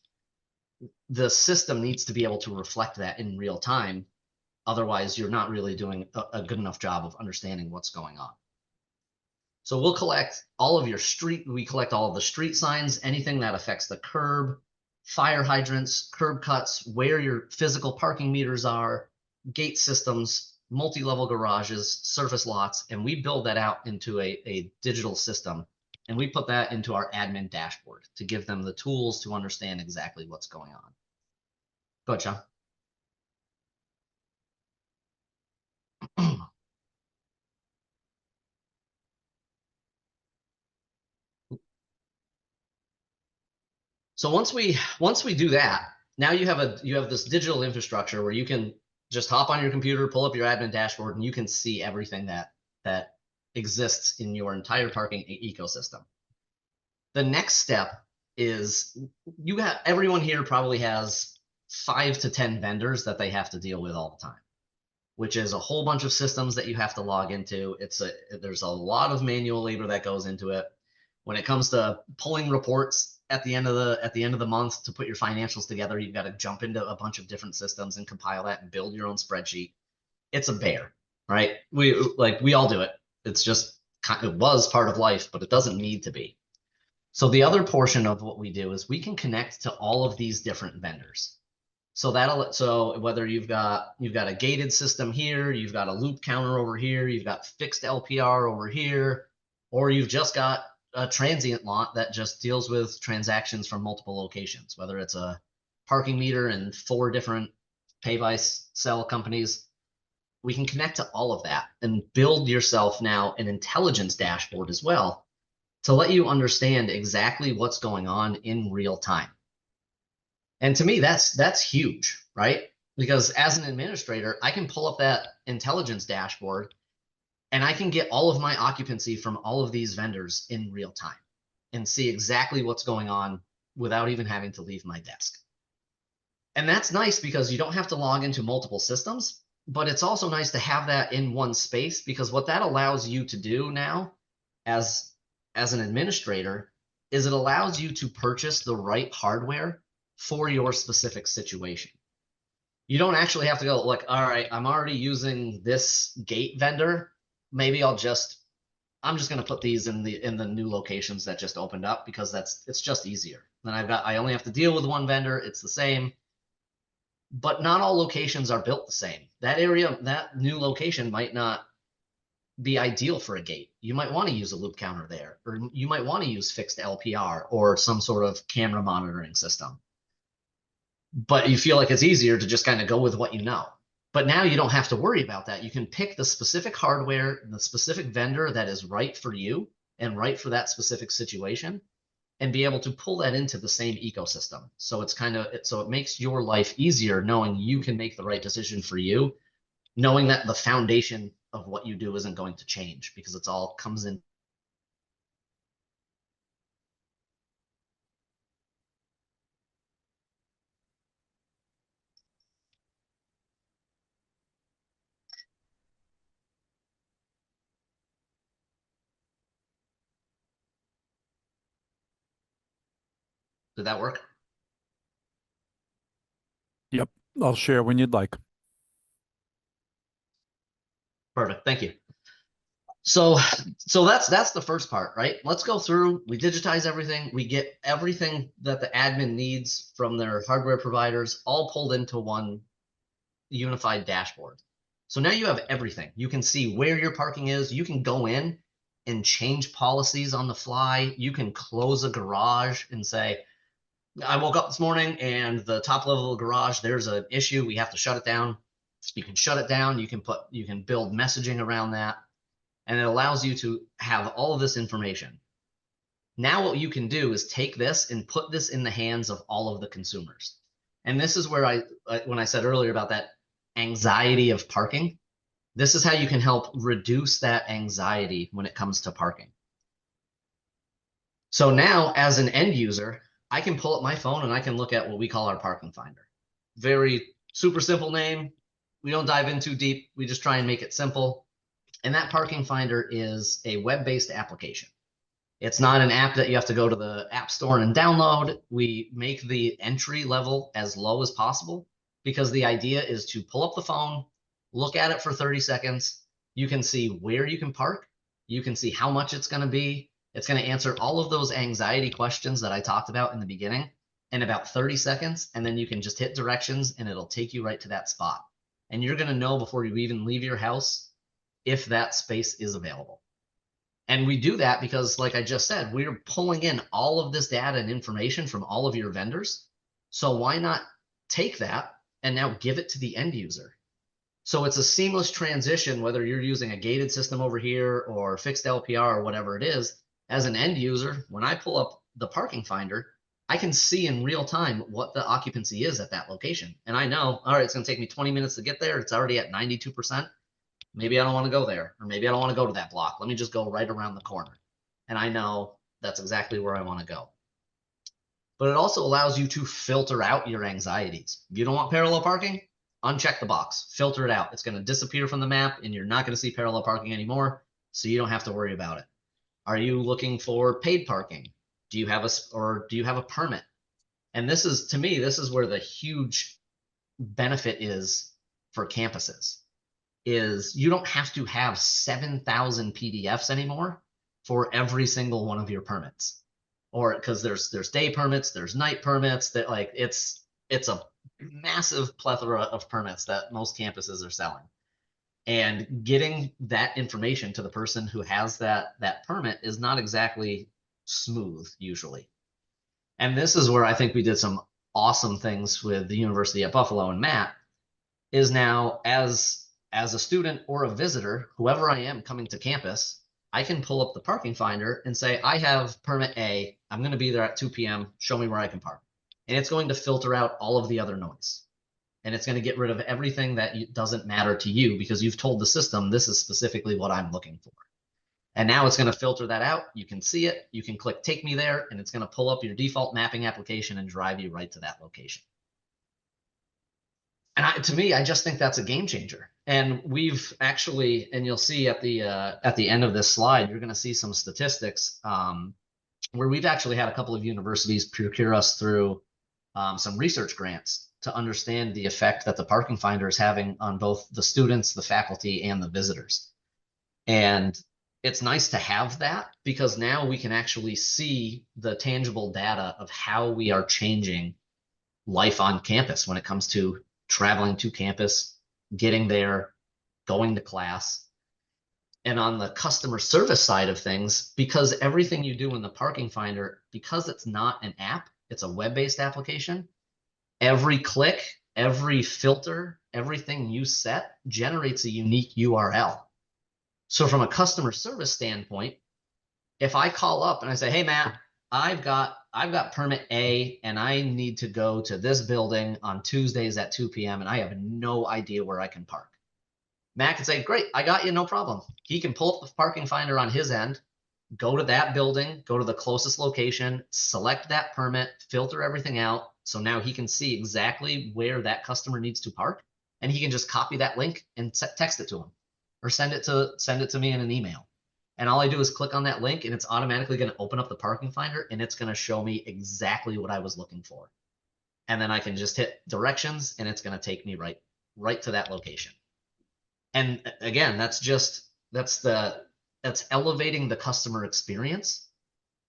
the system needs to be able to reflect that in real time. Otherwise, you're not really doing a good enough job of understanding what's going on. So we'll collect all of your we collect all of the street signs, anything that affects the curb, fire hydrants, curb cuts, where your physical parking meters are, gate systems, multi-level garages, surface lots, and we build that out into a digital system. And we put that into our admin dashboard to give them the tools to understand exactly what's going on. Go ahead, Sean. So once we do that, now you have this digital infrastructure where you can just hop on your computer, pull up your admin dashboard, and you can see everything that exists in your entire parking ecosystem. The next step is everyone here probably has 5 to 10 vendors that they have to deal with all the time, which is a whole bunch of systems that you have to log into. There's a lot of manual labor that goes into it. When it comes to pulling reports at the end of the month to put your financials together, you've got to jump into a bunch of different systems and compile that and build your own spreadsheet. It's a bear, right? We all do it. It was part of life, but it doesn't need to be. So the other portion of what we do is we can connect to all of these different vendors. So whether you've got a gated system here, you've got a loop counter over here, you've got fixed LPR over here, or you've just got a transient lot that just deals with transactions from multiple locations, whether it's a parking meter and 4 different pay-by-sell companies, we can connect to all of that and build yourself now an intelligence dashboard as well to let you understand exactly what's going on in real time. And to me, that's huge, right? Because as an administrator, I can pull up that intelligence dashboard and I can get all of my occupancy from all of these vendors in real time and see exactly what's going on without even having to leave my desk. And that's nice because you don't have to log into multiple systems, but it's also nice to have that in one space, because what that allows you to do now as an administrator is it allows you to purchase the right hardware for your specific situation. You don't actually have to go like, all right, I'm already using this gate vendor. Maybe I'm just going to put these in the new locations that just opened up because it's just easier. Then I only have to deal with one vendor. It's the same, but not all locations are built the same. That new location might not be ideal for a gate. You might want to use a loop counter there, or you might want to use fixed LPR or some sort of camera monitoring system. But you feel like it's easier to just kind of go with what you know. But now you don't have to worry about that. You can pick the specific hardware, the specific vendor that is right for you and right for that specific situation, and be able to pull that into the same ecosystem. So it makes your life easier knowing you can make the right decision for you, knowing that the foundation of what you do isn't going to change because it's all comes in. Did that work? Yep. I'll share when you'd like. Perfect. Thank you. So that's the first part, right? Let's go through, we digitize everything. We get everything that the admin needs from their hardware providers all pulled into one unified dashboard. So now you have everything. You can see where your parking is. You can go in and change policies on the fly. You can close a garage and say, I woke up this morning and the top level of the garage, there's an issue. We have to shut it down. You can shut it down. You can build messaging around that. And it allows you to have all of this information. Now what you can do is take this and put this in the hands of all of the consumers. And this is where when I said earlier about that anxiety of parking, this is how you can help reduce that anxiety when it comes to parking. So now as an end user, I can pull up my phone and I can look at what we call our parking finder. Very super simple name. We don't dive in too deep. We just try and make it simple. And that parking finder is a web-based application. It's not an app that you have to go to the app store and download. We make the entry level as low as possible because the idea is to pull up the phone, look at it for 30 seconds. You can see where you can park. You can see how much it's going to be. It's going to answer all of those anxiety questions that I talked about in the beginning in about 30 seconds. And then you can just hit directions and it'll take you right to that spot. And you're going to know before you even leave your house if that space is available. And we do that because, like I just said, we're pulling in all of this data and information from all of your vendors. So why not take that and now give it to the end user? So it's a seamless transition, whether you're using a gated system over here or fixed LPR or whatever it is. As an end user, when I pull up the parking finder, I can see in real time what the occupancy is at that location. And I know, all right, it's going to take me 20 minutes to get there. It's already at 92%. Maybe I don't want to go there, or maybe I don't want to go to that block. Let me just go right around the corner. And I know that's exactly where I want to go. But it also allows you to filter out your anxieties. If you don't want parallel parking, uncheck the box, filter it out. It's going to disappear from the map and you're not going to see parallel parking anymore. So you don't have to worry about it. Are you looking for paid parking? Do you have a permit? And this is, to me, this is where the huge benefit is for campuses. Is you don't have to have 7,000 PDFs anymore for every single one of your permits, or because there's day permits, there's night permits, that like it's a massive plethora of permits that most campuses are selling, and getting that information to the person who has that permit is not exactly smooth usually. And this is where I think we did some awesome things with the University at Buffalo and Matt, is now as a student or a visitor, whoever I am coming to campus, I can pull up the parking finder and say, I have permit A, I'm going to be there at 2 p.m., show me where I can park. And it's going to filter out all of the other noise. And it's going to get rid of everything that doesn't matter to you because you've told the system, this is specifically what I'm looking for. And now it's going to filter that out. You can see it. You can click take me there, and it's going to pull up your default mapping application and drive you right to that location. And to me, I just think that's a game changer. And we've actually, and you'll see at the end of this slide, you're going to see some statistics where we've actually had a couple of universities procure us through some research grants to understand the effect that the parking finder is having on both the students, the faculty, and the visitors. And it's nice to have that because now we can actually see the tangible data of how we are changing life on campus when it comes to traveling to campus, getting there, going to class. And on the customer service side of things, because everything you do in the parking finder, because it's not an app, it's a web-based application, every click, every filter, everything you set generates a unique URL. So from a customer service standpoint, if I call up and I say, hey, Matt, I've got permit A and I need to go to this building on Tuesdays at 2 p.m. and I have no idea where I can park. Matt can say, great, I got you, no problem. He can pull up the parking finder on his end, go to that building, go to the closest location, select that permit, filter everything out. So now he can see exactly where that customer needs to park, and he can just copy that link and text it to him or send it to me in an email. And all I do is click on that link and it's automatically going to open up the parking finder and it's going to show me exactly what I was looking for. And then I can just hit directions and it's going to take me right to that location. And again, that's elevating the customer experience,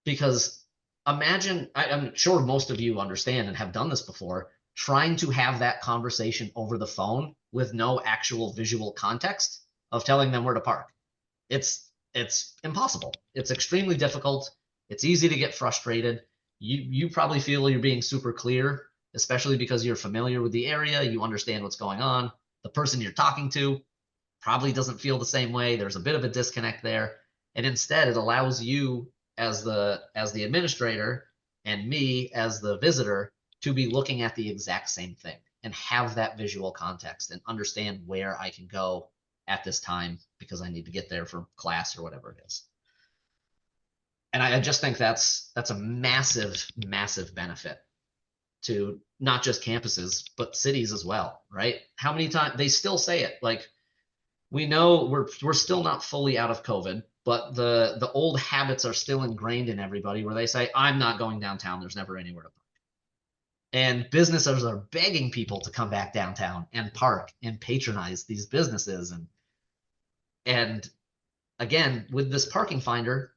because imagine, I'm sure most of you understand and have done this before, trying to have that conversation over the phone with no actual visual context of telling them where to park. It's impossible. It's extremely difficult. It's easy to get frustrated. You probably feel you're being super clear, especially because you're familiar with the area. You understand what's going on. The person you're talking to probably doesn't feel the same way. There's a bit of a disconnect there. And instead, it allows you as the administrator and me as the visitor to be looking at the exact same thing and have that visual context and understand where I can go at this time because I need to get there for class or whatever it is. And I just think that's a massive, massive benefit to not just campuses, but cities as well, right? How many times they still say it, like, we know we're still not fully out of COVID, but the old habits are still ingrained in everybody where they say, I'm not going downtown. There's never anywhere to park. And businesses are begging people to come back downtown and park and patronize these businesses. And again, with this parking finder,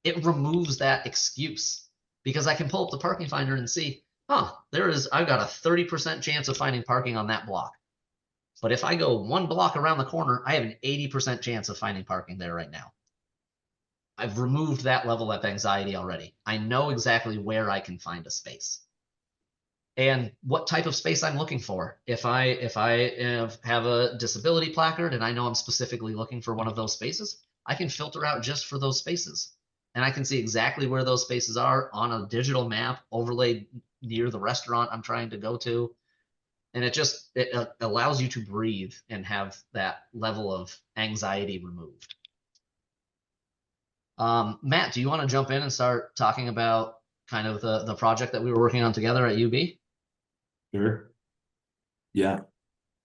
it removes that excuse because I can pull up the parking finder and see, I've got a 30% chance of finding parking on that block. But if I go 1 block around the corner, I have an 80% chance of finding parking there right now. I've removed that level of anxiety already. I know exactly where I can find a space and what type of space I'm looking for. If I have a disability placard and I know I'm specifically looking for one of those spaces, I can filter out just for those spaces. And I can see exactly where those spaces are on a digital map overlaid near the restaurant I'm trying to go to. And it allows you to breathe and have that level of anxiety removed. Matt, do you want to jump in and start talking about kind of the project that we were working on together at UB? Sure. Yeah.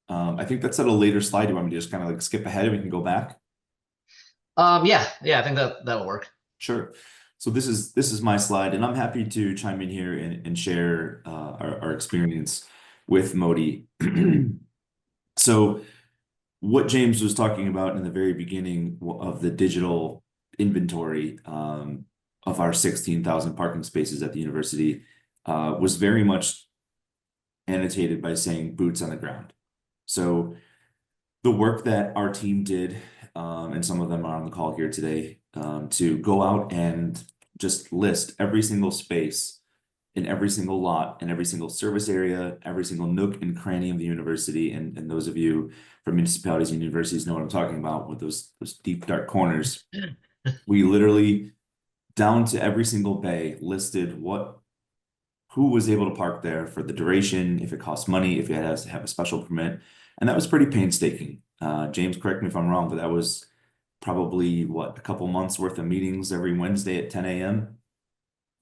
I think that's at a later slide. You want me to just kind of like skip ahead and we can go back? Yeah, I think that'll work. Sure. So this is my slide, and I'm happy to chime in here and share our experience with Modi. So what James was talking about in the very beginning of the digital inventory of our 16,000 parking spaces at the university was very much annotated by saying boots on the ground. So the work that our team did, and some of them are on the call here today, to go out and just list every single space in every single lot, in every single service area, every single nook and cranny of the university. And those of you from municipalities and universities know what I'm talking about with those deep, dark corners. We literally, down to every single bay, listed who was able to park there for the duration, if it costs money, if it has to have a special permit. And that was pretty painstaking. James, correct me if I'm wrong, but that was probably a couple months worth of meetings every Wednesday at 10 a.m.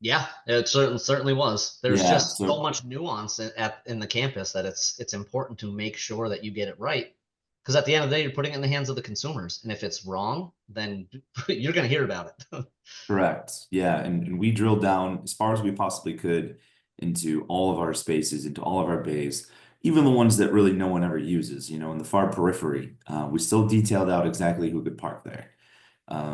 Yeah, it certainly was. There's Yeah, just so much nuance in the campus that it's important to make sure that you get it right. Because at the end of the day, you're putting it in the hands of the consumers. And if it's wrong, then you're going to hear about it. Correct. Yeah. And we drilled down as far as we possibly could into all of our spaces, into all of our bays, even the ones that really no one ever uses, in the far periphery. We still detailed out exactly who could park there,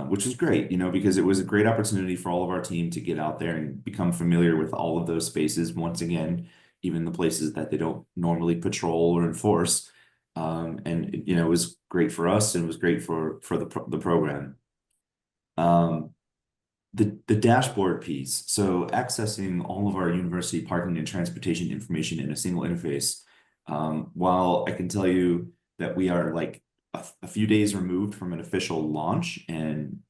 which was great, because it was a great opportunity for all of our team to get out there and become familiar with all of those spaces. Once again, even the places that they don't normally patrol or enforce. And it was great for us and it was great for the program. The dashboard piece. So accessing all of our university parking and transportation information in a single interface. While I can tell you that we are like a few days removed from an official launch and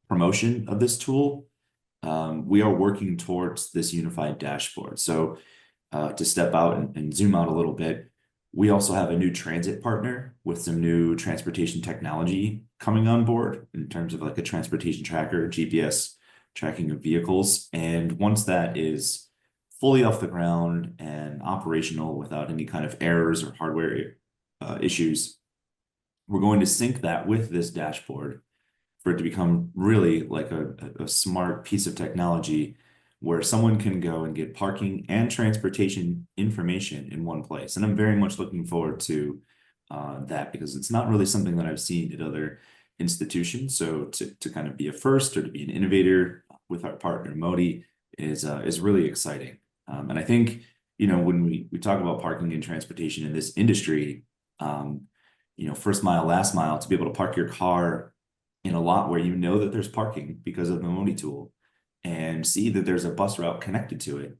promotion of this tool, we are working towards this unified dashboard. So to step out and zoom out a little bit, we also have a new transit partner with some new transportation technology coming on board in terms of like a transportation tracker, GPS tracking of vehicles. And once that is fully off the ground and operational without any kind of errors or hardware issues, we're going to sync that with this dashboard for it to become really like a smart piece of technology where someone can go and get parking and transportation information in one place. And I'm very much looking forward to that because it's not really something that I've seen at other institutions. So to kind of be a first or to be an innovator with our partner Modi is really exciting. And I think, when we talk about parking and transportation in this industry, first mile, last mile, to be able to park your car in a lot where that there's parking because of the Modi tool, and see that there's a bus route connected to it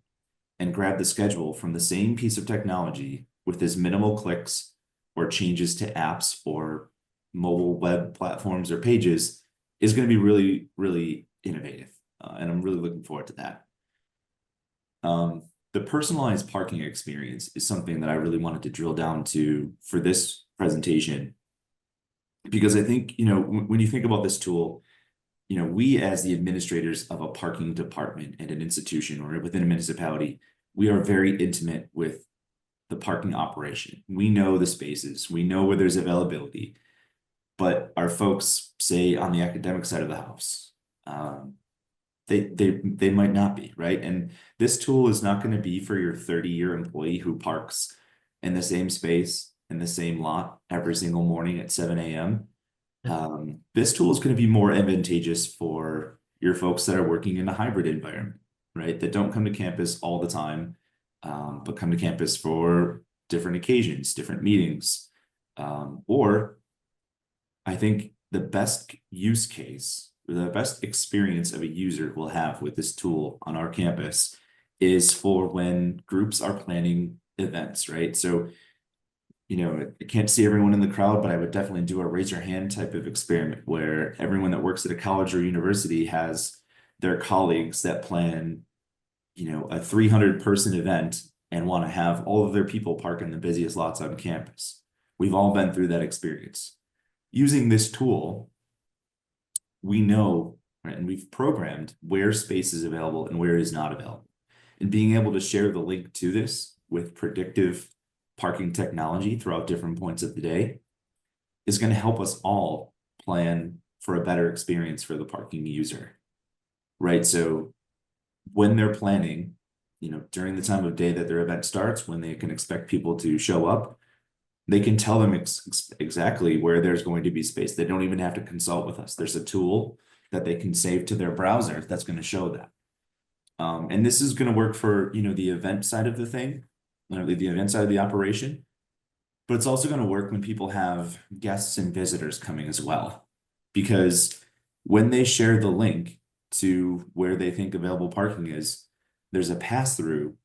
and grab the schedule from the same piece of technology with as minimal clicks or changes to apps or mobile web platforms or pages is going to be really, really innovative. And I'm really looking forward to that. The personalized parking experience is something that I really wanted to drill down to for this presentation, because I think, when you think about this tool, we as the administrators of a parking department at an institution or within a municipality, we are very intimate with the parking operation. We know the spaces, we know where there's availability, but our folks, say on the academic side of the house, they might not be, right? And this tool is not going to be for your 30-year employee who parks in the same space in the same lot every single morning at 7 a.m. This tool is going to be more advantageous for your folks that are working in a hybrid environment, right? That don't come to campus all the time, but come to campus for different occasions, different meetings. Or I think the best use case, the best experience of a user will have with this tool on our campus is for when groups are planning events, right? So, you know, I can't see everyone in the crowd, but I would definitely do a raise your hand type of experiment where everyone that works at a college or university has their colleagues that plan, you know, a 300-person event and want to have all of their people park in the busiest lots on campus. We've all been through that experience. Using this tool, we know, right, and we've programmed where space is available and where it is not available. And being able to share the link to this with predictive parking technology throughout different points of the day is going to help us all plan for a better experience for the parking user, right? So when they're planning, you know, during the time of day that their event starts, when they can expect people to show up, they can tell them exactly where there's going to be space. They don't even have to consult with us. There's a tool that they can save to their browser that's going to show that. And this is going to work for, you know, the event side of the thing, the event side of the operation, but it's also going to work when people have guests and visitors coming as well. Because when they share the link to where they think available parking is, there's a pass-through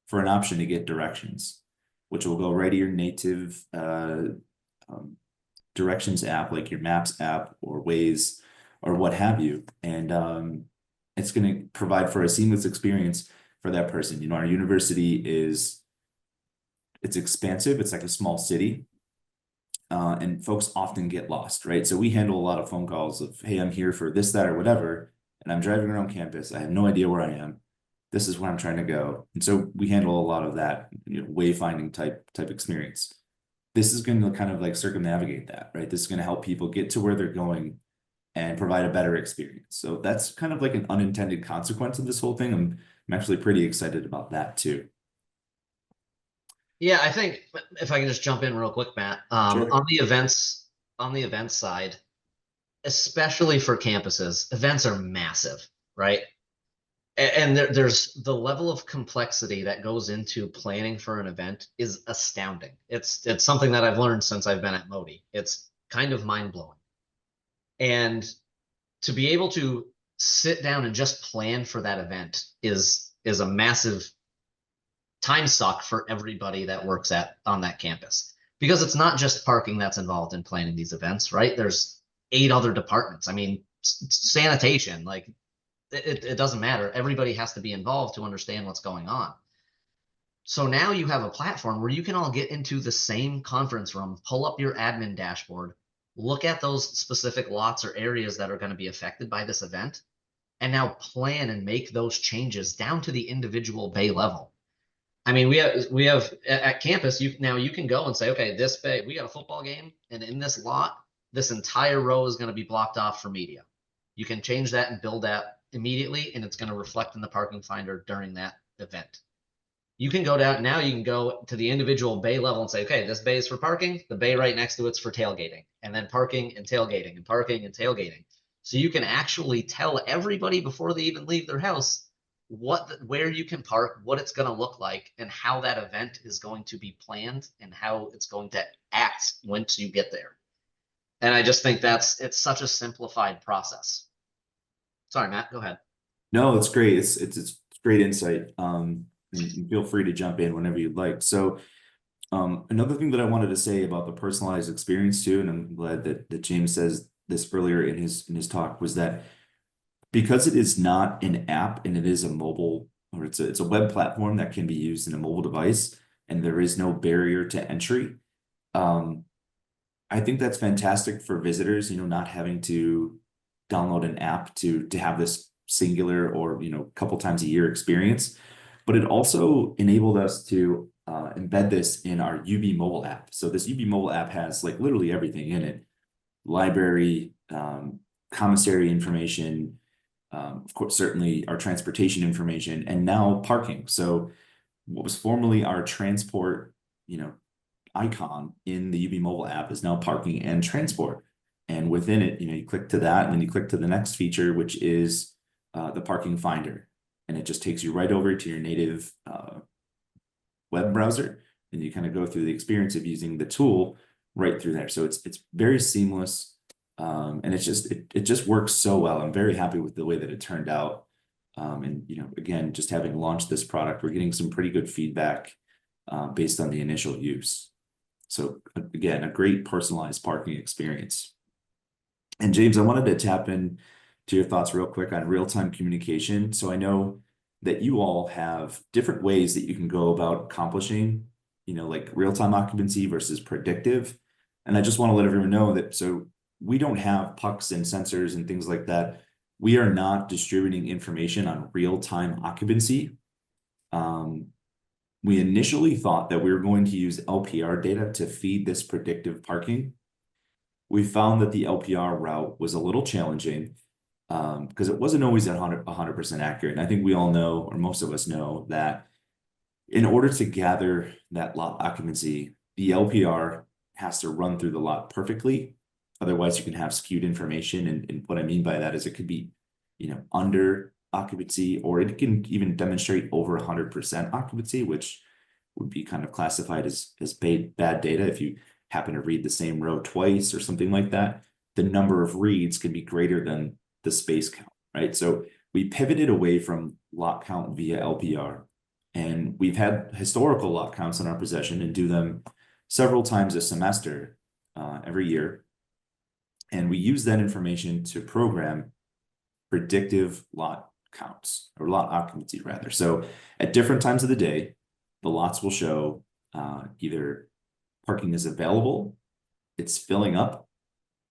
for an option to get directions, which will go right to your native directions app, like your Maps app or Waze or what have you. And it's going to provide for a seamless experience for that person. You know, our university it's expansive. It's like a small city. And folks often get lost, right? So we handle a lot of phone calls of, hey, I'm here for this, that, or whatever, and I'm driving around campus. I have no idea where I am. This is where I'm trying to go. And so we handle a lot of that, you know, wayfinding type experience. This is going to kind of like circumnavigate that, right? This is going to help people get to where they're going and provide a better experience. So that's kind of like an unintended consequence of this whole thing. I'm actually pretty excited about that too. Yeah, I think if I can just jump in real quick, Matt, Sure. on the events side, especially for campuses, events are massive, right? And there's the level of complexity that goes into planning for an event is astounding. It's something that I've learned since I've been at Modi. It's kind of mind-blowing. And to be able to sit down and just plan for that event is a massive time suck for everybody that works on that campus, because it's not just parking that's involved in planning these events, right? There's 8 other departments. I mean, sanitation, like it doesn't matter. Everybody has to be involved to understand what's going on. So now you have a platform where you can all get into the same conference room, pull up your admin dashboard, look at those specific lots or areas that are going to be affected by this event, and now plan and make those changes down to the individual bay level. I mean, we have at campus, you can go and say, okay, this bay, we got a football game, and in this lot, this entire row is going to be blocked off for media. You can change that and build that immediately, and it's going to reflect in the parking finder during that event. You can go down now, you can go to the individual bay level and say, okay, this bay is for parking, the bay right next to it's for tailgating, and then parking and tailgating and parking and tailgating. So you can actually tell everybody before they even leave their house where you can park, what it's going to look like, and how that event is going to be planned and how it's going to act once you get there. And I just think it's such a simplified process. Sorry, Matt, go ahead. No, it's great. It's great insight. And feel free to jump in whenever you'd like. So another thing that I wanted to say about the personalized experience too, and I'm glad that James says this earlier in his talk, was that because it is not an app and it is a mobile, or it's a web platform that can be used in a mobile device, and there is no barrier to entry. I think that's fantastic for visitors, you know, not having to download an app to have this singular or, you know, a couple times a year experience. But it also enabled us to embed this in our UB mobile app. So this UB mobile app has like literally everything in it: library, commissary information, of course, certainly our transportation information, and now parking. So what was formerly our transport, you know, icon in the UB mobile app is now parking and transport. And within it, you click to that, and then you click to the next feature, which is the parking finder. And it just takes you right over to your native web browser, and you kind of go through the experience of using the tool right through there. So it's very seamless, and it just works so well. I'm very happy with the way that it turned out. And again, just having launched this product, we're getting some pretty good feedback based on the initial use. So again, a great personalized parking experience. And James, I wanted to tap in to your thoughts real quick on real-time communication. So I know that you all have different ways that you can go about accomplishing, like real-time occupancy versus predictive. And I just want to let everyone know that, so we don't have pucks and sensors and things like that. We are not distributing information on real-time occupancy. We initially thought that we were going to use LPR data to feed this predictive parking. We found that the LPR route was a little challenging because it wasn't always 100% accurate. And I think we all know, or most of us know, that in order to gather that lot occupancy, the LPR has to run through the lot perfectly. Otherwise, you can have skewed information. And what I mean by that is it could be, under occupancy, or it can even demonstrate over 100% occupancy, which would be kind of classified as bad data. If you happen to read the same row twice or something like that, the number of reads could be greater than the space count, right? So we pivoted away from lot count via LPR, and we've had historical lot counts in our possession and do them several times a semester, every year. And we use that information to program predictive lot counts, or lot occupancy rather. So at different times of the day, the lots will show either parking is available, it's filling up,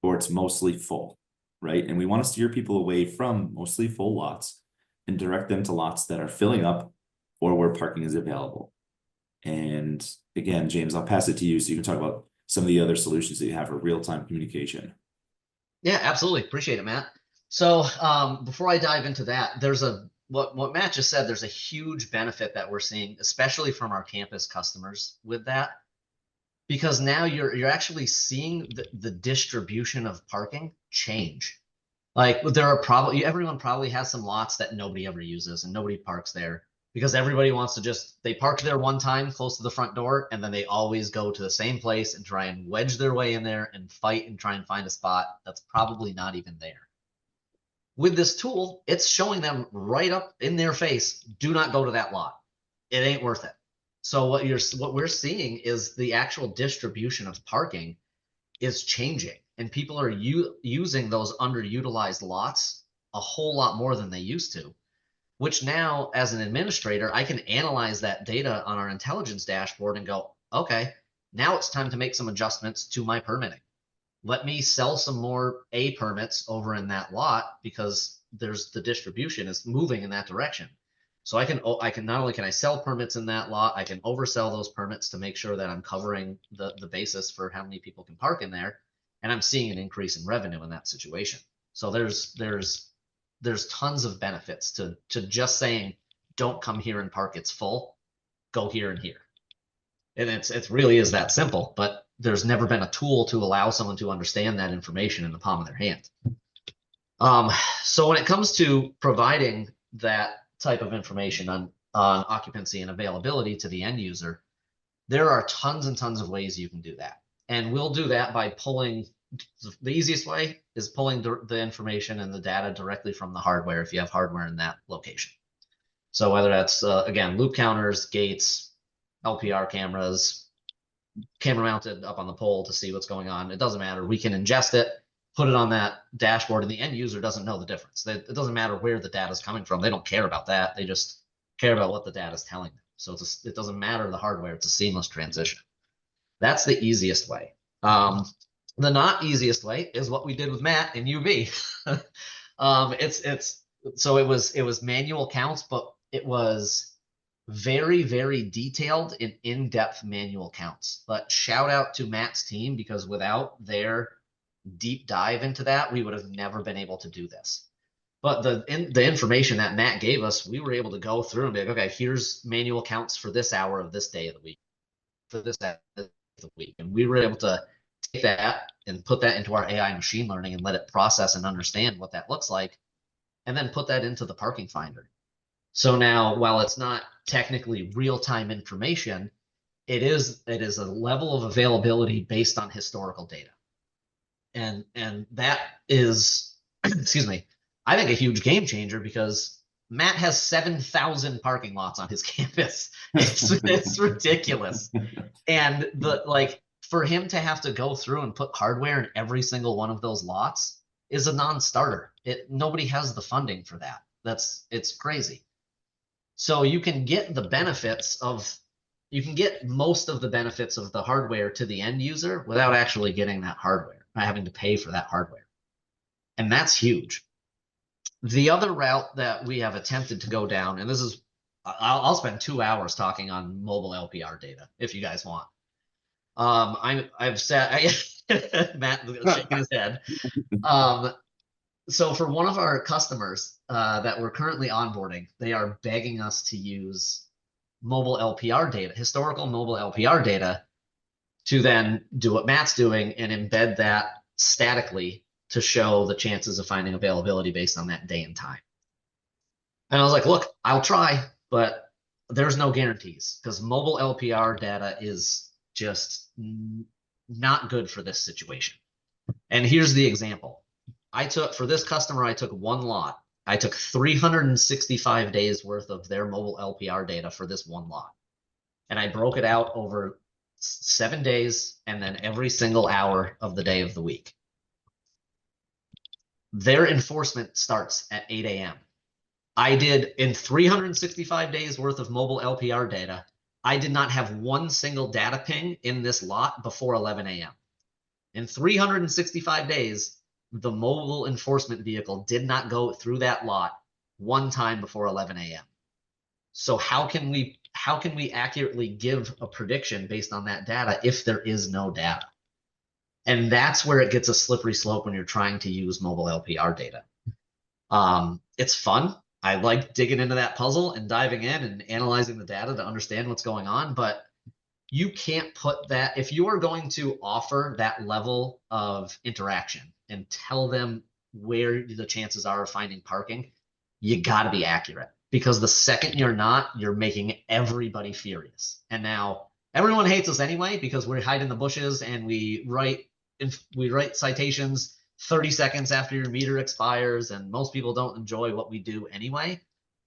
or it's mostly full, right? And we want to steer people away from mostly full lots and direct them to lots that are filling up or where parking is available. And again, James, I'll pass it to you so you can talk about some of the other solutions that you have for real-time communication. Yeah, absolutely. Appreciate it, Matt. So before I dive into that, there's what Matt just said, there's a huge benefit that we're seeing, especially from our campus customers with that, because now you're actually seeing the distribution of parking change. Like everyone probably has some lots that nobody ever uses and nobody parks there because everybody wants to they park there one time close to the front door, and then they always go to the same place and try and wedge their way in there and fight and try and find a spot that's probably not even there. With this tool, it's showing them right up in their face, do not go to that lot. It ain't worth it. So what we're seeing is the actual distribution of parking is changing, and people are using those underutilized lots a whole lot more than they used to, which now, as an administrator, I can analyze that data on our intelligence dashboard and go, okay, now it's time to make some adjustments to my permitting. Let me sell some more A permits over in that lot because the distribution is moving in that direction. So I can not only can I sell permits in that lot, I can oversell those permits to make sure that I'm covering the basis for how many people can park in there, and I'm seeing an increase in revenue in that situation. So there's tons of benefits to just saying, don't come here and park, it's full, go here and here. And it really is that simple, but there's never been a tool to allow someone to understand that information in the palm of their hand. So when it comes to providing that type of information on occupancy and availability to the end user, there are tons and tons of ways you can do that. And we'll do that by pulling, the easiest way is pulling the information and the data directly from the hardware if you have hardware in that location. So whether that's, again, loop counters, gates, LPR cameras, camera mounted up on the pole to see what's going on, it doesn't matter. We can ingest it, put it on that dashboard, and the end user doesn't know the difference. It doesn't matter where the data is coming from. They don't care about that. They just care about what the data is telling them. So it doesn't matter the hardware. It's a seamless transition. That's the easiest way. The not easiest way is what we did with Matt and UV. So it was manual counts, but it was very, very detailed and in-depth manual counts. But shout out to Matt's team, because without their deep dive into that, we would have never been able to do this. But the information that Matt gave us, we were able to go through and be like, okay, here's manual counts for this hour of this day of the week, for this hour of the week. And we were able to take that and put that into our AI machine learning and let it process and understand what that looks like, and then put that into the parking finder. So now, while it's not technically real-time information, it is a level of availability based on historical data. And that is, excuse me, I think a huge game changer, because Matt has 7,000 parking lots on his campus. It's ridiculous. And for him to have to go through and put hardware in every single one of those lots is a non-starter. Nobody has the funding for that. It's crazy. So you can get most of the benefits of the hardware to the end user without actually getting that hardware, not having to pay for that hardware. And that's huge. The other route that we have attempted to go down, and this is, I'll spend 2 hours talking on mobile LPR data if you guys want. I've said, Matt shaking his head. So for one of our customers that we're currently onboarding, they are begging us to use mobile LPR data, historical mobile LPR data, to then do what Matt's doing and embed that statically to show the chances of finding availability based on that day and time. And I was like, look, I'll try, but there's no guarantees, because mobile LPR data is just not good for this situation. And here's the example. For this customer, I took one lot. I took 365 days worth of their mobile LPR data for this one lot. And I broke it out over 7 days and then every single hour of the day of the week. Their enforcement starts at 8 a.m. I did, in 365 days worth of mobile LPR data, I did not have one single data ping in this lot before 11 a.m. In 365 days, the mobile enforcement vehicle did not go through that lot one time before 11 a.m. So how can we accurately give a prediction based on that data if there is no data? And that's where it gets a slippery slope when you're trying to use mobile LPR data. It's fun. I like digging into that puzzle and diving in and analyzing the data to understand what's going on, but you can't put that, if you are going to offer that level of interaction and tell them where the chances are of finding parking, you got to be accurate, because the second you're not, you're making everybody furious. And now everyone hates us anyway, because we hide in the bushes and we write citations 30 seconds after your meter expires, and most people don't enjoy what we do anyway.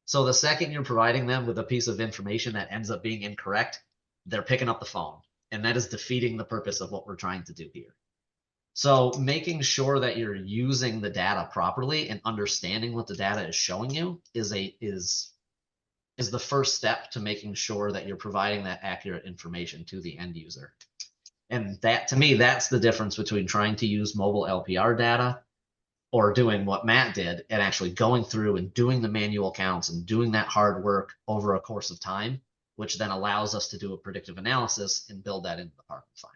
So the second you're providing them with a piece of information that ends up being incorrect, they're picking up the phone, and that is defeating the purpose of what we're trying to do here. So making sure that you're using the data properly and understanding what the data is showing you is the first step to making sure that you're providing that accurate information to the end user. And that, to me, that's the difference between trying to use mobile LPR data or doing what Matt did and actually going through and doing the manual counts and doing that hard work over a course of time, which then allows us to do a predictive analysis and build that into the parking finder.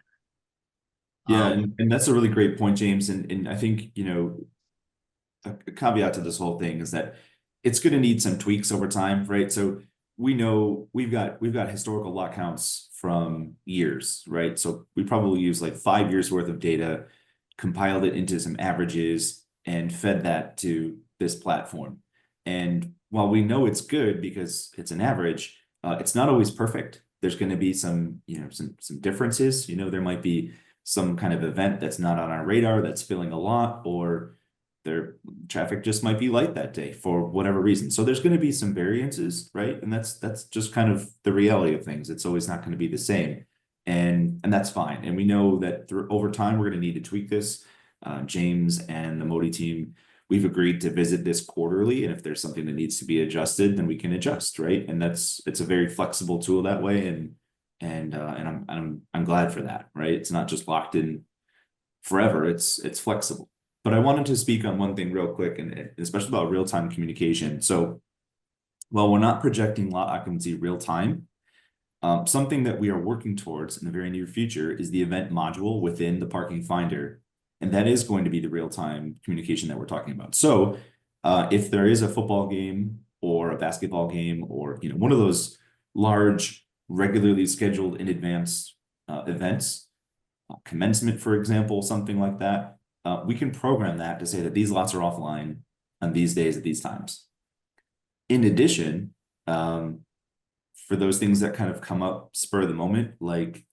Yeah, and that's a really great point, James. And I think, a caveat to this whole thing is that it's going to need some tweaks over time, right? So we know we've got historical lot counts from years, right? So we probably use like 5 years worth of data, compiled it into some averages, and fed that to this platform. And while we know it's good because it's an average, it's not always perfect. There's going to be some differences. There might be some kind of event that's not on our radar that's filling a lot, or their traffic just might be light that day for whatever reason. So there's going to be some variances, right? And that's just kind of the reality of things. It's always not going to be the same, and that's fine. And we know that over time we're going to need to tweak this. James and the Modi team, we've agreed to visit this quarterly, and if there's something that needs to be adjusted, then we can adjust, right? And it's a very flexible tool that way, and I'm glad for that, right? It's not just locked in forever. It's flexible. But I wanted to speak on one thing real quick, and especially about real-time communication. So while we're not projecting lot occupancy real time, something that we are working towards in the very near future is the event module within the parking finder. And that is going to be the real-time communication that we're talking about. So if there is a football game or a basketball game, or one of those large, regularly scheduled in advance events, commencement, for example, something like that, we can program that to say that these lots are offline on these days at these times. In addition, for those things that kind of come up spur of the moment, like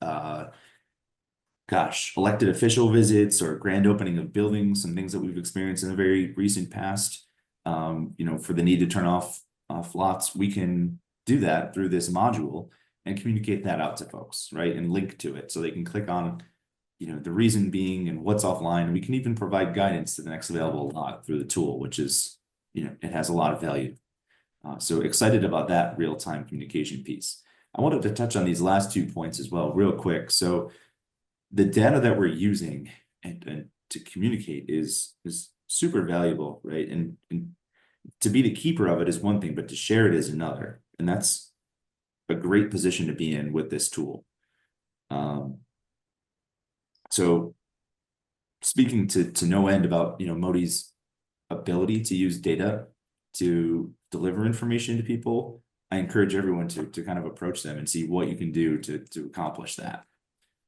elected official visits or grand opening of buildings, some things that we've experienced in the very recent past, for the need to turn off lots, we can do that through this module and communicate that out to folks, right? And link to it so they can click on, the reason being and what's offline. We can even provide guidance to the next available lot through the tool, which is, it has a lot of value. So excited about that real-time communication piece. I wanted to touch on these last 2 points as well, real quick. So the data that we're using and to communicate is super valuable, right? And to be the keeper of it is one thing, but to share it is another. And that's a great position to be in with this tool. So speaking to no end about, Modi's ability to use data to deliver information to people, I encourage everyone to kind of approach them and see what you can do to accomplish that.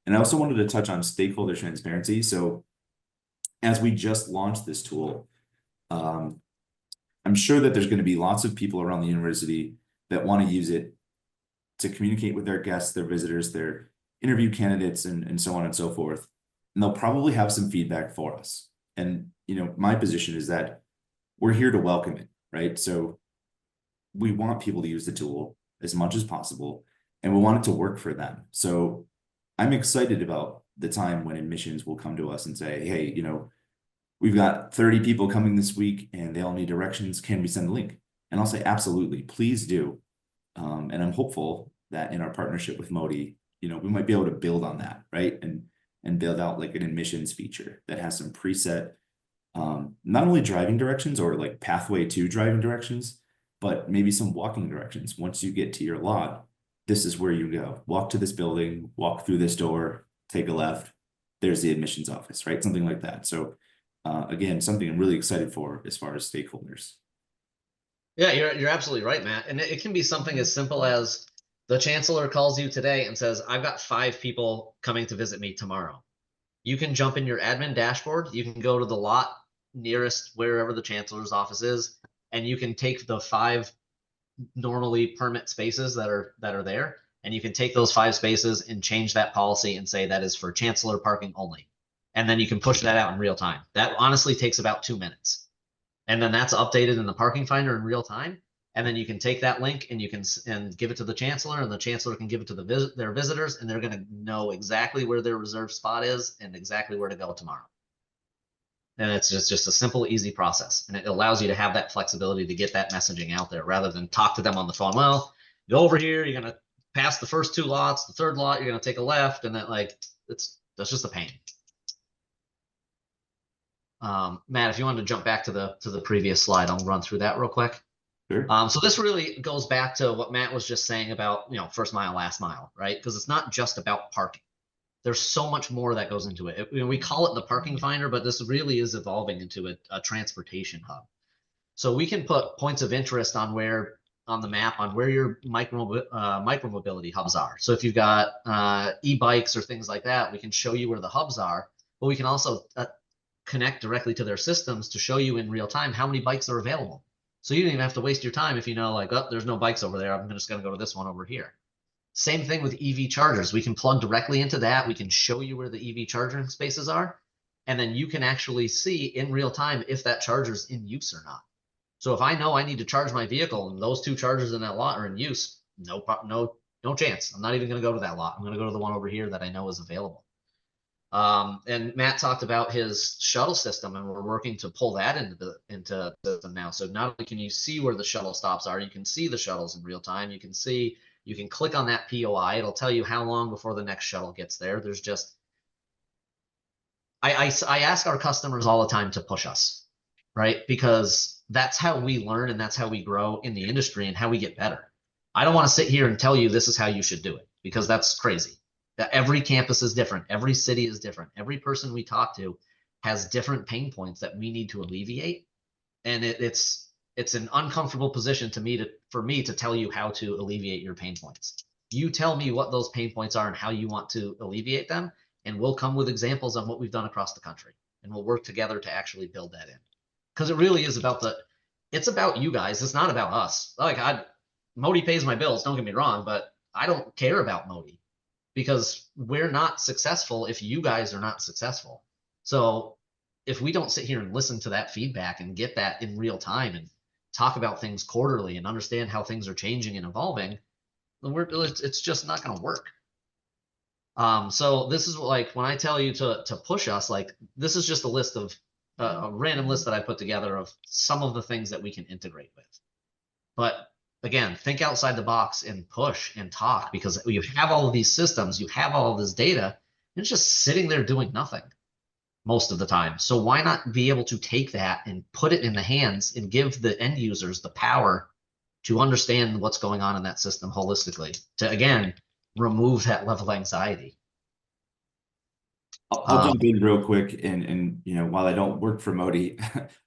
And I also wanted to touch on stakeholder transparency. So as we just launched this tool, I'm sure that there's going to be lots of people around the university that want to use it to communicate with their guests, their visitors, their interview candidates, and so on and so forth. And they'll probably have some feedback for us. And, my position is that we're here to welcome it, right? So we want people to use the tool as much as possible, and we want it to work for them. So I'm excited about the time when admissions will come to us and say, hey, we've got 30 people coming this week and they all need directions. Can we send a link? And I'll say, absolutely, please do. And I'm hopeful that in our partnership with Modi, we might be able to build on that, right? And build out like an admissions feature that has some preset, not only driving directions or like pathway to driving directions, but maybe some walking directions. Once you get to your lot, this is where you go. Walk to this building, walk through this door, take a left. There's the admissions office, right? Something like that. So again, something I'm really excited for as far as stakeholders. Yeah, you're absolutely right, Matt. And it can be something as simple as the chancellor calls you today and says, I've got 5 people coming to visit me tomorrow. You can jump in your admin dashboard. You can go to the lot nearest wherever the chancellor's office is, and you can take the 5 normally permit spaces that are there, and you can take those 5 spaces and change that policy and say that is for chancellor parking only. And then you can push that out in real time. That honestly takes about 2 minutes. And then that's updated in the parking finder in real time. And then you can take that link and you can give it to the chancellor, and the chancellor can give it to their visitors, and they're going to know exactly where their reserved spot is and exactly where to go tomorrow. And it's just a simple, easy process. And it allows you to have that flexibility to get that messaging out there rather than talk to them on the phone. Well, go over here, you're going to pass the first 2 lots, the 3rd lot, you're going to take a left, and then that's just a pain. Matt, if you wanted to jump back to the previous slide, I'll run through that real quick. Sure. So this really goes back to what Matt was just saying about, first mile, last mile, right? Because it's not just about parking. There's so much more that goes into it. We call it the parking finder, but this really is evolving into a transportation hub. So we can put points of interest on the map on where your micromobility hubs are. So if you've got e-bikes or things like that, we can show you where the hubs are, but we can also connect directly to their systems to show you in real time how many bikes are available. So you don't even have to waste your time if oh, there's no bikes over there. I'm just going to go to this one over here. Same thing with EV chargers. We can plug directly into that. We can show you where the EV charging spaces are. And then you can actually see in real time if that charger's in use or not. So if I know I need to charge my vehicle and those 2 chargers in that lot are in use, no chance. I'm not even going to go to that lot. I'm going to go to the one over here that I know is available. And Matt talked about his shuttle system, and we're working to pull that into the system now. So not only can you see where the shuttle stops are, you can see the shuttles in real time. You can click on that POI. It'll tell you how long before the next shuttle gets there. There's just, I ask our customers all the time to push us, right? Because that's how we learn and that's how we grow in the industry and how we get better. I don't want to sit here and tell you this is how you should do it, because that's crazy. That every campus is different. Every city is different. Every person we talk to has different pain points that we need to alleviate. And it's an uncomfortable position for me to tell you how to alleviate your pain points. You tell me what those pain points are and how you want to alleviate them, and we'll come with examples on what we've done across the country, and we'll work together to actually build that in. Because it really is it's about you guys. It's not about us. Like Modi pays my bills, don't get me wrong, but I don't care about Modi because we're not successful if you guys are not successful. So if we don't sit here and listen to that feedback and get that in real time and talk about things quarterly and understand how things are changing and evolving, then it's just not going to work. So this is like when I tell you to push us, like this is just a list of a random list that I put together of some of the things that we can integrate with. But again, think outside the box and push and talk, because you have all of these systems, you have all of this data, and it's just sitting there doing nothing most of the time. So why not be able to take that and put it in the hands and give the end users the power to understand what's going on in that system holistically, to again remove that level of anxiety. I'll jump in real quick, and while I don't work for Modi,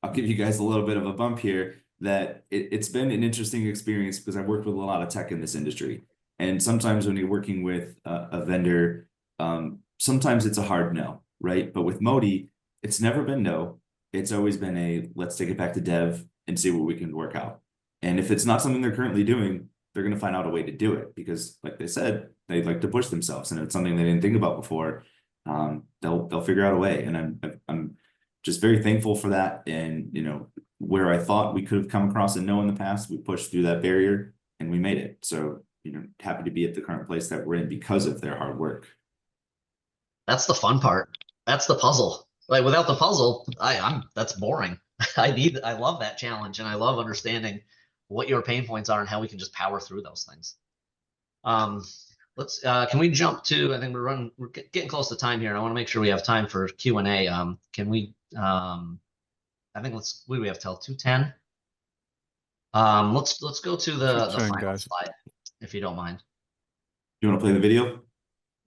I'll give you guys a little bit of a bump here. That it's been an interesting experience because I've worked with a lot of tech in this industry, and sometimes when you're working with a vendor, sometimes it's a hard no, right? But with Modi, it's never been no. It's always been a let's take it back to dev and see what we can work out. And if it's not something they're currently doing, they're going to find out a way to do it because, like they said, they like to push themselves, and if it's something they didn't think about before, they'll figure out a way. And I'm just very thankful for that. And where I thought we could have come across a no in the past, we pushed through that barrier and we made it. So happy to be at the current place that we're in because of their hard work. That's the fun part. That's the puzzle. Like without the puzzle, that's boring. I love that challenge, and I love understanding what your pain points are and how we can just power through those things. Can we jump to, I think we're getting close to time here, and I want to make sure we have time for Q&A. Can we, I think what do we have till 2:10? Let's go to the final slide, if you don't mind. You want to play the video?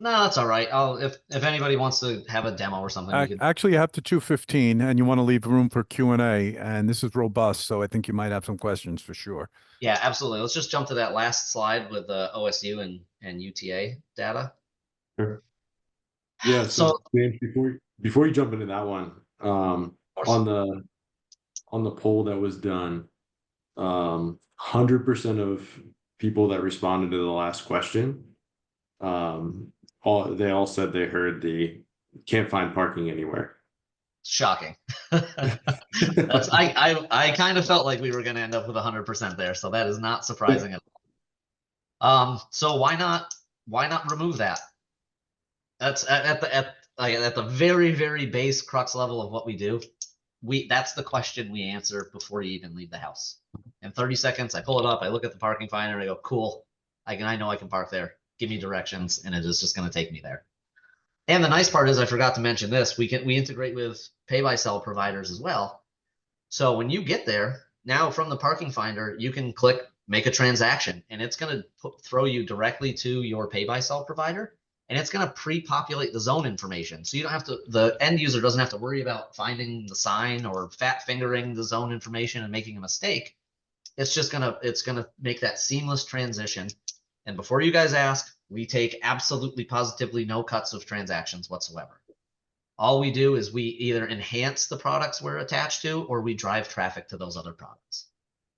No, that's all right. If anybody wants to have a demo or something, we could. Actually, you have to 2:15, and you want to leave room for Q&A, and this is robust, so I think you might have some questions for sure. Yeah, absolutely. Let's just jump to that last slide with the OSU and UTA data. Sure. Yeah. So James, before you jump into that one, on the poll that was done, 100% of people that responded to the last question, they all said they heard the can't find parking anywhere. Shocking. I kind of felt like we were going to end up with 100% there, so that is not surprising at all. So why not remove that? That's at the very, very base crux level of what we do. That's the question we answer before you even leave the house. In 30 seconds, I pull it up, I look at the parking finder, I go, cool, I know I can park there. Give me directions, and it is just going to take me there. And the nice part is, I forgot to mention this, we integrate with pay-by-cell providers as well. So when you get there, now from the parking finder, you can click make a transaction, and it's going to throw you directly to your pay-by-cell provider, and it's going to pre-populate the zone information. So you don't have to, the end user doesn't have to worry about finding the sign or fat fingering the zone information and making a mistake. It's going to make that seamless transition. And before you guys ask, we take absolutely positively no cuts of transactions whatsoever. All we do is we either enhance the products we're attached to, or we drive traffic to those other products.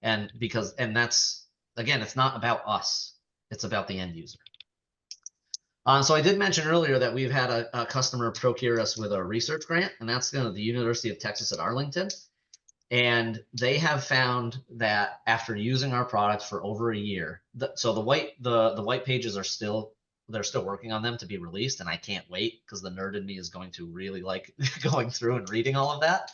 And that's, again, it's not about us, it's about the end user. So I did mention earlier that we've had a customer procure us with a research grant, and that's the University of Texas at Arlington. And they have found that after using our products for over a year, so the white pages are they're still working on them to be released, and I can't wait because the nerd in me is going to really like going through and reading all of that.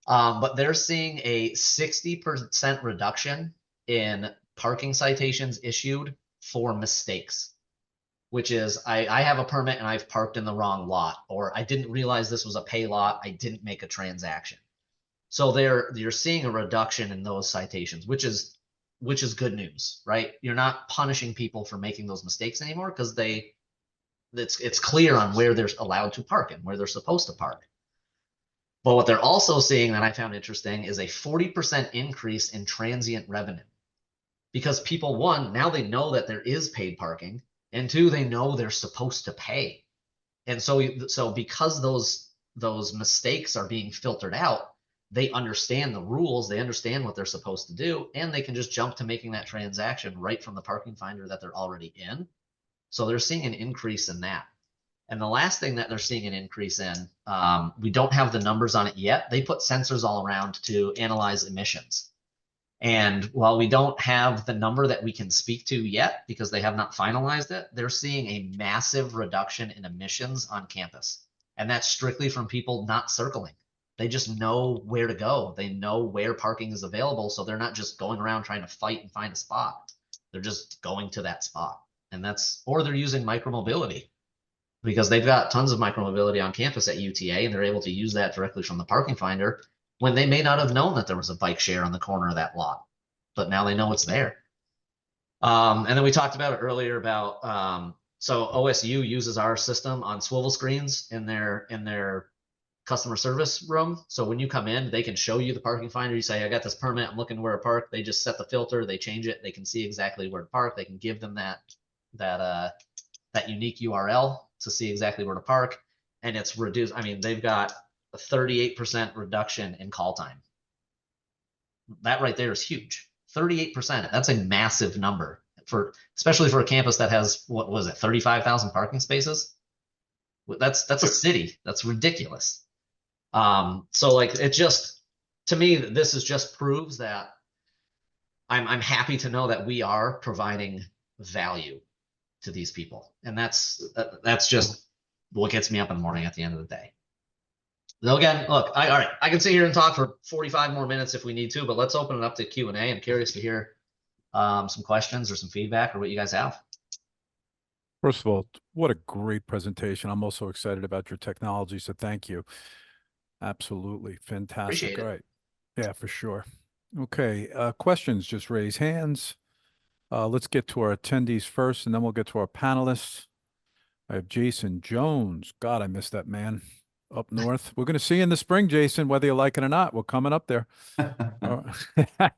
But they're seeing a 60% reduction in parking citations issued for mistakes, which is I have a permit and I've parked in the wrong lot, or I didn't realize this was a pay lot, I didn't make a transaction. So you're seeing a reduction in those citations, which is good news, right? You're not punishing people for making those mistakes anymore because it's clear on where they're allowed to park and where they're supposed to park. But what they're also seeing that I found interesting is a 40% increase in transient revenue, because people, one, now they know that there is paid parking, and two, they know they're supposed to pay. And so because those mistakes are being filtered out, they understand the rules, they understand what they're supposed to do, and they can just jump to making that transaction right from the parking finder that they're already in. So they're seeing an increase in that. And the last thing that they're seeing an increase in, we don't have the numbers on it yet. They put sensors all around to analyze emissions. And while we don't have the number that we can speak to yet, because they have not finalized it, they're seeing a massive reduction in emissions on campus. And that's strictly from people not circling. They just know where to go. They know where parking is available. So they're not just going around trying to fight and find a spot. They're just going to that spot. And or they're using micromobility, because they've got tons of micromobility on campus at UTA, and they're able to use that directly from the parking finder when they may not have known that there was a bike share on the corner of that lot, but now they know it's there. And then we talked about it earlier about, so OSU uses our system on swivel screens in their customer service room. So when you come in, they can show you the parking finder. You say, I got this permit, I'm looking where to park. They just set the filter, they change it. They can see exactly where to park. They can give them that unique URL to see exactly where to park. And it's reduced. I mean, they've got a 38% reduction in call time. That right there is huge. 38%. That's a massive number especially for a campus that has, what was it, 35,000 parking spaces. That's a city. That's ridiculous. So like, it just, to me, this is just proves that I'm happy to know that we are providing value to these people. And that's just what gets me up in the morning at the end of the day. So again, look, all right, I can sit here and talk for 45 more minutes if we need to, but let's open it up to Q&A. I'm curious to hear some questions or some feedback or what you guys have. First of all, what a great presentation. I'm also excited about your technology, so thank you. Absolutely. Fantastic. All right. Yeah, for sure. Okay. Questions, just raise hands. Let's get to our attendees first, and then we'll get to our panelists. I have Jason Jones. God, I missed that man up north. We're going to see you in the spring, Jason, whether you like it or not. We're coming up there. Let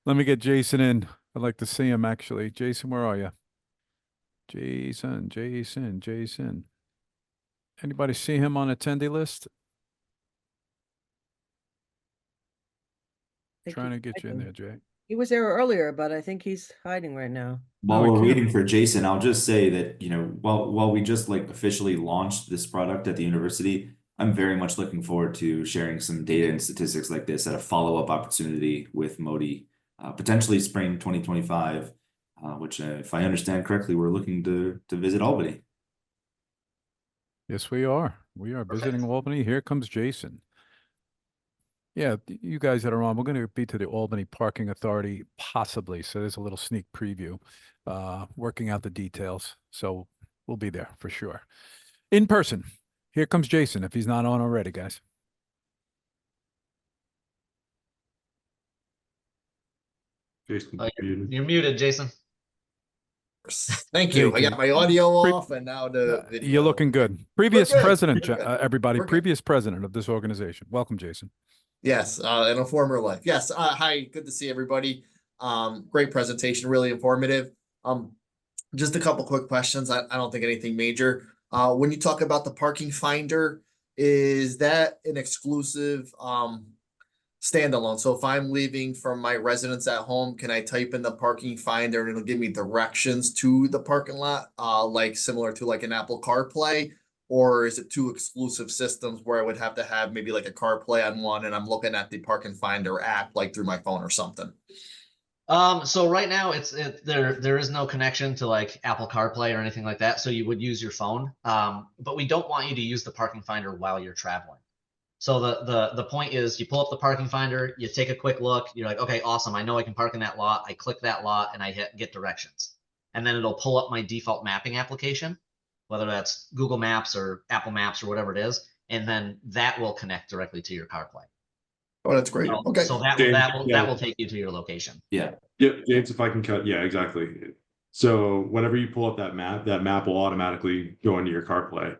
me get Jason in. I'd like to see him, actually. Jason, where are you? Jason. Anybody see him on attendee list? Trying to get you in there, Jay. He was there earlier, but I think he's hiding right now. While we're waiting for Jason, I'll just say that, while we just officially launched this product at the university, I'm very much looking forward to sharing some data and statistics like this at a follow-up opportunity with Modi, potentially spring 2025, which, if I understand correctly, we're looking to visit Albany. Yes, we are. We are visiting Albany. Here comes Jason. Yeah, you guys that are on, we're going to be to the Albany Parking Authority, possibly. So there's a little sneak preview, working out the details. So we'll be there for sure. In person. Here comes Jason, if he's not on already, guys. Jason, you're muted, Jason. Thank you. I got my audio off, and now the video. You're looking good. Previous We're good. president, We're good. everybody, We're good. previous president of this organization. Welcome, Jason. Yes, in a former life. Yes. Hi, good to see everybody. Great presentation, really informative. Just a couple quick questions. I don't think anything major. When you talk about the parking finder, is that an exclusive standalone? So if I'm leaving from my residence at home, can I type in the parking finder and it'll give me directions to the parking lot, like similar to like an Apple CarPlay? Or is it two exclusive systems where I would have to have maybe like a CarPlay on one and I'm looking at the parking finder app like through my phone or something? So right now there is no connection to like Apple CarPlay or anything like that. So you would use your phone. But we don't want you to use the parking finder while you're traveling. So the point is you pull up the parking finder, you take a quick look, you're like, okay, awesome. I know I can park in that lot. I click that lot and I hit get directions. And then it'll pull up my default mapping application, whether that's Google Maps or Apple Maps or whatever it is. And then that will connect directly to your CarPlay. Oh, that's great. Okay. So that will take you to your location. Yeah. Yep, James, if I can cut, yeah, exactly. So whenever you pull up that map will automatically go into your CarPlay,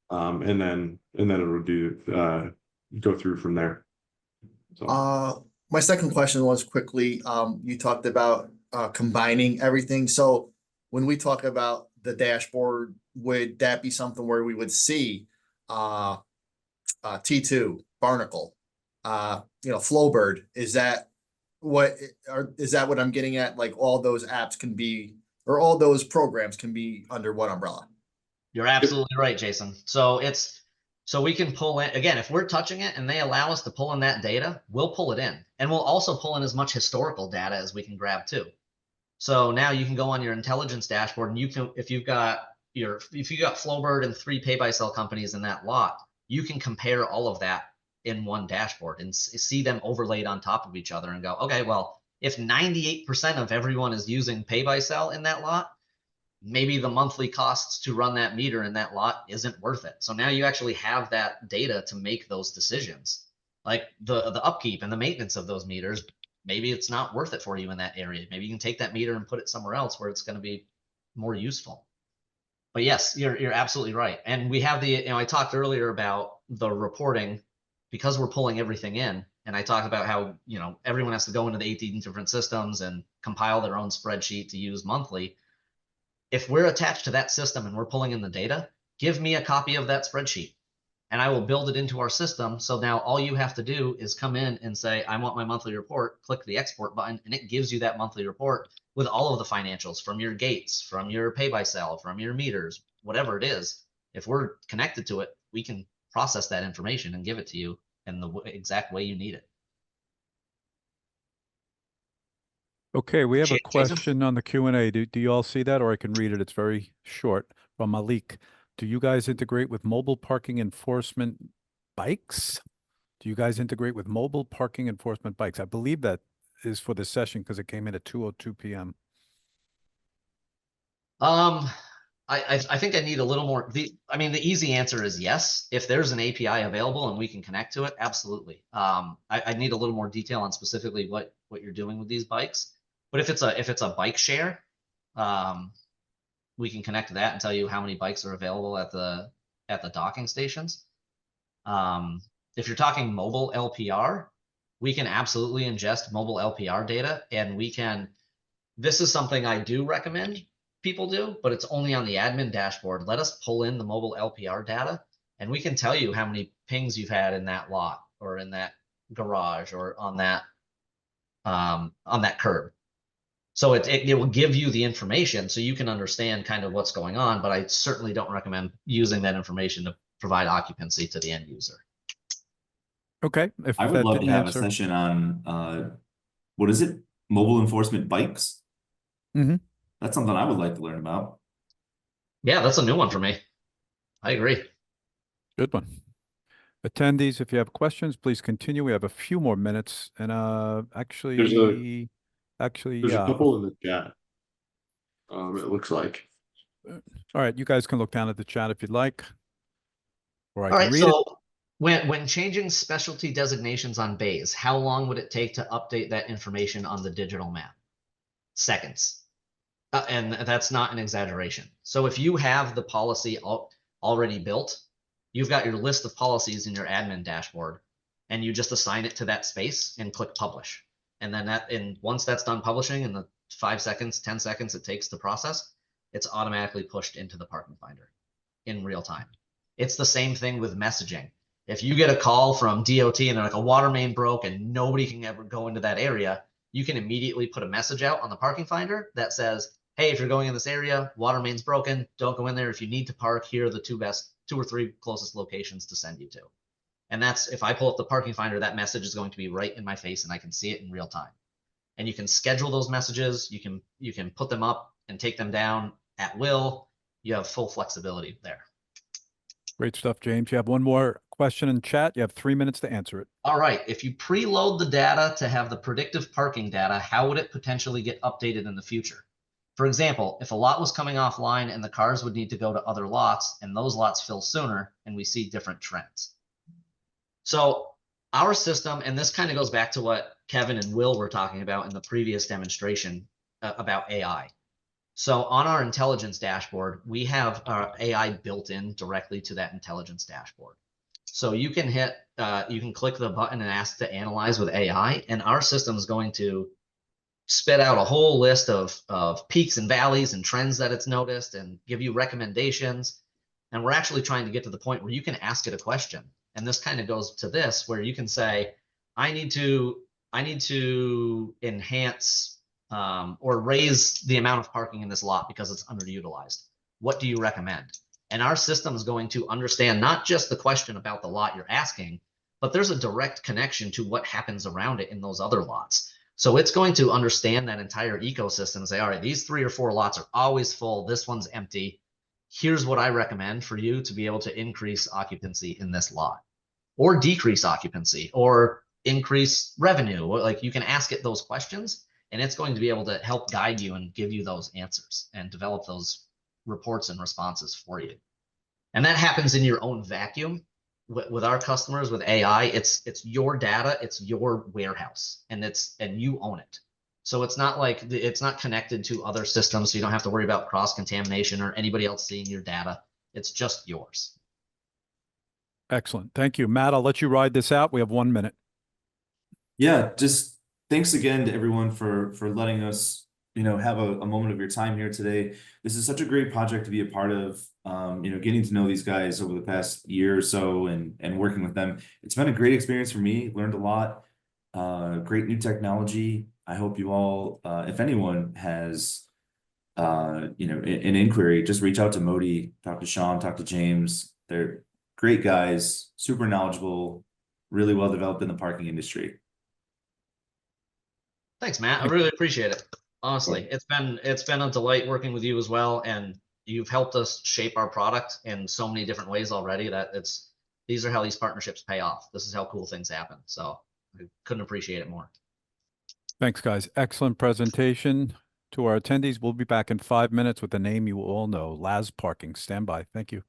and then it'll do go through from there. So. My second question was quickly, you talked about combining everything. So when we talk about the dashboard, would that be something where we would see T2, Barnacle, Flowbird? Is that what I'm getting at? Like all those apps can be, or all those programs can be under one umbrella? You're absolutely right, Jason. So we can pull in, again, if we're touching it and they allow us to pull in that data, we'll pull it in. And we'll also pull in as much historical data as we can grab too. So now you can go on your intelligence dashboard and you can, if you've got Flowbird and 3 pay-by-sell companies in that lot, you can compare all of that in one dashboard and see them overlaid on top of each other and go, okay, well, if 98% of everyone is using pay-by-sell in that lot, maybe the monthly costs to run that meter in that lot isn't worth it. So now you actually have that data to make those decisions. Like the upkeep and the maintenance of those meters, maybe it's not worth it for you in that area. Maybe you can take that meter and put it somewhere else where it's going to be more useful. But yes, you're absolutely right. And we have I talked earlier about the reporting because we're pulling everything in. And I talked about how, everyone has to go into the 18 different systems and compile their own spreadsheet to use monthly. If we're attached to that system and we're pulling in the data, give me a copy of that spreadsheet and I will build it into our system. So now all you have to do is come in and say, I want my monthly report, click the export button, and it gives you that monthly report with all of the financials from your gates, from your pay-by-sell, from your meters, whatever it is. If we're connected to it, we can process that information and give it to you in the exact way you need it. Okay, we have a Jason? question on the Q&A. Do you all see that, or I can read it? It's very short from Malik. Do you guys integrate with mobile parking enforcement bikes? Do you guys integrate with mobile parking enforcement bikes? I believe that is for this session because it came in at 2:02 p.m. I think I need a little more. The easy answer is yes. If there's an API available and we can connect to it, absolutely. I need a little more detail on specifically what you're doing with these bikes. But if it's a bike share, we can connect to that and tell you how many bikes are available at the docking stations. If you're talking mobile LPR, we can absolutely ingest mobile LPR data, and we can. This is something I do recommend people do, but it's only on the admin dashboard. Let us pull in the mobile LPR data, and we can tell you how many pings you've had in that lot or in that garage or on that curb. So it will give you the information so you can understand kind of what's going on, but I certainly don't recommend using that information to provide occupancy to the end user. Okay. If I would that love to didn't have a answer. session on what is it? Mobile enforcement bikes? Mm-hmm. That's something I would like to learn about. Yeah, that's a new one for me. I agree. Good one. Attendees, if you have questions, please continue. We have a few more minutes, and actually, There's a couple in the chat. It looks like. All right, you guys can look down at the chat if you'd like, or I All can right, read it. so when changing specialty designations on bays, how long would it take to update that information on the digital map? Seconds. And that's not an exaggeration. So if you have the policy already built, you've got your list of policies in your admin dashboard, and you just assign it to that space and click publish. And then once that's done publishing in the 5 seconds, 10 seconds it takes to process, it's automatically pushed into the parking finder in real time. It's the same thing with messaging. If you get a call from DOT and they're like, a water main broke and nobody can ever go into that area, you can immediately put a message out on the parking finder that says, hey, if you're going in this area, water main's broken, don't go in there. If you need to park, here are the 2 or 3 closest locations to send you to. And that's, if I pull up the parking finder, that message is going to be right in my face and I can see it in real time. And you can schedule those messages. You can put them up and take them down at will. You have full flexibility there. Great stuff, James. You have one more question in chat. You have 3 minutes to answer it. All right. If you preload the data to have the predictive parking data, how would it potentially get updated in the future? For example, if a lot was coming offline and the cars would need to go to other lots and those lots fill sooner and we see different trends. So our system, and this kind of goes back to what Kevin and Will were talking about in the previous demonstration about AI. So on our intelligence dashboard, we have our AI built in directly to that intelligence dashboard. So you can you can click the button and ask to analyze with AI, and our system is going to spit out a whole list of peaks and valleys and trends that it's noticed and give you recommendations. And we're actually trying to get to the point where you can ask it a question. And this kind of goes to this, where you can say, I need to enhance or raise the amount of parking in this lot because it's underutilized. What do you recommend? And our system is going to understand not just the question about the lot you're asking, but there's a direct connection to what happens around it in those other lots. So it's going to understand that entire ecosystem and say, all right, these 3 or 4 lots are always full. This one's empty. Here's what I recommend for you to be able to increase occupancy in this lot, or decrease occupancy, or increase revenue. Like, you can ask it those questions, and it's going to be able to help guide you and give you those answers and develop those reports and responses for you. And that happens in your own vacuum. With our customers, with AI, it's your data, it's your warehouse, and you own it. So it's not like it's not connected to other systems, so you don't have to worry about cross-contamination or anybody else seeing your data. It's just yours. Excellent. Thank you. Matt, I'll let you ride this out. We have 1 minute. Yeah, just thanks again to everyone for letting us, have a moment of your time here today. This is such a great project to be a part of. Getting to know these guys over the past year or so and working with them. It's been a great experience for me. Learned a lot. Great new technology. I hope you all, if anyone has, an inquiry, just reach out to Modi, talk to Sean, talk to James. They're great guys, super knowledgeable, really well developed in the parking industry. Thanks, Matt. I really appreciate it. Honestly, it's been a delight working with you as well, and you've helped us shape our product in so many different ways already that these are how these partnerships pay off. This is how cool things happen. So I couldn't appreciate it more. Thanks, guys. Excellent presentation. To our attendees, we'll be back in 5 minutes with a name you all know, Laz Parking. Stand by. Thank you.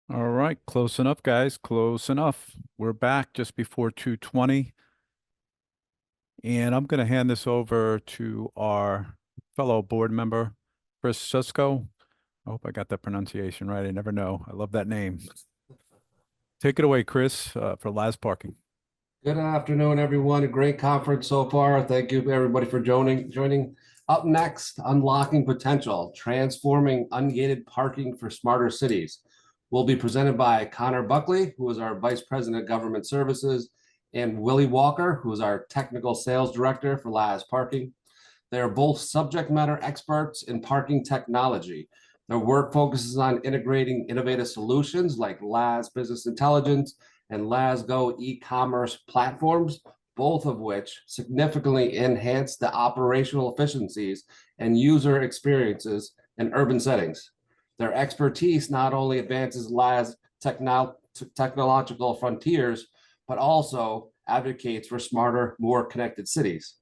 All right, close enough, guys. Close enough. We're back just before 2:20. And I'm going to hand this over to our fellow board member, Chris Susko. I hope I got that pronunciation right. I never know. I love that name. Take it away, Chris, for last parking. Good afternoon, everyone. A great conference so far. Thank you, everybody, for joining. Up next, Unlocking Potential, Transforming Ungated Parking for Smarter Cities, will be presented by Connor Buckley, who is our Vice President of Government Services, and Willie Walker, who is our Technical Sales Director for LAS Parking. They are both subject matter experts in parking technology. Their work focuses on integrating innovative solutions like LAS Business Intelligence and LAS Go e-commerce platforms, both of which significantly enhance the operational efficiencies and user experiences in urban settings. Their expertise not only advances LAS technological frontiers, but also advocates for smarter, more connected cities.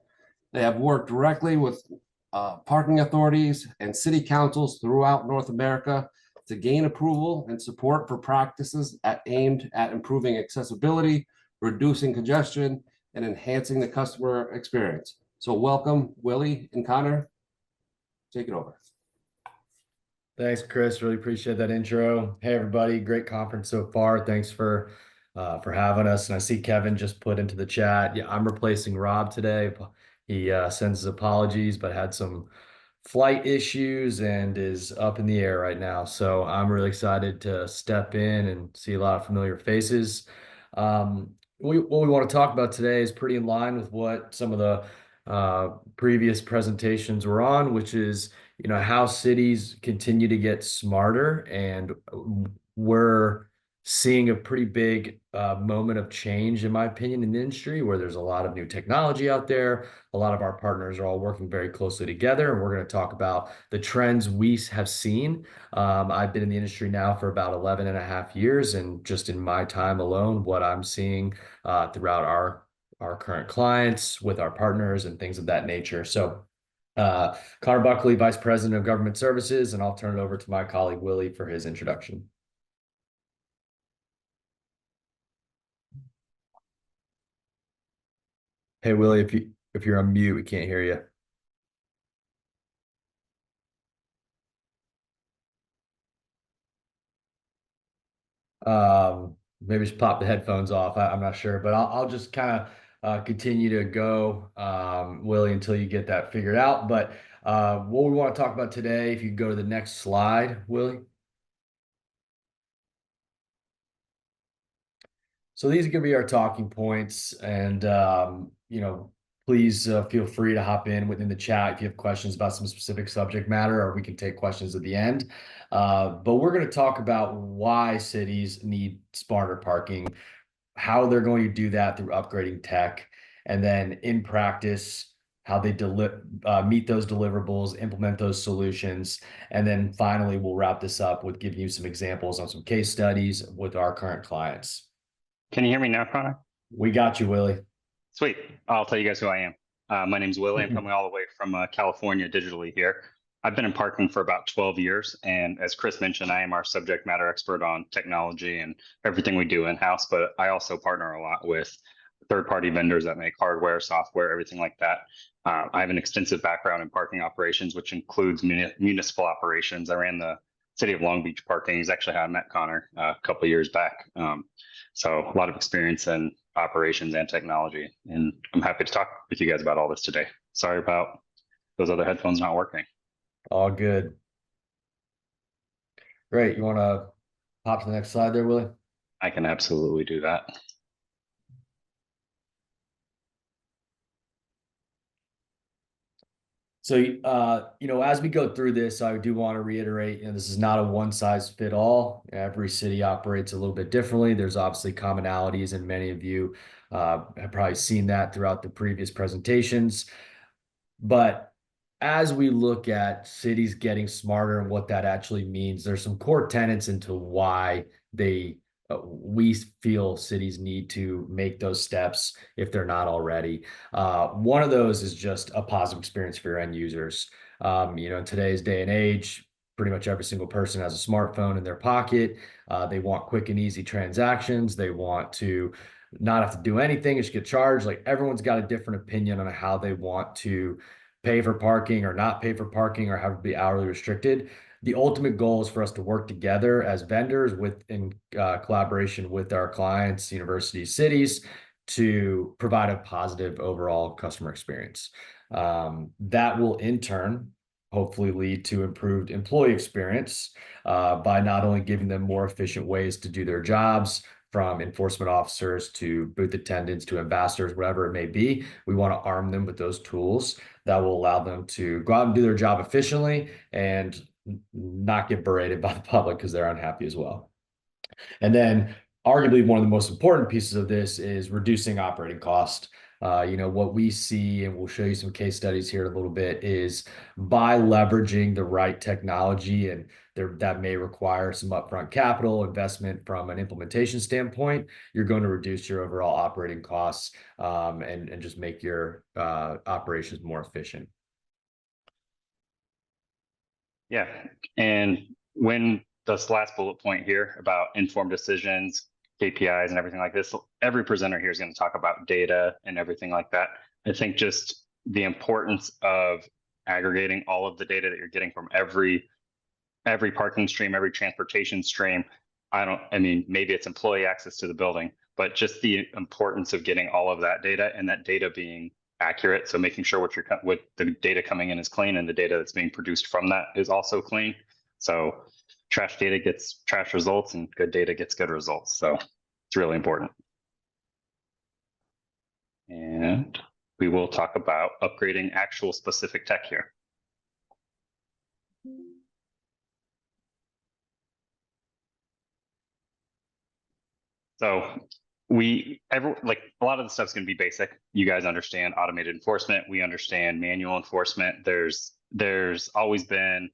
They have worked directly with parking authorities and city councils throughout North America to gain approval and support for practices aimed at improving accessibility, reducing congestion, and enhancing the customer experience. So welcome, Willie and Connor. Take it over. Thanks, Chris. Really appreciate that intro. Hey, everybody. Great conference so far. Thanks for having us. And I see Kevin just put into the chat. Yeah, I'm replacing Rob today. He sends his apologies, but had some flight issues and is up in the air right now. So I'm really excited to step in and see a lot of familiar faces. What we want to talk about today is pretty in line with what some of the previous presentations were on, which is, you know, how cities continue to get smarter, and we're seeing a pretty big moment of change, in my opinion, in the industry, where there's a lot of new technology out there. A lot of our partners are all working very closely together, and we're going to talk about the trends we have seen. I've been in the industry now for about 11 and a half years, and just in my time alone, what I'm seeing throughout our current clients, with our partners, and things of that nature. So Connor Buckley, Vice President of Government Services, and I'll turn it over to my colleague Willie for his introduction. Hey, Willie, if you're on mute, we can't hear you. Maybe just pop the headphones off. I'm not sure, but I'll just kind of continue to go, Willie, until you get that figured out. But what we want to talk about today, if you go to the next slide, Willie. So these are going to be our talking points, and you know, please feel free to hop in within the chat if you have questions about some specific subject matter, or we can take questions at the end. But we're going to talk about why cities need smarter parking, how they're going to do that through upgrading tech, and then in practice, how they meet those deliverables, implement those solutions. And then finally, we'll wrap this up with giving you some examples on some case studies with our current clients. Can you hear me now, Connor? We got you, Willie. Sweet. I'll tell you guys who I am. My name's Willie. I'm coming all the way from California digitally here. I've been in parking for about 12 years. And as Chris mentioned, I am our subject matter expert on technology and everything we do in-house, but I also partner a lot with third-party vendors that make hardware, software, everything like that. I have an extensive background in parking operations, which includes municipal operations. I ran the City of Long Beach parking. Is actually how I met Connor a couple of years back. So a lot of experience in operations and technology, and I'm happy to talk with you guys about all this today. Sorry about those other headphones not working. All good. Great. You want to pop to the next slide there, Willie? I can absolutely do that. So, you know, as we go through this, I do want to reiterate, you know, this is not a one size fit all. Every city operates a little bit differently. There's obviously commonalities, and many of you have probably seen that throughout the previous presentations. But as we look at cities getting smarter and what that actually means, there's some core tenets into why we feel cities need to make those steps if they're not already. One of those is just a positive experience for your end users. You know, in today's day and age, pretty much every single person has a smartphone in their pocket. They want quick and easy transactions. They want to not have to do anything, just get charged. Like everyone's got a different opinion on how they want to pay for parking or not pay for parking or have to be hourly restricted. The ultimate goal is for us to work together as vendors in collaboration with our clients, universities, cities, to provide a positive overall customer experience. That will in turn hopefully lead to improved employee experience by not only giving them more efficient ways to do their jobs, from enforcement officers to booth attendants to ambassadors, whatever it may be. We want to arm them with those tools that will allow them to go out and do their job efficiently and not get berated by the public because they're unhappy as well. And then arguably one of the most important pieces of this is reducing operating cost. What we see, and we'll show you some case studies here in a little bit, is by leveraging the right technology, and that may require some upfront capital investment from an implementation standpoint, you're going to reduce your overall operating costs and just make your operations more efficient. Yeah, and when this last bullet point here about informed decisions, KPIs and everything like this, every presenter here is going to talk about data and everything like that. I think just the importance of aggregating all of the data that you're getting from every parking stream, every transportation stream. I mean, maybe it's employee access to the building, but just the importance of getting all of that data and that data being accurate. So making sure what the data coming in is clean and the data that's being produced from that is also clean. So trash data gets trash results and good data gets good results. So it's really important. And we will talk about upgrading actual specific tech here. So like a lot of the stuff's going to be basic. You guys understand automated enforcement. We understand manual enforcement. There's always been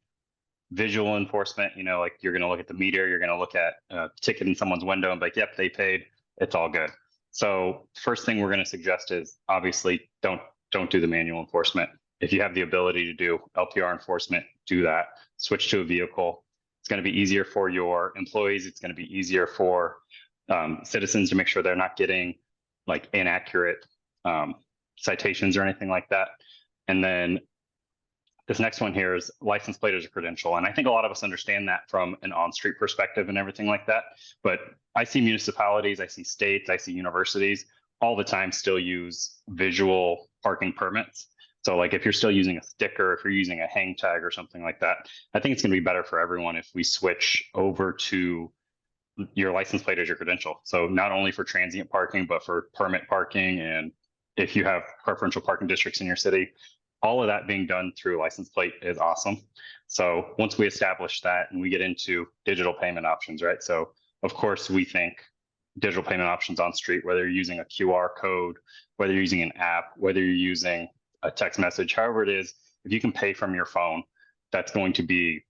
visual enforcement. Like you're going to look at the meter, you're going to look at a ticket in someone's window and be like, yep, they paid. It's all good. So first thing we're going to suggest is obviously don't do the manual enforcement. If you have the ability to do LPR enforcement, do that. Switch to a vehicle. It's going to be easier for your employees. It's going to be easier for citizens to make sure they're not getting like inaccurate citations or anything like that. And then this next one here is license plate as a credential. And I think a lot of us understand that from an on-street perspective and everything like that. But I see municipalities, I see states, I see universities all the time still use visual parking permits. So like if you're still using a sticker, if you're using a hang tag or something like that, I think it's going to be better for everyone if we switch over to your license plate as your credential. So not only for transient parking, but for permit parking. And if you have preferential parking districts in your city, all of that being done through license plate is awesome. So once we establish that and we get into digital payment options, right? So of course we think digital payment options on street, whether you're using a QR code, whether you're using an app, whether you're using a text message, however it is, if you can pay from your phone, that's going to be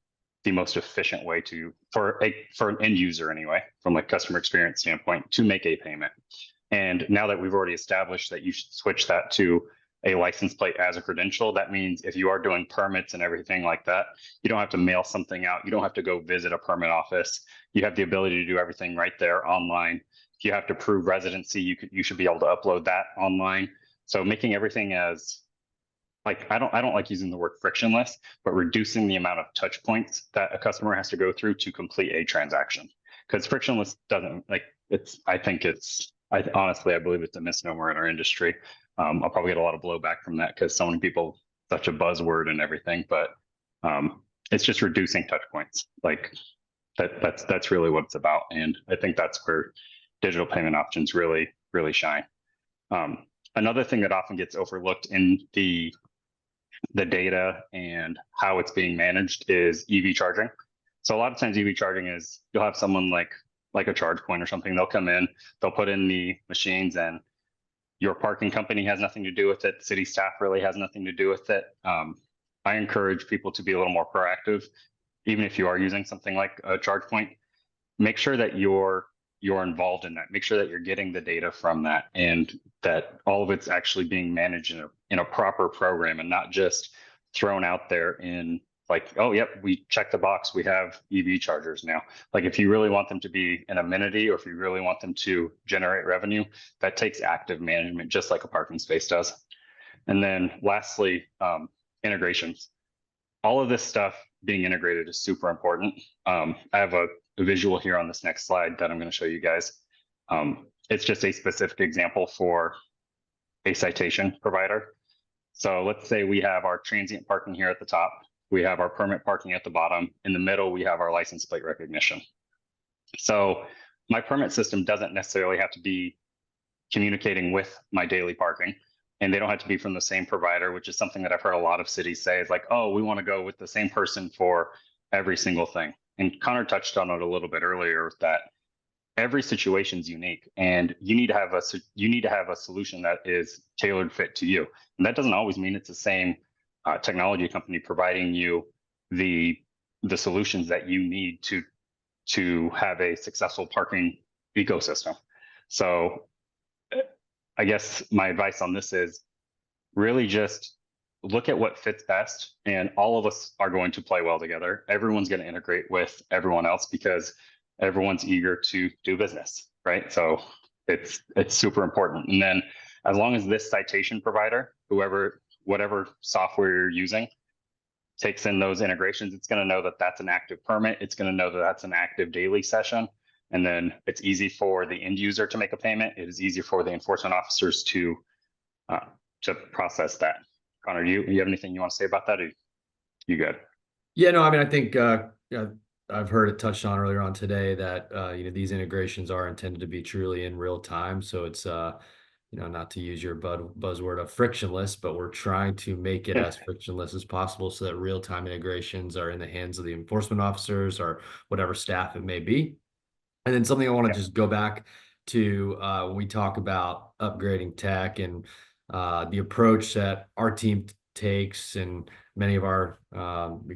the most efficient way for an end user anyway, from a customer experience standpoint, to make a payment. And now that we've already established that you should switch that to a license plate as a credential, that means if you are doing permits and everything like that, you don't have to mail something out. You don't have to go visit a permit office. You have the ability to do everything right there online. If you have to prove residency, you should be able to upload that online. So making everything as I don't like using the word frictionless, but reducing the amount of touch points that a customer has to go through to complete a transaction. Because frictionless doesn't honestly, I believe it's a misnomer in our industry. I'll probably get a lot of blowback from that because so many people, such a buzzword and everything, but it's just reducing touch points. Like that's really what it's about. And I think that's where digital payment options really, really shine. Another thing that often gets overlooked in the data and how it's being managed is EV charging. So a lot of times EV charging is you'll have someone like a charge point or something. They'll come in, they'll put in the machines, and your parking company has nothing to do with it. City staff really has nothing to do with it. I encourage people to be a little more proactive, even if you are using something like a charge point. Make sure that you're involved in that. Make sure that you're getting the data from that, and that all of it's actually being managed in a proper program and not just thrown out there in like, oh, yep, we checked the box. We have EV chargers now. Like if you really want them to be an amenity, or if you really want them to generate revenue, that takes active management, just like a parking space does. And then lastly, integrations. All of this stuff being integrated is super important. I have a visual here on this next slide that I'm going to show you guys. It's just a specific example for a citation provider. So let's say we have our transient parking here at the top. We have our permit parking at the bottom. In the middle, we have our license plate recognition. So my permit system doesn't necessarily have to be communicating with my daily parking, and they don't have to be from the same provider, which is something that I've heard a lot of cities say is like, oh, we want to go with the same person for every single thing. And Connor touched on it a little bit earlier, that every situation is unique, and you need to have a solution that is tailored fit to you. And that doesn't always mean it's the same technology company providing you the solutions that you need to have a successful parking ecosystem. So I guess my advice on this is really just look at what fits best, and all of us are going to play well together. Everyone's going to integrate with everyone else because everyone's eager to do business, right? So it's super important. And then as long as this citation provider, whatever software you're using, takes in those integrations, it's going to know that that's an active permit. It's going to know that that's an active daily session. And then it's easy for the end user to make a payment. It is easy for the enforcement officers to process that. Connor, do you have anything you want to say about that? Or you good? Yeah, no, I mean, I think I've heard it touched on earlier on today that these integrations are intended to be truly in real time. So it's not to use your buzzword of frictionless, but we're trying to make it as frictionless as possible so that real-time integrations are in the hands of the enforcement officers or whatever staff it may be. And then something I want to just go back to when we talk about upgrading tech and the approach that our team takes and many of our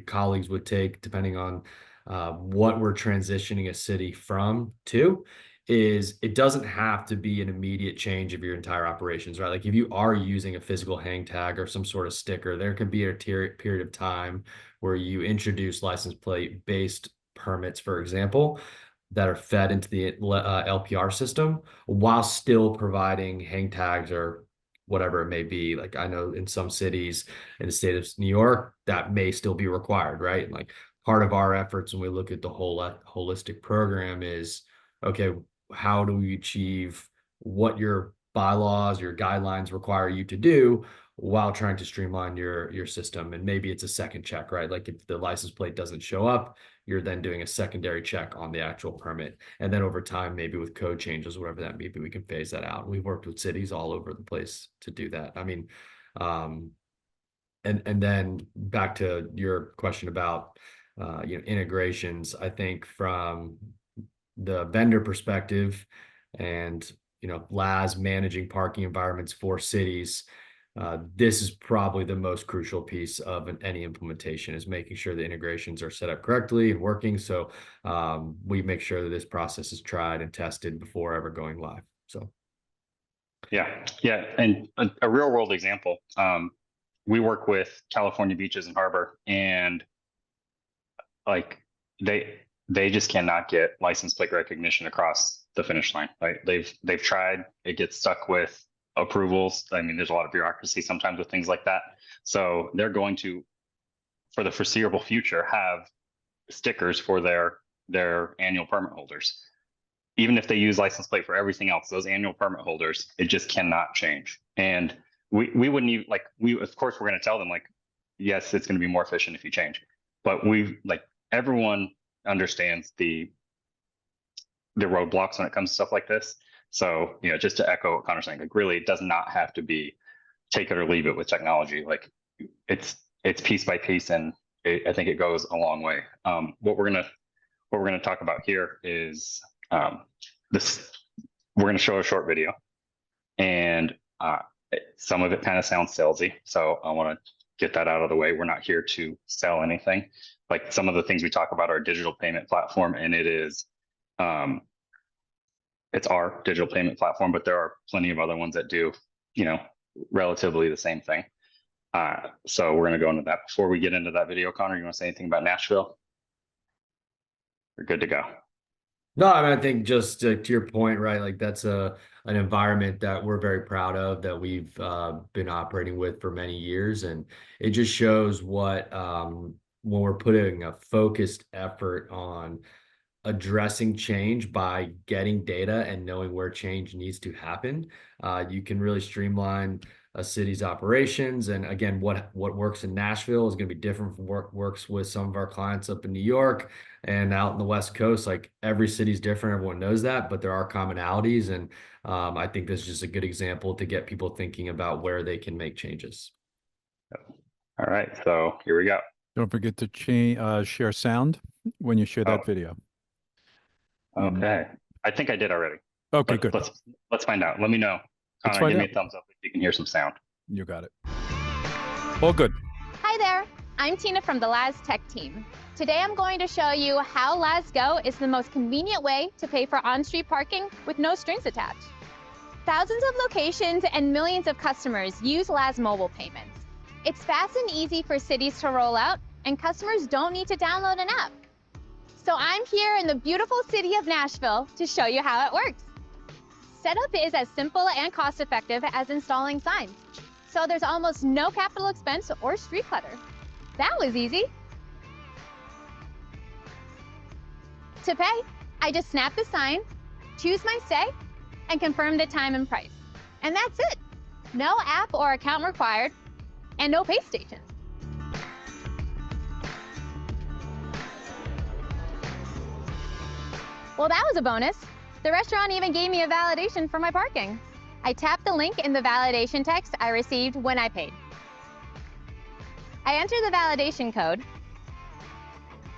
colleagues would take, depending on what we're transitioning a city from to, is it doesn't have to be an immediate change of your entire operations, right? Like if you are using a physical hang tag or some sort of sticker, there can be a period of time where you introduce license plate based permits, for example, that are fed into the LPR system while still providing hang tags or whatever it may be. Like I know in some cities in the state of New York, that may still be required, right? And like part of our efforts when we look at the whole holistic program is, okay, how do we achieve what your bylaws, your guidelines require you to do while trying to streamline your system? And maybe it's a second check, right? Like if the license plate doesn't show up, you're then doing a secondary check on the actual permit. And then over time, maybe with code changes, whatever that may be, we can phase that out. We've worked with cities all over the place to do that. I mean, and then back to your question about integrations, I think from the vendor perspective and LAS managing parking environments for cities, this is probably the most crucial piece of any implementation, is making sure the integrations are set up correctly and working. So we make sure that this process is tried and tested before ever going live. So yeah. And a real world example, we work with California Beaches and Harbor, and like they just cannot get license plate recognition across the finish line. Right? They've tried. It gets stuck with approvals. I mean, there's a lot of bureaucracy sometimes with things like that. So they're going to, for the foreseeable future, have stickers for their annual permit holders. Even if they use license plate for everything else, those annual permit holders, it just cannot change. And we wouldn't even of course we're going to tell them like, yes, it's going to be more efficient if you change. But everyone understands the roadblocks when it comes to stuff like this. So, just to echo what Connor's saying, like really, it does not have to be take it or leave it with technology. Like it's piece by piece, and I think it goes a long way. What we're gonna talk about here is this. We're gonna show a short video, and some of it kind of sounds salesy. So I want to get that out of the way. We're not here to sell anything. Like some of the things we talk about are a digital payment platform, and it is. It's our digital payment platform, but there are plenty of other ones that do, relatively the same thing. So we're going to go into that. Before we get into that video, Connor, you want to say anything about Nashville? We're good to go. No, I mean, I think just to your point, right? Like that's an environment that we're very proud of, that we've been operating with for many years, and it just shows what when we're putting a focused effort on addressing change by getting data and knowing where change needs to happen, you can really streamline a city's operations. And again, what works in Nashville is going to be different from what works with some of our clients up in New York and out in the West Coast. Like every city's different, everyone knows that, but there are commonalities. And I think this is just a good example to get people thinking about where they can make changes. All right, so here we go. Don't forget to share sound when you share that video. Okay, I think I did already. Okay, good. Let's find out. Let me know. Let's Connor, find give me out. a thumbs up if you can hear some sound. You got it. All good. Hi there, I'm Tina from the Laz Tech team. Today I'm going to show you how Laz Go is the most convenient way to pay for on-street parking with no strings attached. Thousands of locations and millions of customers use Laz mobile payments. It's fast and easy for cities to roll out, and customers don't need to download an app. So I'm here in the beautiful city of Nashville to show you how it works. Setup is as simple and cost-effective as installing signs. So there's almost no capital expense or street clutter. That was easy. To pay, I just snap the sign, choose my stay, and confirm the time and price. And that's it. No app or account required, and no pay station. Well, that was a bonus. The restaurant even gave me a validation for my parking. I tapped the link in the validation text I received when I paid. I enter the validation code,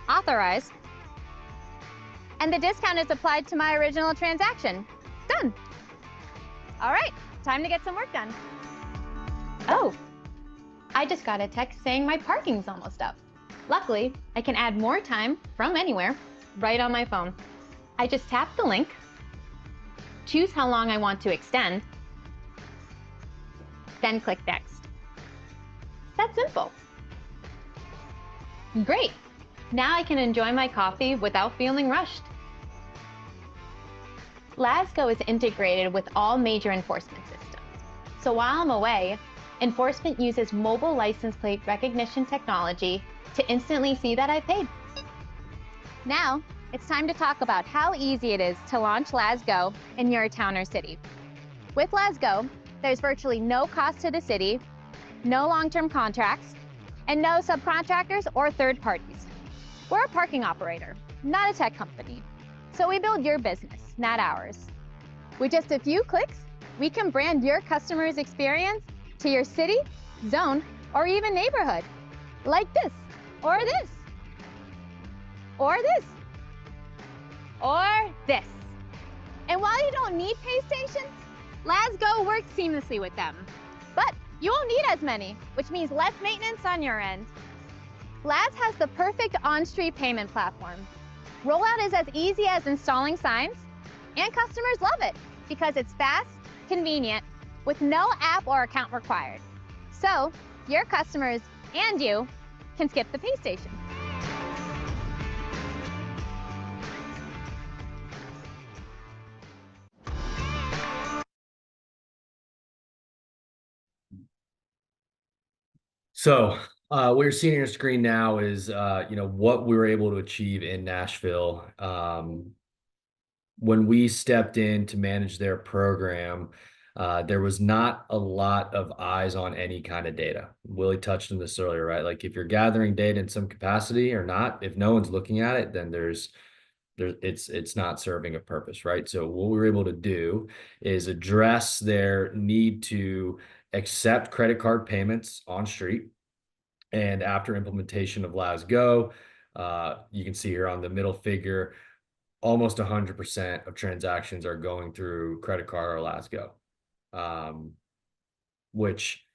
authorize, and the discount is applied to my original transaction. Done. All right, time to get some work done. Oh, I just got a text saying my parking's almost up. Luckily, I can add more time from anywhere right on my phone. I just tap the link, choose how long I want to extend, then click Next. That's simple. Great. Now I can enjoy my coffee without feeling rushed. Laz Go is integrated with all major enforcement systems. So while I'm away, enforcement uses mobile license plate recognition technology to instantly see that I paid. Now, it's time to talk about how easy it is to launch Laz Go in your town or city. With Laz Go, there's virtually no cost to the city, no long-term contracts, and no subcontractors or third parties. We're a parking operator, not a tech company. So we build your business, not ours. With just a few clicks, we can brand your customer's experience to your city, zone, or even neighborhood. Like this, or this, or this, or this. And while you don't need pay stations, Laz Go works seamlessly with them. But you won't need as many, which means less maintenance on your end. Laz has the perfect on-street payment platform. Rollout is as easy as installing signs, and customers love it because it's fast, convenient, with no app or account required. So your customers and you can skip the pay station. So what you're seeing on your screen now is what we were able to achieve in Nashville. When we stepped in to manage their program, there was not a lot of eyes on any kind of data. Willie touched on this earlier, right? Like if you're gathering data in some capacity or not, if no one's looking at it, then it's not serving a purpose, right? So what we were able to do is address their need to accept credit card payments on street. And after implementation of Laz Go, you can see here on the middle figure, almost 100% of transactions are going through credit card or Laz Go, which,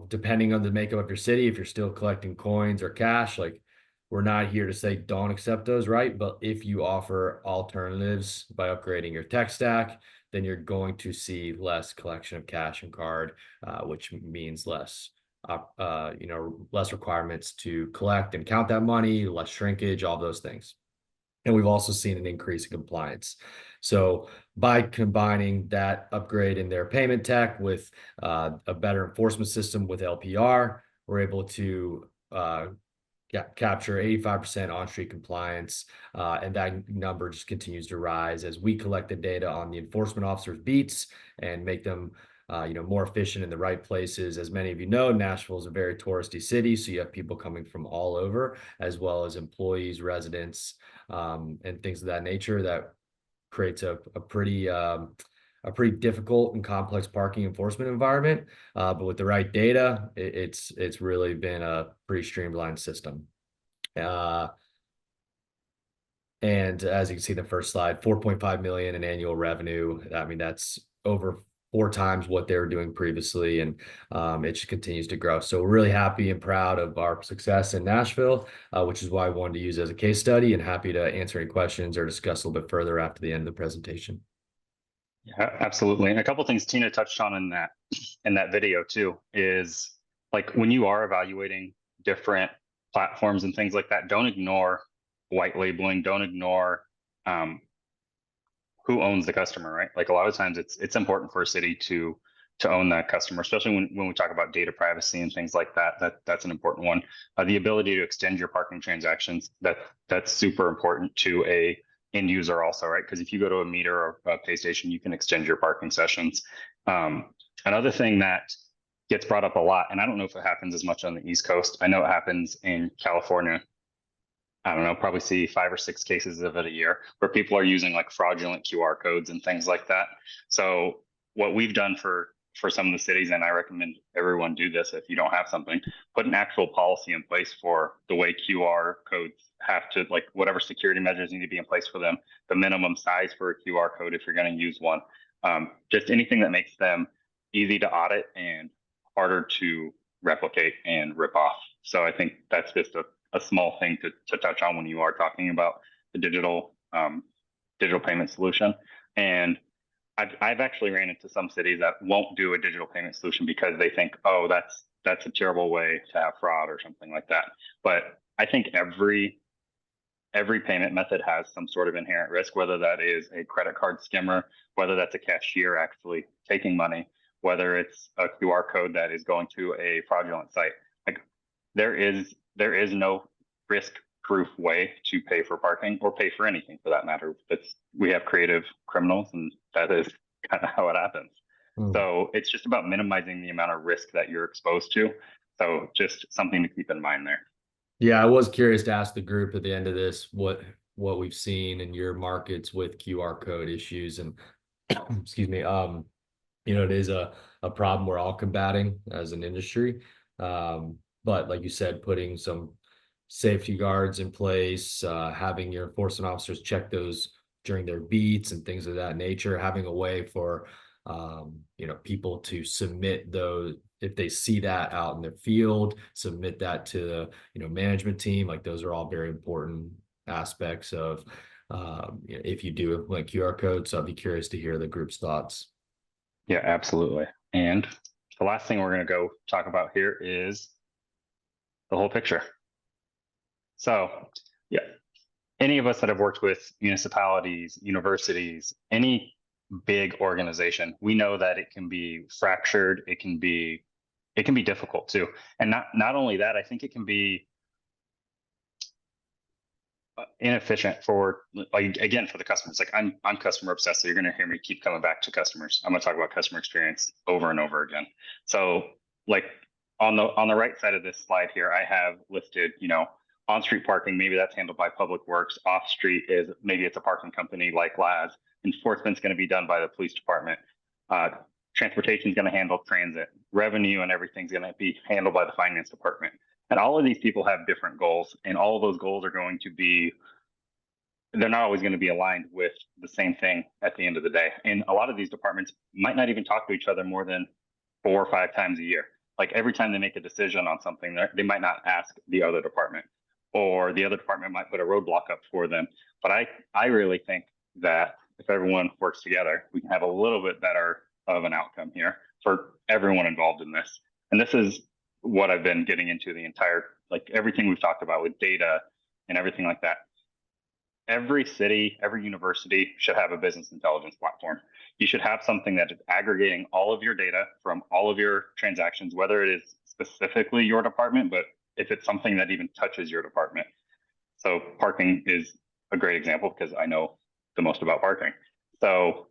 depending on the makeup of your city, if you're still collecting coins or cash, like we're not here to say don't accept those, right? But if you offer alternatives by upgrading your tech stack, then you're going to see less collection of cash and card, which means less less requirements to collect and count that money, less shrinkage, all those things. And we've also seen an increase in compliance. So by combining that upgrade in their payment tech with a better enforcement system with LPR, we're able to capture 85% on-street compliance, and that number just continues to rise as we collect the data on the enforcement officers' beats and make them more efficient in the right places. As many of you know, Nashville is a very touristy city, so you have people coming from all over, as well as employees, residents, and things of that nature. That creates a pretty difficult and complex parking enforcement environment. But with the right data, it's really been a pretty streamlined system. And as you can see in the first slide, 4.5 million in annual revenue. I mean, that's over 4 times what they were doing previously, and it just continues to grow. So we're really happy and proud of our success in Nashville, which is why I wanted to use it as a case study, and happy to answer any questions or discuss a little bit further after the end of the presentation. Yeah, absolutely. And a couple of things Tina touched on in that video too is like when you are evaluating different platforms and things like that, don't ignore white labeling, don't ignore who owns the customer, right? Like a lot of times it's important for a city to own that customer, especially when we talk about data privacy and things like that. That's an important one. The ability to extend your parking transactions, that's super important to a end user also, right? Because if you go to a meter or a pay station, you can extend your parking sessions. Another thing that gets brought up a lot, and I don't know if it happens as much on the East Coast. I know it happens in California. I don't know, probably see 5 or 6 cases of it a year where people are using like fraudulent QR codes and things like that. So what we've done for some of the cities, and I recommend everyone do this if you don't have something, put an actual policy in place for the way QR codes have to, like whatever security measures need to be in place for them, the minimum size for a QR code if you're going to use one, just anything that makes them easy to audit and harder to replicate and rip off. So I think that's just a small thing to touch on when you are talking about the digital payment solution. And I've actually ran into some cities that won't do a digital payment solution because they think, oh, that's a terrible way to have fraud or something like that. But I think every payment method has some sort of inherent risk, whether that is a credit card skimmer, whether that's a cashier actually taking money, whether it's a QR code that is going to a fraudulent site. Like there is no risk-proof way to pay for parking or pay for anything for that matter. We have creative criminals, and that is kind of how it happens. So it's just about minimizing the amount of risk that you're exposed to. So just something to keep in mind there. Yeah, I was curious to ask the group at the end of this what we've seen in your markets with QR code issues, and excuse me, it is a problem we're all combating as an industry. But like you said, putting some safety guards in place, having your enforcement officers check those during their beats and things of that nature, having a way for people to submit those if they see that out in the field, submit that to the management team. Like those are all very important aspects of if you do like QR codes. So I'd be curious to hear the group's thoughts. Yeah, absolutely. And the last thing we're going to go talk about here is the whole picture. So yeah, any of us that have worked with municipalities, universities, any big organization, we know that it can be fractured. It can be difficult too. And not only that, I think it can be inefficient for, like, again, for the customers. Like I'm customer obsessed, so you're going to hear me keep coming back to customers. I'm going to talk about customer experience over and over again. So like on the right side of this slide here, I have listed, on-street parking, maybe that's handled by Public Works. Off-street is maybe it's a parking company like Laz. Enforcement's going to be done by the police department. Transportation is going to handle transit. Revenue and everything's going to be handled by the finance department. And all of these people have different goals, and all of those goals are going to be, they're not always going to be aligned with the same thing at the end of the day. And a lot of these departments might not even talk to each other more than 4 or 5 times a year. Like every time they make a decision on something, they might not ask the other department, or the other department might put a roadblock up for them. But I really think that if everyone works together, we can have a little bit better of an outcome here for everyone involved in this. And this is what I've been getting into the entire, like everything we've talked about with data and everything like that. Every city, every university should have a business intelligence platform. You should have something that is aggregating all of your data from all of your transactions, whether it is specifically your department, but if it's something that even touches your department. So parking is a great example because I know the most about parking. So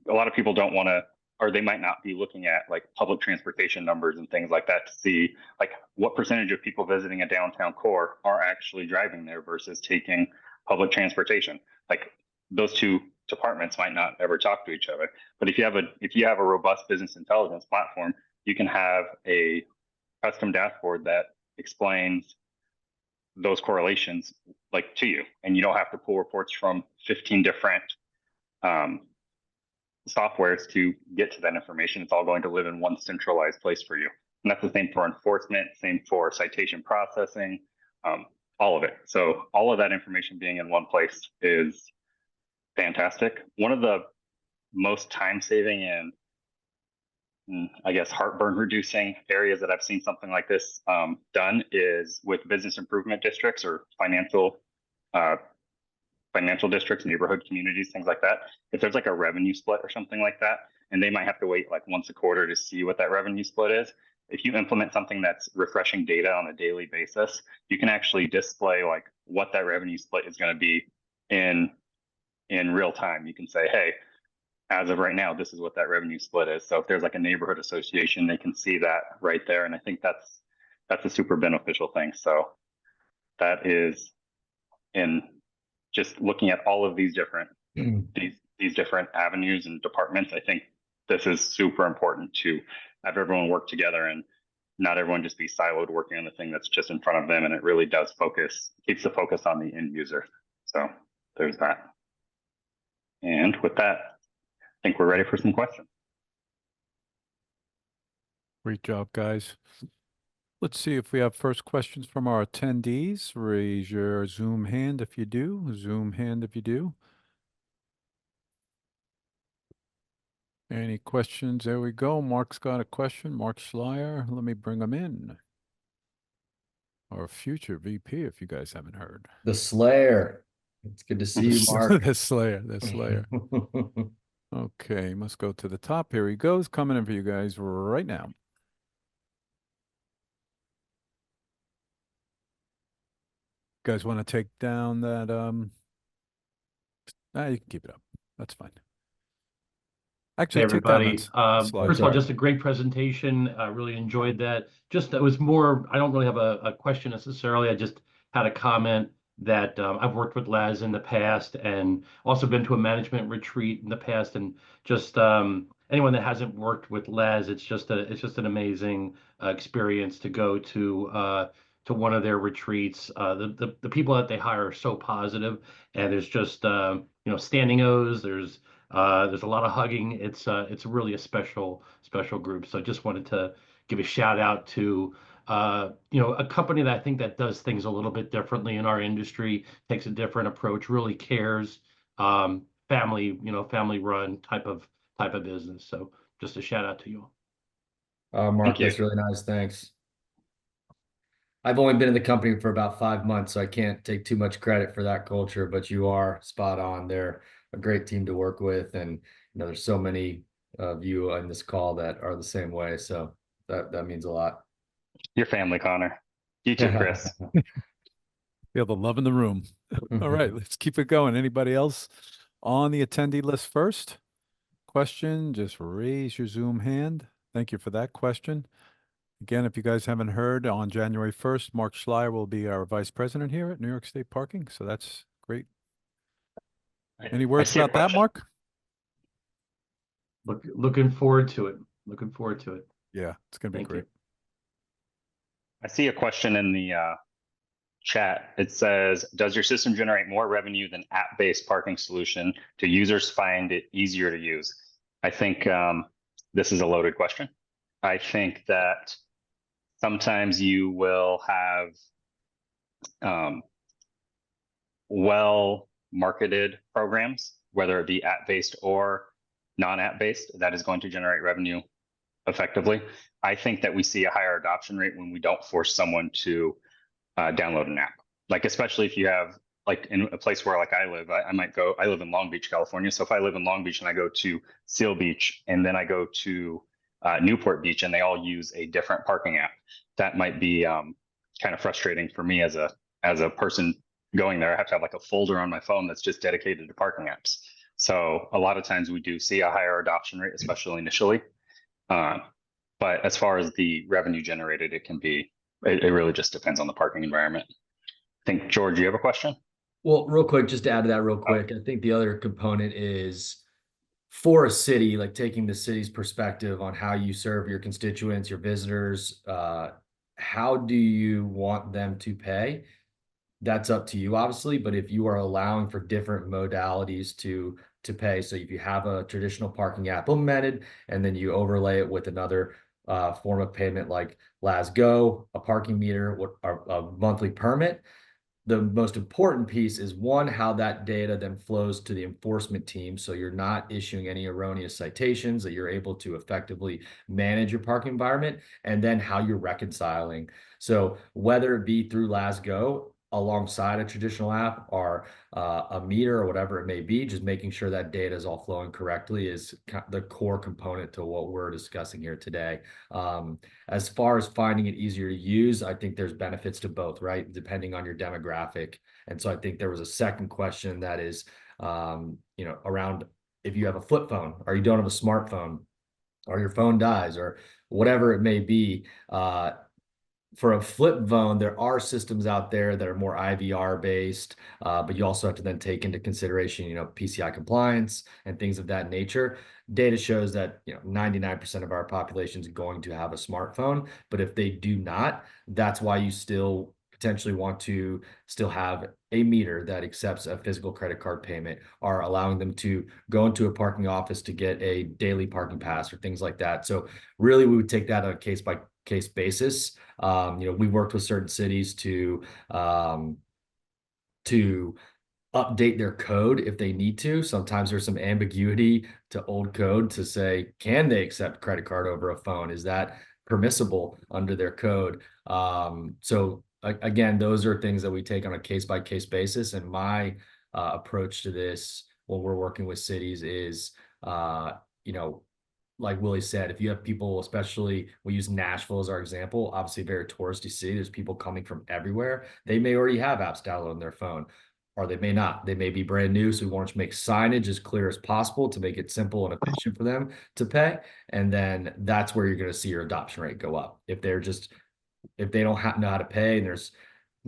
a lot of people don't want to, or they might not be looking at like public transportation numbers and things like that to see like what percentage of people visiting a downtown core are actually driving there versus taking public transportation. Like those two departments might not ever talk to each other. But if you have a robust business intelligence platform, you can have a custom dashboard that explains those correlations like to you, and you don't have to pull reports from 15 different softwares to get to that information. It's all going to live in one centralized place for you. And that's the same for enforcement, same for citation processing, all of it. So all of that information being in one place is fantastic. One of the most time saving and I guess heartburn reducing areas that I've seen something like this done is with business improvement districts or financial districts, neighborhood communities, things like that. If there's like a revenue split or something like that, and they might have to wait like once a quarter to see what that revenue split is, if you implement something that's refreshing data on a daily basis, you can actually display like what that revenue split is going to be in real time. You can say, hey, as of right now, this is what that revenue split is. So if there's like a neighborhood association, they can see that right there. And I think that's a super beneficial thing. So that is in just looking at all of these different these different avenues and departments. I think this is super important to have everyone work together and not everyone just be siloed working on the thing that's just in front of them. And it really does keeps the focus on the end user. So there's that. And with that, I think we're ready for some questions. Great job, guys. Let's see if we have first questions from our attendees. Raise your Zoom hand if you do. Zoom hand if you do. Any questions? There we go. Mark's got a question. Mark Schleier. Let me bring him in. Our future VP, if you guys haven't heard. The Slayer. It's good to see you, Mark. The Slayer. The Slayer. Okay, must go to the top. Here he goes. Coming in for you guys right now. You guys want to take down that you can keep it up. That's fine. Actually, hey everybody. take down that slide. First of all, just a great presentation. I really enjoyed that. Just that was more, I don't really have a question necessarily. I just had a comment that I've worked with Laz in the past and also been to a management retreat in the past, and just anyone that hasn't worked with Laz, it's just an amazing experience to go to one of their retreats. The people that they hire are so positive, and there's just standing O's. There's a lot of hugging. It's really a special group. So I just wanted to give a shout out to a company that I think that does things a little bit differently in our industry, takes a different approach, really cares, family run type of business. So just a shout out to you all. Mark, that's really nice. Thanks. I've only been in the company for about 5 months, so I can't take too much credit for that culture, but you are spot on. They're a great team to work with. And, there's so many of you on this call that are the same way. So that means a lot. Your family, Connor. You too, Chris. Feel the love in the room. All right, let's keep it going. Anybody else on the attendee list first? Question, just raise your Zoom hand. Thank you for that question. Again, if you guys haven't heard, on January 1st, Mark Schleier will be our vice president here at New York State Parking. So that's great. Any words about that, Mark? Looking forward to it. Looking forward to it. Yeah, it's going to be great. I see a question in the chat. It says, does your system generate more revenue than app-based parking solution? Do users find it easier to use? I think this is a loaded question. I think that sometimes you will have well-marketed programs, whether it be app-based or non-app-based, that is going to generate revenue effectively. I think that we see a higher adoption rate when we don't force someone to download an app. Like, especially if you have, like, in a place where, like, I live, I might go, I live in Long Beach, California. So if I live in Long Beach and I go to Seal Beach and then I go to Newport Beach and they all use a different parking app, that might be kind of frustrating for me as a person going there. I have to have like a folder on my phone that's just dedicated to parking apps. So a lot of times we do see a higher adoption rate, especially initially. But as far as the revenue generated, it can be, it really just depends on the parking environment. I think, George, you have a question? Well, real quick, just to add to that real quick, I think the other component is for a city, like taking the city's perspective on how you serve your constituents, your visitors, how do you want them to pay? That's up to you, obviously, but if you are allowing for different modalities to pay, so if you have a traditional parking app implemented and then you overlay it with another form of payment like LasGo, a parking meter, or a monthly permit, the most important piece is one, how that data then flows to the enforcement team. So you're not issuing any erroneous citations, that you're able to effectively manage your parking environment, and then how you're reconciling. So whether it be through LasGo alongside a traditional app or a meter or whatever it may be, just making sure that data is all flowing correctly is the core component to what we're discussing here today. As far as finding it easier to use, I think there's benefits to both, right? Depending on your demographic. And so I think there was a second question that is, around if you have a flip phone or you don't have a smartphone or your phone dies or whatever it may be, for a flip phone, there are systems out there that are more IVR based, but you also have to then take into consideration, PCI compliance and things of that nature. Data shows that 99% of our population is going to have a smartphone, but if they do not, that's why you still potentially want to still have a meter that accepts a physical credit card payment, or allowing them to go into a parking office to get a daily parking pass or things like that. So really, we would take that on a case by case basis. We worked with certain cities to update their code if they need to. Sometimes there's some ambiguity to old code to say, can they accept credit card over a phone? Is that permissible under their code? So again, those are things that we take on a case by case basis. And my approach to this when we're working with cities is, like Willie said, if you have people, especially we use Nashville as our example, obviously a very touristy city, there's people coming from everywhere. They may already have apps downloaded on their phone, or they may not. They may be brand new. So we want to make signage as clear as possible to make it simple and efficient for them to pay. And then that's where you're going to see your adoption rate go up. If they don't know how to pay and there's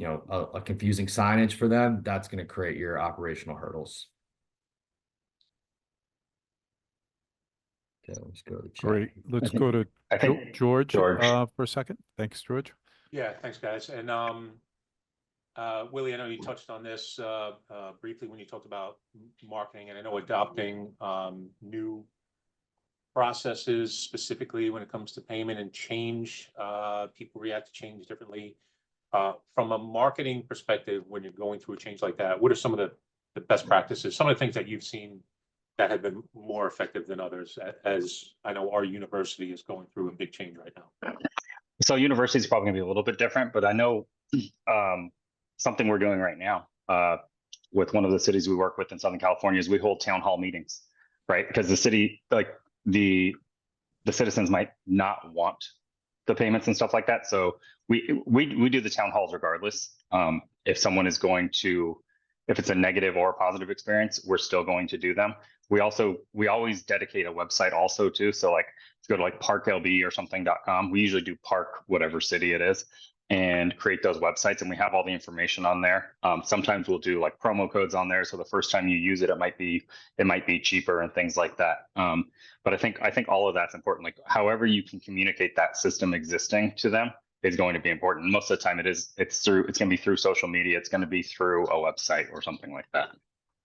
a confusing signage for them, that's going to create your operational hurdles. Okay, let's go to the chat. Great. Let's go to George for a second. Thanks, George. Yeah, thanks, guys. And Willie, I know you touched on this briefly when you talked about marketing, and I know adopting new processes, specifically when it comes to payment and change. People react to change differently. From a marketing perspective, when you're going through a change like that, what are some of the best practices, some of the things that you've seen that have been more effective than others, as I know our university is going through a big change right now? So university is probably gonna be a little bit different, but I know something we're doing right now with one of the cities we work with in Southern California is we hold town hall meetings, right? Because the city, like the citizens might not want the payments and stuff like that. So we do the town halls regardless. If someone is going to, if it's a negative or a positive experience, we're still going to do them. We always dedicate a website also too. So like, let's go to like parklb or something.com. We usually do park whatever city it is and create those websites, and we have all the information on there. Sometimes we'll do like promo codes on there. So the first time you use it, it might be cheaper and things like that. But I think all of that's important. Like however you can communicate that system existing to them is going to be important. Most of the time it's going to be through social media. It's going to be through a website or something like that.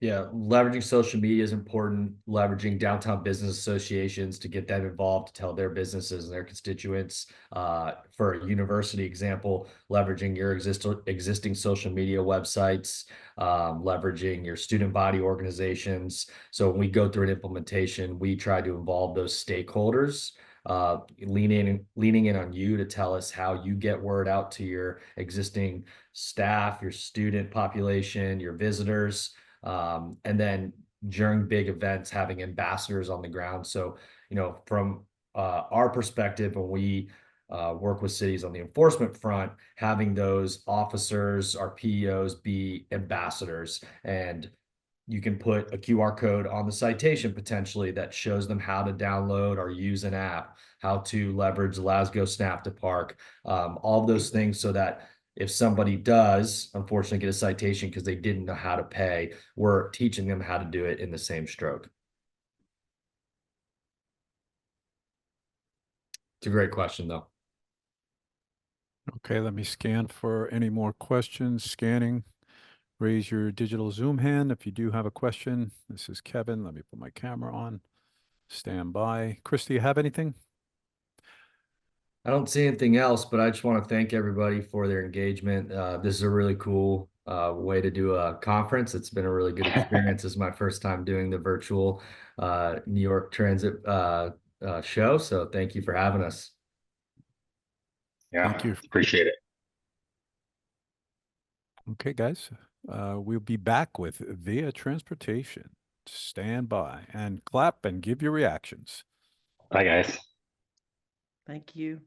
Yeah, leveraging social media is important. Leveraging downtown business associations to get them involved, to tell their businesses and their constituents. For a university example, leveraging your existing social media websites, leveraging your student body organizations. So when we go through an implementation, we try to involve those stakeholders leaning in on you to tell us how you get word out to your existing staff, your student population, your visitors, and then during big events, having ambassadors on the ground. So, from our perspective, when we work with cities on the enforcement front, having those officers, our PEOs, be ambassadors, and you can put a QR code on the citation potentially that shows them how to download or use an app, how to leverage Lasgo Snap to park, all of those things, so that if somebody does unfortunately get a citation because they didn't know how to pay, we're teaching them how to do it in the same stroke. It's a great question, though. Okay, let me scan for any more questions. Scanning. Raise your digital Zoom hand if you do have a question. This is Kevin. Let me put my camera on. Stand by. Chris, do you have anything? I don't see anything else, but I just want to thank everybody for their engagement. This is a really cool way to do a conference. It's been a really good experience. This is my first time doing the virtual New York Transit show. So thank you for having us. Yeah, Thank you. Appreciate it. Okay, guys. We'll be back with Via Transportation. Stand by and clap and give your reactions. Bye, guys. Thank you.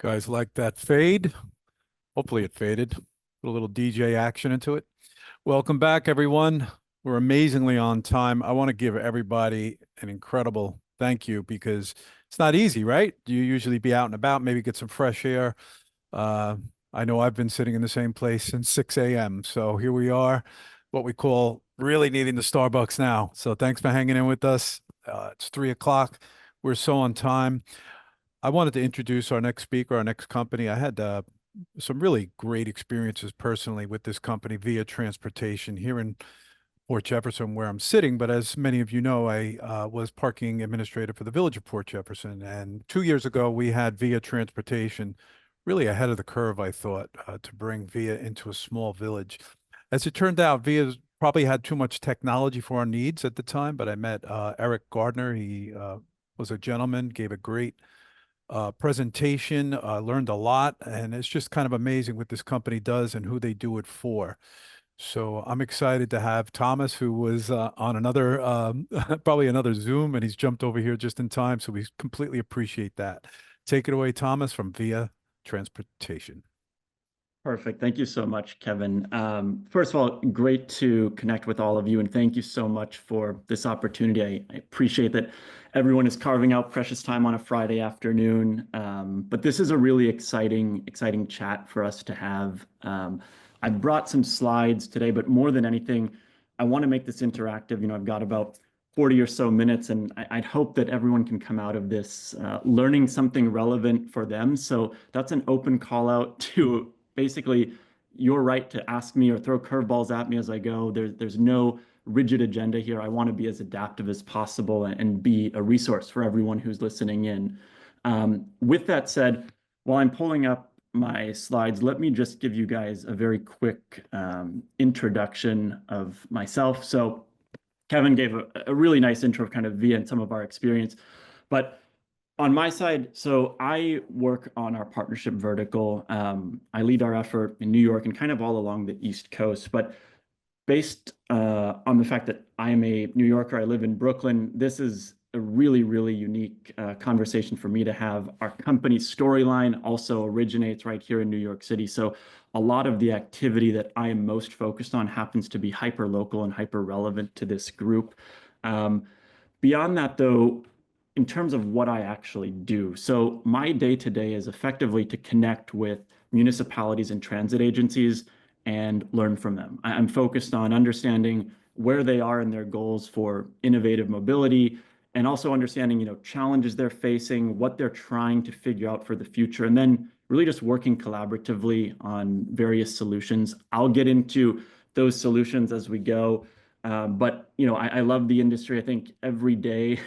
Guys like that fade? Hopefully it faded. Put a little DJ action into it. Welcome back, everyone. We're amazingly on time. I want to give everybody an incredible thank you because it's not easy, right? You usually be out and about, maybe get some fresh air. Uh, I know I've been sitting in the same place since 6 a.m. So here we are, what we call really needing the Starbucks now. So thanks for hanging in with us. It's 3 o'clock. We're so on time. I wanted to introduce our next speaker, our next company. I had some really great experiences personally with this company, Via Transportation, here in Port Jefferson, where I'm sitting. But as many of you know, I was parking administrator for the Village of Port Jefferson. And 2 years ago, we had Via Transportation really ahead of the curve, I thought, to bring Via into a small village. As it turned out, Via probably had too much technology for our needs at the time, but I met Eric Gardner. He was a gentleman, gave a great presentation, learned a lot, and it's just kind of amazing what this company does and who they do it for. So I'm excited to have Thomas, who was on another, probably another Zoom, and he's jumped over here just in time. So we completely appreciate that. Take it away, Thomas, from Via Transportation. Perfect. Thank you so much, Kevin. First of all, great to connect with all of you, and thank you so much for this opportunity. I appreciate that everyone is carving out precious time on a Friday afternoon, but this is a really exciting chat for us to have. I brought some slides today, but more than anything, I want to make this interactive. You know, I've got about 40 or so minutes, and I'd hope that everyone can come out of this learning something relevant for them. So that's an open call out to basically your right to ask me or throw curveballs at me as I go. There's no rigid agenda here. I want to be as adaptive as possible and be a resource for everyone who's listening in. With that said, while I'm pulling up my slides, let me just give you guys a very quick introduction of myself. So Kevin gave a really nice intro of kind of Via and some of our experience, but on my side, so I work on our partnership vertical. I lead our effort in New York and kind of all along the East Coast. But based on the fact that I am a New Yorker, I live in Brooklyn, this is a really, really unique conversation for me to have. Our company's storyline also originates right here in New York City. So a lot of the activity that I am most focused on happens to be hyper local and hyper relevant to this group. Beyond that, though, in terms of what I actually do. So my day-to-day is effectively to connect with municipalities and transit agencies and learn from them. I'm focused on understanding where they are in their goals for innovative mobility and also understanding, challenges they're facing, what they're trying to figure out for the future, and then really just working collaboratively on various solutions. I'll get into those solutions as we go. But I love the industry. I think every day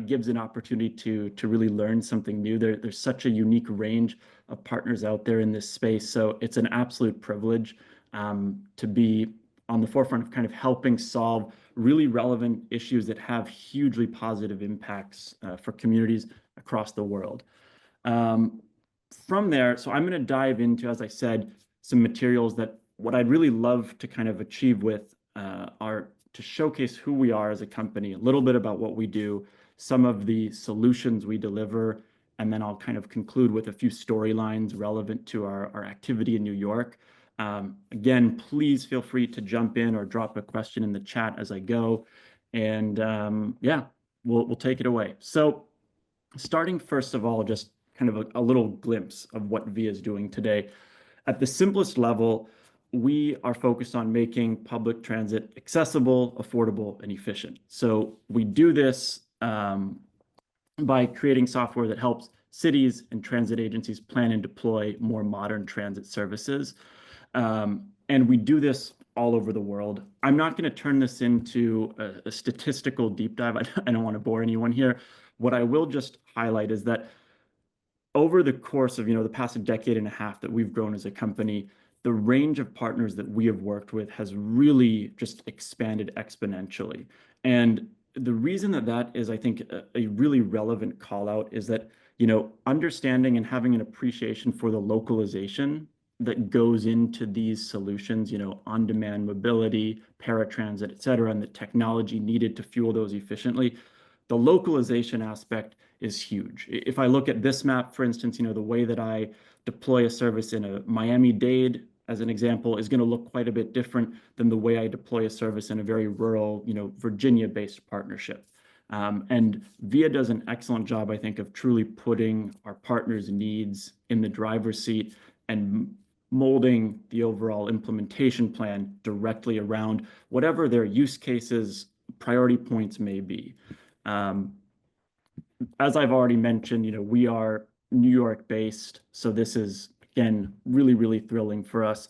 gives an opportunity to really learn something new. There's such a unique range of partners out there in this space. So it's an absolute privilege to be on the forefront of kind of helping solve really relevant issues that have hugely positive impacts for communities across the world. From there, so I'm going to dive into, as I said, some materials that what I'd really love to kind of achieve with are to showcase who we are as a company, a little bit about what we do, some of the solutions we deliver, and then I'll kind of conclude with a few storylines relevant to our activity in New York. Again, please feel free to jump in or drop a question in the chat as I go. And yeah, we'll take it away. So starting first of all, just kind of a little glimpse of what Via is doing today. At the simplest level, we are focused on making public transit accessible, affordable, and efficient. So we do this by creating software that helps cities and transit agencies plan and deploy more modern transit services. And we do this all over the world. I'm not going to turn this into a statistical deep dive. I don't want to bore anyone here. What I will just highlight is that over the course of the past decade and a half that we've grown as a company, the range of partners that we have worked with has really just expanded exponentially. And the reason that is, I think, a really relevant call out is that, understanding and having an appreciation for the localization that goes into these solutions, on-demand mobility, paratransit, et cetera, and the technology needed to fuel those efficiently. The localization aspect is huge. If I look at this map, for instance, the way that I deploy a service in a Miami-Dade, as an example, is going to look quite a bit different than the way I deploy a service in a very rural, Virginia-based partnership. And VIA does an excellent job, I think, of truly putting our partners' needs in the driver's seat and molding the overall implementation plan directly around whatever their use cases, priority points may be. As I've already mentioned, we are New York based, so this is, again, really, really thrilling for us.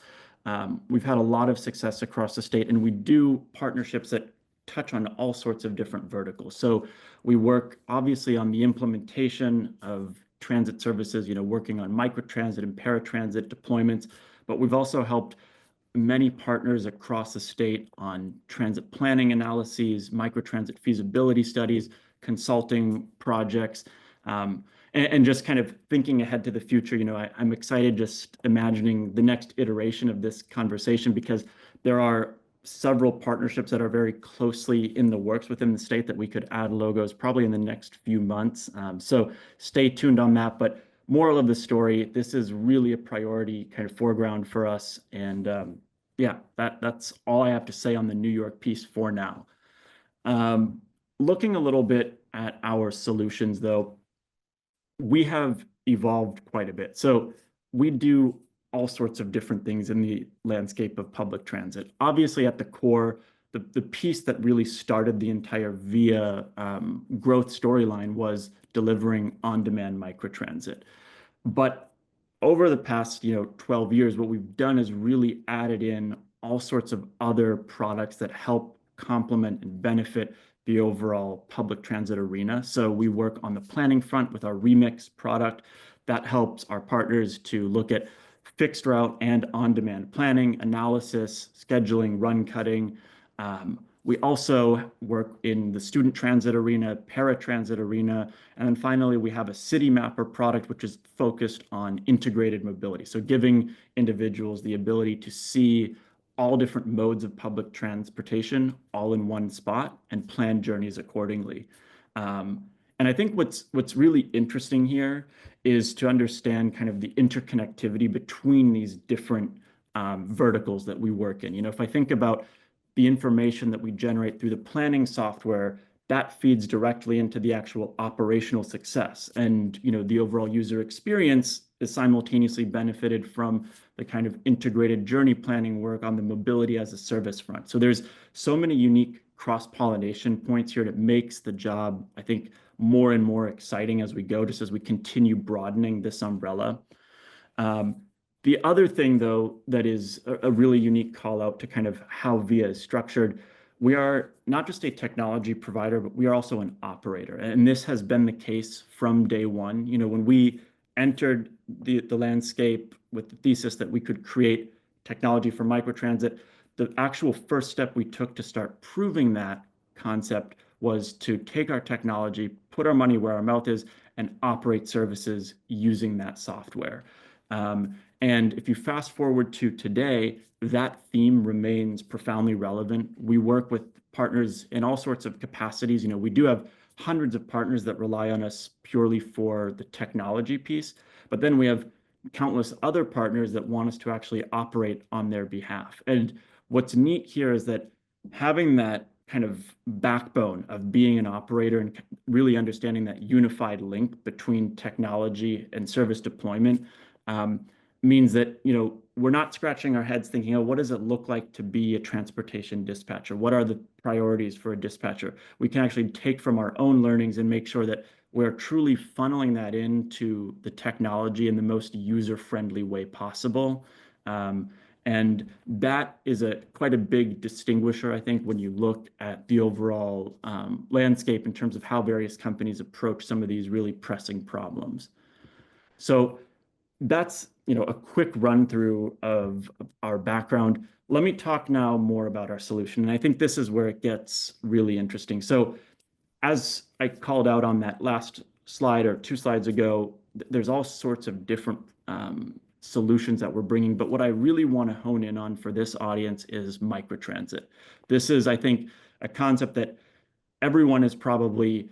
We've had a lot of success across the state, and we do partnerships that touch on all sorts of different verticals. So we work obviously on the implementation of transit services, working on microtransit and paratransit deployments, but we've also helped many partners across the state on transit planning analyses, microtransit feasibility studies, consulting projects, and just kind of thinking ahead to the future. I'm excited just imagining the next iteration of this conversation, because there are several partnerships that are very closely in the works within the state that we could add logos probably in the next few months. So stay tuned on that. But moral of the story, this is really a priority kind of foreground for us. And yeah, that's all I have to say on the New York piece for now. Looking a little bit at our solutions, though, we have evolved quite a bit. So we do all sorts of different things in the landscape of public transit. Obviously, at the core, the piece that really started the entire VIA growth storyline was delivering on-demand microtransit. But over the past 12 years, what we've done is really added in all sorts of other products that help complement and benefit the overall public transit arena. So we work on the planning front with our Remix product that helps our partners to look at fixed route and on-demand planning, analysis, scheduling, run cutting. We also work in the student transit arena, paratransit arena, and then finally we have a City Mapper product which is focused on integrated mobility. So giving individuals the ability to see all different modes of public transportation all in one spot and plan journeys accordingly. And I think what's really interesting here is to understand kind of the interconnectivity between these different verticals that we work in. If I think about the information that we generate through the planning software, that feeds directly into the actual operational success. And the overall user experience is simultaneously benefited from the kind of integrated journey planning work on the mobility as a service front. So there's so many unique cross-pollination points here that makes the job, I think, more and more exciting as we go, just as we continue broadening this umbrella. The other thing, though, that is a really unique call out to kind of how VIA is structured, we are not just a technology provider, but we are also an operator. And this has been the case from day one. When we entered the landscape with the thesis that we could create technology for microtransit, the actual first step we took to start proving that concept was to take our technology, put our money where our mouth is, and operate services using that software. And if you fast forward to today, that theme remains profoundly relevant. We work with partners in all sorts of capacities. We do have hundreds of partners that rely on us purely for the technology piece, but then we have countless other partners that want us to actually operate on their behalf. And what's neat here is that having that kind of backbone of being an operator and really understanding that unified link between technology and service deployment means that, we're not scratching our heads thinking, oh, what does it look like to be a transportation dispatcher? What are the priorities for a dispatcher? We can actually take from our own learnings and make sure that we're truly funneling that into the technology in the most user-friendly way possible. And that is quite a big distinguisher, I think, when you look at the overall landscape in terms of how various companies approach some of these really pressing problems. So that's a quick run through of our background. Let me talk now more about our solution. And I think this is where it gets really interesting. So as I called out on that last slide or 2 slides ago, there's all sorts of different solutions that we're bringing. But what I really want to hone in on for this audience is microtransit. This is, I think, a concept that everyone is probably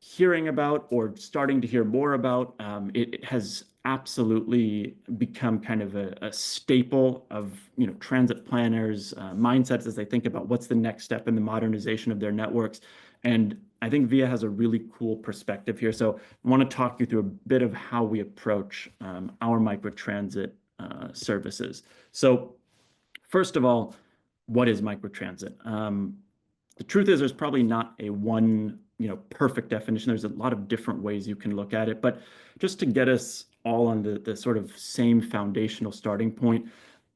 hearing about or starting to hear more about. It has absolutely become kind of a staple of transit planners' mindsets as they think about what's the next step in the modernization of their networks. And I think VIA has a really cool perspective here. So I want to talk you through a bit of how we approach our microtransit services. So first of all, what is microtransit? The truth is there's probably not a one perfect definition. There's a lot of different ways you can look at it, but just to get us all on the sort of same foundational starting point,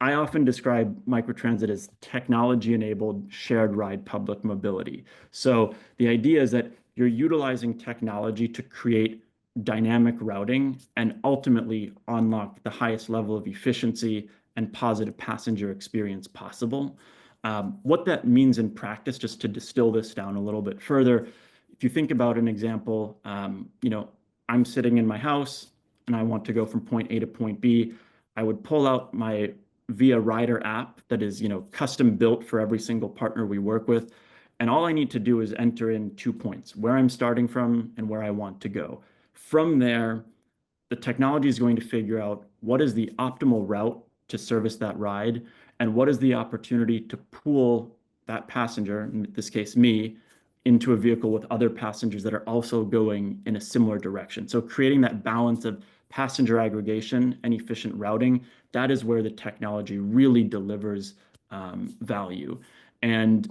I often describe microtransit as technology-enabled shared ride public mobility. So the idea is that you're utilizing technology to create dynamic routing and ultimately unlock the highest level of efficiency and positive passenger experience possible. What that means in practice, just to distill this down a little bit further, if you think about an example, I'm sitting in my house and I want to go from point A to point B. I would pull out my Via Rider app that is, custom built for every single partner we work with. And all I need to do is enter in 2 points, where I'm starting from and where I want to go. From there, the technology is going to figure out what is the optimal route to service that ride, and what is the opportunity to pool that passenger, in this case me, into a vehicle with other passengers that are also going in a similar direction. So creating that balance of passenger aggregation and efficient routing, that is where the technology really delivers value. And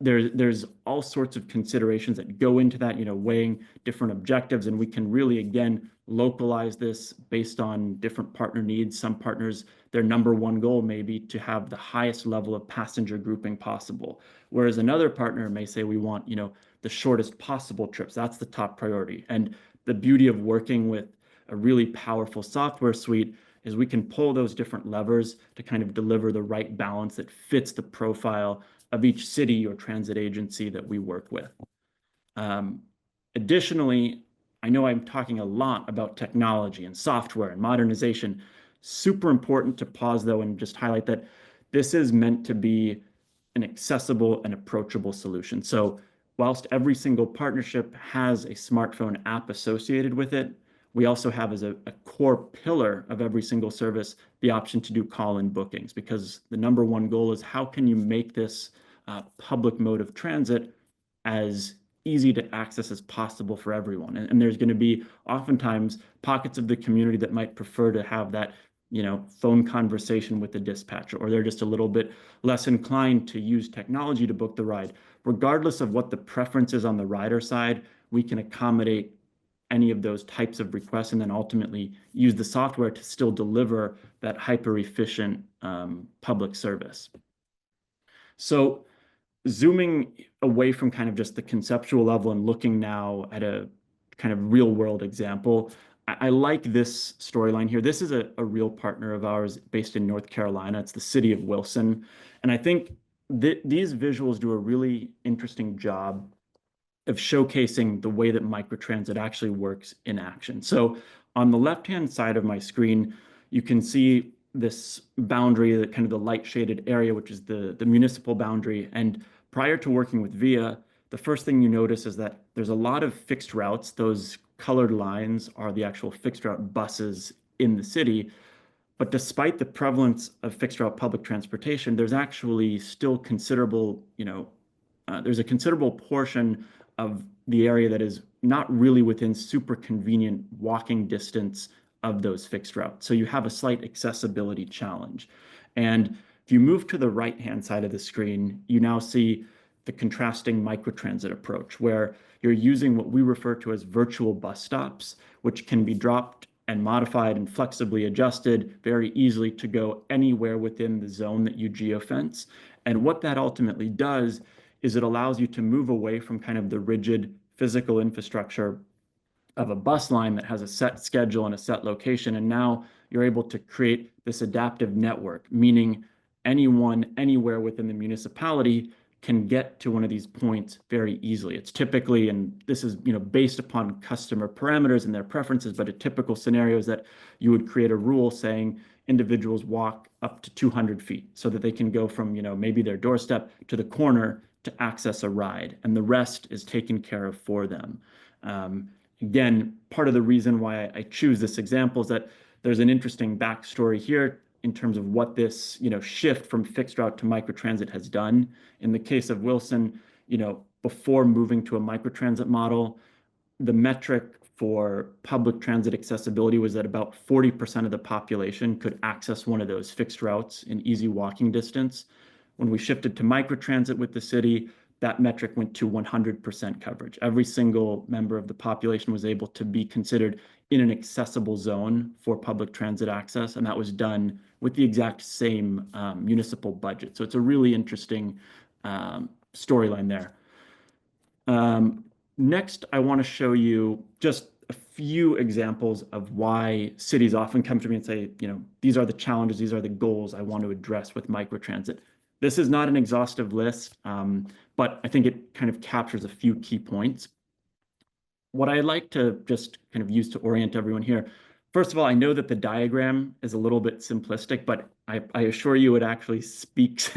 there's all sorts of considerations that go into that, weighing different objectives, and we can really, again, localize this based on different partner needs. Some partners, their number one goal may be to have the highest level of passenger grouping possible, whereas another partner may say we want, the shortest possible trips. That's the top priority. And the beauty of working with a really powerful software suite is we can pull those different levers to kind of deliver the right balance that fits the profile of each city or transit agency that we work with. Additionally, I know I'm talking a lot about technology and software and modernization. Super important to pause though and just highlight that this is meant to be an accessible and approachable solution. So whilst every single partnership has a smartphone app associated with it, we also have as a core pillar of every single service the option to do call-in bookings, because the number one goal is how can you make this public mode of transit as easy to access as possible for everyone. And there's going to be oftentimes pockets of the community that might prefer to have that phone conversation with the dispatcher, or they're just a little bit less inclined to use technology to book the ride. Regardless of what the preference is on the rider side, we can accommodate any of those types of requests and then ultimately use the software to still deliver that hyper-efficient public service. So zooming away from kind of just the conceptual level and looking now at a kind of real world example, I like this storyline here. This is a real partner of ours based in North Carolina. It's the city of Wilson. And I think these visuals do a really interesting job of showcasing the way that microtransit actually works in action. So on the left-hand side of my screen, you can see this boundary, that kind of the light shaded area, which is the municipal boundary. And prior to working with VIA, the first thing you notice is that there's a lot of fixed routes. Those colored lines are the actual fixed route buses in the city. But despite the prevalence of fixed route public transportation, there's actually still considerable, there's a considerable portion of the area that is not really within super convenient walking distance of those fixed routes. So you have a slight accessibility challenge. And if you move to the right-hand side of the screen, you now see the contrasting microtransit approach, where you're using what we refer to as virtual bus stops, which can be dropped and modified and flexibly adjusted very easily to go anywhere within the zone that you geofence. And what that ultimately does is it allows you to move away from kind of the rigid physical infrastructure of a bus line that has a set schedule and a set location. And now you're able to create this adaptive network, meaning anyone, anywhere within the municipality can get to one of these points very easily. It's typically, and this is based upon customer parameters and their preferences, but a typical scenario is that you would create a rule saying individuals walk up to 200 feet so that they can go from maybe their doorstep to the corner to access a ride, and the rest is taken care of for them. Again, part of the reason why I choose this example is that there's an interesting backstory here in terms of what this, shift from fixed route to microtransit has done. In the case of Wilson, before moving to a microtransit model, the metric for public transit accessibility was that about 40% of the population could access one of those fixed routes in easy walking distance. When we shifted to microtransit with the city, that metric went to 100% coverage. Every single member of the population was able to be considered in an accessible zone for public transit access, and that was done with the exact same municipal budget. So it's a really interesting storyline there. Next, I want to show you just a few examples of why cities often come to me and say, these are the challenges, these are the goals I want to address with microtransit. This is not an exhaustive list, but I think it kind of captures a few key points. What I'd like to just kind of use to orient everyone here, first of all, I know that the diagram is a little bit simplistic, but I assure you it actually speaks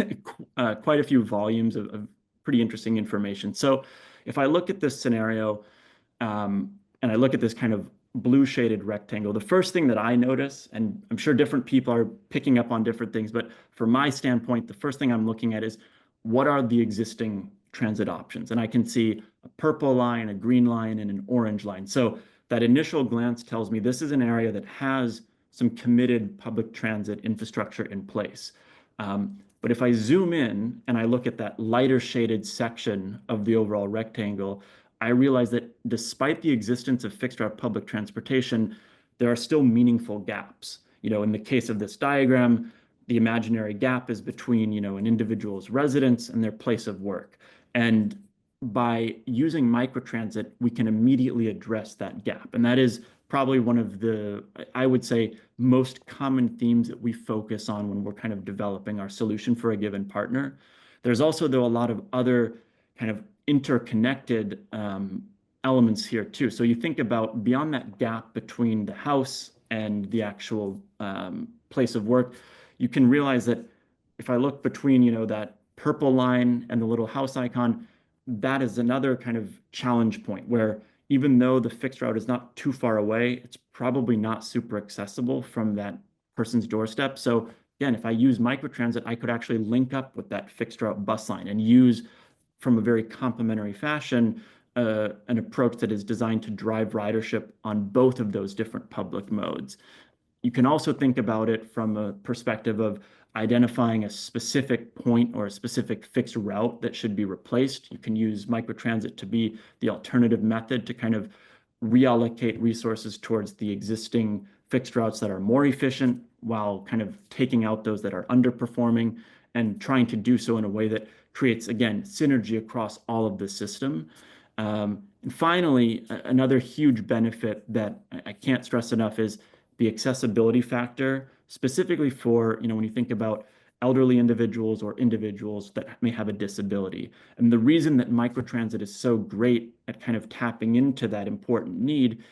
quite a few volumes of pretty interesting information. So if I look at this scenario and I look at this kind of blue shaded rectangle, the first thing that I notice, and I'm sure different people are picking up on different things, but from my standpoint, the first thing I'm looking at is what are the existing transit options? And I can see a purple line, a green line, and an orange line. So that initial glance tells me this is an area that has some committed public transit infrastructure in place. But if I zoom in and I look at that lighter shaded section of the overall rectangle, I realize that despite the existence of fixed route public transportation, there are still meaningful gaps. In the case of this diagram, the imaginary gap is between, an individual's residence and their place of work. And by using microtransit, we can immediately address that gap. And that is probably one of the, I would say, most common themes that we focus on when we're kind of developing our solution for a given partner. There's also, though, a lot of other kind of interconnected elements here too. So you think about beyond that gap between the house and the actual place of work, you can realize that if I look between, that purple line and the little house icon, that is another kind of challenge point where even though the fixed route is not too far away, it's probably not super accessible from that person's doorstep. So again, if I use microtransit, I could actually link up with that fixed route bus line and use from a very complementary fashion an approach that is designed to drive ridership on both of those different public modes. You can also think about it from a perspective of identifying a specific point or a specific fixed route that should be replaced. You can use microtransit to be the alternative method to kind of reallocate resources towards the existing fixed routes that are more efficient while kind of taking out those that are underperforming and trying to do so in a way that creates, again, synergy across all of the system. And finally, another huge benefit that I can't stress enough is the accessibility factor, specifically for, when you think about elderly individuals or individuals that may have a disability. And the reason that microtransit is so great at kind of tapping into that important need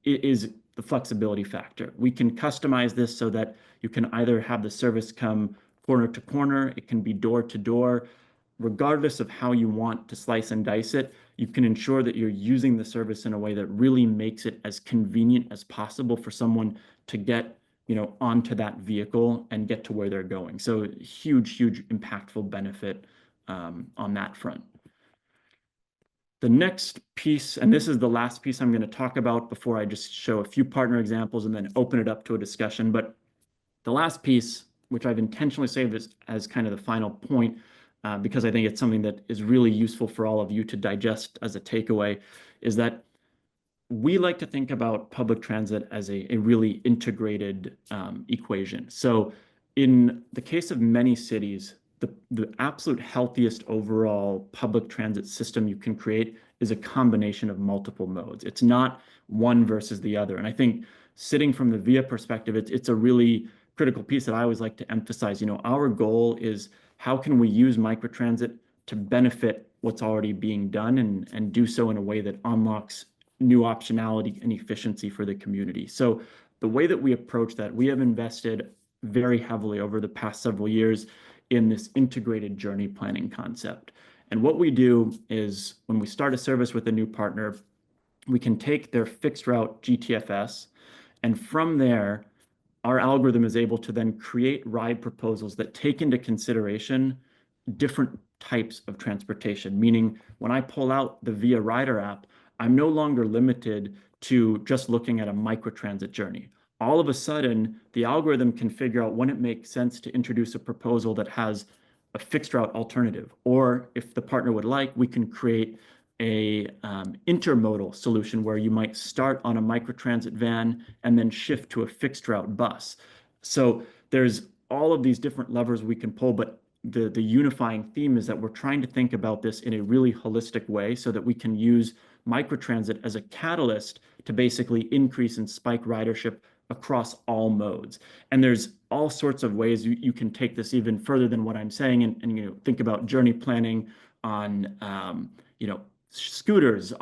is the flexibility factor. We can customize this so that you can either have the service come corner to corner, it can be door to door. Regardless of how you want to slice and dice it, you can ensure that you're using the service in a way that really makes it as convenient as possible for someone to get, onto that vehicle and get to where they're going. So huge, huge impactful benefit on that front. The next piece, and this is the last piece I'm going to talk about before I just show a few partner examples and then open it up to a discussion. But the last piece, which I've intentionally saved as kind of the final point, because I think it's something that is really useful for all of you to digest as a takeaway, is that we like to think about public transit as a really integrated equation. So in the case of many cities, the absolute healthiest overall public transit system you can create is a combination of multiple modes. It's not one versus the other. And I think sitting from the VIA perspective, it's a really critical piece that I always like to emphasize. Our goal is how can we use microtransit to benefit what's already being done and do so in a way that unlocks new optionality and efficiency for the community. So the way that we approach that, we have invested very heavily over the past several years in this integrated journey planning concept. And what we do is when we start a service with a new partner, we can take their fixed route GTFS, and from there, our algorithm is able to then create ride proposals that take into consideration different types of transportation, meaning when I pull out the Via Rider app, I'm no longer limited to just looking at a microtransit journey. All of a sudden, the algorithm can figure out when it makes sense to introduce a proposal that has a fixed route alternative. Or if the partner would like, we can create a intermodal solution where you might start on a microtransit van and then shift to a fixed route bus. So there's all of these different levers we can pull, but the unifying theme is that we're trying to think about this in a really holistic way so that we can use microtransit as a catalyst to basically increase and spike ridership across all modes. And there's all sorts of ways you can take this even further than what I'm saying, and think about journey planning on scooters,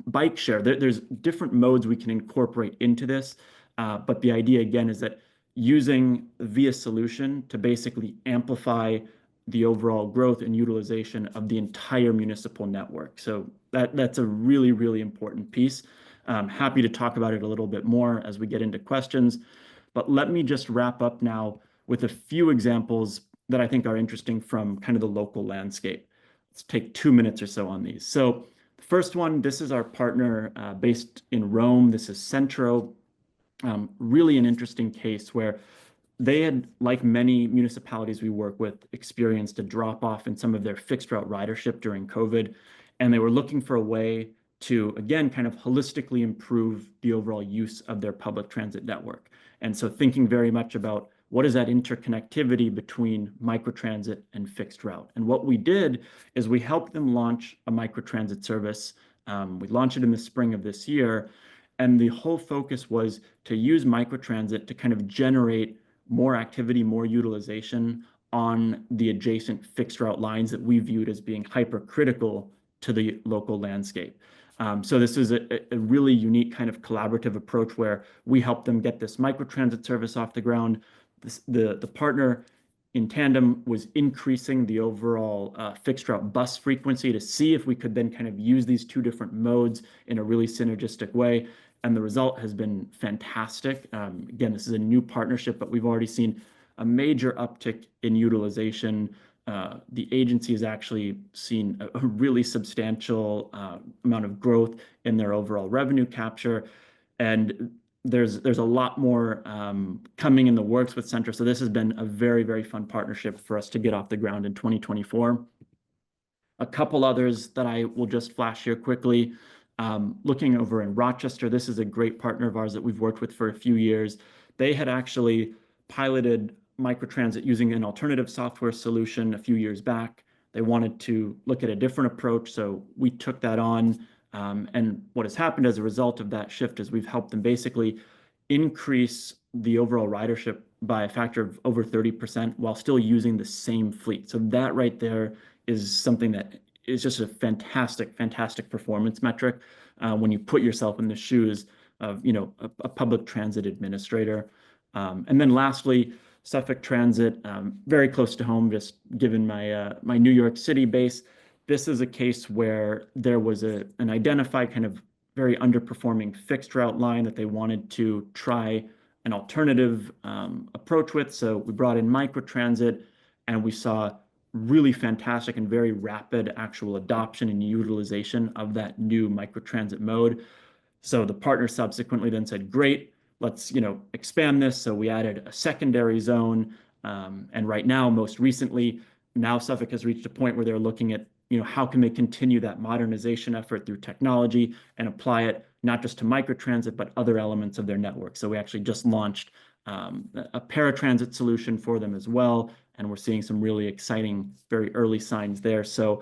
bike share. There's different modes we can incorporate into this, but the idea again is that using Via solution to basically amplify the overall growth and utilization of the entire municipal network. So that's a really, really important piece. Happy to talk about it a little bit more as we get into questions, but let me just wrap up now with a few examples that I think are interesting from kind of the local landscape. Let's take 2 minutes or so on these. So the first one, this is our partner based in Rome. This is Centro. Really an interesting case where they had, like many municipalities we work with, experienced a drop off in some of their fixed route ridership during COVID. And they were looking for a way to, again, kind of holistically improve the overall use of their public transit network. And so thinking very much about what is that interconnectivity between microtransit and fixed route. And what we did is we helped them launch a microtransit service. We launched it in the spring of this year. And the whole focus was to use microtransit to kind of generate more activity, more utilization on the adjacent fixed route lines that we viewed as being hypercritical to the local landscape. So this is a really unique kind of collaborative approach where we help them get this microtransit service off the ground. The partner in tandem was increasing the overall fixed route bus frequency to see if we could then kind of use these two different modes in a really synergistic way. And the result has been fantastic. Again, this is a new partnership, but we've already seen a major uptick in utilization. The agency has actually seen a really substantial amount of growth in their overall revenue capture. And there's a lot more coming in the works with Centro. So this has been a very, very fun partnership for us to get off the ground in 2024. A couple others that I will just flash here quickly. Looking over in Rochester, this is a great partner of ours that we've worked with for a few years. They had actually piloted microtransit using an alternative software solution a few years back. They wanted to look at a different approach, so we took that on. And what has happened as a result of that shift is we've helped them basically increase the overall ridership by a factor of over 30% while still using the same fleet. So that right there is something that is just a fantastic, fantastic performance metric when you put yourself in the shoes of a public transit administrator. And then lastly, Suffolk Transit, very close to home, just given my New York City base. This is a case where there was an identified kind of very underperforming fixed route line that they wanted to try an alternative approach with. So we brought in microtransit, and we saw really fantastic and very rapid actual adoption and utilization of that new microtransit mode. So the partner subsequently then said, great, let's expand this. So we added a secondary zone. And right now, most recently, now Suffolk has reached a point where they're looking at how can they continue that modernization effort through technology and apply it not just to microtransit, but other elements of their network. So we actually just launched a paratransit solution for them as well. And we're seeing some really exciting, very early signs there. So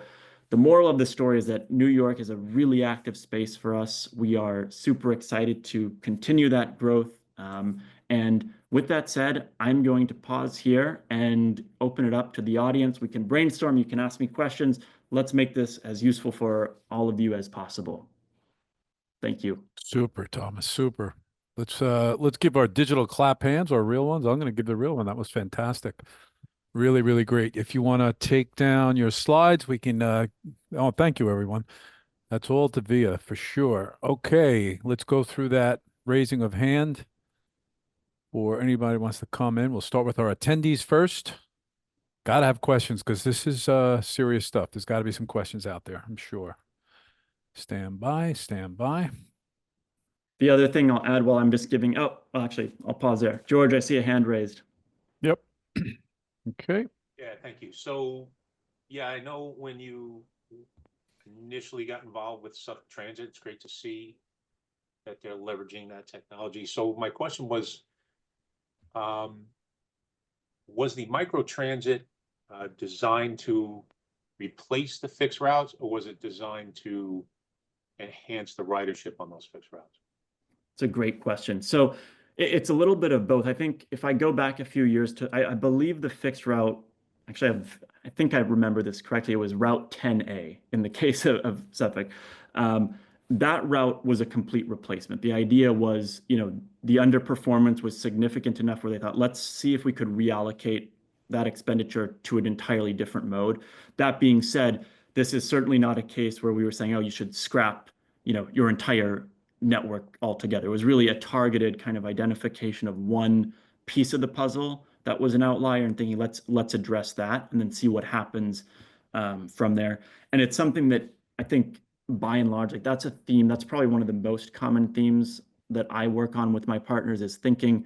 the moral of the story is that New York is a really active space for us. We are super excited to continue that growth. And with that said, I'm going to pause here and open it up to the audience. We can brainstorm. You can ask me questions. Let's make this as useful for all of you as possible. Thank you. Super, Thomas. Super. Let's give our digital clap hands, our real ones. I'm going to give the real one. That was fantastic. Really, really great. If you want to take down your slides, we can. Oh, thank you, everyone. That's all to Via for sure. Okay, let's go through that raising of hand. Or anybody who wants to come in. We'll start with our attendees first. Got to have questions because this is serious stuff. There's got to be some questions out there, I'm sure. Stand by, stand by. The other thing I'll add while I'm just giving, oh, well, actually, I'll pause there. George, I see a hand raised. Yep. Okay. Yeah, thank you. So, yeah, I know when you initially got involved with Suffolk Transit, it's great to see that they're leveraging that technology. So my question was the microtransit designed to replace the fixed routes, or was it designed to enhance the ridership on those fixed routes? It's a great question. So it's a little bit of both. I think if I go back a few years to, I believe the fixed route, actually, I think I remember this correctly. It was Route 10A in the case of Suffolk. That route was a complete replacement. The idea was, the underperformance was significant enough where they thought, let's see if we could reallocate that expenditure to an entirely different mode. That being said, this is certainly not a case where we were saying, oh, you should scrap, your entire network altogether. It was really a targeted kind of identification of one piece of the puzzle that was an outlier and thinking, let's address that and then see what happens from there. And it's something that I think by and large, like that's a theme, that's probably one of the most common themes that I work on with my partners is thinking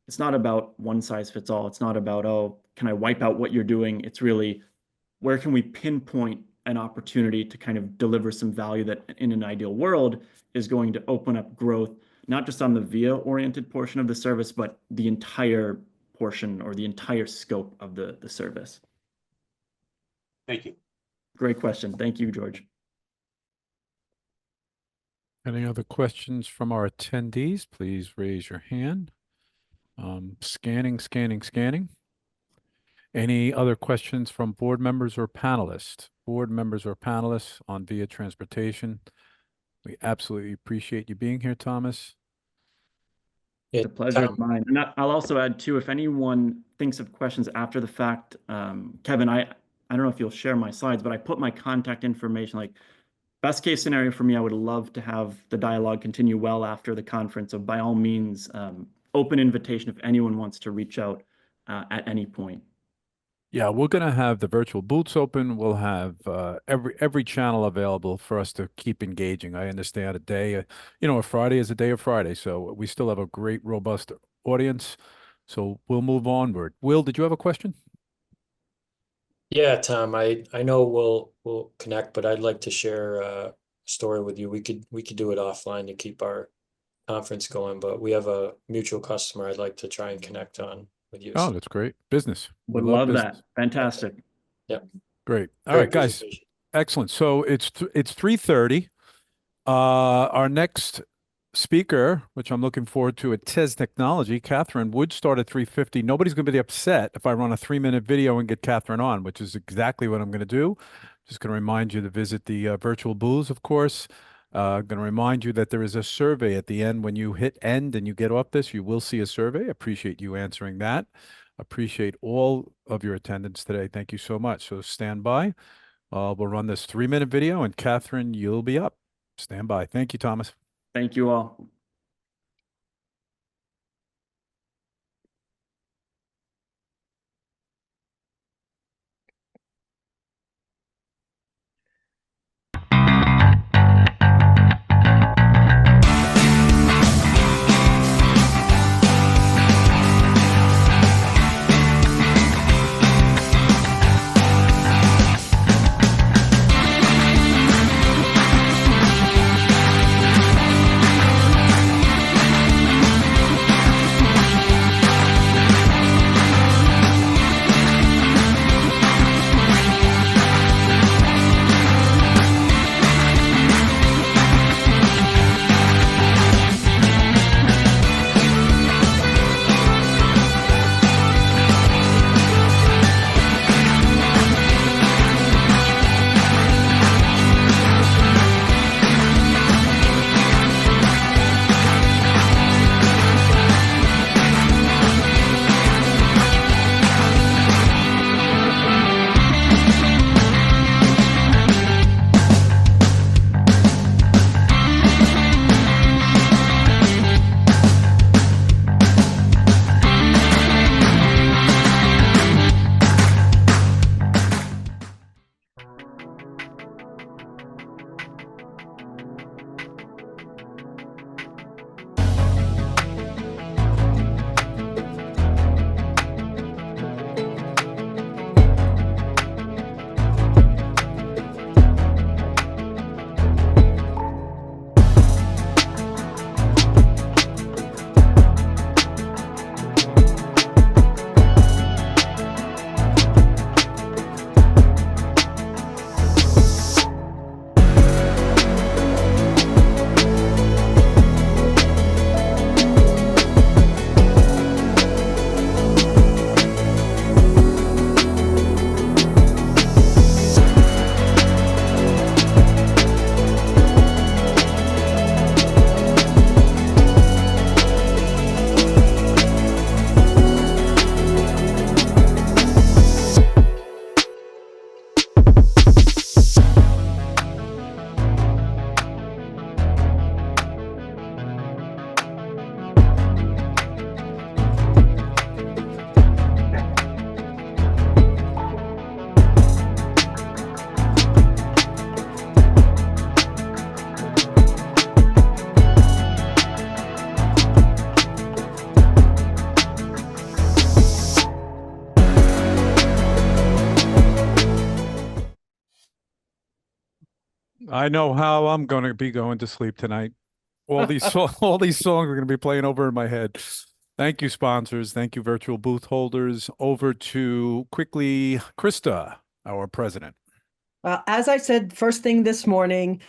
it's not about one size fits all. It's not about, oh, can I wipe out what you're doing? It's really, where can we pinpoint an opportunity to kind of deliver some value that in an ideal world is going to open up growth, not just on the VIA-oriented portion of the service, but the entire portion or the entire scope of the service. Thank you. Great question. Thank you, George. Any other questions from our attendees? Please raise your hand. Scanning. Any other questions from board members or panelists? Board members or panelists on Via Transportation? We absolutely appreciate you being here, Thomas. It's a pleasure of mine. And I'll also add too, if anyone thinks of questions after the fact, Kevin, I don't know if you'll share my slides, but I put my contact information, like best case scenario for me, I would love to have the dialogue continue well after the conference. So by all means, open invitation if anyone wants to reach out at any point. Yeah, we're going to have the virtual booths open. We'll have every channel available for us to keep engaging. I understand a Friday is a day of Friday, so we still have a great, robust audience. So we'll move onward. Will, did you have a question? Yeah, Tom, I know we'll connect, but I'd like to share a story with you. We could do it offline to keep our conference going, but we have a mutual customer I'd like to try and connect on with you. Oh, that's great. Business. Would love that. Fantastic. Yeah. Great. All right, guys. Excellent. So it's 3:30. Our next speaker, which I'm looking forward to at TES Technology, Catherine, would start at 3:50. Nobody's going to be upset if I run a 3-minute video and get Catherine on, which is exactly what I'm going to do. Just going to remind you to visit the virtual booths, of course. Going to remind you that there is a survey at the end. When you hit end and you get off this, you will see a survey. Appreciate you answering that. Appreciate all of your attendance today. Thank you so much. So stand by. We'll run this 3-minute video, and Catherine, you'll be up. Stand by. Thank you, Thomas. Thank you all. I know how I'm going to be going to sleep tonight. All these all these songs are going to be playing over in my head. Thank you, sponsors. Thank you, virtual booth holders. Over to quickly Krista, our president. As I said first thing this morning,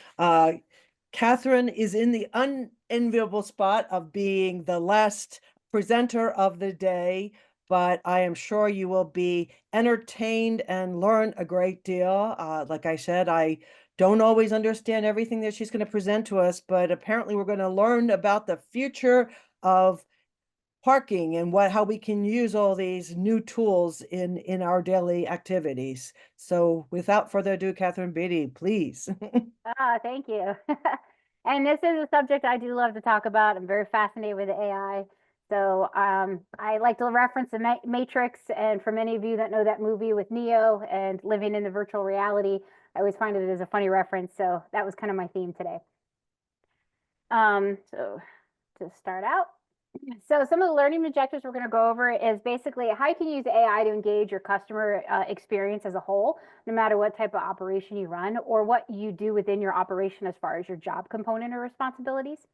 Catherine is in the unenviable spot of being the last presenter of the day, but I am sure you will be entertained and learn a great deal. Like I said, I don't always understand everything that she's going to present to us, but apparently we're going to learn about the future of parking and how we can use all these new tools in our daily activities. So without further ado, Catherine Beatty, please. Thank you. And this is a subject I do love to talk about. I'm very fascinated with AI. So I like to reference the Matrix, and for many of you that know that movie with Neo and living in the virtual reality, I always find it as a funny reference. So that was kind of my theme today. So to start out, so some of the learning objectives we're going to go over is basically how you can use AI to engage your customer experience as a whole, no matter what type of operation you run or what you do within your operation as far as your job component or responsibilities.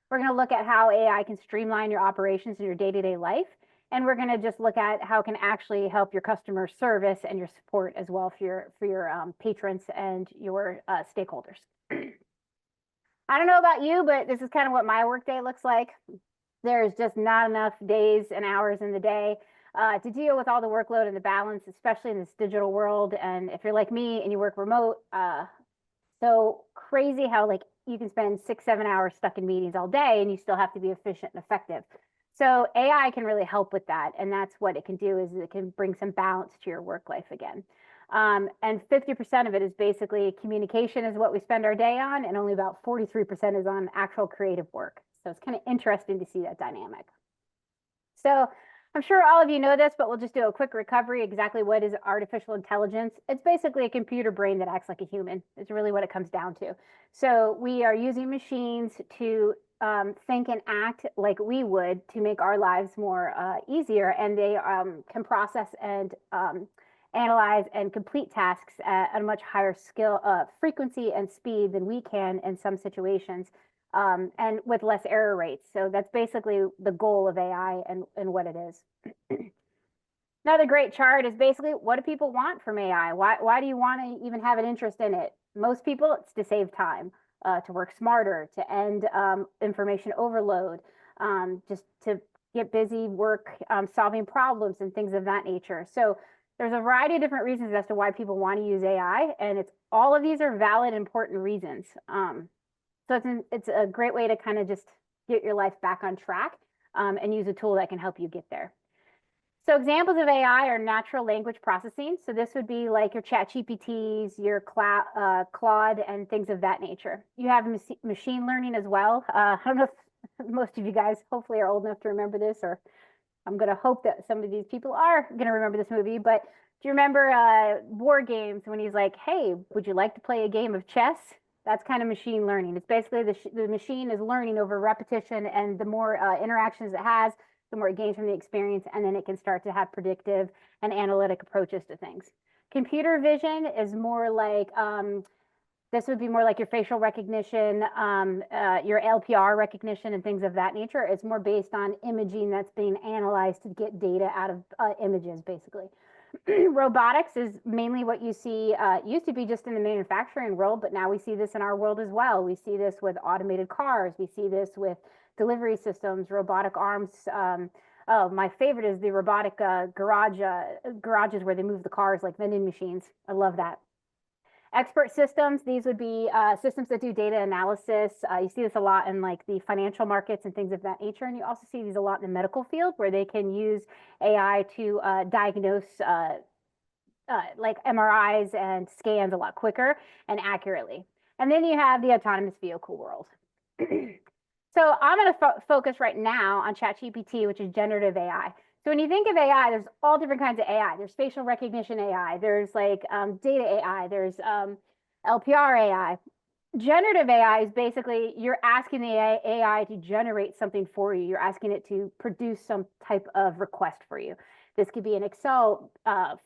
We're going to look at how AI can streamline your operations in your day-to-day life. And we're going to just look at how it can actually help your customer service and your support as well for your patrons and your stakeholders. I don't know about you, but this is kind of what my workday looks like. There's just not enough days and hours in the day to deal with all the workload and the balance, especially in this digital world. And if you're like me and you work remote, so crazy how like you can spend 6-7 hours stuck in meetings all day and you still have to be efficient and effective. So AI can really help with that. And that's what it can do, is it can bring some balance to your work life again. And 50% of it is basically communication is what we spend our day on, and only about 43% is on actual creative work. So it's kind of interesting to see that dynamic. So I'm sure all of you know this, but we'll just do a quick recovery. Exactly what is artificial intelligence? It's basically a computer brain that acts like a human. It's really what it comes down to. So we are using machines to think and act like we would to make our lives more easier, and they can process and analyze and complete tasks at a much higher skill frequency and speed than we can in some situations. And with less error rates. So that's basically the goal of AI and what it is. Another great chart is basically, what do people want from AI? Why do you want to even have an interest in it? Most people, it's to save time, to work smarter, to end information overload, just to get busy work solving problems and things of that nature. So there's a variety of different reasons as to why people want to use AI, and all of these are valid, important reasons. So it's a great way to kind of just get your life back on track and use a tool that can help you get there. So examples of AI are natural language processing. So this would be like your ChatGPTs, your Claude, and things of that nature. You have machine learning as well. I don't know if most of you guys hopefully are old enough to remember this, or I'm going to hope that some of these people are going to remember this movie. But do you remember War Games, when he's like, hey, would you like to play a game of chess? That's kind of machine learning. It's basically the machine is learning over repetition, and the more interactions it has, the more it gains from the experience, and then it can start to have predictive and analytic approaches to things. Computer vision is more like, this would be more like your facial recognition, your LPR recognition, and things of that nature. It's more based on imaging that's being analyzed to get data out of images, basically. Robotics is mainly what you see, used to be just in the manufacturing world, but now we see this in our world as well. We see this with automated cars. We see this with delivery systems, robotic arms. Oh, my favorite is the robotic garages where they move the cars like vending machines. I love that. Expert systems, these would be systems that do data analysis. You see this a lot in like the financial markets and things of that nature. And you also see these a lot in the medical field, where they can use AI to diagnose like MRIs and scans a lot quicker and accurately. And then you have the autonomous vehicle world. So I'm going to focus right now on ChatGPT, which is generative AI. So when you think of AI, there's all different kinds of AI. There's facial recognition AI. There's like data AI. There's LPR AI. generative AI is basically you're asking the AI to generate something for you. You're asking it to produce some type of request for you. This could be an Excel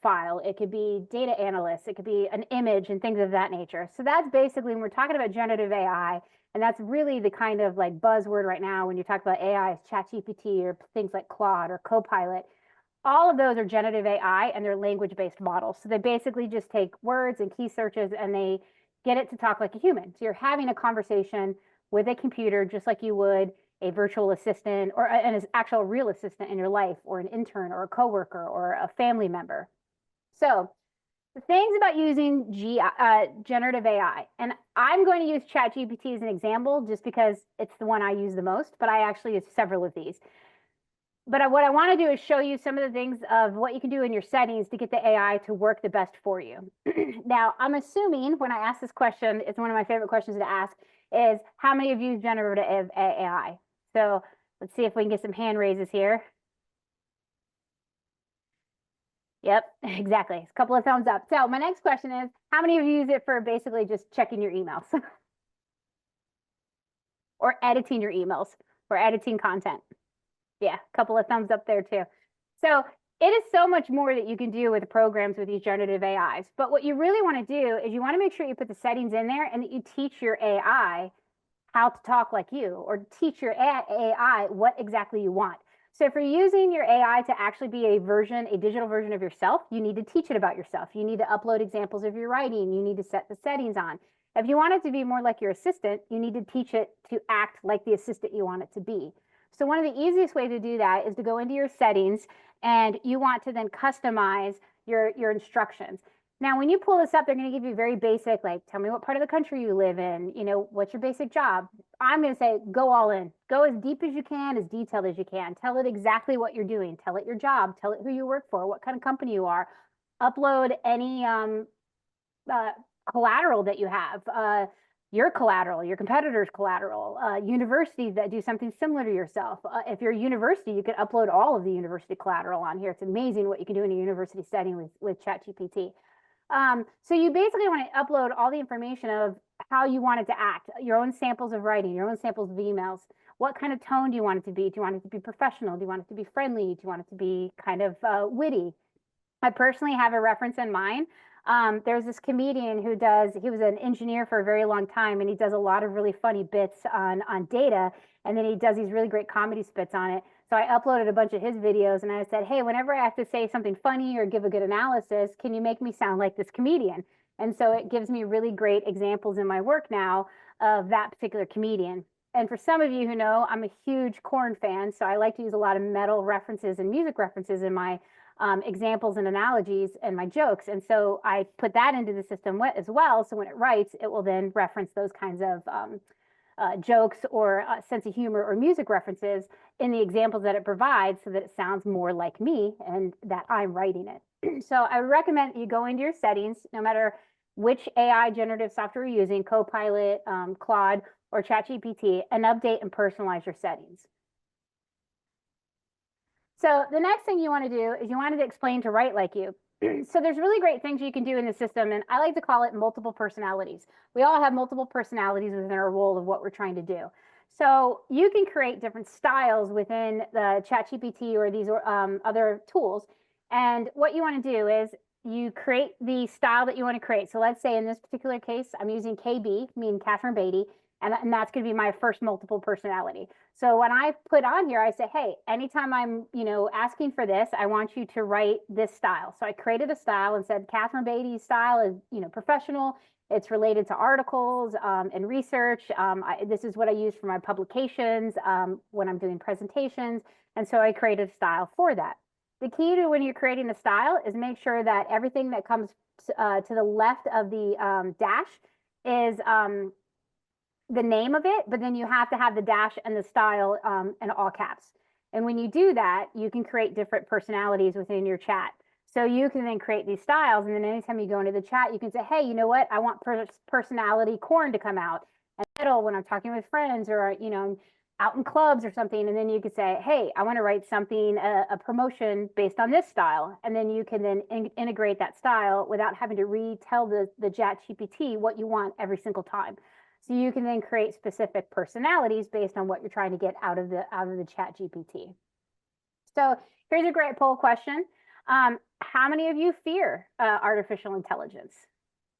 file. It could be data analysts. It could be an image and things of that nature. So that's basically when we're talking about generative AI, and that's really the kind of like buzzword right now when you talk about AI is ChatGPT or things like Claude or Copilot. All of those are generative AI and they're language-based models. So they basically just take words and key searches and they get it to talk like a human. So you're having a conversation with a computer just like you would a virtual assistant or an actual real assistant in your life, or an intern or a coworker or a family member. So the things about using generative AI, and I'm going to use ChatGPT as an example just because it's the one I use the most, but I actually use several of these. But what I want to do is show you some of the things of what you can do in your settings to get the AI to work the best for you. Now, I'm assuming when I ask this question, it's one of my favorite questions to ask, is how many of you use generative AI? So let's see if we can get some hand raises here. Yep, exactly. A couple of thumbs up. So my next question is, how many of you use it for basically just checking your emails? Or editing your emails, or editing content? Yeah, a couple of thumbs up there too. So it is so much more that you can do with the programs with these generative AIs. But what you really want to do is you want to make sure you put the settings in there and that you teach your AI how to talk like you, or teach your AI what exactly you want. So if you're using your AI to actually be a digital version of yourself, you need to teach it about yourself. You need to upload examples of your writing. You need to set the settings on. If you want it to be more like your assistant, you need to teach it to act like the assistant you want it to be. So one of the easiest ways to do that is to go into your settings, and you want to then customize your instructions. Now, when you pull this up, they're going to give you very basic, like, tell me what part of the country you live in, what's your basic job? I'm going to say, go all in. Go as deep as you can, as detailed as you can. Tell it exactly what you're doing. Tell it your job. Tell it who you work for, what kind of company you are. Upload any collateral that you have, your collateral, your competitor's collateral, universities that do something similar to yourself. If you're a university, you can upload all of the university collateral on here. It's amazing what you can do in a university setting with ChatGPT. So you basically want to upload all the information of how you want it to act, your own samples of writing, your own samples of emails. What kind of tone do you want it to be? Do you want it to be professional? Do you want it to be friendly? Do you want it to be kind of witty? I personally have a reference in mind. There's this comedian he was an engineer for a very long time, and he does a lot of really funny bits on data, and then he does these really great comedy spits on it. So I uploaded a bunch of his videos, and I said, hey, whenever I have to say something funny or give a good analysis, can you make me sound like this comedian? And so it gives me really great examples in my work now of that particular comedian. And for some of you who know, I'm a huge Korn fan, so I like to use a lot of metal references and music references in my examples and analogies and my jokes. And so I put that into the system as well. So when it writes, it will then reference those kinds of jokes or sense of humor or music references in the examples that it provides, so that it sounds more like me and that I'm writing it. So I recommend you go into your settings, no matter which AI generative software you're using, Copilot, Claude, or ChatGPT, and update and personalize your settings. So the next thing you want to do is you want to explain to write like you. So there's really great things you can do in the system, and I like to call it multiple personalities. We all have multiple personalities within our role of what we're trying to do. So you can create different styles within the ChatGPT or these other tools. And what you want to do is you create the style that you want to create. So let's say in this particular case, I'm using KB, meaning Catherine Beatty, and that's going to be my first multiple personality. So when I put on here, I say, hey, anytime I'm, asking for this, I want you to write this style. So I created a style and said, Catherine Beatty's style is, professional. It's related to articles and research. This is what I use for my publications when I'm doing presentations. And so I created a style for that. The key to when you're creating the style is make sure that everything that comes to the left of the dash is the name of it, but then you have to have the dash and the style in all caps. And when you do that, you can create different personalities within your chat. So you can then create these styles, and then anytime you go into the chat, you can say, hey, you know what? I want personality Korn to come out. And middle when I'm talking with friends or, out in clubs or something. And then you could say, hey, I want to write something, a promotion based on this style. And then you can then integrate that style without having to retell the ChatGPT what you want every single time. So you can then create specific personalities based on what you're trying to get out of the chat GPT. So here's a great poll question. How many of you fear artificial intelligence,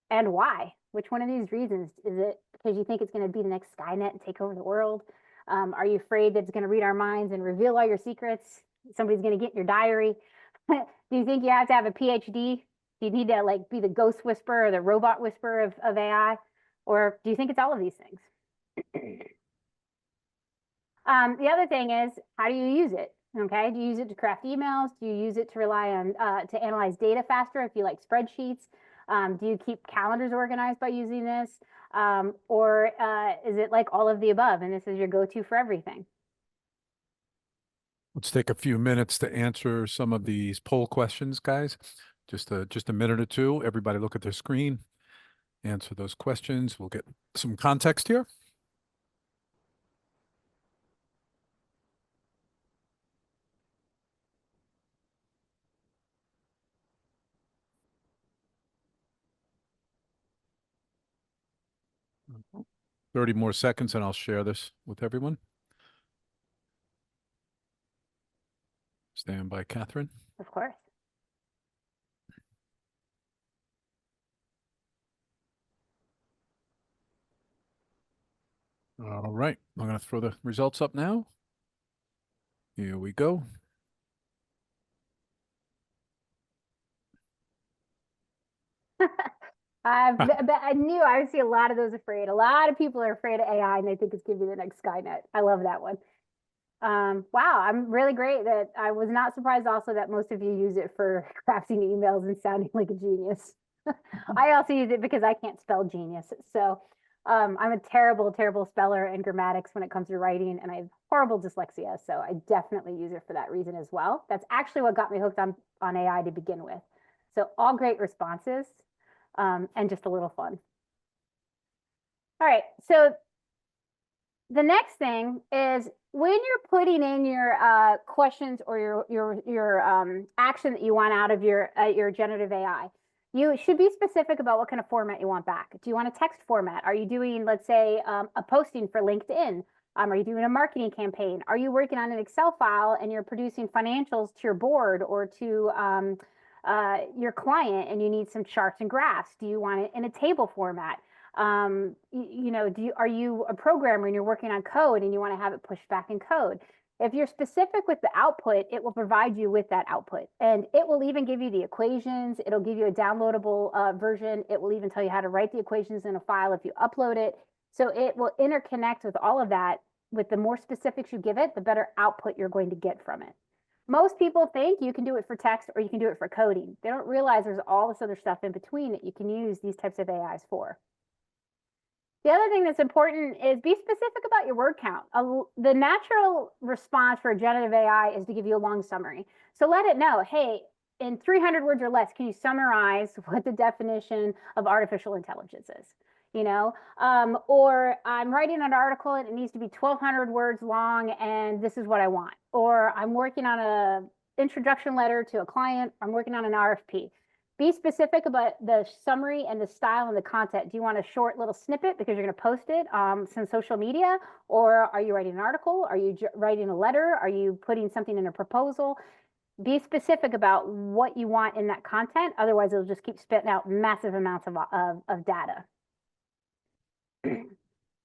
and why? Which one of these reasons? Is it because you think it's going to be the next Skynet and take over the world? Are you afraid that it's going to read our minds and reveal all your secrets? Somebody's going to get in your diary? Do you think you have to have a PhD? Do you need to like be the ghost whisperer or the robot whisperer of AI? Or do you think it's all of these things? The other thing is, how do you use it? Okay, do you use it to craft emails? Do you use it to rely on to analyze data faster if you like spreadsheets? Do you keep calendars organized by using this? Or is it like all of the above and this is your go-to for everything? Let's take a few minutes to answer some of these poll questions, guys. Just a minute or two. Everybody look at their screen, answer those questions. We'll get some context here. Mm-hmm. 30 more seconds and I'll share this with everyone. Stand by, Catherine. Of course. All right, I'm going to throw the results up now. Here we go. I knew I would see a lot of those afraid. A lot of people are afraid of AI and they think it's going to be the next Skynet. I love that one. Wow, I'm really great that I was not surprised also that most of you use it for crafting emails and sounding like a genius. I also use it because I can't spell genius. So I'm a terrible, terrible speller and grammatics when it comes to writing, and I have horrible dyslexia. So I definitely use it for that reason as well. That's actually what got me hooked on AI to begin with. So all great responses and just a little fun. All right, so the next thing is when you're putting in your questions or your action that you want out of your generative AI, you should be specific about what kind of format you want back. Do you want a text format? Are you doing, let's say, a posting for LinkedIn? Are you doing a marketing campaign? Are you working on an Excel file and you're producing financials to your board or to your client and you need some charts and graphs? Do you want it in a table format? You know, are you a programmer and you're working on code and you want to have it pushed back in code? If you're specific with the output, it will provide you with that output, and it will even give you the equations. It'll give you a downloadable version. It will even tell you how to write the equations in a file if you upload it. So it will interconnect with all of that. With the more specifics you give it, the better output you're going to get from it. Most people think you can do it for text or you can do it for coding. They don't realize there's all this other stuff in between that you can use these types of AIs for. The other thing that's important is be specific about your word count. The natural response for a generative AI is to give you a long summary. So let it know, hey, in 300 words or less, can you summarize what the definition of artificial intelligence is? You know, or I'm writing an article and it needs to be 1,200 words long and this is what I want. Or I'm working on an introduction letter to a client. I'm working on an RFP. Be specific about the summary and the style and the content. Do you want a short little snippet because you're going to post it on some social media? Or are you writing an article? Are you writing a letter? Are you putting something in a proposal? Be specific about what you want in that content. Otherwise, it'll just keep spitting out massive amounts of data.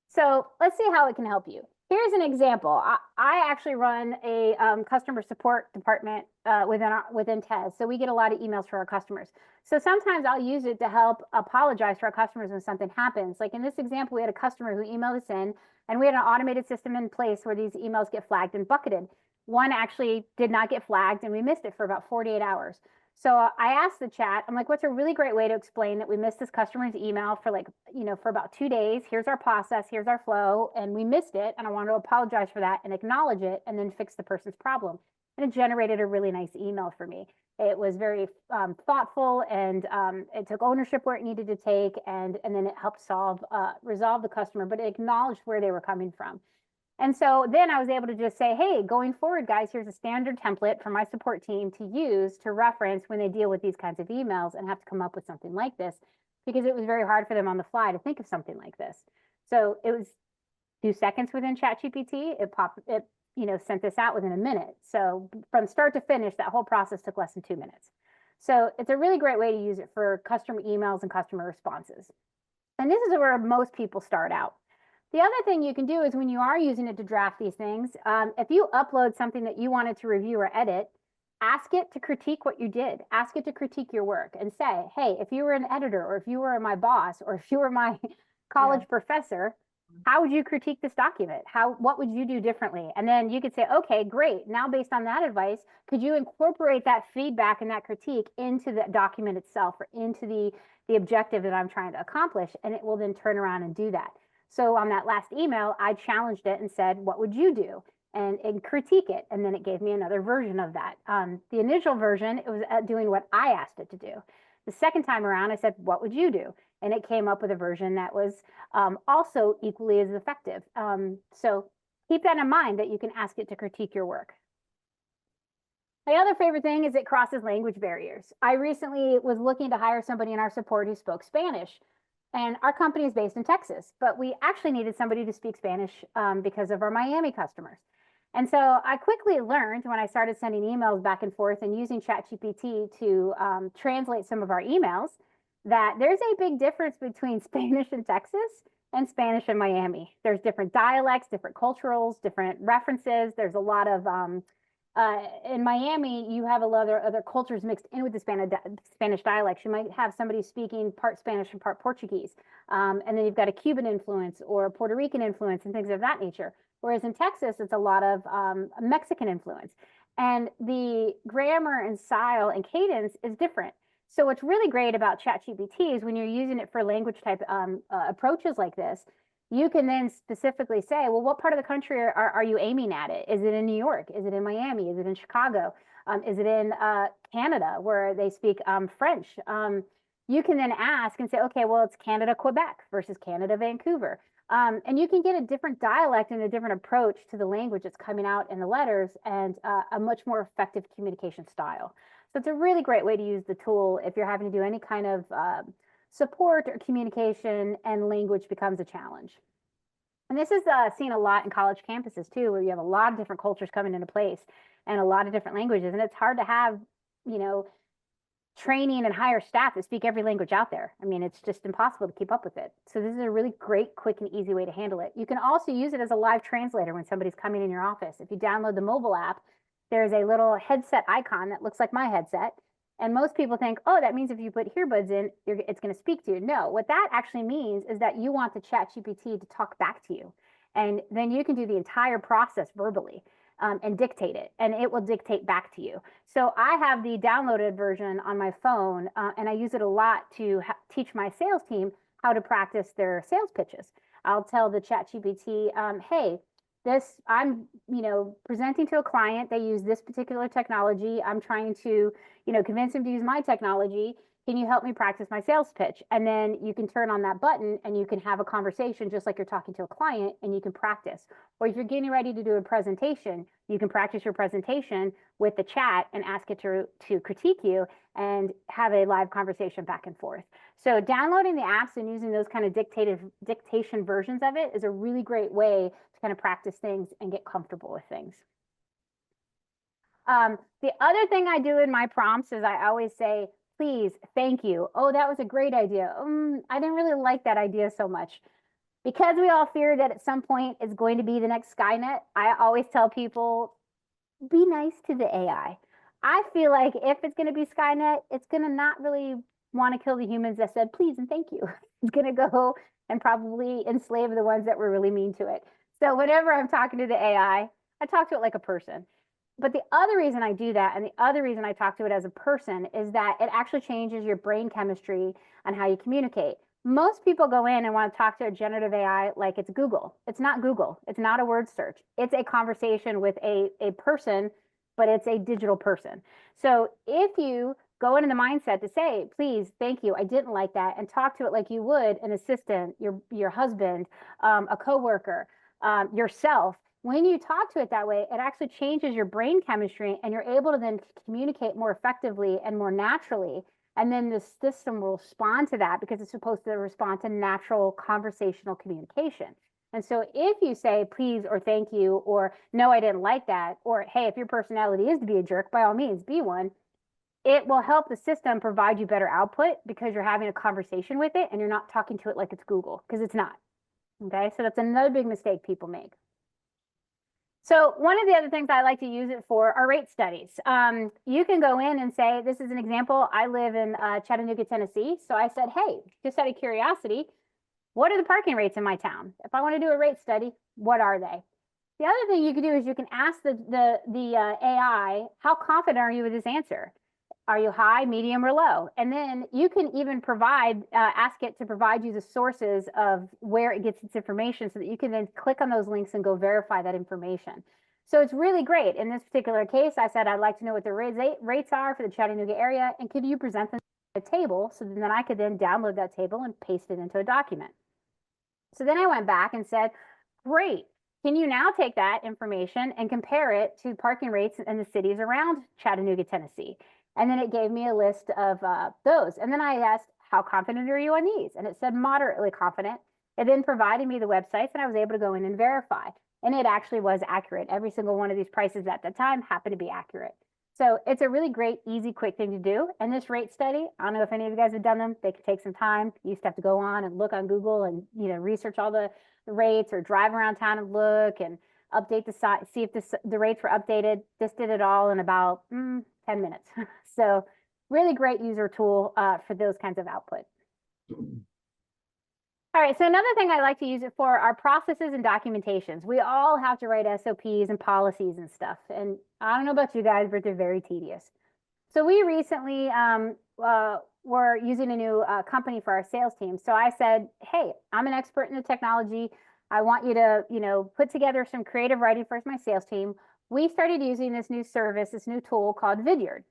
So let's see how it can help you. Here's an example. I actually run a customer support department within TES. So we get a lot of emails for our customers. So sometimes I'll use it to help apologize to our customers when something happens. Like in this example, we had a customer who emailed us in, and we had an automated system in place where these emails get flagged and bucketed. One actually did not get flagged, and we missed it for about 48 hours. So I asked the chat, I'm like, what's a really great way to explain that we missed this customer's email for for about 2 days. Here's our process, here's our flow, and we missed it. And I want to apologize for that and acknowledge it and then fix the person's problem. And it generated a really nice email for me. It was very thoughtful and it took ownership where it needed to take. And then it helped resolve the customer, but it acknowledged where they were coming from. And so then I was able to just say, hey, going forward, guys, here's a standard template for my support team to use to reference when they deal with these kinds of emails and have to come up with something like this, because it was very hard for them on the fly to think of something like this. So it was 2 seconds within ChatGPT. It sent this out within a minute. So from start to finish, that whole process took less than 2 minutes. So it's a really great way to use it for customer emails and customer responses. And this is where most people start out. The other thing you can do is when you are using it to draft these things, if you upload something that you wanted to review or edit, ask it to critique what you did. Ask it to critique your work and say, hey, if you were an editor, or if you were my boss, or if you were my college professor, how would you critique this document? What would you do differently? And then you could say, okay, great. Now, based on that advice, could you incorporate that feedback and that critique into the document itself, or into the objective that I'm trying to accomplish? And it will then turn around and do that. So on that last email, I challenged it and said, what would you do? And critique it. And then it gave me another version of that. The initial version, it was doing what I asked it to do. The second time around, I said, what would you do? And it came up with a version that was also equally as effective. So keep that in mind, that you can ask it to critique your work. My other favorite thing is it crosses language barriers. I recently was looking to hire somebody in our support who spoke Spanish. And our company is based in Texas, but we actually needed somebody to speak Spanish because of our Miami customers. And so I quickly learned, when I started sending emails back and forth and using ChatGPT to translate some of our emails, that there's a big difference between Spanish in Texas and Spanish in Miami. There's different dialects, different culturals, different references. There's a lot of, in Miami, you have a lot of other cultures mixed in with the Spanish dialects. You might have somebody speaking part Spanish and part Portuguese. And then you've got a Cuban influence or a Puerto Rican influence and things of that nature. Whereas in Texas, it's a lot of Mexican influence. And the grammar and style and cadence is different. So what's really great about ChatGPT is when you're using it for language type approaches like this, you can then specifically say, well, what part of the country are you aiming at it? Is it in New York? Is it in Miami? Is it in Chicago? Is it in Canada, where they speak French? You can then ask and say, okay, well, it's Canada, Quebec versus Canada, Vancouver. And you can get a different dialect and a different approach to the language that's coming out in the letters, and a much more effective communication style. So it's a really great way to use the tool if you're having to do any kind of support or communication and language becomes a challenge. And this is seen a lot in college campuses too, where you have a lot of different cultures coming into place and a lot of different languages. And it's hard to have, training and hire staff that speak every language out there. I mean, it's just impossible to keep up with it. So this is a really great, quick, and easy way to handle it. You can also use it as a live translator when somebody's coming in your office. If you download the mobile app, there's a little headset icon that looks like my headset. And most people think, oh, that means if you put earbuds in, it's going to speak to you. No, what that actually means is that you want the ChatGPT to talk back to you. And then you can do the entire process verbally. And dictate it, and it will dictate back to you. So I have the downloaded version on my phone, and I use it a lot to teach my sales team how to practice their sales pitches. I'll tell the ChatGPT, hey, I'm presenting to a client. They use this particular technology. I'm trying to convince them to use my technology. Can you help me practice my sales pitch? And then you can turn on that button and you can have a conversation just like you're talking to a client, and you can practice. Or if you're getting ready to do a presentation, you can practice your presentation with the chat and ask it to critique you and have a live conversation back and forth. So downloading the apps and using those kind of dictation versions of it is a really great way to kind of practice things and get comfortable with things. The other thing I do in my prompts is I always say, please, thank you. Oh, that was a great idea. I didn't really like that idea so much. Because we all fear that at some point it's going to be the next Skynet, I always tell people, be nice to the AI. I feel like if it's going to be Skynet, it's going to not really want to kill the humans that said please and thank you. It's going to go and probably enslave the ones that were really mean to it. So whenever I'm talking to the AI, I talk to it like a person. But the other reason I do that, and the other reason I talk to it as a person, is that it actually changes your brain chemistry and how you communicate. Most people go in and want to talk to a generative AI like it's Google. It's not Google. It's not a word search. It's a conversation with a person, but it's a digital person. So if you go into the mindset to say, please, thank you, I didn't like that, and talk to it like you would an assistant, your husband, a coworker, yourself, when you talk to it that way, it actually changes your brain chemistry, and you're able to then communicate more effectively and more naturally And then the system will respond to that because it's supposed to respond to natural conversational communication. And so if you say please or thank you or no, I didn't like that, or hey, if your personality is to be a jerk, by all means, be one, it will help the system provide you better output because you're having a conversation with it and you're not talking to it like it's Google, because it's not. Okay, so that's another big mistake people make. So one of the other things I like to use it for are rate studies. You can go in and say, this is an example. I live in Chattanooga, Tennessee. So I said, hey, just out of curiosity, what are the parking rates in my town? If I want to do a rate study, what are they? The other thing you can do is you can ask the AI, how confident are you with this answer? Are you high, medium, or low? And then you can even provide, ask it to provide you the sources of where it gets its information so that you can then click on those links and go verify that information. So it's really great. In this particular case, I said, I'd like to know what the rates are for the Chattanooga area, and could you present them in a table so then I could then download that table and paste it into a document. So then I went back and said, great. Can you now take that information and compare it to parking rates in the cities around Chattanooga, Tennessee? And then it gave me a list of those. And then I asked, how confident are you on these? And it said moderately confident. It then provided me the websites and I was able to go in and verify. And it actually was accurate. Every single one of these prices at the time happened to be accurate. So it's a really great, easy, quick thing to do. And this rate study, I don't know if any of you guys have done them. They could take some time. You used to have to go on and look on Google and research all the rates or drive around town and look and update the site, see if the rates were updated. This did it all in about 10 minutes. So really great user tool for those kinds of output. All right, so another thing I like to use it for are processes and documentations. We all have to write SOPs and policies and stuff. And I don't know about you guys, but they're very tedious. So we recently were using a new company for our sales team. So I said, hey, I'm an expert in the technology. I want you to, put together some creative writing for my sales team. We started using this new service, this new tool called Vidyard.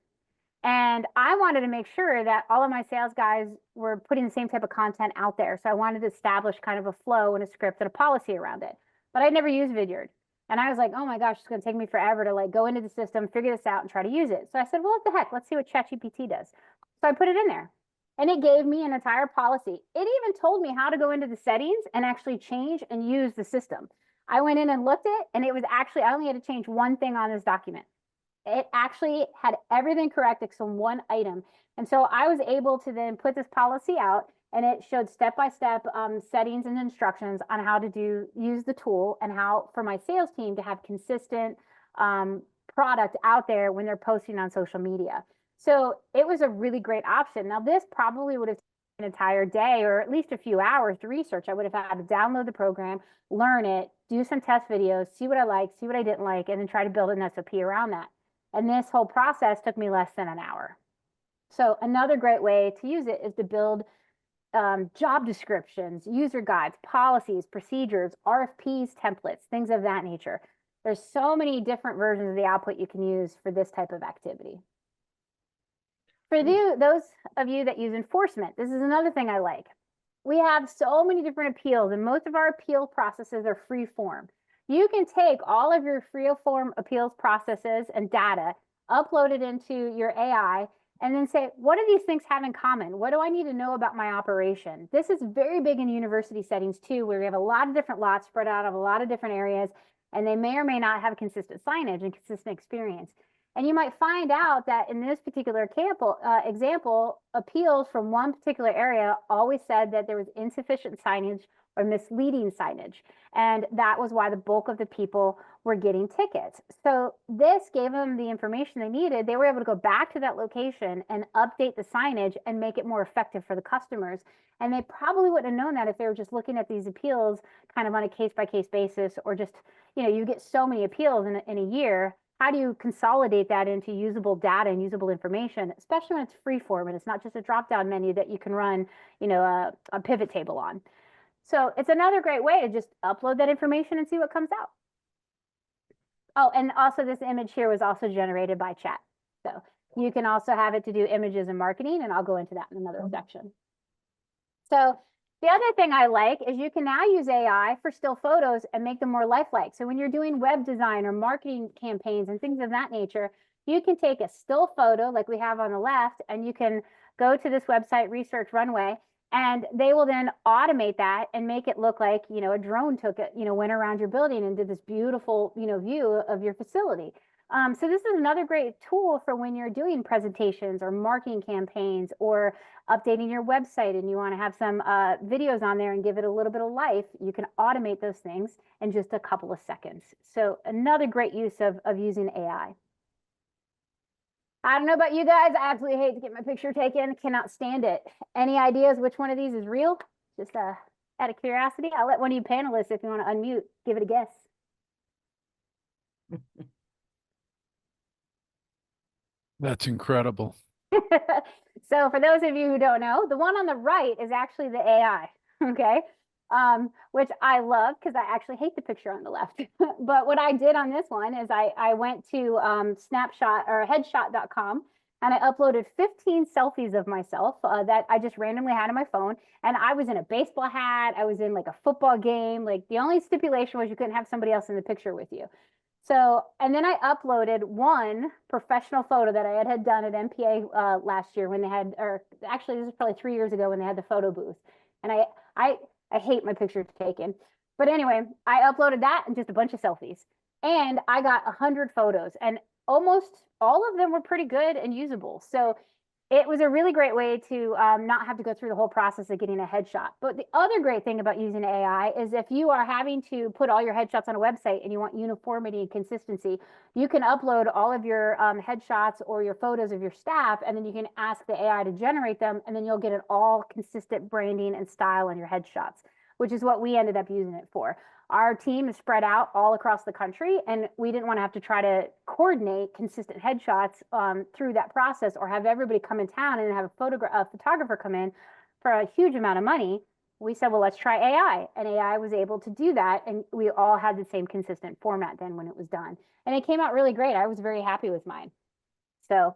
And I wanted to make sure that all of my sales guys were putting the same type of content out there. So I wanted to establish kind of a flow and a script and a policy around it. But I'd never used Vidyard. And I was like, oh my gosh, it's going to take me forever to go into the system, figure this out and try to use it. So I said, well, what the heck? Let's see what ChatGPT does. So I put it in there and it gave me an entire policy. It even told me how to go into the settings and actually change and use the system. I went in and looked at it and it was actually, I only had to change one thing on this document. It actually had everything correct except one item. And so I was able to then put this policy out and it showed step-by-step settings and instructions on how to use the tool and how for my sales team to have consistent product out there when they're posting on social media. So it was a really great option. Now this probably would have taken an entire day or at least a few hours to research. I would have had to download the program, learn it, do some test videos, see what I liked, see what I didn't like, and then try to build an SOP around that. And this whole process took me less than an hour. So another great way to use it is to build job descriptions, user guides, policies, procedures, RFPs, templates, things of that nature. There's so many different versions of the output you can use for this type of activity. For those of you that use enforcement, this is another thing I like. We have so many different appeals and most of our appeal processes are free form. You can take all of your free-form appeals processes and data, upload it into your AI, and then say, what do these things have in common? What do I need to know about my operation? This is very big in university settings too, where we have a lot of different lots spread out of a lot of different areas, and they may or may not have consistent signage and consistent experience. And you might find out that in this particular example, appeals from one particular area always said that there was insufficient signage or misleading signage. And that was why the bulk of the people were getting tickets. So this gave them the information they needed. They were able to go back to that location and update the signage and make it more effective for the customers. And they probably wouldn't have known that if they were just looking at these appeals kind of on a case-by-case basis, or just, you get so many appeals in a year. How do you consolidate that into usable data and usable information, especially when it's free form and it's not just a drop-down menu that you can run, a pivot table on. So it's another great way to just upload that information and see what comes out. Oh, and also this image here was also generated by chat. So you can also have it to do images and marketing, and I'll go into that in another section. So the other thing I like is you can now use AI for still photos and make them more lifelike. So when you're doing web design or marketing campaigns and things of that nature, You can take a still photo like we have on the left, and you can go to this website, Research Runway, and they will then automate that and make it look like, a drone took it, went around your building and did this beautiful, view of your facility. So this is another great tool for when you're doing presentations or marketing campaigns or updating your website and you want to have some videos on there and give it a little bit of life. You can automate those things in just a couple of seconds. So another great use of using AI. I don't know about you guys. I absolutely hate to get my picture taken. Cannot stand it. Any ideas which one of these is real? Just out of curiosity, I'll let one of you panelists, if you want to unmute, give it a guess. That's incredible. So for those of you who don't know, the one on the right is actually the AI, okay? Which I love because I actually hate the picture on the left. But what I did on this one is I went to snapshot or headshot.com and I uploaded 15 selfies of myself that I just randomly had on my phone. And I was in a baseball hat. I was in like a football game. Like the only stipulation was you couldn't have somebody else in the picture with you. So, and then I uploaded one professional photo that I had done at NPA last year when they had, or actually this is probably 3 years ago when they had the photo booth. And I hate my picture taken. But anyway, I uploaded that and just a bunch of selfies. And I got 100 photos and almost all of them were pretty good and usable. So it was a really great way to not have to go through the whole process of getting a headshot. But the other great thing about using AI is if you are having to put all your headshots on a website and you want uniformity and consistency, you can upload all of your headshots or your photos of your staff, and then you can ask the AI to generate them, and then you'll get an all consistent branding and style on your headshots, which is what we ended up using it for. Our team is spread out all across the country, and we didn't want to have to try to coordinate consistent headshots through that process or have everybody come in town and have a photographer come in for a huge amount of money. We said, well, let's try AI. And AI was able to do that. And we all had the same consistent format then when it was done. And it came out really great. I was very happy with mine. So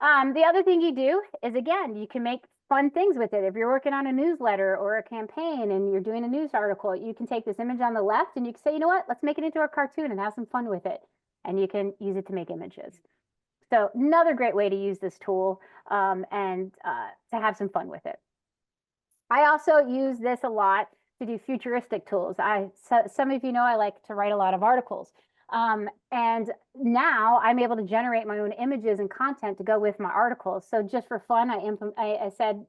the other thing you do is, again, you can make fun things with it. If you're working on a newsletter or a campaign and you're doing a news article, you can take this image on the left and you can say, you know what, let's make it into a cartoon and have some fun with it. And you can use it to make images. So another great way to use this tool and to have some fun with it. I also use this a lot to do futuristic tools. Some of you know I like to write a lot of articles. And now I'm able to generate my own images and content to go with my articles. So just for fun, I said,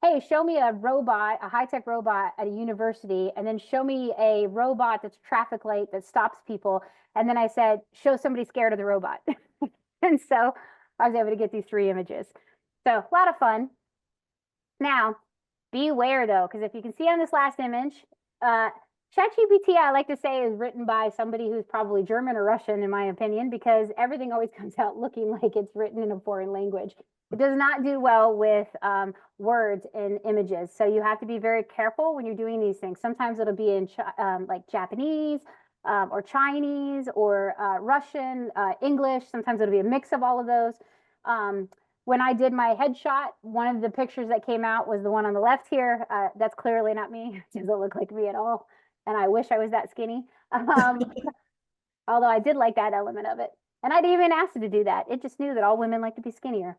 hey, show me a robot, a high-tech robot at a university, and then show me a robot that's a traffic light that stops people. And then I said, show somebody scared of the robot. And so I was able to get these 3 images. So a lot of fun. Now, beware though, because if you can see on this last image, ChatGPT, I like to say, is written by somebody who's probably German or Russian, in my opinion, because everything always comes out looking like it's written in a foreign language. It does not do well with words and images. So you have to be very careful when you're doing these things. Sometimes it'll be in like Japanese or Chinese or Russian, English. Sometimes it'll be a mix of all of those. When I did my headshot, one of the pictures that came out was the one on the left here. That's clearly not me. It doesn't look like me at all. And I wish I was that skinny. Although I did like that element of it. And I didn't even ask it to do that. It just knew that all women like to be skinnier.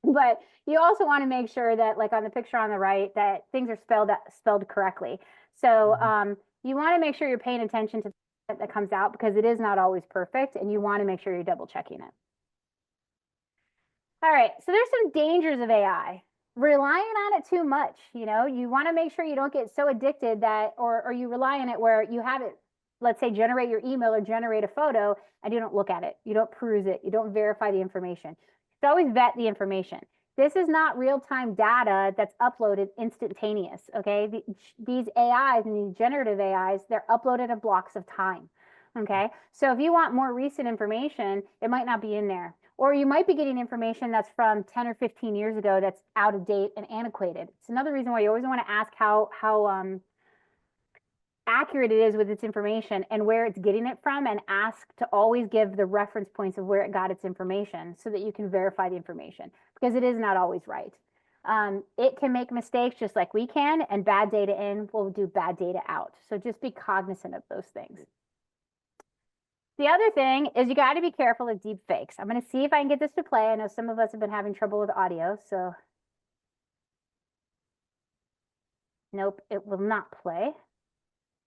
But you also want to make sure that, like on the picture on the right, that things are spelled correctly. So you want to make sure you're paying attention to that comes out, because it is not always perfect, and you want to make sure you're double checking it. All right, so there's some dangers of AI. Relying on it too much, you want to make sure you don't get so addicted that, or you rely on it where you have it, let's say, generate your email or generate a photo, and you don't look at it, you don't peruse it, you don't verify the information. You always vet the information. This is not real-time data that's uploaded instantaneous, okay? These AIs and these generative AIs, they're uploaded in blocks of time, okay? So if you want more recent information, it might not be in there. Or you might be getting information that's from 10 or 15 years ago that's out of date and antiquated. It's another reason why you always want to ask how accurate it is with its information and where it's getting it from, and ask to always give the reference points of where it got its information so that you can verify the information, because it is not always right. It can make mistakes just like we can, and bad data in will do bad data out. So just be cognizant of those things. The other thing is you got to be careful of deep fakes. I'm going to see if I can get this to play. I know some of us have been having trouble with audio, so nope, it will not play.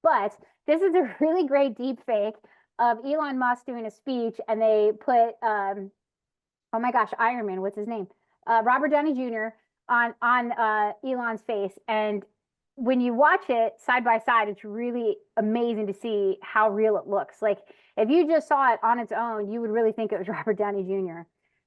But this is a really great deep fake of Elon Musk doing a speech, and they put, oh my gosh, Iron Man, what's his name? Robert Downey Jr. on Elon's face. And when you watch it side by side, it's really amazing to see how real it looks. Like if you just saw it on its own, you would really think it was Robert Downey Jr.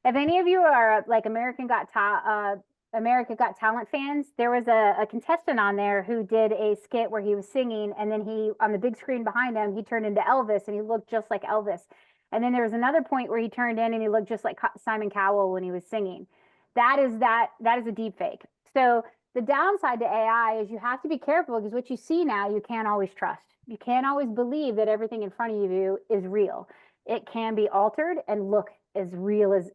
If any of you are like America Got Talent fans, there was a contestant on there who did a skit where he was singing, and then he, on the big screen behind him, he turned into Elvis, and he looked just like Elvis. And then there was another point where he turned in and he looked just like Simon Cowell when he was singing. That is a deep fake. So the downside to AI is you have to be careful, because what you see now, you can't always trust. You can't always believe that everything in front of you is real. It can be altered and look as real as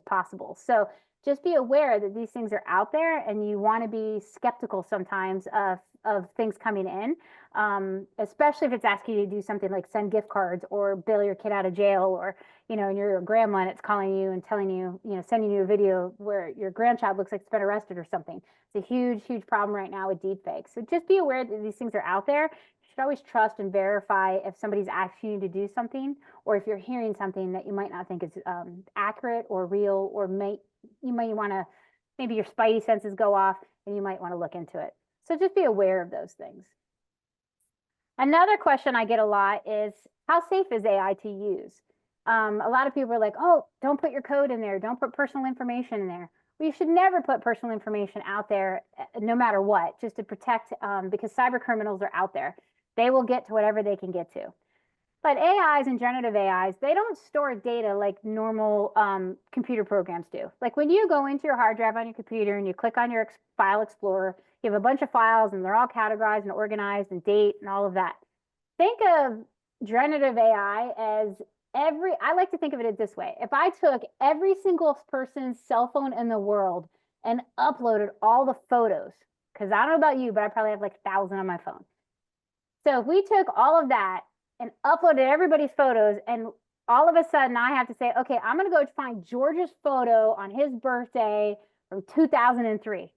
possible. So just be aware that these things are out there, and you want to be skeptical sometimes of things coming in, especially if it's asking you to do something like send gift cards or bail your kid out of jail, or, and you're a grandma and it's calling you and telling you, sending you a video where your grandchild looks like it's been arrested or something. It's a huge, huge problem right now with deepfakes. So just be aware that these things are out there. You should always trust and verify if somebody's asking you to do something, or if you're hearing something that you might not think is accurate or real, or you might want to, maybe your spidey senses go off and you might want to look into it. So just be aware of those things. Another question I get a lot is, how safe is AI to use? A lot of people are like, oh, don't put your code in there. Don't put personal information in there. Well, you should never put personal information out there, no matter what, just to protect, because cyber criminals are out there. They will get to whatever they can get to. But AIs and generative AIs, they don't store data like normal computer programs do. Like when you go into your hard drive on your computer and you click on your file explorer, you have a bunch of files and they're all categorized and organized and date and all of that. Think of generative AI as I like to think of it this way. If I took every single person's cell phone in the world and uploaded all the photos, because I don't know about you, but I probably have like 1,000 on my phone. So if we took all of that and uploaded everybody's photos, and all of a sudden I have to say, okay, I'm going to go find George's photo on his birthday from 2003.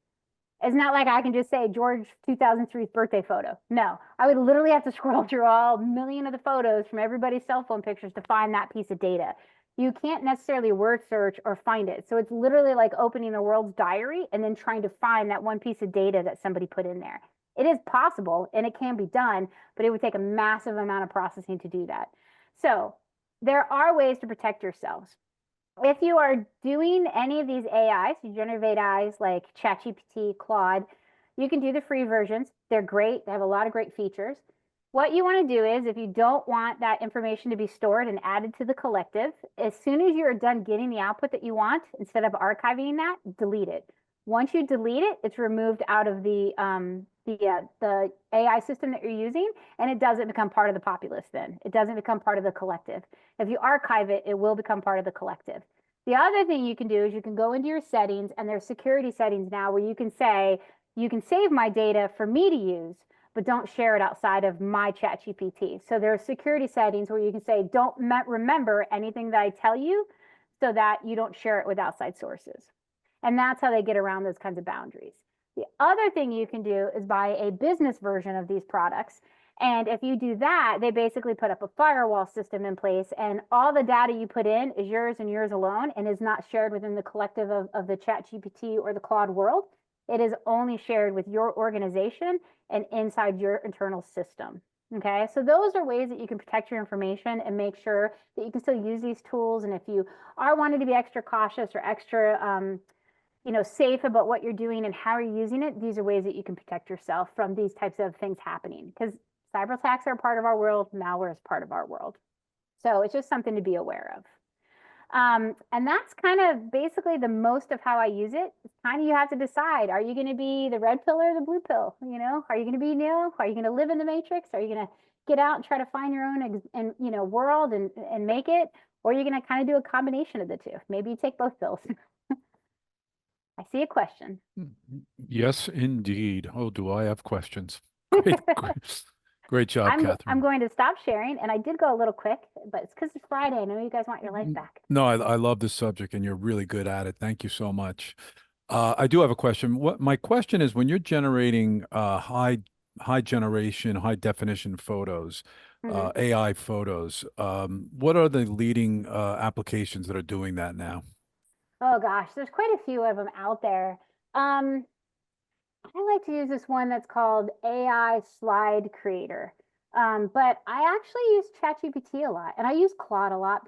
It's not like I can just say George 2003's birthday photo. No, I would literally have to scroll through all million of the photos from everybody's cell phone pictures to find that piece of data. You can't necessarily word search or find it. So it's literally like opening the world's diary and then trying to find that one piece of data that somebody put in there. It is possible and it can be done, but it would take a massive amount of processing to do that. So there are ways to protect yourselves. If you are doing any of these AIs, you generate AIs like ChatGPT, Claude, you can do the free versions. They're great. They have a lot of great features. What you want to do is, if you don't want that information to be stored and added to the collective, as soon as you're done getting the output that you want, instead of archiving that, delete it. Once you delete it, it's removed out of the AI system that you're using, and it doesn't become part of the populace then. It doesn't become part of the collective. If you archive it, it will become part of the collective. The other thing you can do is you can go into your settings, and there's security settings now where you can say, you can save my data for me to use, but don't share it outside of my ChatGPT. So there are security settings where you can say, don't remember anything that I tell you, so that you don't share it with outside sources. And that's how they get around those kinds of boundaries. The other thing you can do is buy a business version of these products. And if you do that, they basically put up a firewall system in place, and all the data you put in is yours and yours alone, and is not shared within the collective of the ChatGPT or the Claude world. It is only shared with your organization and inside your internal system. Okay, so those are ways that you can protect your information and make sure that you can still use these tools. And if you are wanting to be extra cautious or extra safe about what you're doing and how you're using it, these are ways that you can protect yourself from these types of things happening, because cyber attacks are a part of our world, malware is part of our world. So it's just something to be aware of. And that's kind of basically the most of how I use it. It's kind of, you have to decide, are you going to be the red pill or the blue pill? Are you going to be Neo? Are you going to live in the matrix? Are you going to get out and try to find your own world and make it? Or are you going to kind of do a combination of the two? Maybe you take both pills. I see a question. Yes, indeed. Oh, do I have questions? Great, Great job, I'm Catherine. going to stop sharing, and I did go a little quick, but it's because it's Friday. I know you guys want your life back. No, I love this subject, and you're really good at it. Thank you so much. I do have a question. What my question is, when you're generating high generation, high definition photos, Mhm. AI photos, what are the leading applications that are doing that now? Oh gosh, there's quite a few of them out there. Um, I like to use this one that's called AI Slide Creator. But I actually use ChatGPT a lot, and I use Claude a lot.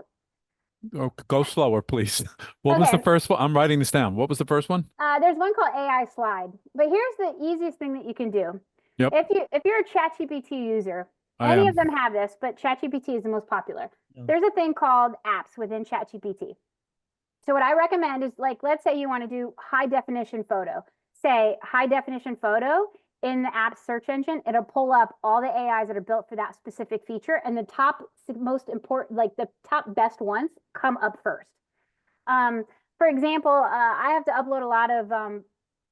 Oh, go slower, please. What was the Okay, first one? I'm writing this down. What was the first one? there's one called AI Slide. But here's the easiest thing that you can do. Yep, If you're a ChatGPT user, I any of am. them have this, but ChatGPT is the most popular. There's a thing called apps within ChatGPT. So what I recommend is, like, let's say you want to do high definition photo. Say high definition photo in the app search engine. It'll pull up all the AIs that are built for that specific feature, and the top most important, like the top best ones, come up first. For example, I have to upload a lot of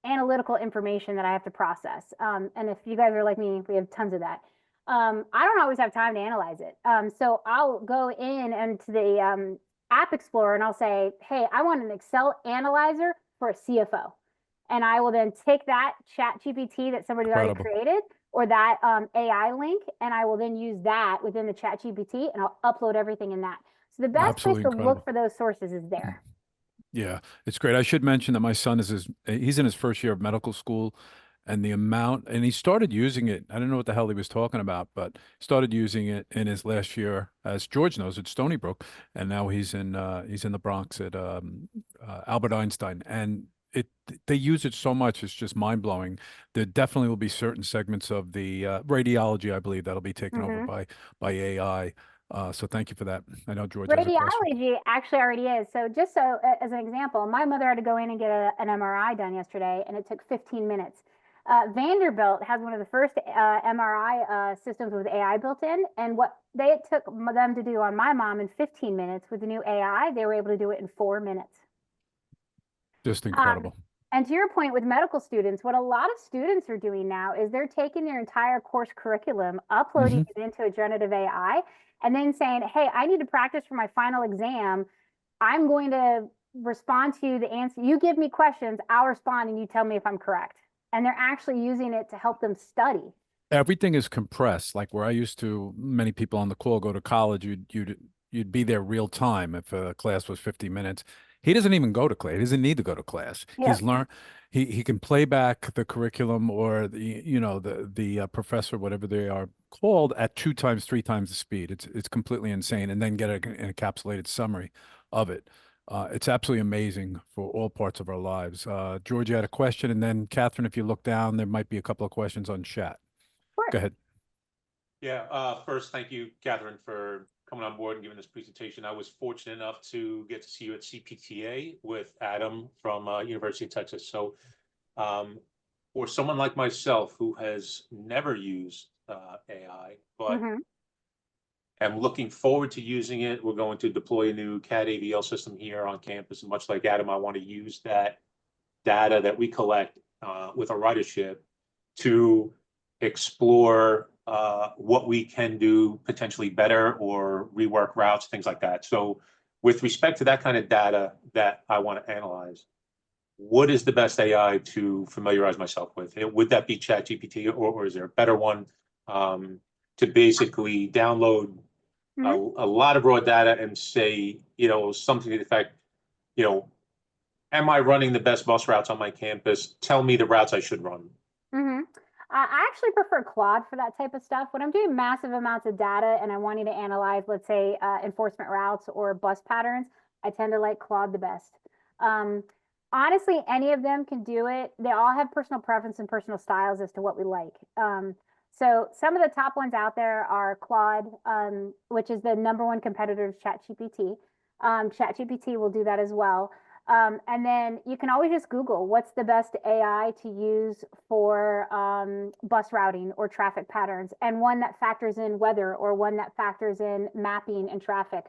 analytical information that I have to process. And if you guys are like me, we have tons of that. I don't always have time to analyze it. So I'll go in into the App Explorer and I'll say, hey, I want an Excel analyzer for a CFO. And I will then take that chat GPT that somebody's already Incredible. created, or that AI link, and I will then use that within the chat GPT, and I'll upload everything in that. So the best place Absolutely to incredible. look for those sources is there. Yeah, it's great. I should mention that my son he's in his first year of medical school, and and he started using it. I don't know what the hell he was talking about, but started using it in his last year, as George knows, at Stony Brook, and now he's in the Bronx at Albert Einstein, and they use it so much, it's just mind blowing. There definitely will be certain segments of the radiology, I believe, that'll be taken over by AI. So thank you for that. I know George has a question. Radiology actually already is. So just so as an example, my mother had to go in and get an MRI done yesterday, and it took 15 minutes. Vanderbilt has one of the first MRI systems with AI built in, and what it took them to do on my mom in 15 minutes with the new AI, they were able to do it in 4 minutes. Just incredible. And to your point with medical students, what a lot of students are doing now is they're taking their entire course curriculum, uploading it into a generative AI, and then saying, hey, I need to practice for my final exam. I'm going to respond to the answer. You give me questions, I'll respond, and you tell me if I'm correct. And they're actually using it to help them study. Everything is compressed. Like where I used to, many people on the call go to college, you'd be there real time if a class was 50 minutes. He doesn't even go to class. He doesn't need to go to class. Yeah. He can play back the curriculum or the professor, whatever they are called, at 2 times, 3 times the speed. It's completely insane, and then get an encapsulated summary of it. It's absolutely amazing for all parts of our lives. George, you had a question, and then Catherine, if you look down, there might be a couple of questions on chat. Go ahead. Yeah, first, thank you, Catherine, for coming on board and giving this presentation. I was fortunate enough to get to see you at CPTA with Adam from University of Texas. So for someone like myself who has never used AI, but am looking forward to using it, we're going to deploy a new CAD AVL system here on campus. And much like Adam, I want to use that data that we collect with our ridership to explore what we can do potentially better or rework routes, things like that. So with respect to that kind of data that I want to analyze, what is the best AI to familiarize myself with? Would that be ChatGPT, or is there a better one to basically download a lot of raw data and say, something to the effect, am I running the best bus routes on my campus? Tell me the routes I should run. I actually prefer Claude for that type of stuff. When I'm doing massive amounts of data and I'm wanting to analyze, let's say, enforcement routes or bus patterns, I tend to like Claude the best. Honestly, any of them can do it. They all have personal preference and personal styles as to what we like. So some of the top ones out there are Claude, which is the #1 competitor of ChatGPT. ChatGPT will do that as well. And then you can always just Google what's the best AI to use for bus routing or traffic patterns, and one that factors in weather, or one that factors in mapping and traffic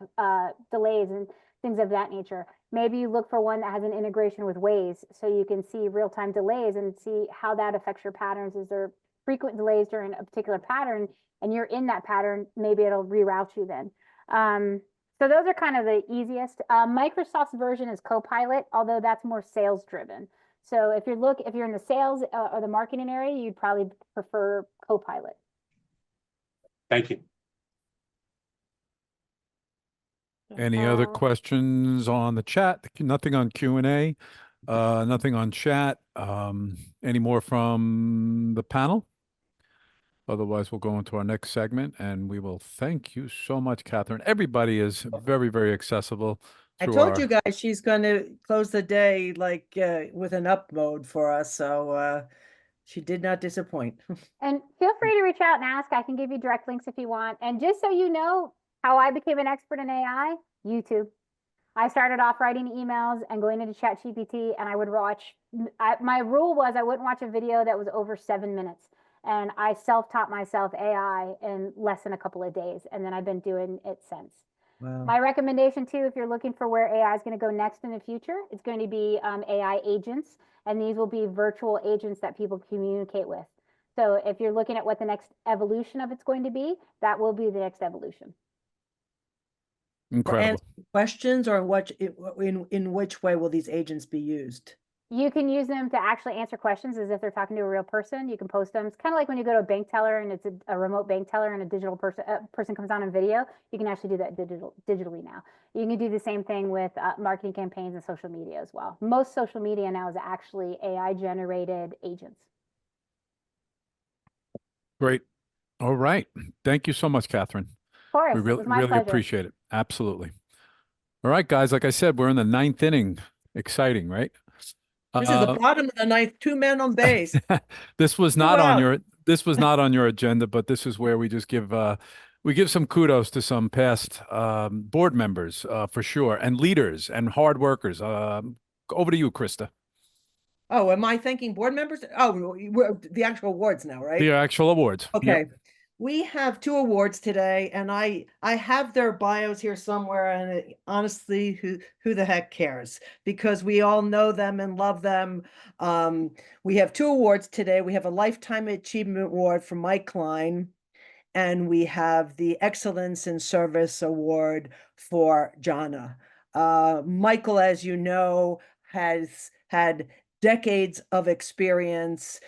delays and things of that nature. Maybe you look for one that has an integration with Waze, so you can see real-time delays and see how that affects your patterns. Is there frequent delays during a particular pattern and you're in that pattern, maybe it'll reroute you then. So those are kind of the easiest. Microsoft's version is Copilot, although that's more sales driven. So if you're in the sales or the marketing area, you'd probably prefer Copilot. Thank you. Any other questions on the chat? Nothing on Q&A, nothing on chat. Any more from the panel? Otherwise, we'll go into our next segment, and we will thank you so much, Catherine. Everybody is very, very accessible. I told you guys she's going to close the day like with an up mode for us, so she did not disappoint. And feel free to reach out and ask. I can give you direct links if you want. And just so you know how I became an expert in AI, YouTube. I started off writing emails and going into ChatGPT, and I would watch. My rule was I wouldn't watch a video that was over 7 minutes. And I self-taught myself AI in less than a couple of days. And then I've been doing it since. Wow. My recommendation too, if you're looking for where AI is going to go next in the future, it's going to be AI agents. And these will be virtual agents that people communicate with. So if you're looking at what the next evolution of it's going to be, that will be the next evolution. Incredible. And questions, or what in which way will these agents be used? You can use them to actually answer questions as if they're talking to a real person. You can post them. It's kind of like when you go to a bank teller and it's a remote bank teller and a digital person comes on in video. You can actually do that digitally now. You can do the same thing with marketing campaigns and social media as well. Most social media now is actually AI generated agents. Great. All right. Thank you so much, Catherine. Of course, We it really, was my really pleasure. appreciate it. Absolutely. All right, guys. Like I said, we're in the 9th inning. Exciting, right? This is the bottom of the 9th, 2 men on base. This was not Wow. on your agenda, but this is where we just give some kudos to some past board members for sure, and leaders and hard workers. Over to you, Krista. Oh, am I thanking board members? Oh, the actual awards now, right? The actual awards. Okay. Yep. We have 2 awards today, and I have their bios here somewhere, and honestly, who the heck cares? Because we all know them and love them. We have 2 awards today. We have a Lifetime Achievement Award from Mike Klein, and we have the Excellence in Service Award for Jana. Michael, as you know, has had decades of experience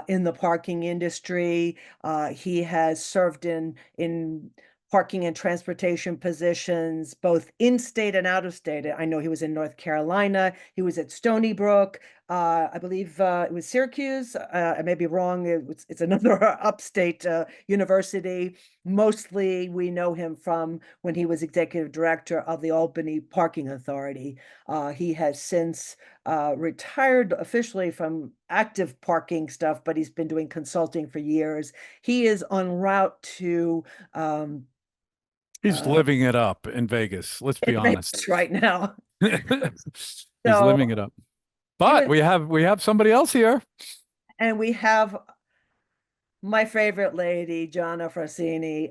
in the parking industry. He has served in parking and transportation positions, both in state and out of state. I know he was in North Carolina. He was at Stony Brook. I believe it was Syracuse. I may be wrong. It's another upstate university. Mostly we know him from when he was executive director of the Albany Parking Authority. He has since retired officially from active parking stuff, but he's been doing consulting for years. He is en route to He's living it up in Vegas. Let's be honest. Right now. He's living it up. But we have somebody else here. And we have my favorite lady, Jana Frassini,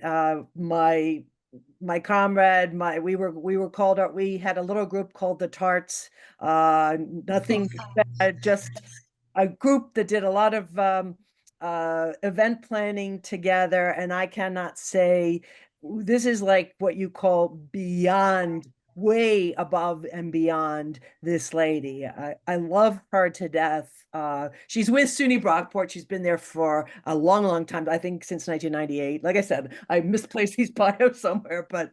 my comrade, we were called, we had a little group called the Tarts, nothing bad, just a group that did a lot of event planning together. And I cannot say, this is like what you call beyond, way above and beyond this lady. I love her to death. She's with SUNY Brockport. She's been there for a long, long time. I think since 1998. Like I said, I misplaced these bios somewhere, but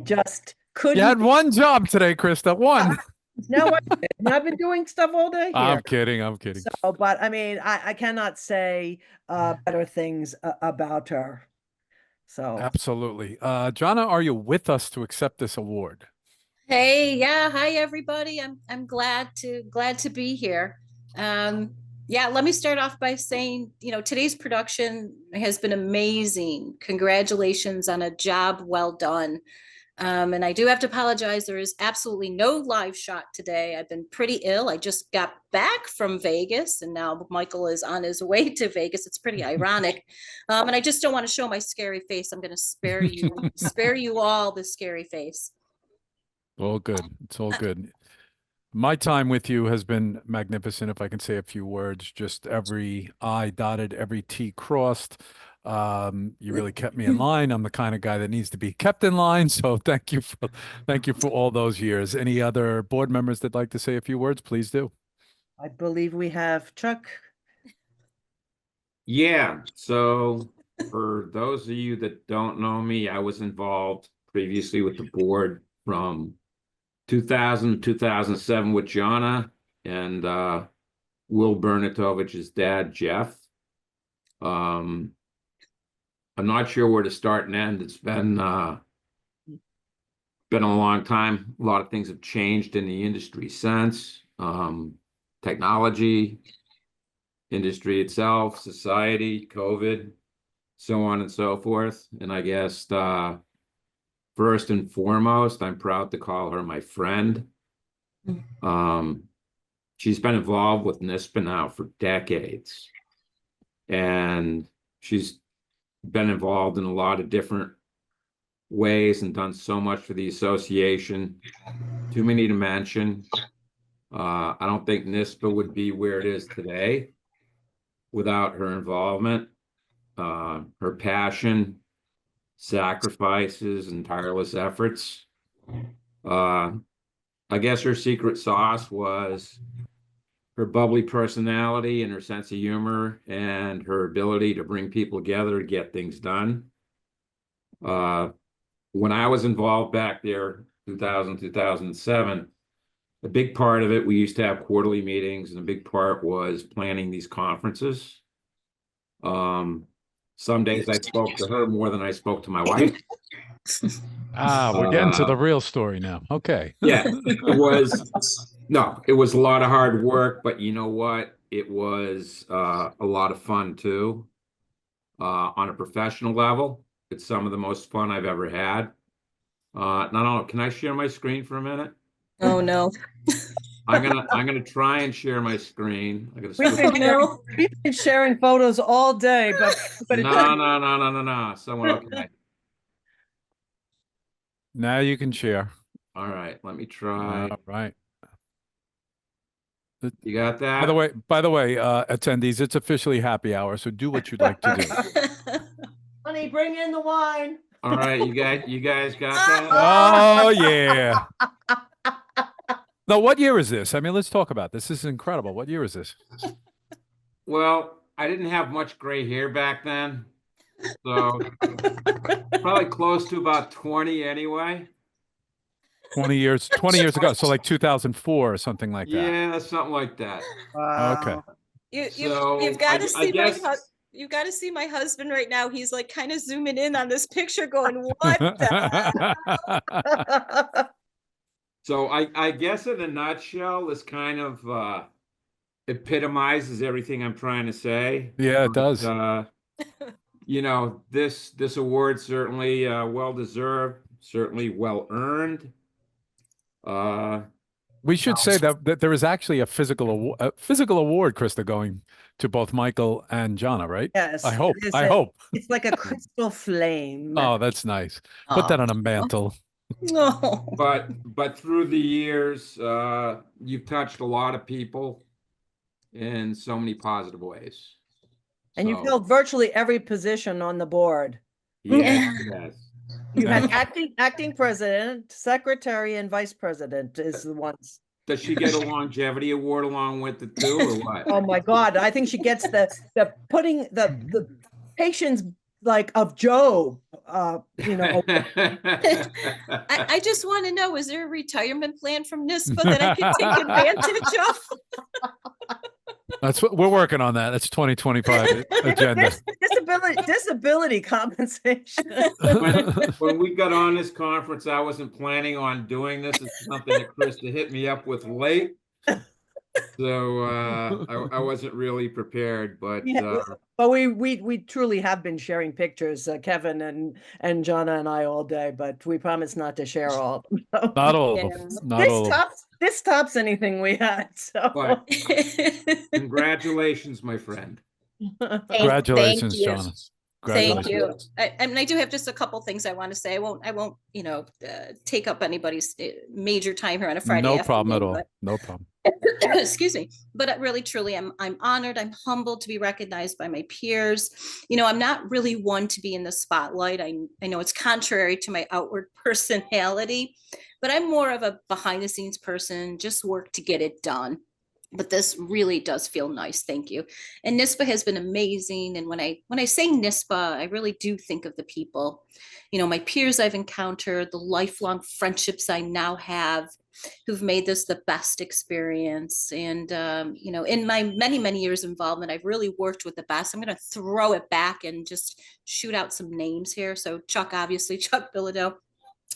just couldn't. You had one job today, Krista. One. No, I've been doing stuff all day here. I'm kidding. I'm kidding. So, but I mean, I cannot say better things about her. So absolutely. Jana, are you with us to accept this award? Hey, yeah, hi everybody. I'm glad to be here. Yeah, let me start off by saying, today's production has been amazing. Congratulations on a job well done. And I do have to apologize. There is absolutely no live shot today. I've been pretty ill. I just got back from Vegas, and now Michael is on his way to Vegas. It's pretty ironic. And I just don't want to show my scary face. I'm going to spare you all the scary face. All good. It's all good. My time with you has been magnificent. If I can say a few words, just every I dotted, every T crossed. You really kept me in line. I'm the kind of guy that needs to be kept in line. So thank you for all those years. Any other board members that'd like to say a few words, please do. I believe we have Chuck. Yeah, so for those of you that don't know me, I was involved previously with the board from 2000 2007 with Jana and Will Bernatovich's dad, Jeff. I'm not sure where to start and end. It's been a long time. A lot of things have changed in the industry since. Technology, industry itself, society, COVID, so on and so forth. And I guess first and foremost, I'm proud to call her my friend. She's been involved with NYSPTA now for decades. And she's been involved in a lot of different ways and done so much for the association. Too many to mention. I don't think NYSPTA would be where it is today without her involvement, her passion, sacrifices, and tireless efforts. I guess her secret sauce was her bubbly personality and her sense of humor and her ability to bring people together to get things done. When I was involved back there, 2000, 2007, a big part of it, we used to have quarterly meetings, and a big part was planning these conferences. Some days I spoke to her more than I spoke to my wife. We're getting to the real story now. Okay. Yeah, it was a lot of hard work, but you know what? It was a lot of fun too. On a professional level, it's some of the most fun I've ever had. No, can I share my screen for a minute? Oh no. I'm gonna try and share my screen. I gotta We've been sharing photos all day, but no. Someone okay. Now you can share. All right, let me try. All right. You got that? By the way, attendees, it's officially happy hour, so do what you'd like to do. Honey, bring in the wine. All right, you guys got that? Oh yeah. Now, what year is this? I mean, let's talk about this. This is incredible. What year is this? Well, I didn't have much gray hair back then, so probably close to about 20 anyway. 20 years ago. So like 2004 or something like that. Yeah, something like that. Wow. Okay. You've got to see you've got to see my husband right now. He's like kind of zooming in on this picture going, what the hell? So I guess in a nutshell, this kind of epitomizes everything I'm trying to say. Yeah, it does. You know, this award certainly well deserved, certainly well earned. We should say that there is actually a physical award, Krista, going to both Michael and Jana, right? Yes. I hope. It's like a crystal flame. Oh, that's nice. Put that on a mantle. No. But through the years, you've touched a lot of people in so many positive ways. And you filled virtually every position on the board. Yes. You had acting president, secretary, and vice president is the ones. Does she get a longevity award along with it too, or what? Oh my God! I think she gets the putting the patience like of Job. You know. I just want to know: is there a retirement plan from NYSPTA that I can take advantage of? That's what we're working on. That's 2025 agenda. Disability compensation. When we got on this conference, I wasn't planning on doing this. It's something that Krista hit me up with late. So I wasn't really prepared, but but we truly have been sharing pictures, Kevin and Jana and I all day, but we promise not to share all. Not all of them. Not all of them. This tops anything we had. So congratulations, my friend. Congratulations, Jana. Thank you. Congratulations. And I do have just a couple things I want to say. I won't, take up anybody's major time here on a Friday No afternoon. problem at all. But No problem. excuse me, but really truly I'm honored, I'm humbled to be recognized by my peers. I'm not really one to be in the spotlight. I know it's contrary to my outward personality, but I'm more of a behind the scenes person, just work to get it done. But this really does feel nice. Thank you. And NYSPA has been amazing. And when I say NYSPA, I really do think of the people, my peers I've encountered, the lifelong friendships I now have, who've made this the best experience. And, in my many, many years of involvement, I've really worked with the best. I'm going to throw it back and just shoot out some names here. So Chuck, obviously, Chuck Bilodeau,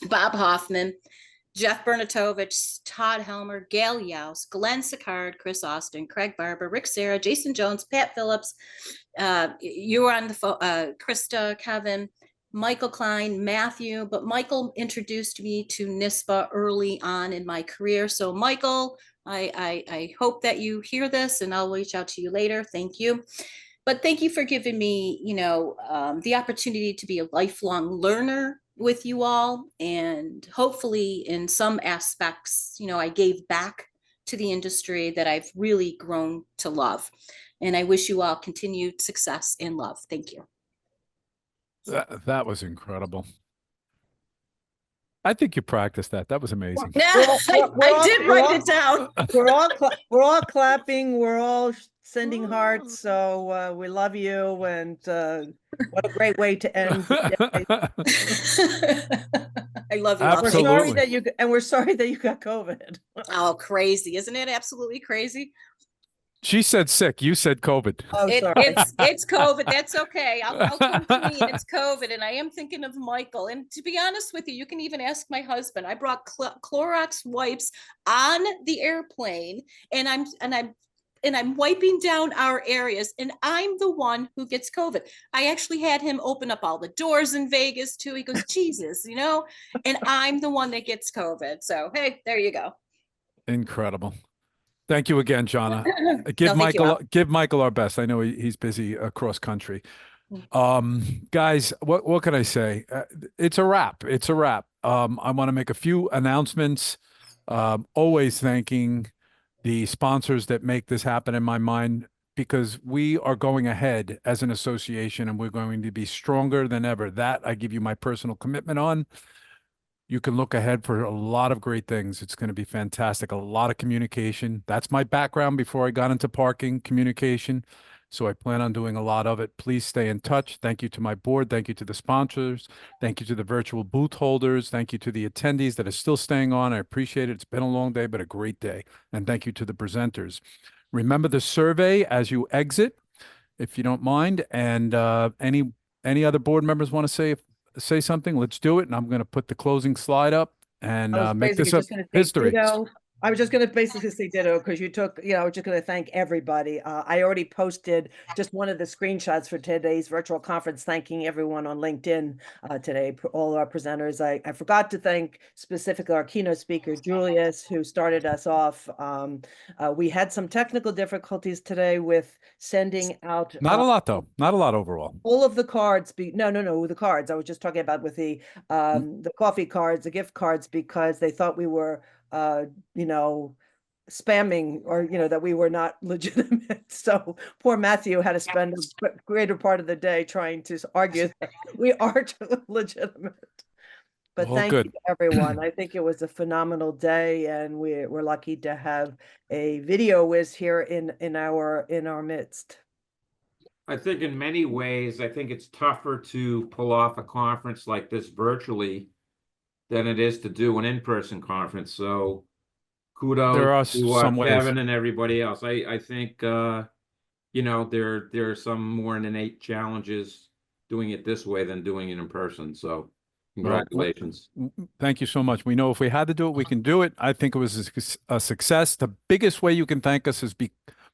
Bob Hoffman, Jeff Bernatovich, Todd Helmer, Gail Yaus, Glenn Sicard, Chris Austin, Craig Barber, Rick Sarah, Jason Jones, Pat Phillips. You were on the phone, Krista, Kevin, Michael Klein, Matthew, but Michael introduced me to NYSPA early on in my career. So Michael, I hope that you hear this, and I'll reach out to you later. Thank you. But thank you for giving me, the opportunity to be a lifelong learner with you all. And hopefully in some aspects, I gave back to the industry that I've really grown to love. And I wish you all continued success and love. Thank you. That was incredible. I think you practiced that. That was amazing. I did write it down. We're all clapping. We're all sending hearts. So we love you, and what a great way to end. I love you. Absolutely. We're sorry that you got COVID. Oh, crazy! Isn't it absolutely crazy? She said sick. You said COVID. Oh, sorry. It's COVID. That's okay. I'll come clean. It's COVID, and I am thinking of Michael. And to be honest with you, you can even ask my husband. I brought Clorox wipes on the airplane, and I'm wiping down our areas, and I'm the one who gets COVID. I actually had him open up all the doors in Vegas too. He goes, Jesus, and I'm the one that gets COVID. So hey, there you go. Incredible. Thank you again, Jonna. Give Michael our best. I know he's busy across country. Guys, what can I say? It's a wrap. It's a wrap. I want to make a few announcements. Always thanking the sponsors that make this happen in my mind, because we are going ahead as an association and we're going to be stronger than ever. That I give you my personal commitment on. You can look ahead for a lot of great things. It's going to be fantastic. A lot of communication. That's my background before I got into parking, communication. So I plan on doing a lot of it. Please stay in touch. Thank you to my board. Thank you to the sponsors. Thank you to the virtual booth holders. Thank you to the attendees that are still staying on. I appreciate it. It's been a long day, but a great day. And thank you to the presenters. Remember the survey as you exit, if you don't mind. And any other board members want to say something? Let's do it. And I'm going to put the closing slide up and make this a history. I was just going to basically say ditto, because you took, I was just going to thank everybody. I already posted just one of the screenshots for today's virtual conference, thanking everyone on LinkedIn today, all our presenters. I forgot to thank specifically our keynote speaker, Julius, who started us off. We had some technical difficulties today with sending out. Not a lot, though. Not a lot overall. All of the cards. No, the cards. I was just talking about with the coffee cards, the gift cards, because they thought we were spamming, or that we were not legitimate. So poor Matthew had to spend a greater part of the day trying to argue that we are legitimate. But thank you to everyone. I think it was a phenomenal day, and we're lucky to have a video whiz here in our midst. I think in many ways, I think it's tougher to pull off a conference like this virtually than it is to do an in-person conference. So kudos to Kevin and everybody else. I think, there are some more innate challenges doing it this way than doing it in person. So congratulations. Thank you so much. We know if we had to do it, we can do it. I think it was a success. The biggest way you can thank us is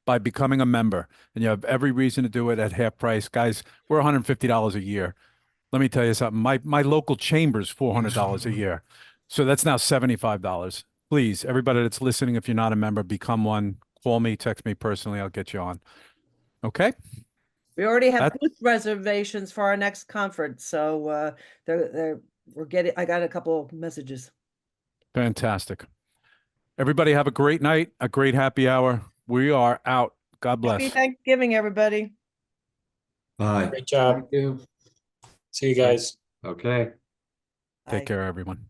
by becoming a member, and you have every reason to do it at half price. Guys, we're $150 a year. Let me tell you something. My local chamber's $400 a year. So that's now $75. Please, everybody that's listening, if you're not a member, become one. Call me, text me personally. I'll get you on. Okay? We already have That- booth reservations for our next conference, so I got a couple messages. Fantastic. Everybody have a great night, a great happy hour. We are out. God bless. Happy Thanksgiving, everybody. Bye. Great job. Thank you. See you guys. Okay. Take care, everyone.